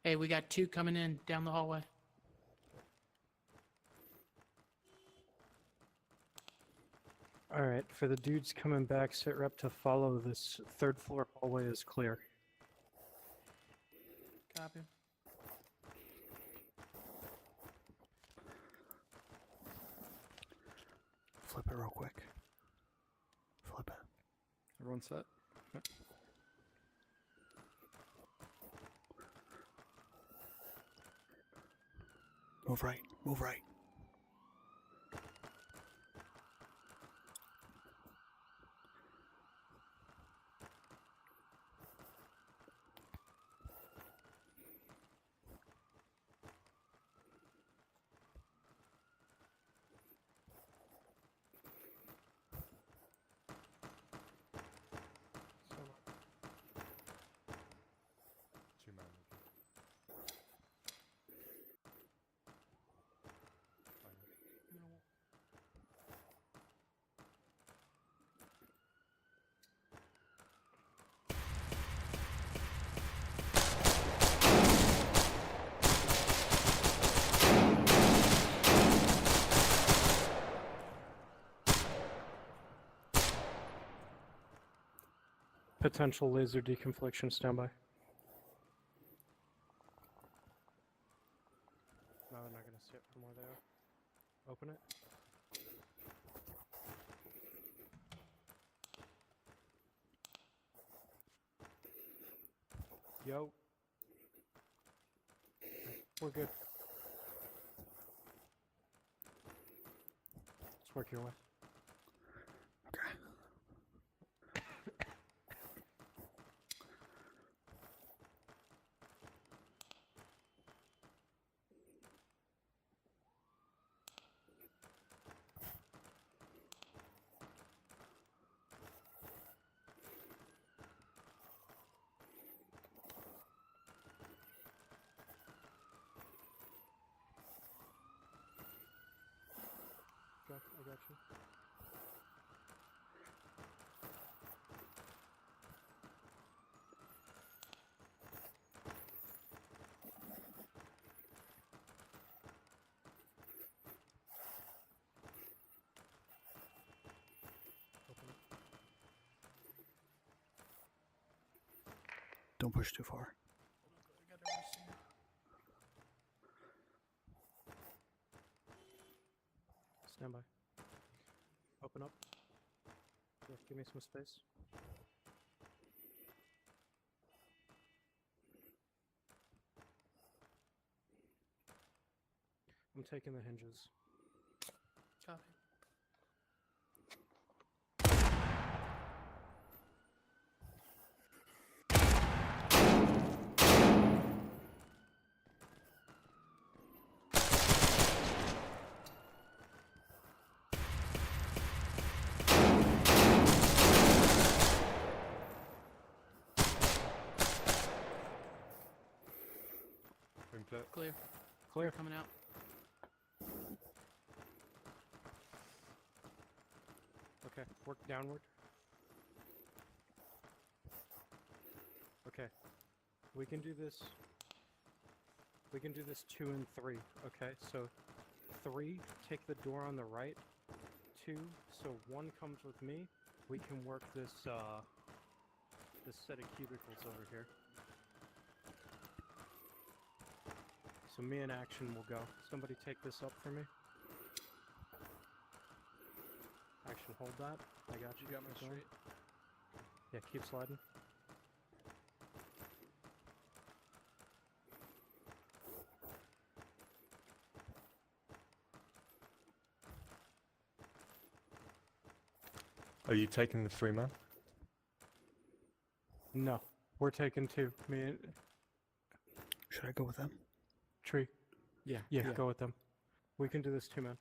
Hey, we got 2 coming in down the hallway. Alright, for the dudes coming back, sit rep to follow this 3rd floor hallway is clear. Copy. Flip it real quick. Flip it. Everyone set? Move right. Move right. Two men with you. Fine. Potential laser deconfliction standby. No, they're not gonna sit from where they are. Open it. Yo. We're good. Let's work your way. Okay. I got you. Open it. Don't push too far. We got everything. Stand by. Open up. Yeah, give me some space. I'm taking the hinges. Copy. In Clear. Clear. Coming out. Okay, work downward. Okay, we can do this. We can do this 2 and 3. Okay, so 3, take the door on the right. 2, so 1 comes with me. We can work this this set of cubicles over here. So me and Action will go. Somebody take this up for me. Action, hold that. I got you. You got my Keep going. straight. Yeah, keep sliding. Are you taking the 3-man? No, we're taking 2. Me and Should I go with them? Tree. Yeah. Yeah, go with them. We can do this 2, man.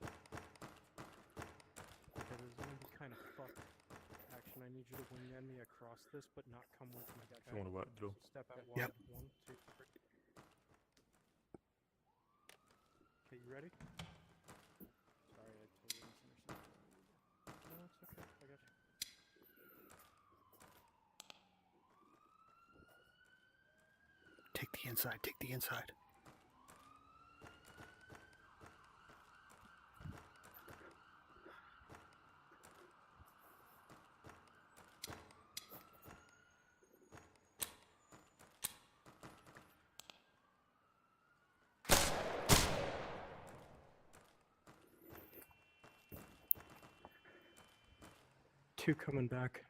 Okay, this is gonna be kind of fucked. Action, I need you to wingman me across this, but not come with me. If you want to work the door. Step out Yep. wide. 1, 2, 3. Okay, you ready? Sorry, I totally misunderstood. No, it's okay. I got you. Take the inside. Take the inside. Two coming back.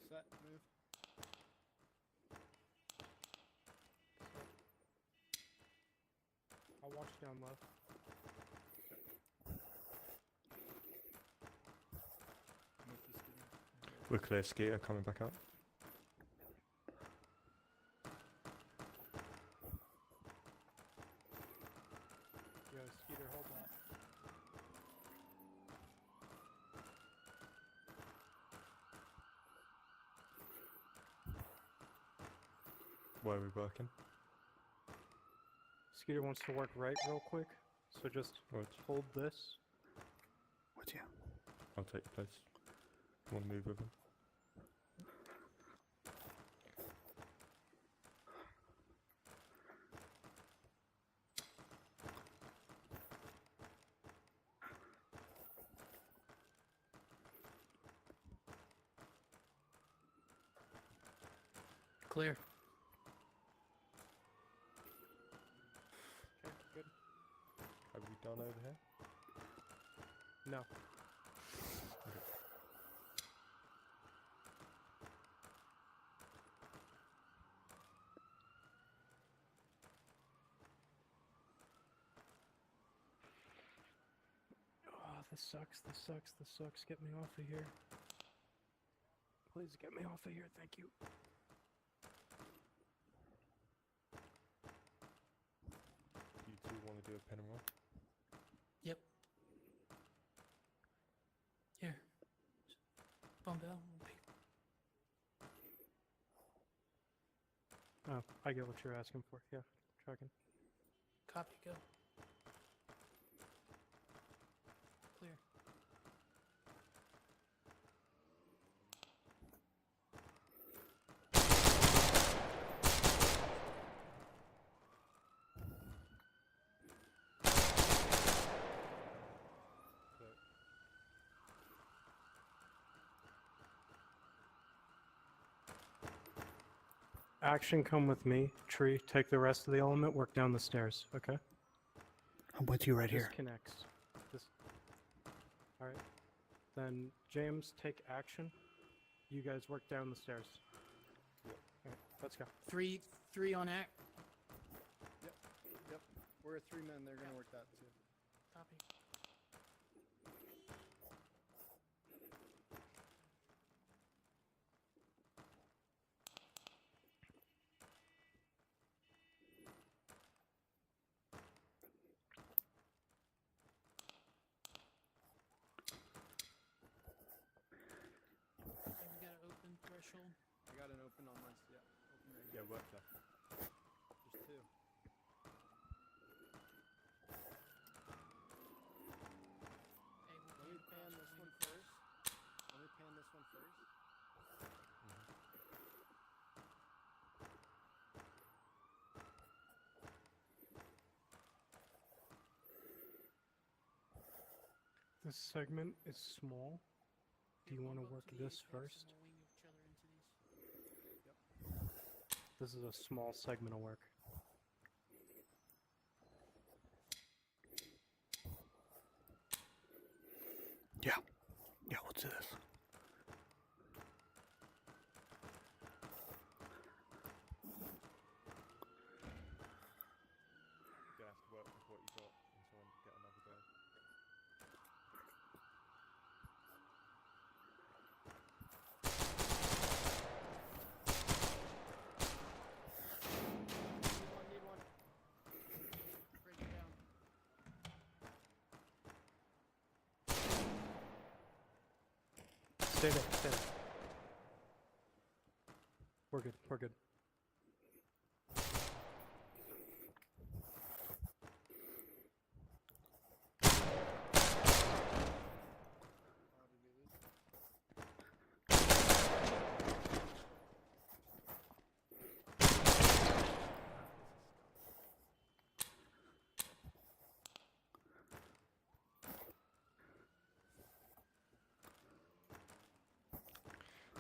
Set, move. I'll watch down low. Move this dude. We're clear, Skeeter coming back up. Yo, Skeeter, hold that. Where are we working? Skeeter wants to work right real quick, so just Right. hold this. What's you? I'll take your place. Want to move with him? Clear. Okay, good. Have we done over here? No. Oh, this sucks, this sucks, this sucks. Get me off of here. Please get me off of here, thank you. You two want to do a pin and roll? Yep. Here. Bump out. Oh, I get what you're asking for. Yeah, tracking. Copy. Go. Clear. Action, come with me. Tree, take the rest of the element, work down the stairs, okay? I'm with you right This here. connects. This. Alright. Then, James, take action. You guys work down the stairs. Alright, let's go. Three on act. Yep. We're 3 men. They're gonna work that too. Copy. threshold? I got an open on my open right Yeah, here. work there. Just two. Hey, we'll Let me pan pan across this wing one first. first. Let me pan this one first. This segment is small. Do you Here, want to bump up work to the this apex and first? we'll wing each other into these. This is a small segment of work. Yeah. Yeah, let's do this. You're gonna have to work with what you got until I get another go. Need one. Break it down. Stay there, stay there. We're good, we're good. Oh, did we lose?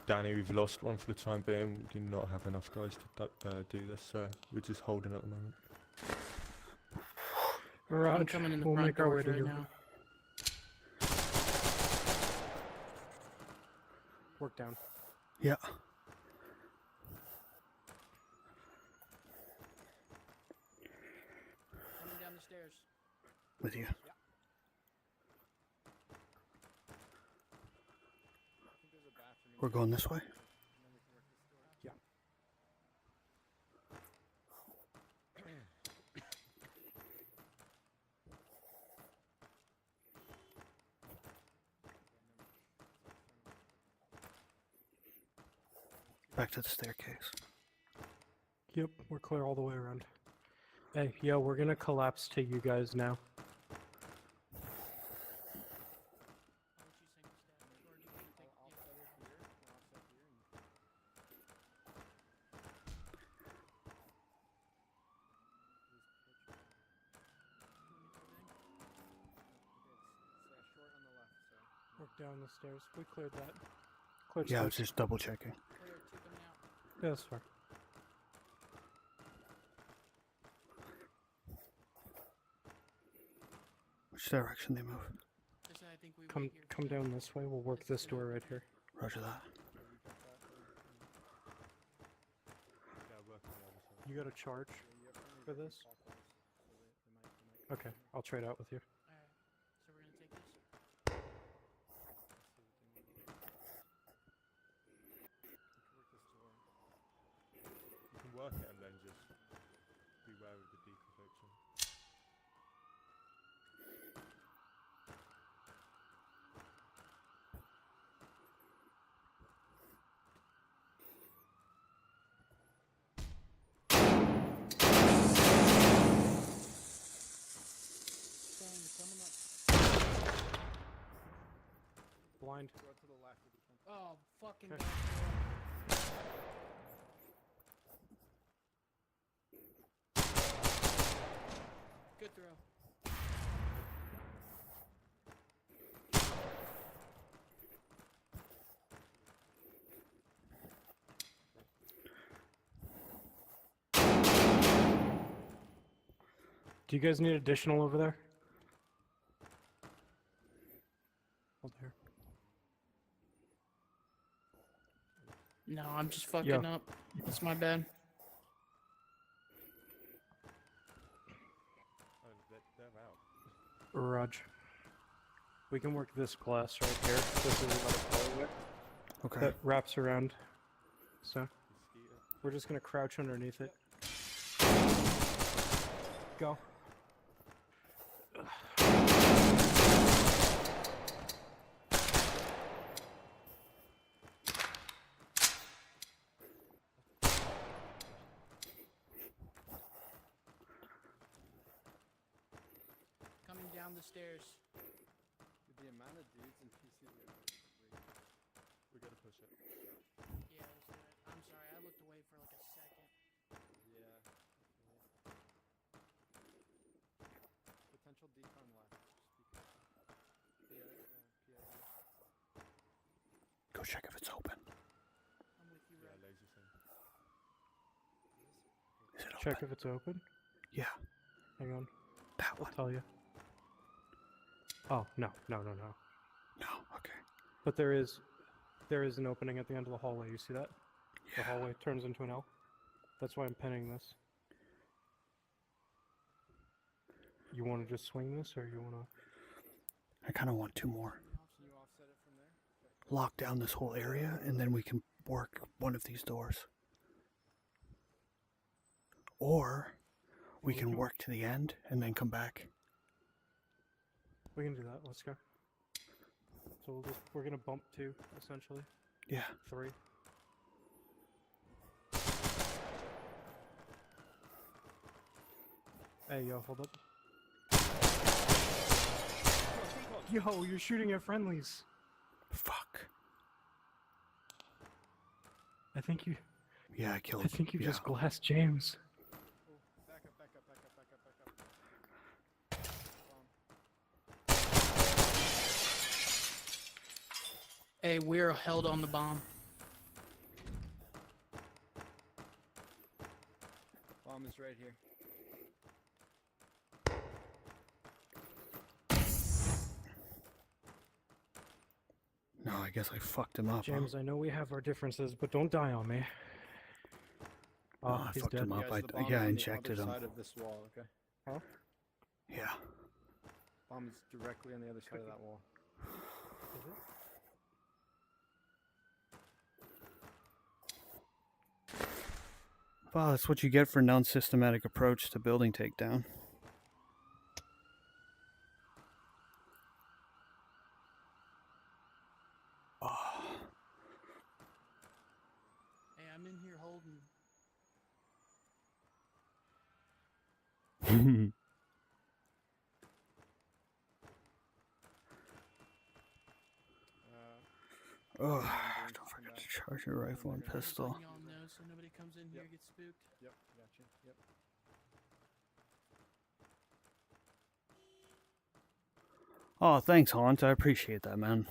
Danny, we've lost one for the time being. We do not have enough guys to do this, so we're just holding at the moment. I'm Raj, coming in the we'll front make our way doors to right you. now. Work down. Yeah. Coming down the stairs. With you. I think there's a bathroom. We're going this way? And then we can work this door. Yeah. Back to the staircase. Yep, we're clear all the way around. Hey, yo, we're gonna collapse to you guys now. I'll let you single stack. Or do you want to take? I'll set it here. And I'll set here. And Yeah. it's short on the left, so. Work down the stairs. We cleared that. Cleared Yeah, I was stairs. just double checking. Clear, two coming out. Yeah, that's fair. Which direction they move? I said I think we Come wait here. come down this way. We'll work this door right here. Roger that. So you got that. Yeah, work on the other side. You got a charge? Yeah, you have to For remember this? call calls, so they might Okay, I'll trade out with you. Alright. So we're gonna take this. Let's see what they want to do. We can work this door. You can work it and then just beware of the deconfliction. Dang, coming up. Blind. Go to the left if you can. Oh, fucking Okay. back door. Good throw. Do you guys need additional over there? Hold here. No, I'm just fucking up. That's my bad. Oh, they're out. Raj. We can work this glass right here. This is another hallway Okay. that wraps around. So Mosquito. we're just gonna crouch underneath it. Go. down the stairs. The amount of dudes in PC we have is crazy. We gotta push it. Yeah, let's do it. I'm sorry, I looked away for like a second. Yeah. Potential decon left. Just because. Go check if it's open. I'm with you, Yeah, Red. laser thing. Is it Check open? if it's open. Yeah, Hang on, that I'll one. tell you. Oh no. No, okay. But there is an opening at the end of the hallway. You see that? The Yeah. hallway turns into an L. That's why I'm pinning this. You want to just swing this, or you want to? I kind of want 2 more. Can you offset it from there? Lock down this whole area, and then we can work one of these doors. Or we can work to the end and then come back. We can do that. Let's go. So we're gonna bump 2 essentially. Yeah. 3. Hey, yo, hold up. Yo, you're shooting at friendlies. Fuck. I think you Yeah, I killed. just glassed James. Oh, back up. Bomb. Hey, we're held on the bomb. Bomb is right here. No, I guess I fucked him up. huh? James, I know we have our differences, but don't die on me. No, Oh, I he's fucked dead. him up. Guys, the bomb Yeah, is I on injected the him. other side of this wall, okay? Yeah. Bomb is directly on the other side of that wall. Is it? Well, that's what you get for non-systematic approach to building takedown. Oh. Hey, I'm in here holding. Uh, Oh, Bomb don't come forget back. to charge your rifle and They're gonna- pistol. Y'all know so nobody comes in here and gets spooked. Yep, gotcha. Yep. Oh, thanks, Haunt. I appreciate that, man.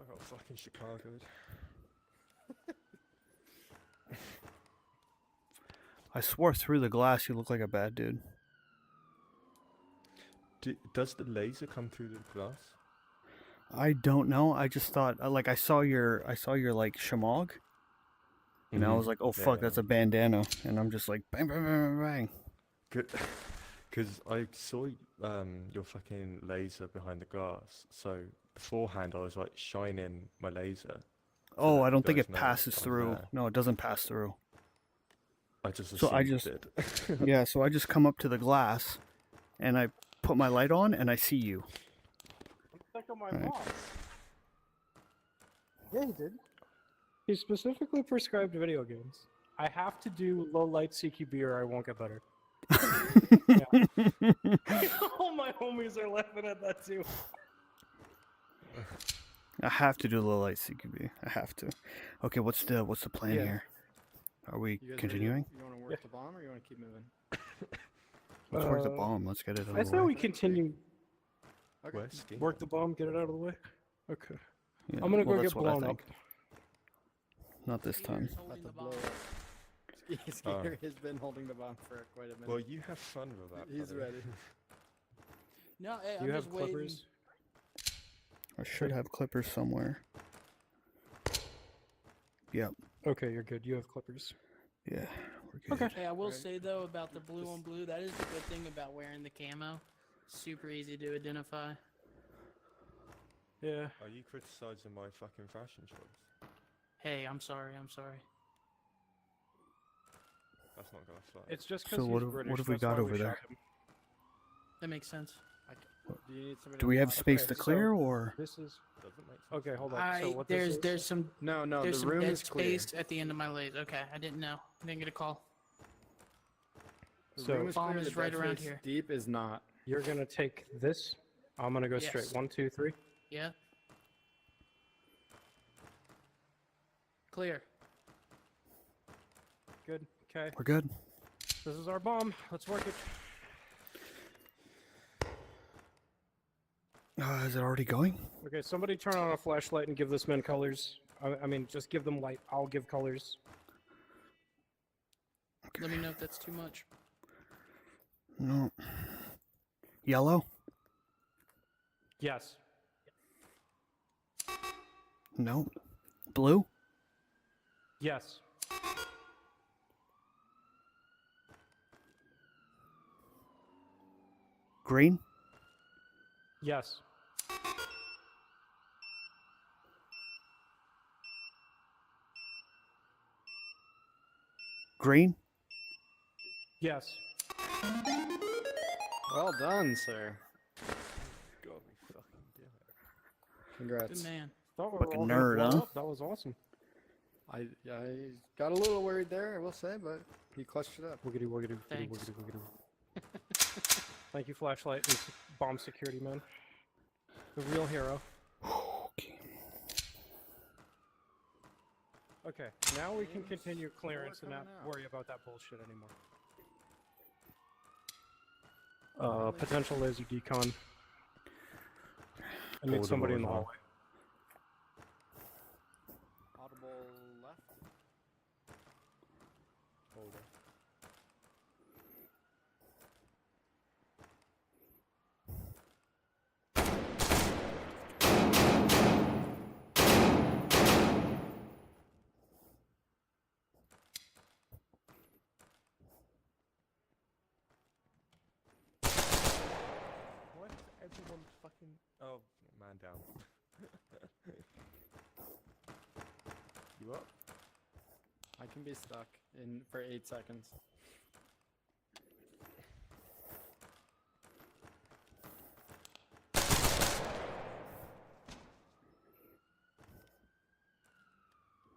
I got fucking Chicago'd. I swore through the glass you look like a bad dude. Does the laser come through the glass? I don't know. I just thought, like, I saw your like shamog, and I was like, oh Yeah, fuck, yeah. that's a bandana, and I'm just like, bang, bang, bang, bang, bang. Because I saw your fucking laser behind the glass. So beforehand, I was like shining my laser. Oh, that I you don't think guys it know passes I'm through. there. No, it doesn't pass through. I just So I assumed just- it did. Yeah, so I just come up to the glass, and I put my light on, and I see you. Check on my Alright. boss. Yeah, he did. He specifically prescribed video games. I have to do low light CQB or I won't get better. All my homies are laughing at that too. I have to do low light CQB. I have to. Okay, what's the plan Yeah. here? Are we You guys ready? continuing? You want to work Yeah. the bomb or you want to keep moving? Let's work the Uh, bomb. Let's get it I over say with. we continue. Okay. Where's Ski? Work the bomb, get it out of the way. Okay. Yeah, I'm gonna well, go that's get what I blown up. think. Not this time. Peter's About holding to the blow bomb. up. Skeeter has been holding the bomb for quite a minute. Well, you have fun with that. He's buddy. ready. No, hey, Do I'm you have just waiting. clippers? I should have clippers somewhere. Yep. Okay, you're good. You have clippers. Yeah. We're good. Okay. Hey, I will Alright. say though about the blue on blue, that is the good thing about wearing the camo. Super easy to identify. Yeah. Are you criticizing my fucking fashion choice? Hey, I'm sorry. That's not gonna fly. It's just So because what he's have- what British. have we that's got why over there? shot him. That makes sense. Do you need somebody Do to we have watch? space Okay, to so- clear, or This is Doesn't make sense. okay. Hold on. So what there's this is? there's some No, there's the some room dead is clear. space at the end of my lays. Okay, I didn't know. I didn't get a call. The So- room is Bomb clear. is the right dead around space here. Deep is not. You're gonna take this. I'm gonna go straight. Yes. 1, 2, 3. Yeah. Clear. Good. Okay. we're good? This is our bomb. Let's work it. Is it already going? Okay. Somebody turn on a flashlight and give this man colors. I mean, just give them light. I'll give colors. Let me know if that's too much. No. Yellow? Yes. No. Blue? Yes. Green? Yes. Green? Yes. Well done, sir. God, we fucking do it. Congrats. Good man. Thought we were Fucking all gonna nerd, blow huh? up. That was awesome. I got a little worried there, I will say, but he clutched it up. Wiggity wiggity wiggity Thanks. wiggity wiggity. Thank you, flashlight and bomb security man. The real hero. Okay. Okay, now we can continue More clearance and not coming out. worry about that bullshit anymore. Potential laser decon. I need Audible somebody in as the well. hallway. Audible left. Hold on. Why does everyone fucking... Oh, man down. You up? I can be stuck in for 8 seconds.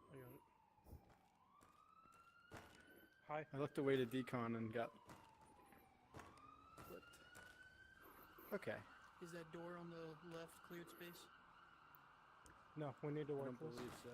I got it. Hi. I looked away to decon and got flipped. Okay. Is that door on the left cleared space? No, we need to I work don't this. believe so.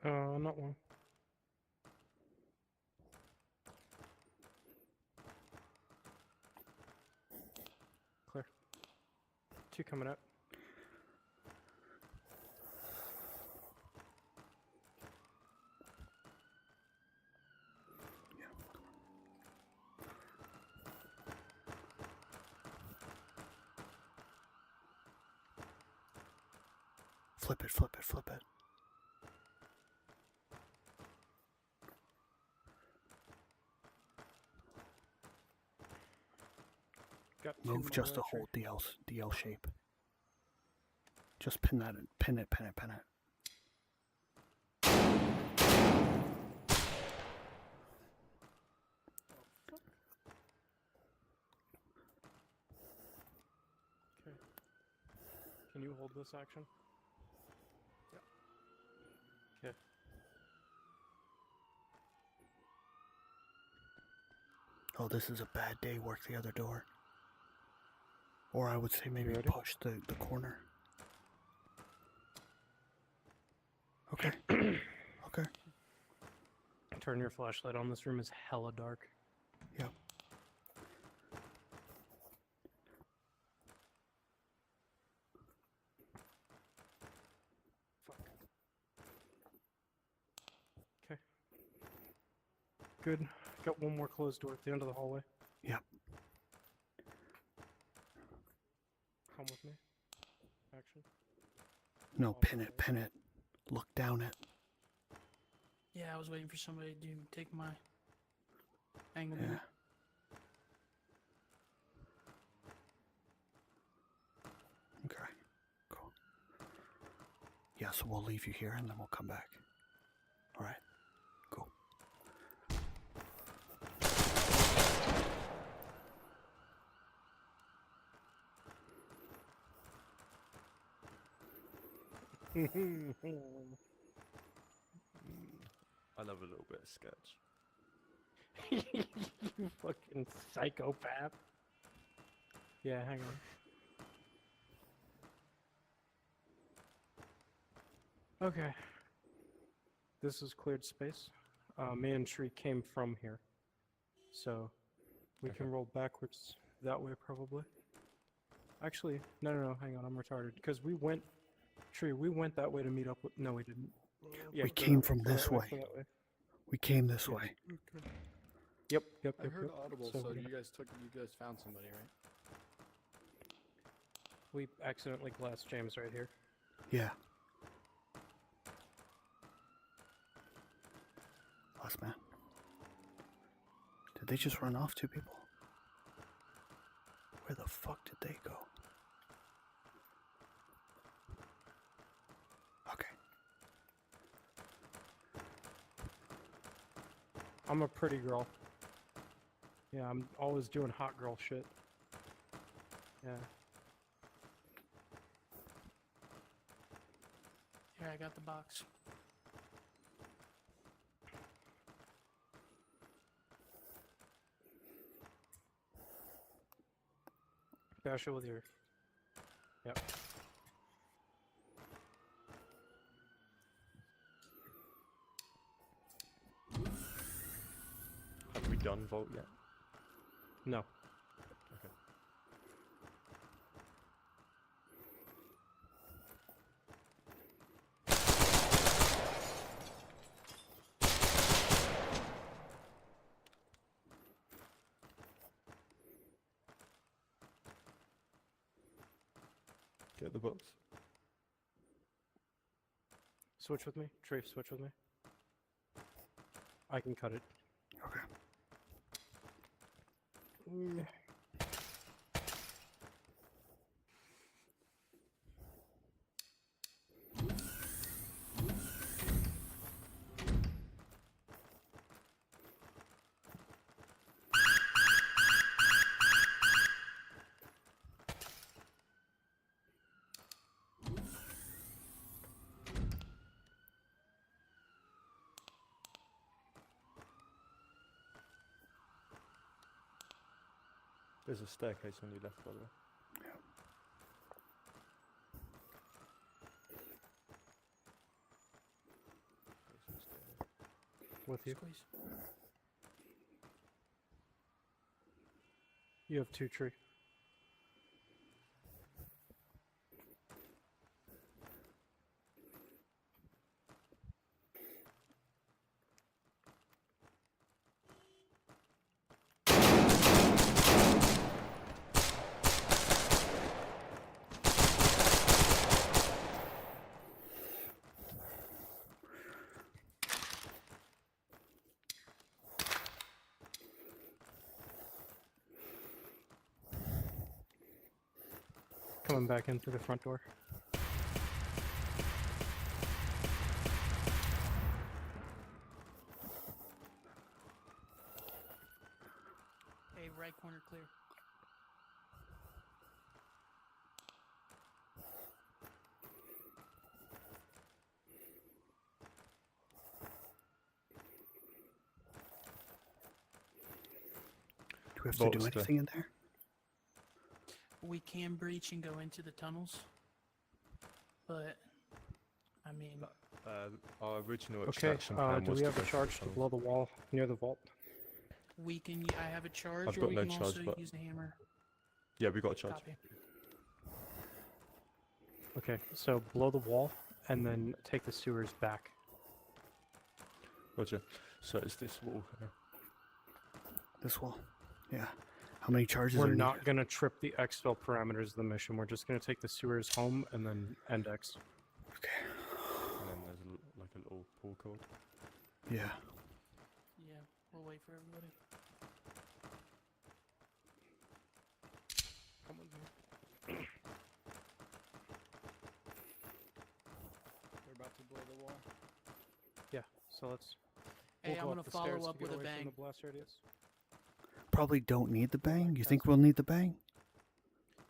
Not one. Clear. 2 coming up. Flip it, flip it, flip it. Got 2 Move more just to entry. hold the L shape. Just pin that in. Pin it, pin it, pin it. Okay. Can you hold this action? Yeah. Okay. Oh, this is a bad day. Work the other door. Or I would say maybe ready? push the corner. Okay. Okay. Turn your flashlight on. This room is hella dark. Yep. Fuck. Okay. Good. Got one more closed door at the end of the hallway. Yep. No, pin it, pin it. Look down it. Yeah, I was waiting for somebody to take my angle. Yeah. Okay, cool. Yeah, so we'll leave you here and then we'll come back. All right, cool. I love a little bit of sketch. You fucking psychopath. Yeah, hang on. Okay. This is cleared space. Me and Tree came from here. So we Okay. can roll backwards that way probably. Actually, no, hang on, I'm retarded. Because we went, Tree, we went that way to meet up with, no we didn't. Yeah, We go came that from go this that way. go that way. We came this Yeah. way. Yep. I heard yep. audible, So so we're you gonna- guys found somebody, right? We accidentally glassed James right here. Yeah. Last man. Did they just run off 2 people? Where the fuck did they go? Okay. I'm a pretty girl. Yeah, I'm always doing hot girl shit. Yeah. Here, I got the box. Bash it with your. Yep. Have we done Vault yet? No. Okay. Get the books. Switch with me. Tree, switch with me. I can cut it. Okay. There's a staircase on your left, by the way. There's some stairs. With you. Squeeze. You have 2 Tree. Coming back in through the front door. Hey, right corner clear. Do we have to do Vault's there. anything in there? We can breach and go into the tunnels, but I mean, Our original Okay, extraction plan do was we to have a go through charge the to tunnels. blow the wall near the vault? we can. I have a charge, I've or got we no can charge, also but- use a hammer. Yeah, we got a charge. Copy. Okay, so blow the wall and then take the sewers back. Roger. So it's this wall here. This wall? Yeah. How many charges We're are not needed? gonna trip the exfil parameters of the mission. We're just gonna take the sewers home and then end X. Okay. And then there's like a little pull cord. Yeah. Yeah, we'll wait for everybody. Come on, man. They're about to blow the wall. Yeah. So let's. Hey, we'll I'm go gonna up the follow stairs to up get with a away from bang. the blast radius. Probably don't need the bang. You That's think we'll need the bang?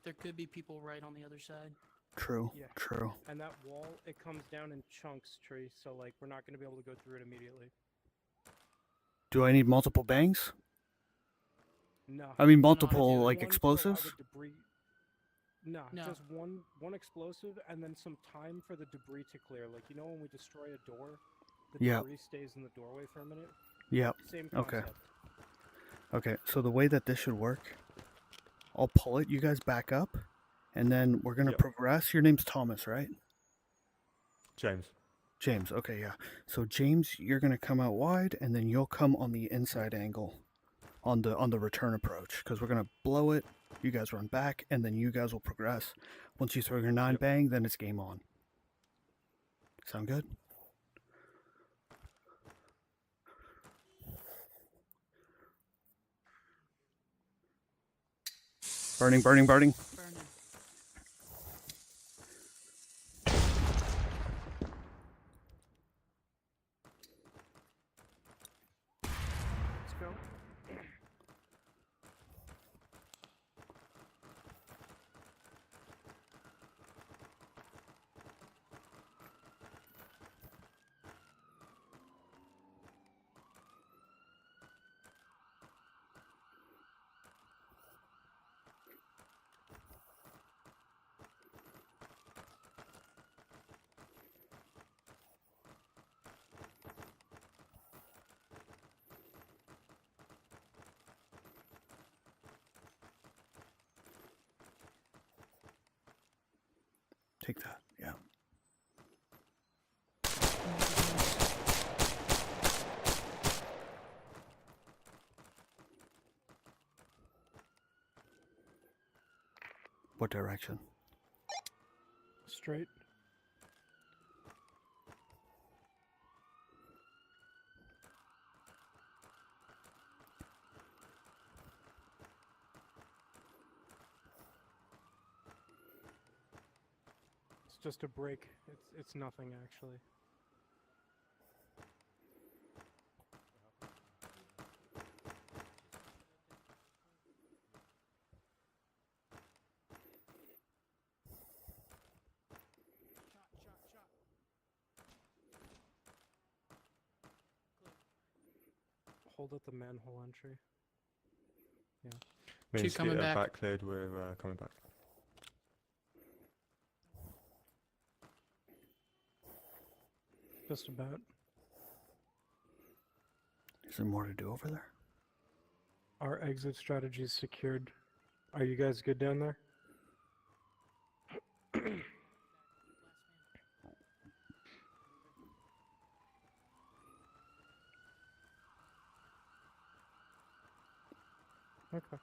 There could be people right on the other side. True. Yeah. True. And that wall, it comes down in chunks, Tree. So like, we're not gonna be able to go through it immediately. Do I need multiple bangs? No. I mean, No, multiple dude, like One to allow explosives. the debris. No, No. just one explosive and then some time for the debris to clear. Like, you know when we destroy a door, the Yeah. debris stays in the doorway for a minute? Yep. Same Okay. concept. Okay. So the way that this should work, I'll pull it. You guys back up, and then we're gonna Yep. progress. Your name's Thomas, right? James. James. Okay. Yeah. So James, you're gonna come out wide, and then you'll come on the inside angle, on the return approach, because we're gonna blow it. You guys run back, and then you guys will progress. Once you throw your 9 Yep. bang, then it's game on. Sound good? Burning, burning, burning. Burning. Let's go. Take that. Yeah. What direction? Straight. It's just a break. It's nothing actually. Hold at the manhole entry. Means coming get back. back cleared. We're coming back. Just about. Is there more to do over there? Our exit strategy is secured. Are you guys good down there? Okay.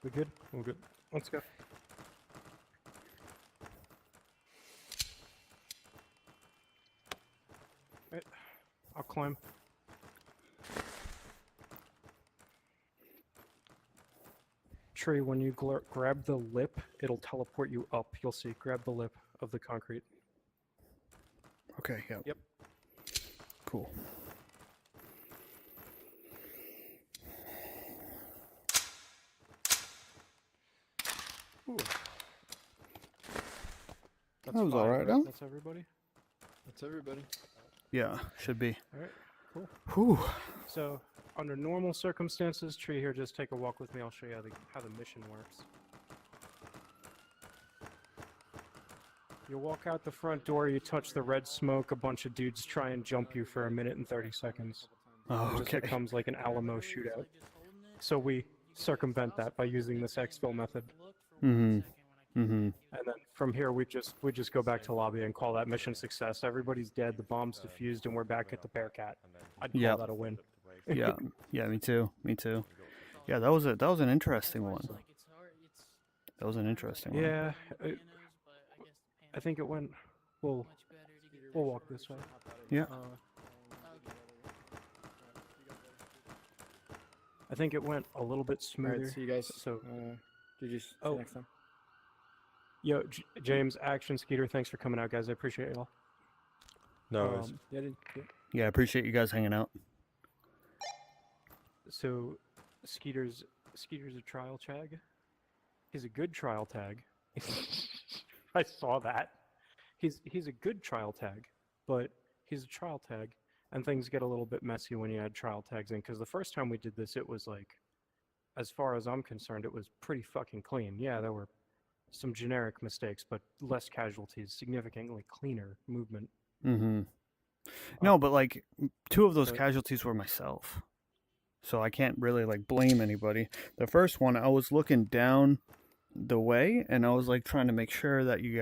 We good? All good. Let's go. Right. I'll climb. Tree, when you grab the lip, it'll teleport you up. You'll see. Grab the lip of the concrete. Okay. Yeah. Yep. Cool. That's That was all five, right, huh? That's everybody. That's everybody. Yeah. Should be. All right. Cool. Whew. So, under normal circumstances, Tree here, just take a walk with me. I'll show you how the mission works. You walk out the front door, you touch the red smoke, a bunch of dudes try and jump you for 1:30 seconds. Oh, It just okay. becomes like an Alamo shootout. So we circumvent that by using this exfil method. Mhm. Mhm. And then from here, we just go back to lobby and call that mission success. Everybody's dead, the bomb's defused, and we're back at the Bearcat. I'd call Yep. that a win. Yeah. Yeah. Me too. Me too. Yeah, that was an interesting That's why one. it's like it's hard. That was an interesting one. Yeah, pianos, but I guess the I think it went. Well, much better to get. we'll walk this way. Yeah. I think it went a little bit All smoother. right, see you guys. So, GG. See Oh. you next time. yo, James, Action, Skeeter, thanks for coming out, guys. I appreciate y'all. No, worries. Yeah, dude. Yeah. Yeah, I appreciate you guys hanging out. So, Skeeter's a trial tag. He's a good trial tag. I saw that. He's a good trial tag, but he's a trial tag, and things get a little bit messy when you add trial tags in. Because the first time we did this, it was like, as far as I'm concerned, it was pretty fucking clean. Yeah, there were some generic mistakes, but less casualties, significantly cleaner movement. Mm-hmm. No, but like 2 of those but- casualties were myself. So I can't really like blame anybody. The first one, I was looking down the way and I was like trying to make sure that you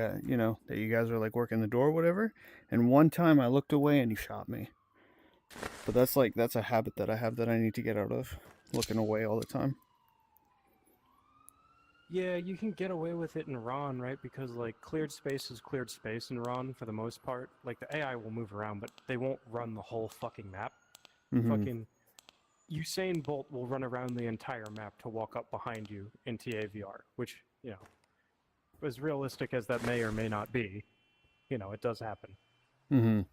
guys were like working the door or whatever. And one time I looked away and you shot me. But that's a habit that I have that I need to get out of, looking away all the time. Yeah, you can get away with it in Ron, right? Because like cleared space is cleared space in Ron for the most part. Like the AI will move around, but they won't run the whole fucking map. Mhm. Fucking Usain Bolt will run around the entire map to walk up behind you in TAVR, which, as realistic as that may or may not be, it does happen. Mhm.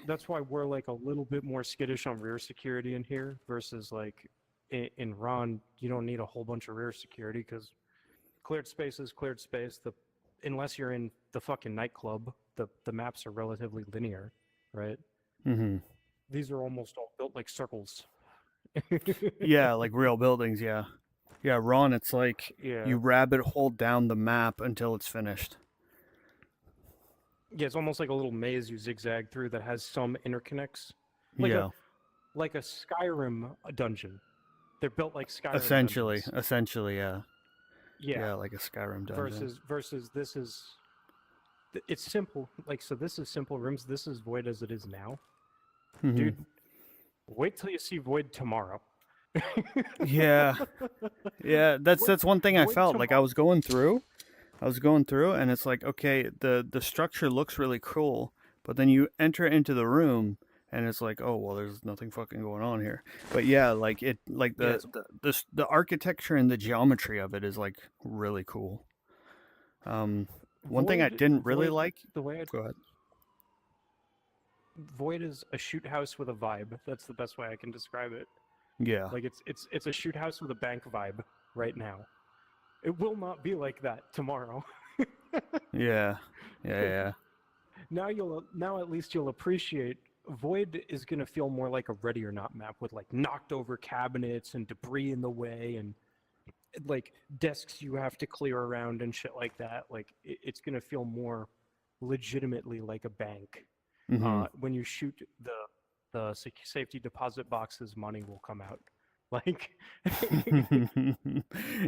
That's why we're like a little bit more skittish on rear security in here versus like in Ron, you don't need a whole bunch of rear security because cleared space is cleared space. Unless you're in the fucking nightclub, the maps are relatively linear, right? Mhm. These are almost all built like circles. Yeah, like real buildings, yeah. Yeah, Ron, it's like Yeah. you rabbit hole down the map until it's finished. Yeah, it's almost like a little maze you zigzag through that has some interconnects. Like Yeah. like a Skyrim dungeon. They're built like Skyrim Essentially, dungeons. yeah. Yeah. Yeah, like a Skyrim dungeon. Versus this is it's simple. Like so this is simple rooms. This is Void as it is now. Mhm. Dude, wait till you see Void tomorrow. Yeah. Yeah, that's one thing I Void felt like I was going through and it's like, okay, the structure looks really cool, but then you enter into the room and it's like, oh, well, there's nothing fucking going on here. But yeah, like it like Yeah, the architecture and the geometry of it is like really cool. One thing I didn't really Void- like. the way Go ahead. Void is a shoot house with a vibe. That's the best way I can describe it. Yeah. Like it's a shoot house with a bank vibe right now. It will not be like that tomorrow. Yeah. Yeah. Now at least you'll appreciate Void is gonna feel more like a Ready or Not map with like knocked over cabinets and debris in the way and like desks you have to clear around and shit like that. Like it's gonna feel more legitimately like a bank. Mhm. When you shoot the safety deposit boxes, money will come out. Like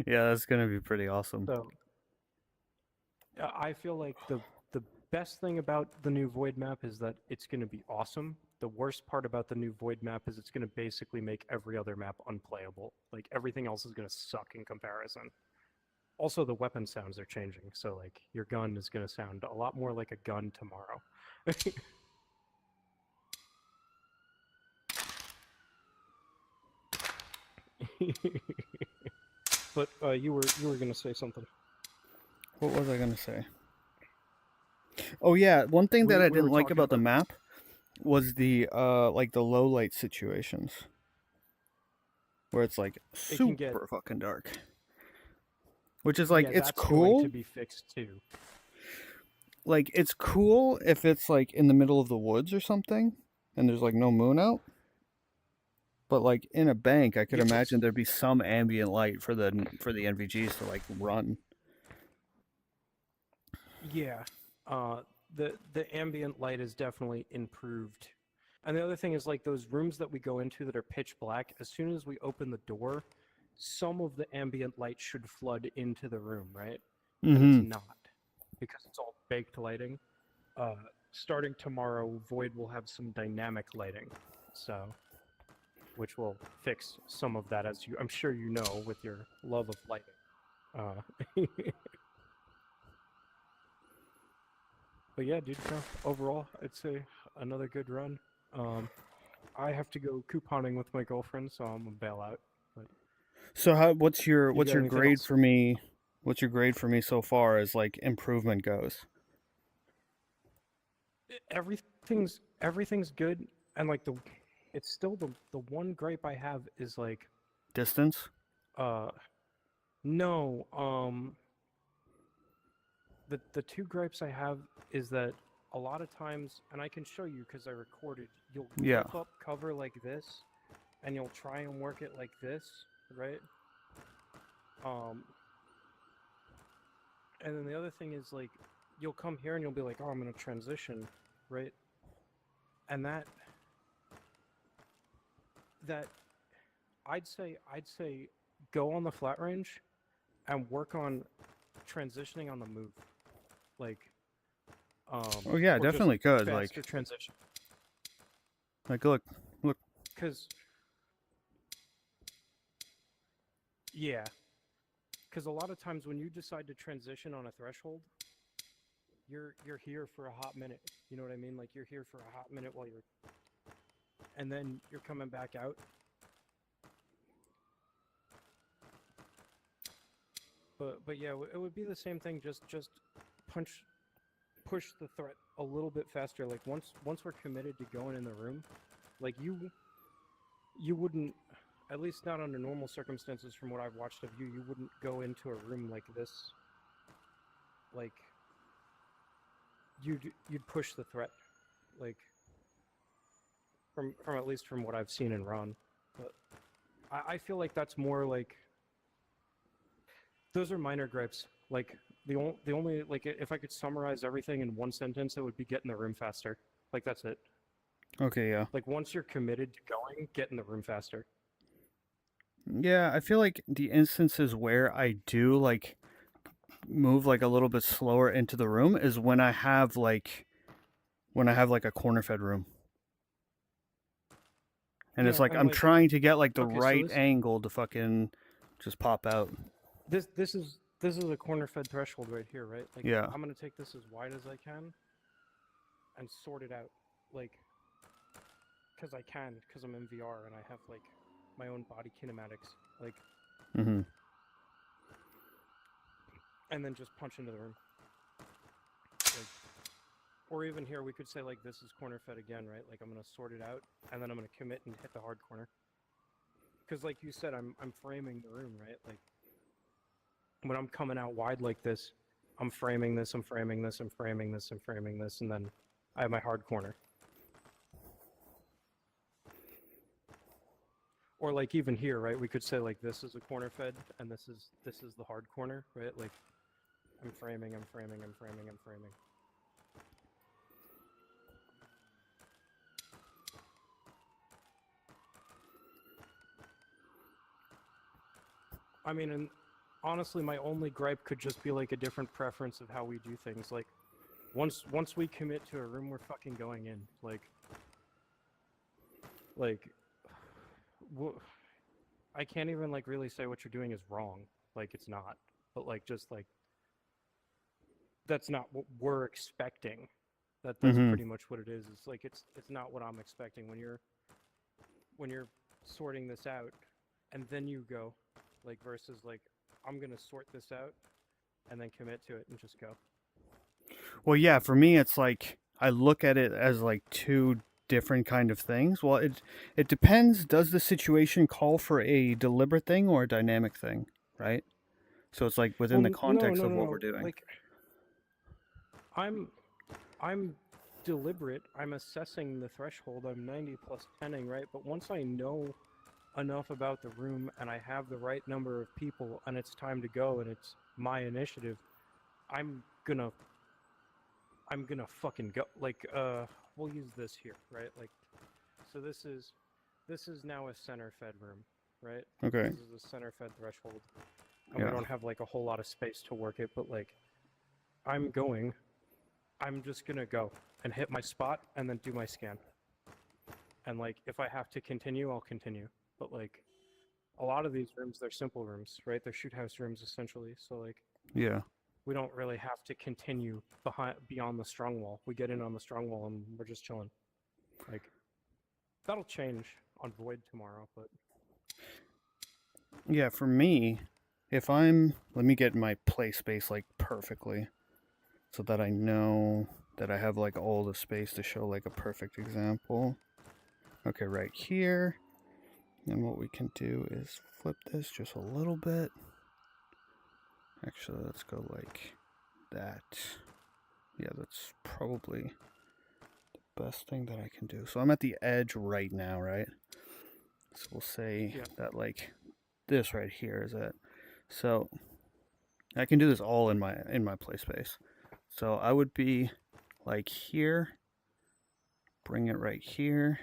Yeah, that's gonna be pretty awesome. so. I feel like the best thing about the new Void map is that it's going to be awesome. The worst part about the new Void map is it's going to basically make every other map unplayable. Like everything else is going to suck in comparison. Also, the weapon sounds are changing, so like your gun is going to sound a lot more like a gun tomorrow. But you were going to say something. What was I gonna say? Oh yeah, one thing that We I were didn't like talking about the about- map was the like the low light situations. Where it's like can get- super fucking dark. Which is like Yeah, it's that's going cool. to be fixed too. Like it's cool if it's like in the middle of the woods or something and there's like no moon out. But like in a bank, I could Yeah, but- imagine there'd be some ambient light for the NVGs to like run. Yeah, the ambient light is definitely improved, and the other thing is like those rooms that we go into that are pitch black. As soon as we open the door, some of the ambient light should flood into the room, right? And Mm-hmm. it's not because it's all baked lighting. Starting tomorrow, Void will have some dynamic lighting, so which will fix some of that, as I'm sure you know with your love of lighting. But yeah, dude. No, overall, I'd say another good run. I have to go couponing with my girlfriend, so I'm gonna bail out. So what's your got anything grade else? for me? What's your grade for me so far as like improvement goes? Everything's good, and like it's still the one gripe I have is like Distance? no the two gripes I have is that a lot of times, and I can show you because I recorded, you'll Yeah. flip up cover like this, and you'll try and work it like this, right? And then the other thing is like you'll come here and you'll be like, oh, I'm gonna transition, right? And that I'd say go on the flat range and work on transitioning on the move, like Oh yeah, or just definitely could. faster transition. Like look. Because yeah, because a lot of times when you decide to transition on a threshold, you're here for a hot minute. You know what I mean? Like you're here for a hot minute while you're, and then you're coming back out. But yeah, it would be the same thing. Just push the threat a little bit faster. Like once we're committed to going in the room, like you wouldn't, at least not under normal circumstances from what I've watched of you, you wouldn't go into a room like this. Like you'd push the threat, like from at least from what I've seen in Ron. But I feel like that's more like, those are minor gripes. Like the only like, if I could summarize everything in one sentence, it would be get in the room faster. Like that's it. Okay, yeah. Like once you're committed to going, get in the room faster. Yeah, I feel like the instances where I do like move like a little bit slower into the room is when I have like a corner fed room. And it's Yeah, like and, I'm like, trying to get like the okay, so right this- angle to fucking just pop out. This is a corner fed threshold right here, right? Like Yeah. I'm gonna take this as wide as I can and sort it out, like, because I can, because I'm in VR and I have like my own body kinematics, like, Mhm. and then just punch into the room. Like, or even here, we could say like this is corner fed again, right? Like I'm gonna sort it out and then I'm gonna commit and hit the hard corner. Because like you said, I'm framing the room, right? Like when I'm coming out wide like this, I'm framing this, I'm framing this, I'm framing this, I'm framing this, and then I have my hard corner. Or like even here, right? We could say like this is a corner fed, and this is the hard corner, right? Like I'm framing, I'm framing, I'm framing, I'm framing. I mean, and honestly, my only gripe could just be like a different preference of how we do things. Like, once we commit to a room, we're fucking going in. I can't even like really say what you're doing is wrong. Like, it's not. But like, just like, that's not what we're expecting. That's Mhm. pretty much what it is. It's like it's not what I'm expecting when you're sorting this out, and then you go, like, versus like I'm gonna sort this out, and then commit to it and just go. Well, yeah, for me it's like I look at it as like two different kind of things. Well, it depends. Does the situation call for a deliberate thing or a dynamic thing, right? So it's like within the Well, context of what we're doing. Like, I'm deliberate. I'm assessing the threshold. I'm 90 plus 10ing, right? But once I know enough about the room and I have the right number of people and it's time to go and it's my initiative, I'm gonna fucking go. Like, we'll use this here, right? Like, so this is now a center fed room, right? Okay. This is a center fed threshold. And Yeah. we don't have like a whole lot of space to work it, but like I'm just gonna go and hit my spot and then do my scan. and like if I have to continue, I'll continue. But like a lot of these rooms, they're simple rooms, right? They're shoot house rooms essentially. So like Yeah. we don't really have to continue beyond the strong wall. We get in on the strong wall and we're just chilling. Like that'll change on Void tomorrow, but Yeah, for me, if I'm, let me get my play space like perfectly so that I know that I have like all the space to show like a perfect example. Okay, right here. And what we can do is flip this just a little bit. Actually, let's go like that. Yeah, that's probably the best thing that I can do. So I'm at the edge right now, right? So we'll say Yeah. that like this right here is it. So I can do this all in my play space. So I would be like here, bring it right here,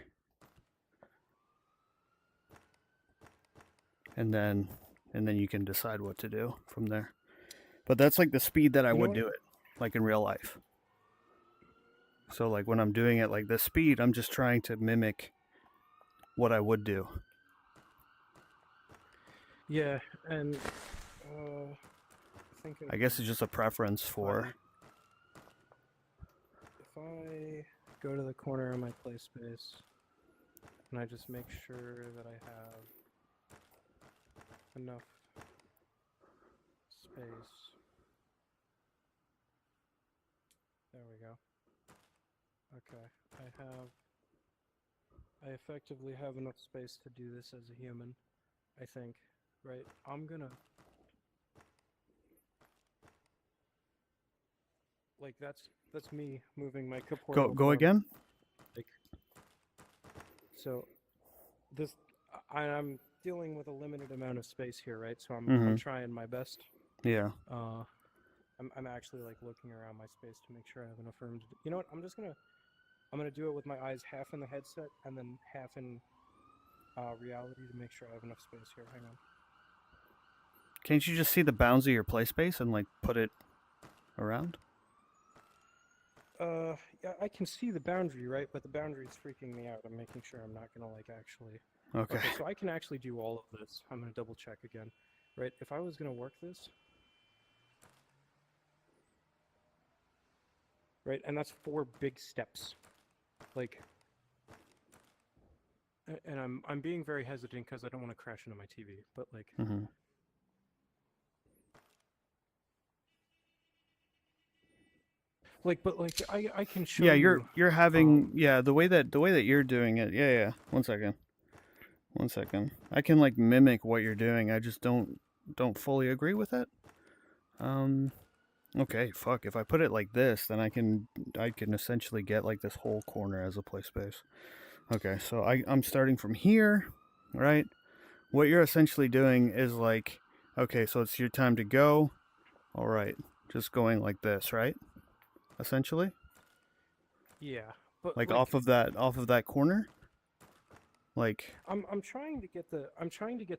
and then you can decide what to do from there. But that's like the speed that I You know would what? do it, like in real life. So like when I'm doing it like this speed, I'm just trying to mimic what I would do. yeah, and thinking I guess it's just a preference for. if I go to the corner of my play space and I just make sure that I have enough space. There we go. Okay, I effectively have enough space to do this as a human, I think, right? I'm gonna like that's me moving my corporeal Go form. again? Like, so this I'm dealing with a limited amount of space here, right? So I'm Mhm. trying my best. Yeah. I'm actually like looking around my space to make sure I have enough room to you know what? I'm gonna do it with my eyes half in the headset and then half in reality to make sure I have enough space here. Hang on. Can't you just see the bounds of your play space and like put it around? Yeah, I can see the boundary, right? But the boundary is freaking me out. I'm making sure I'm not gonna like actually. Okay. Okay, so I can actually do all of this. I'm gonna double check again, right? If I was gonna work this, right, and that's 4 big steps, like, and I'm being very hesitant because I don't want to crash into my TV, but like, hmm but like I can show Yeah, you. you're having yeah the way that you're doing it. Yeah. 1 second. 1 second. I can like mimic what you're doing. I just don't fully agree with it. Okay, fuck. If I put it like this, then I can essentially get like this whole corner as a play space. Okay, so I'm starting from here, right? What you're essentially doing is like, okay, so it's your time to go. All right, just going like this, right? Essentially, Yeah, but like off of that corner. Like, I'm trying to get the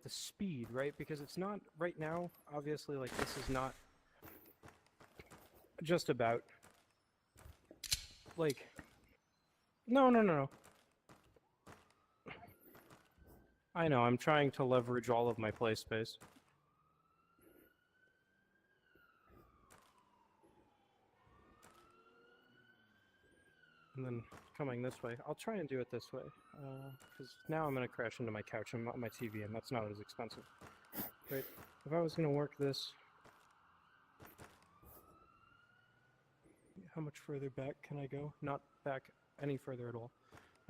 speed, right? Because it's not right now, obviously, like this is not just about like no. I know, I'm trying to leverage all of my play space. And then coming this way. I'll try and do it this way. Because now I'm going to crash into my couch and my TV, and that's not as expensive. Right? If I was going to work this... How much further back can I go? Not back any further at all.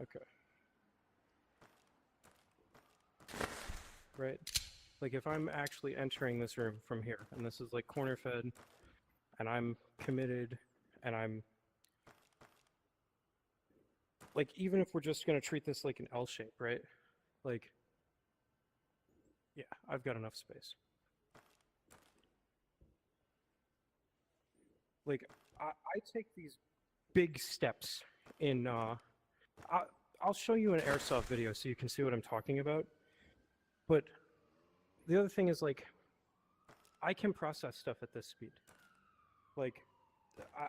Okay. Right? Like, if I'm actually entering this room from here, and this is, like, corner fed, and I'm committed, and I'm... Like, even if we're just going to treat this like an L shape, right? Like, yeah, I've got enough space. Like, I take these big steps in, I'll show you an airsoft video so you can see what I'm talking about. But the other thing is, like, I can process stuff at this speed. Like,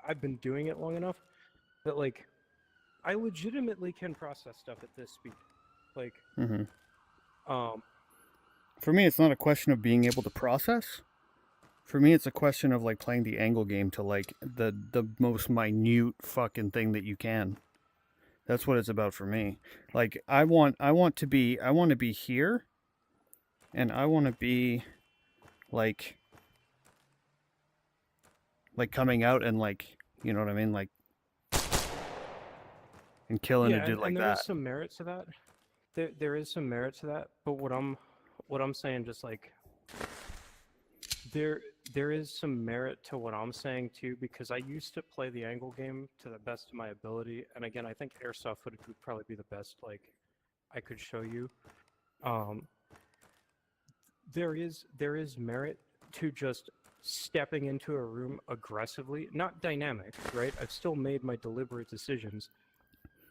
I've been doing it long enough that, like, I legitimately can process stuff at this speed. Like, Hmm. um, For me, it's not a question of being able to process. For me, it's a question of like playing the angle game to like the most minute fucking thing that you can. That's what it's about for me. Like I want to be here, and I want to be like coming out and like, you know what I mean, like, and killing a yeah, dude like and there that. is some merit to that. There is some merit to that. But what I'm saying, just like there is some merit to what I'm saying too, because I used to play the angle game to the best of my ability, and again, I think airsoft footage would probably be the best like I could show you. Um, there is merit to just stepping into a room aggressively, not dynamic, right? I've still made my deliberate decisions,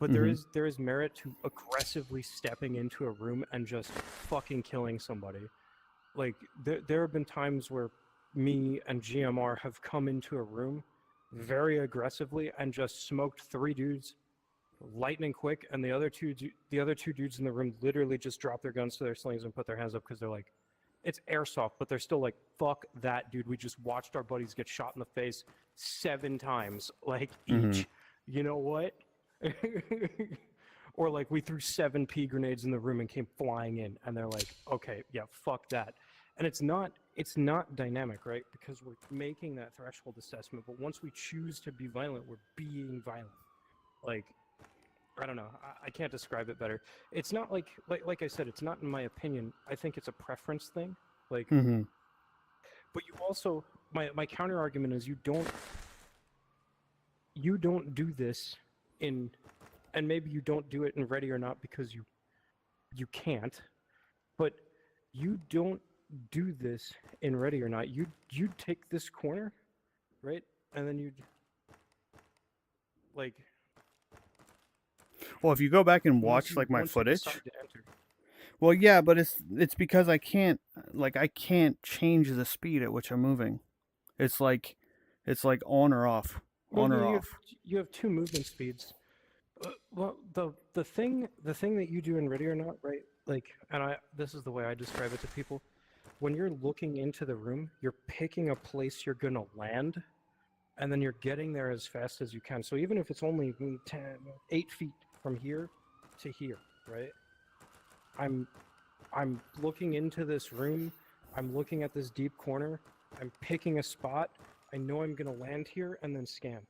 but Mhm. there is merit to aggressively stepping into a room and just fucking killing somebody. Like there have been times where me and GMR have come into a room very aggressively and just smoked 3 dudes lightning quick, and the other two dudes in the room literally just dropped their guns to their slings and put their hands up because they're like, it's airsoft, but they're still like, fuck that, dude. We just watched our buddies get shot in the face 7 times, like Mhm. each. You know what? Or like we threw 7 pea grenades in the room and came flying in, and they're like, okay, yeah, fuck that. And it's not dynamic, right? Because we're making that threshold assessment, but once we choose to be violent, we're being violent. Like, I don't know. I can't describe it better. It's not like I said. It's not in my opinion. I think it's a preference thing. Like, Mhm. but you also my counter argument is you don't do this in, and maybe you don't do it in Ready or Not because you can't, but you don't do this in Ready or Not. You'd take this corner, right, and then you'd like Well, if you go back and watch like my once you footage, decide to enter. well, yeah, but it's because I can't change the speed at which I'm moving. It's like on or off, Well, on or you off. you have 2 movement speeds. Well, the thing that you do in Ready or Not, right? Like, and I this is the way I describe it to people. When you're looking into the room, you're picking a place you're gonna land, and then you're getting there as fast as you can. So even if it's only 8 feet from here to here, right? I'm I'm looking into this room. I'm looking at this deep corner. I'm picking a spot. I know I'm gonna land here and then scan.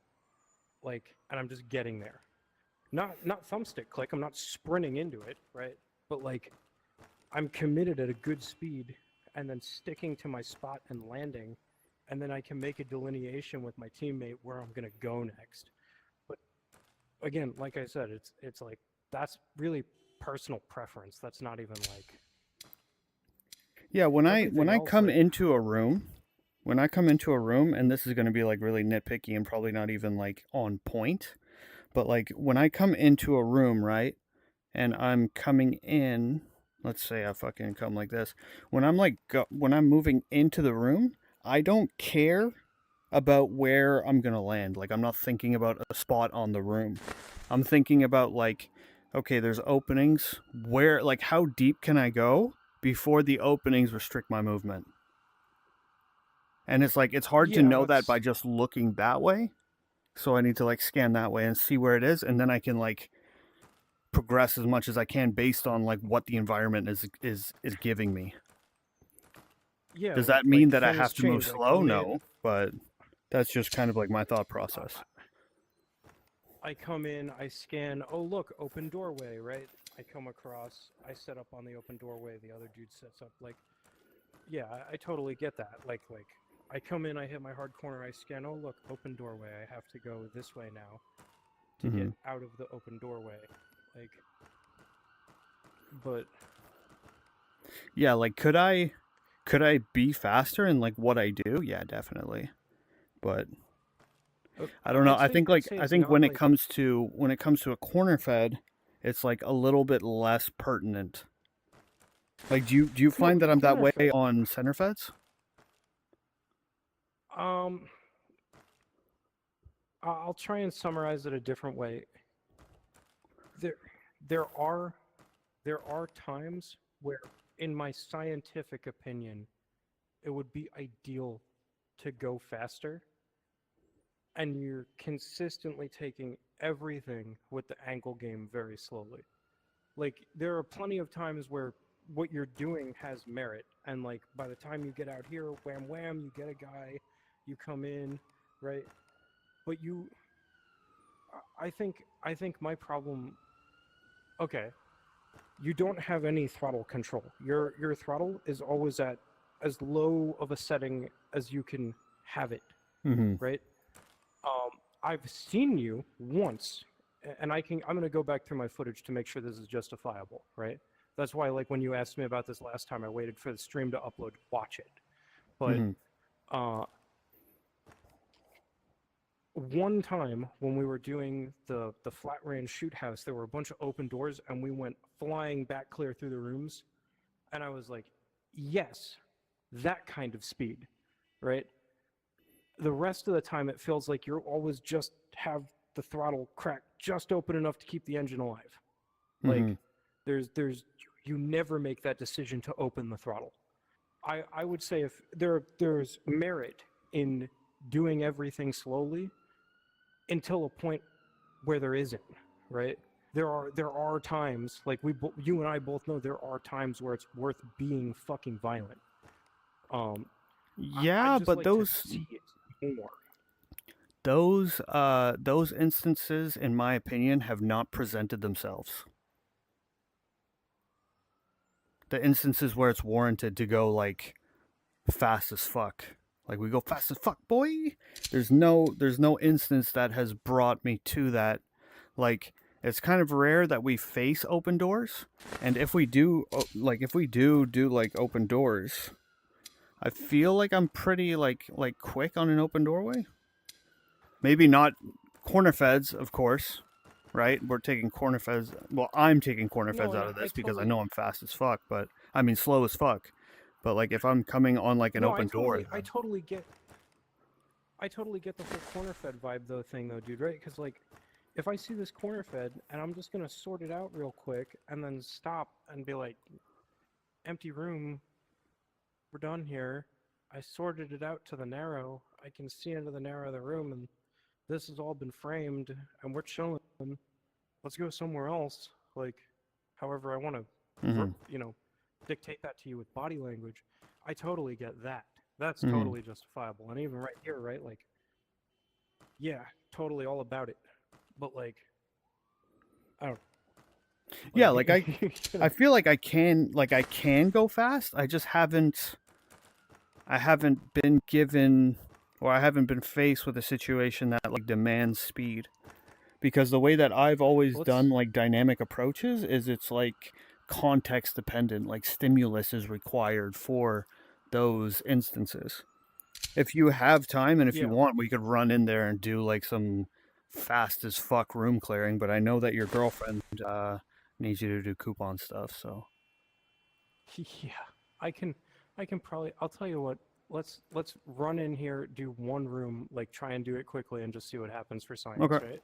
Like, and I'm just getting there. Not thumbstick click. I'm not sprinting into it, right? But like I'm committed at a good speed and then sticking to my spot and landing, and then I can make a delineation with my teammate where I'm gonna go next. But again, like I said, it's like that's really personal preference. That's not even like Yeah, when everything I else. come Like, into a room, when I come into a room, and this is going to be like really nitpicky and probably not even like on point, but like when I come into a room, right, and I'm coming in, let's say I fucking come like this. When I'm like when I'm moving into the room, I don't care about where I'm going to land. Like I'm not thinking about a spot on the room. I'm thinking about like, okay, there's openings. Where, like, how deep can I go before the openings restrict my movement? And it's like, it's hard to yeah, know that that's by just looking that way. So I need to like scan that way and see where it is. And then I can like progress as much as I can based on like what the environment is giving me. yeah, Does that like mean that I things have to move change. I slow? come in, No, but that's just kind of like my thought process. I come in, I scan. Oh look, open doorway, right? I come across, I set up on the open doorway. The other dude sets up. Like, yeah, I totally get that. Like I come in, I hit my hard corner, I scan. Oh look, open doorway. I have to go this way now to get out of the open doorway. Like, but Yeah, like could I be faster in like what I do? Yeah, definitely. But I don't know. I'd say I it's think not like when it comes to a corner fed, it's like a little bit less pertinent. Like do you no find that I'm that corner way fed. on center feds? I'll try and summarize it a different way. there are times where, in my scientific opinion, it would be ideal to go faster, and you're consistently taking everything with the angle game very slowly. Like, there are plenty of times where what you're doing has merit, and like by the time you get out here, wham wham, you get a guy, you come in, right? But I think my problem, okay, you don't have any throttle control. Your throttle is always at as low of a setting as you can have it, Mm-hmm. right? I've seen you once, and I'm gonna go back through my footage to make sure this is justifiable, right? That's why, like, when you asked me about this last time, I waited for the stream to upload to watch it. But Mm-hmm. one time when we were doing the flat range shoot house, there were a bunch of open doors, and we went flying back clear through the rooms, and I was like, yes, that kind of speed, right? The rest of the time, it feels like you're always just have the throttle cracked just open enough to keep the engine alive. Like, Mhm. you never make that decision to open the throttle. I would say if there's merit in doing everything slowly until a point where there isn't, right? There are times, like you and I both know, there are times where it's worth being fucking violent. I'd Yeah, just but like to those see it more. those instances, in my opinion, have not presented themselves. The instances where it's warranted to go like fast as fuck, like we go fast as fuck, boy. There's no instance that has brought me to that. Like, it's kind of rare that we face open doors, and if we do like open doors, I feel like I'm pretty like quick on an open doorway. Maybe not corner feds, of course, right? We're taking corner feds. Well, I'm taking corner feds No, out of and I this because I totally- know I'm fast as fuck, but I mean slow as fuck. But like if I'm coming on like an No, open door, I totally get the whole corner fed vibe though thing though, dude, right? Because like, if I see this corner fed and I'm just gonna sort it out real quick and then stop and be like, empty room, we're done here. I sorted it out to the narrow. I can see into the narrow of the room, and this has all been framed, and we're chilling. Let's go somewhere else. Like, however I want to, Mhm. dictate that to you with body language. I totally get that. That's Mhm. totally justifiable. And even right here, right, like, yeah, totally all about it. But like, I don't. Yeah, like I feel like I can go fast. I just haven't been given, or I haven't been faced with a situation that like demands speed. Because the way that I've always Let's- done like dynamic approaches is it's like context dependent, like stimulus is required for those instances. If you have time and if you Yeah. want, we could run in there and do like some fast as fuck room clearing, but I know that your girlfriend needs you to do coupon stuff, so Yeah, I can probably. I'll tell you what. Let's run in here, do one room, like try and do it quickly, and just see what happens for science, Okay. right?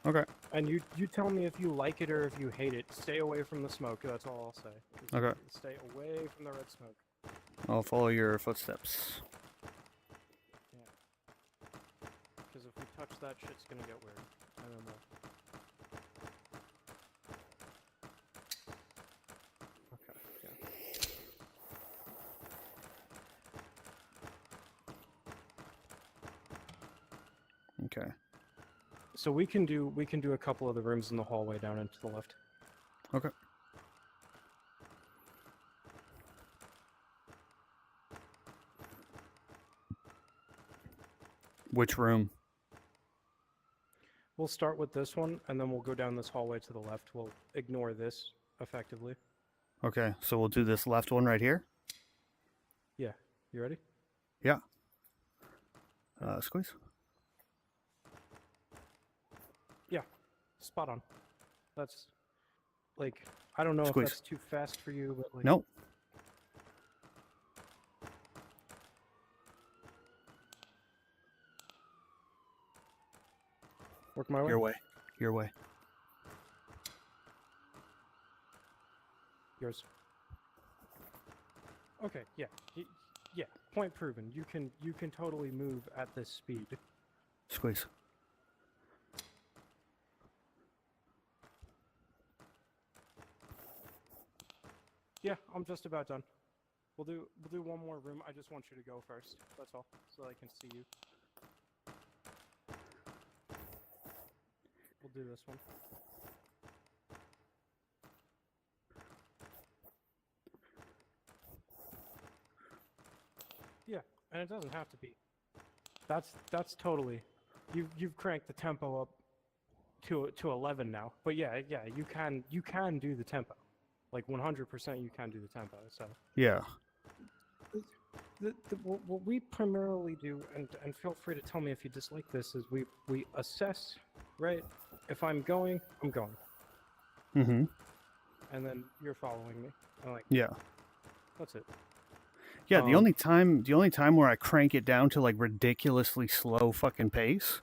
Okay. And you tell me if you like it or if you hate it. Stay away from the smoke. That's all I'll say. Just Okay. Stay away from the red smoke. I'll follow your footsteps. Because if we touch that, shit's gonna get weird. I don't know. Okay. Yeah. Okay. So we can do a couple of the rooms in the hallway down into the left. Okay. Which room? We'll start with this one, and then we'll go down this hallway to the left. We'll ignore this, effectively. Okay, so we'll do this left one right here. Yeah. You ready? Yeah. Squeeze. Spot on. That's, like, I don't know Squeeze. if that's too fast for you, but like... Nope. Work my way? Your way. Your way. Yours. Okay, yeah. Yeah, point proven. You can totally move at this speed. Squeeze. Yeah, I'm just about done. We'll do one more room. I just want you to go first. That's all, so I can see you. We'll do this one. Yeah, and it doesn't have to be. That's totally. You've cranked the tempo up to 11 now. But yeah, you can do the tempo. Like 100% you can do the tempo. So Yeah. what we primarily do, and feel free to tell me if you dislike this, is we assess, right? If I'm going, I'm going, Mm-hmm. and then you're following me. I'm like, Yeah. that's it. Yeah, the Um, only time where I crank it down to like ridiculously slow fucking pace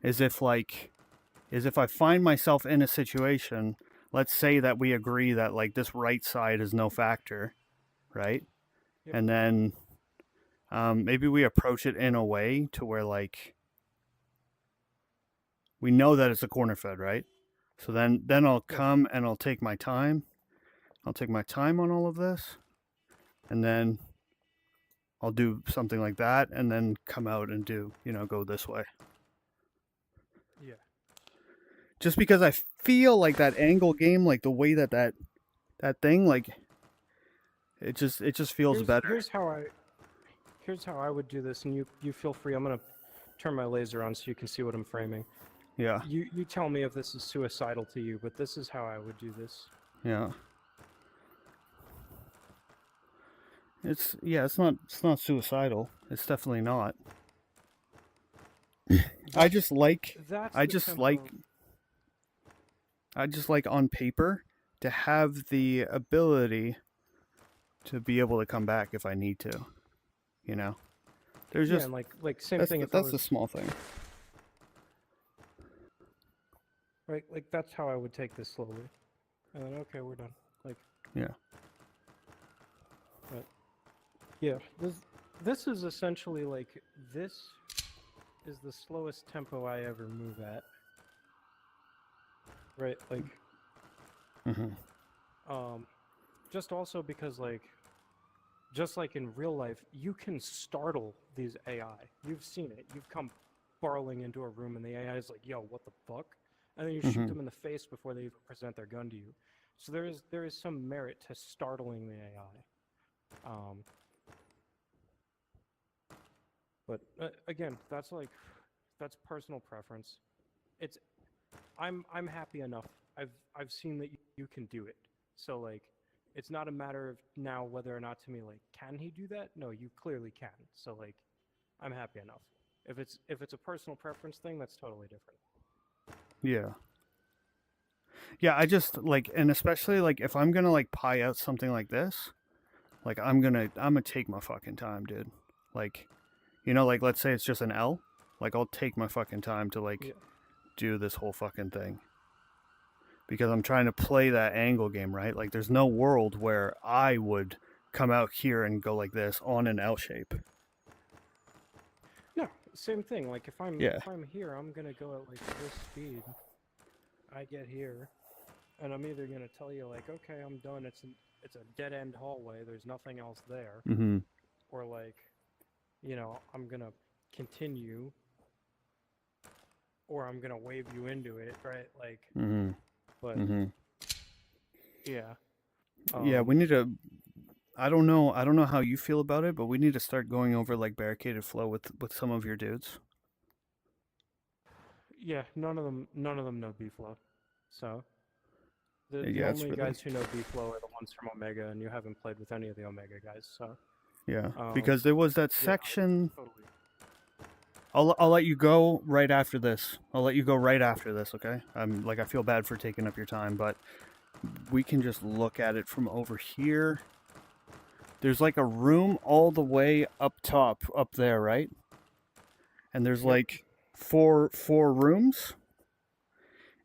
is if I find myself in a situation, let's say that we agree that like this right side is no factor, right? Yep. And then maybe we approach it in a way to where like we know that it's a corner fed, right? So then I'll come and I'll take my time. I'll take my time on all of this, and then I'll do something like that, and then come out and do, go this way. yeah. Just because I feel like that angle game, like the way that thing, like it just feels better. Here's how I would do this, and you feel free. I'm gonna turn my laser on so you can see what I'm framing. Yeah, You tell me if this is suicidal to you, but this is how I would do this. yeah. It's not suicidal. It's definitely not. I just like That's I the just tempo. like on paper to have the ability to be able to come back if I need to. There's Yeah, just and like same that's thing. the, If I that's the was, small thing. right, like that's how I would take this slowly, and then okay, we're done. Like Yeah. But yeah, this is essentially like this is the slowest tempo I ever move at. Right, like Mm-hmm. just also because like just like in real life, you can startle these AI. You've seen it. You've come barreling into a room and the AI is like, "Yo, what the fuck?" And then you shoot Mhm. them in the face before they even present their gun to you. So there is some merit to startling the AI. But again, that's personal preference. It's I'm happy enough. I've seen that you can do it. So like, it's not a matter of now whether or not to me like, can he do that? No, you clearly can. So like, I'm happy enough. If it's a personal preference thing, that's totally different. Yeah. Yeah, I just like, and especially like if I'm gonna like pie out something like this, like I'm gonna take my fucking time, dude. Like, like let's say it's just an L, like I'll take my fucking time to like Yeah. do this whole fucking thing. Because I'm trying to play that angle game, right? Like there's no world where I would come out here and go like this on an L shape. No, same thing. Like if I'm here, I'm gonna go at like this speed. I get here, and I'm either gonna tell you like, okay, I'm done. It's a dead end hallway. There's nothing else there. Mm-hmm. Or like, I'm gonna continue, or I'm gonna wave you into it, right? Like, Mm-hmm. but Mm-hmm. yeah, Yeah, we need to. I don't know how you feel about it, but we need to start going over like barricaded flow with some of your dudes. yeah. None of them know B-Flow, so the Yeah, it's only really- guys who know B-Flow are the ones from Omega, and you haven't played with any of the Omega guys, so Yeah, because there was that yeah, section. totally. I'll let you go right after this. Okay? I feel bad for taking up your time, but we can just look at it from over here. There's like a room all the way up top, up there, right? And there's like four rooms.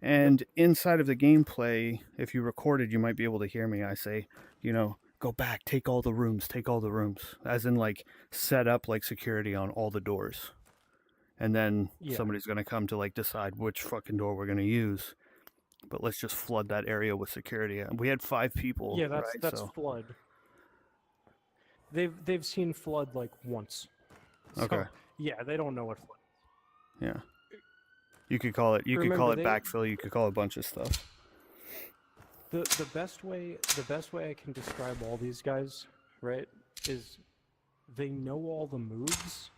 And inside of the gameplay, if you recorded, you might be able to hear me. I say, go back, take all the rooms, as in like set up like security on all the doors. And then Yeah. somebody's going to come to like decide which fucking door we're going to use. But let's just flood that area with security. And we had 5 people, Yeah, right? that's So, flood. They've seen flood like once. So, okay. yeah, they don't know what flood. Yeah. You could call it Remember, they- backfill, you could call it a bunch of stuff. The best way I can describe all these guys, right, is they know all the moves.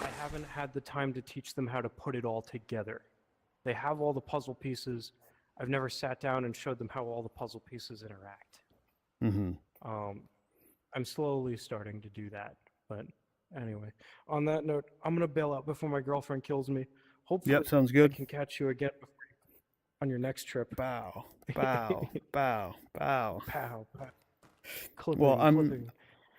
I haven't had the time to teach them how to put it all together. They have all the puzzle pieces. I've never sat down and showed them how all the puzzle pieces interact. Mhm. I'm slowly starting to do that, but anyway. On that note, I'm gonna bail out before my girlfriend kills me. Hopefully, Yep, sounds I good. can catch you again on your next trip. Bow. Bow. Bow. Bow. Pow, pow. Clipping, Well, clipping.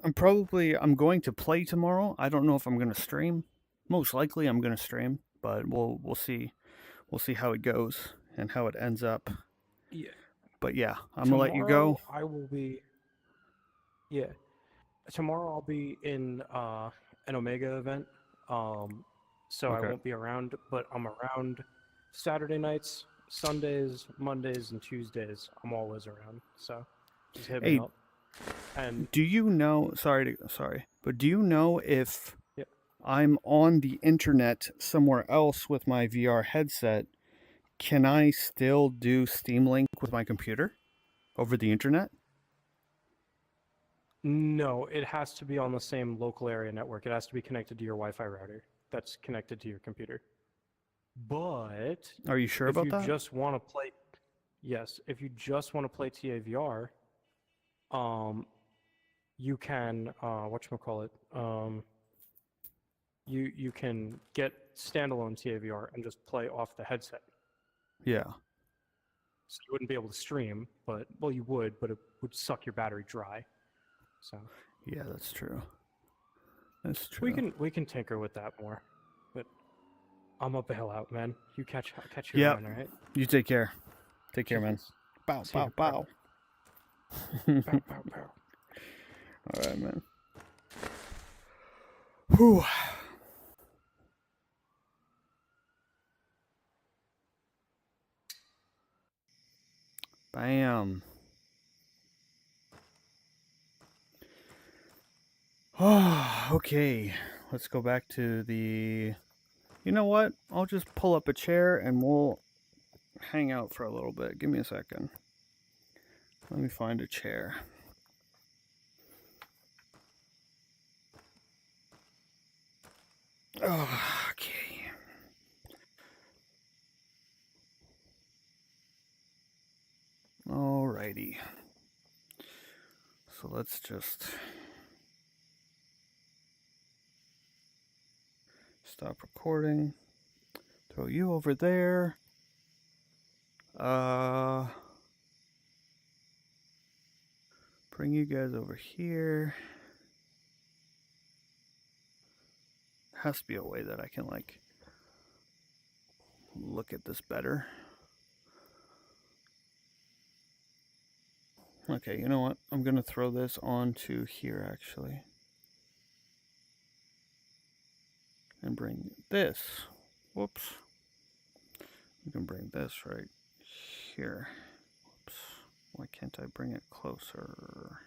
I'm going to play tomorrow. I don't know if I'm going to stream. Most likely I'm going to stream, but we'll see. We'll see how it goes and how it ends up. Yeah. But yeah, I'm going to let you go. Tomorrow I will be. Yeah. Tomorrow I'll be in an Omega event. So I Okay. won't be around, but I'm around Saturday nights, Sundays, Mondays, and Tuesdays. I'm always around. So just hit me Hey, up. And do you know, but do you know if Yeah. I'm on the internet somewhere else with my VR headset, can I still do Steam Link with my computer over the internet? no, it has to be on the same local area network. It has to be connected to your Wi-Fi router that's connected to your computer. But Are you sure if about you that? just want to play, yes, if you just want to play TAVR, you can whatchamacallit, you can get standalone TAVR and just play off the headset. Yeah. So you wouldn't be able to stream, but well, you would, but it would suck your battery dry. So Yeah, that's true. That's true. we can tinker with that more. But I'm a bailout, man. You catch you Yep. around, all right? You take care. Take care, man. Cheers. Bow, See ya, bow, bro. bow. Pow, pow, pow. All right, man. Whew. Bam. Oh, okay. Let's go back to the... You know what? I'll just pull up a chair and we'll hang out for a little bit. Give me a second. Let me find a chair. Oh, okay. Alrighty. So let's just stop recording. Throw you over there. Bring you guys over here. Has to be a way that I can like look at this better. Okay, you know what? I'm gonna throw this onto here actually. And bring this. Whoops. We can bring this right here. Whoops. Why can't I bring it closer?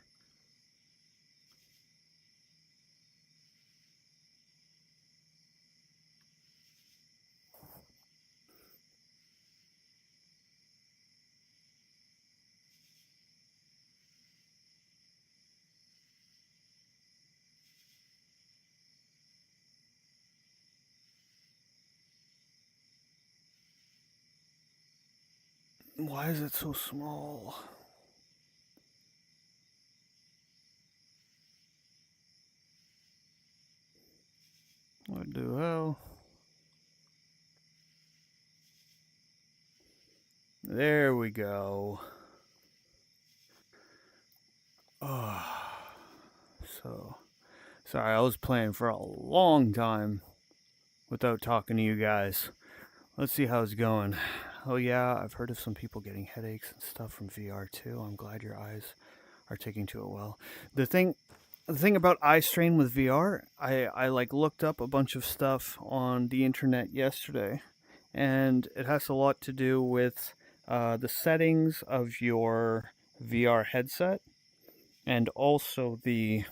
Why is it so small? What the hell? There we go. Oh, so sorry, I was playing for a long time without talking to you guys. Let's see how it's going. Oh yeah, I've heard of some people getting headaches and stuff from VR too. I'm glad your eyes are taking to it well. The thing about eye strain with VR, I like looked up a bunch of stuff on the internet yesterday, and it has a lot to do with the settings of your VR headset, and also the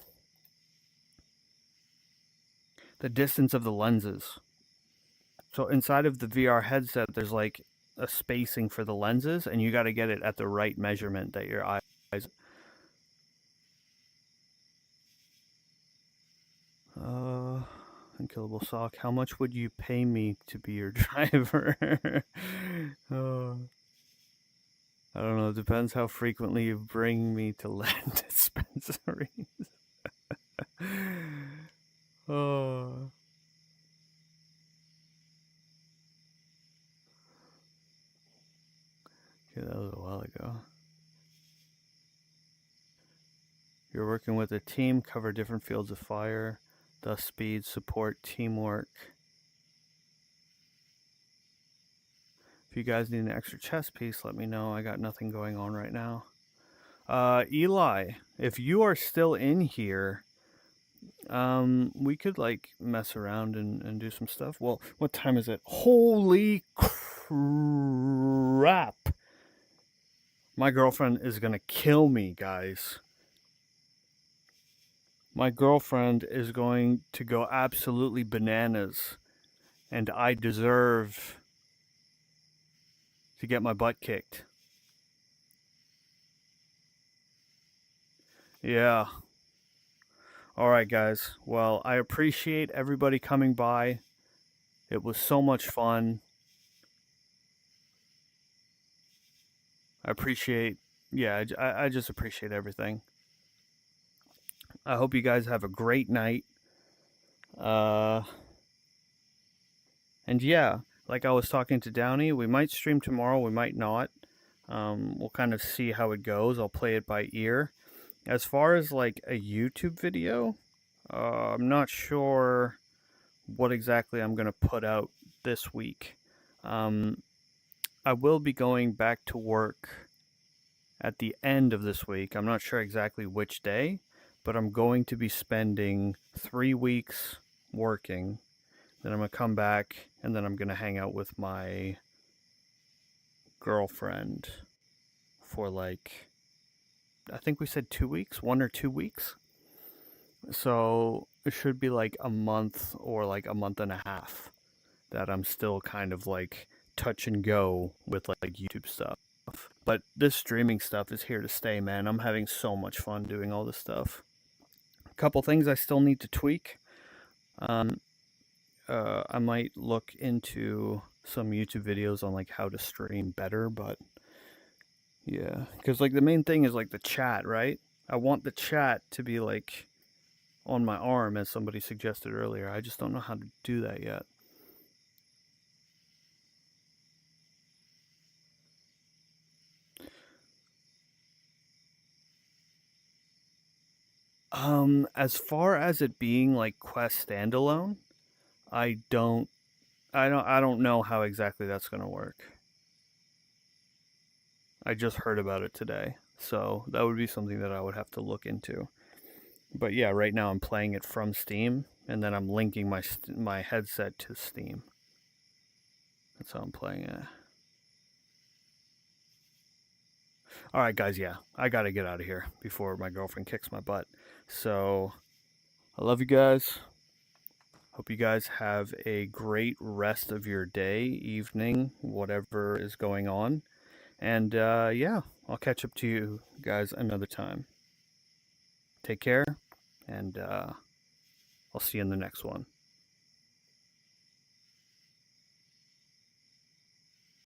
distance of the lenses. So inside of the VR headset, there's like a spacing for the lenses, and you got to get it at the right measurement that your eyes. Unkillable Sock, how much would you pay me to be your driver? I don't know. It depends how frequently you bring me to land dispensaries. Oh. Okay, that was a while ago. You're working with a team, cover different fields of fire, thus speed, support, teamwork. If you guys need an extra chess piece, let me know. I got nothing going on right now. Eli, if you are still in here, we could like mess around and do some stuff. Well, what time is it? Holy crap! My girlfriend is gonna kill me, guys. My girlfriend is going to go absolutely bananas, and I deserve to get my butt kicked. Yeah. All right, guys. Well, I appreciate everybody coming by. It was so much fun. I appreciate, yeah, I just appreciate everything. I hope you guys have a great night. And yeah, like I was talking to Downey, we might stream tomorrow, we might not. We'll kind of see how it goes. I'll play it by ear. As far as like a YouTube video, I'm not sure what exactly I'm going to put out this week. I will be going back to work at the end of this week. I'm not sure exactly which day, but I'm going to be spending 3 weeks working. Then I'm going to come back, and then I'm going to hang out with my girlfriend for like, I think we said 2 weeks, 1 or 2 weeks. So it should be like a month or like a month and a half that I'm still kind of like touch and go with like YouTube stuff. But this streaming stuff is here to stay, man. I'm having so much fun doing all this stuff. A couple things I still need to tweak. I might look into some YouTube videos on like how to stream better, but yeah, because like the main thing is like the chat, right? I want the chat to be like on my arm, as somebody suggested earlier. I just don't know how to do that yet. As far as it being like Quest standalone, I don't know how exactly that's gonna work. I just heard about it today, so that would be something that I would have to look into. But yeah, right now I'm playing it from Steam, and then I'm linking my headset to Steam. That's how I'm playing it. All right, guys, yeah, I gotta get out of here before my girlfriend kicks my butt. So, I love you guys. Hope you guys have a great rest of your day, evening, whatever is going on. And yeah, I'll catch up to you guys another time. Take care, and I'll see you in the next one.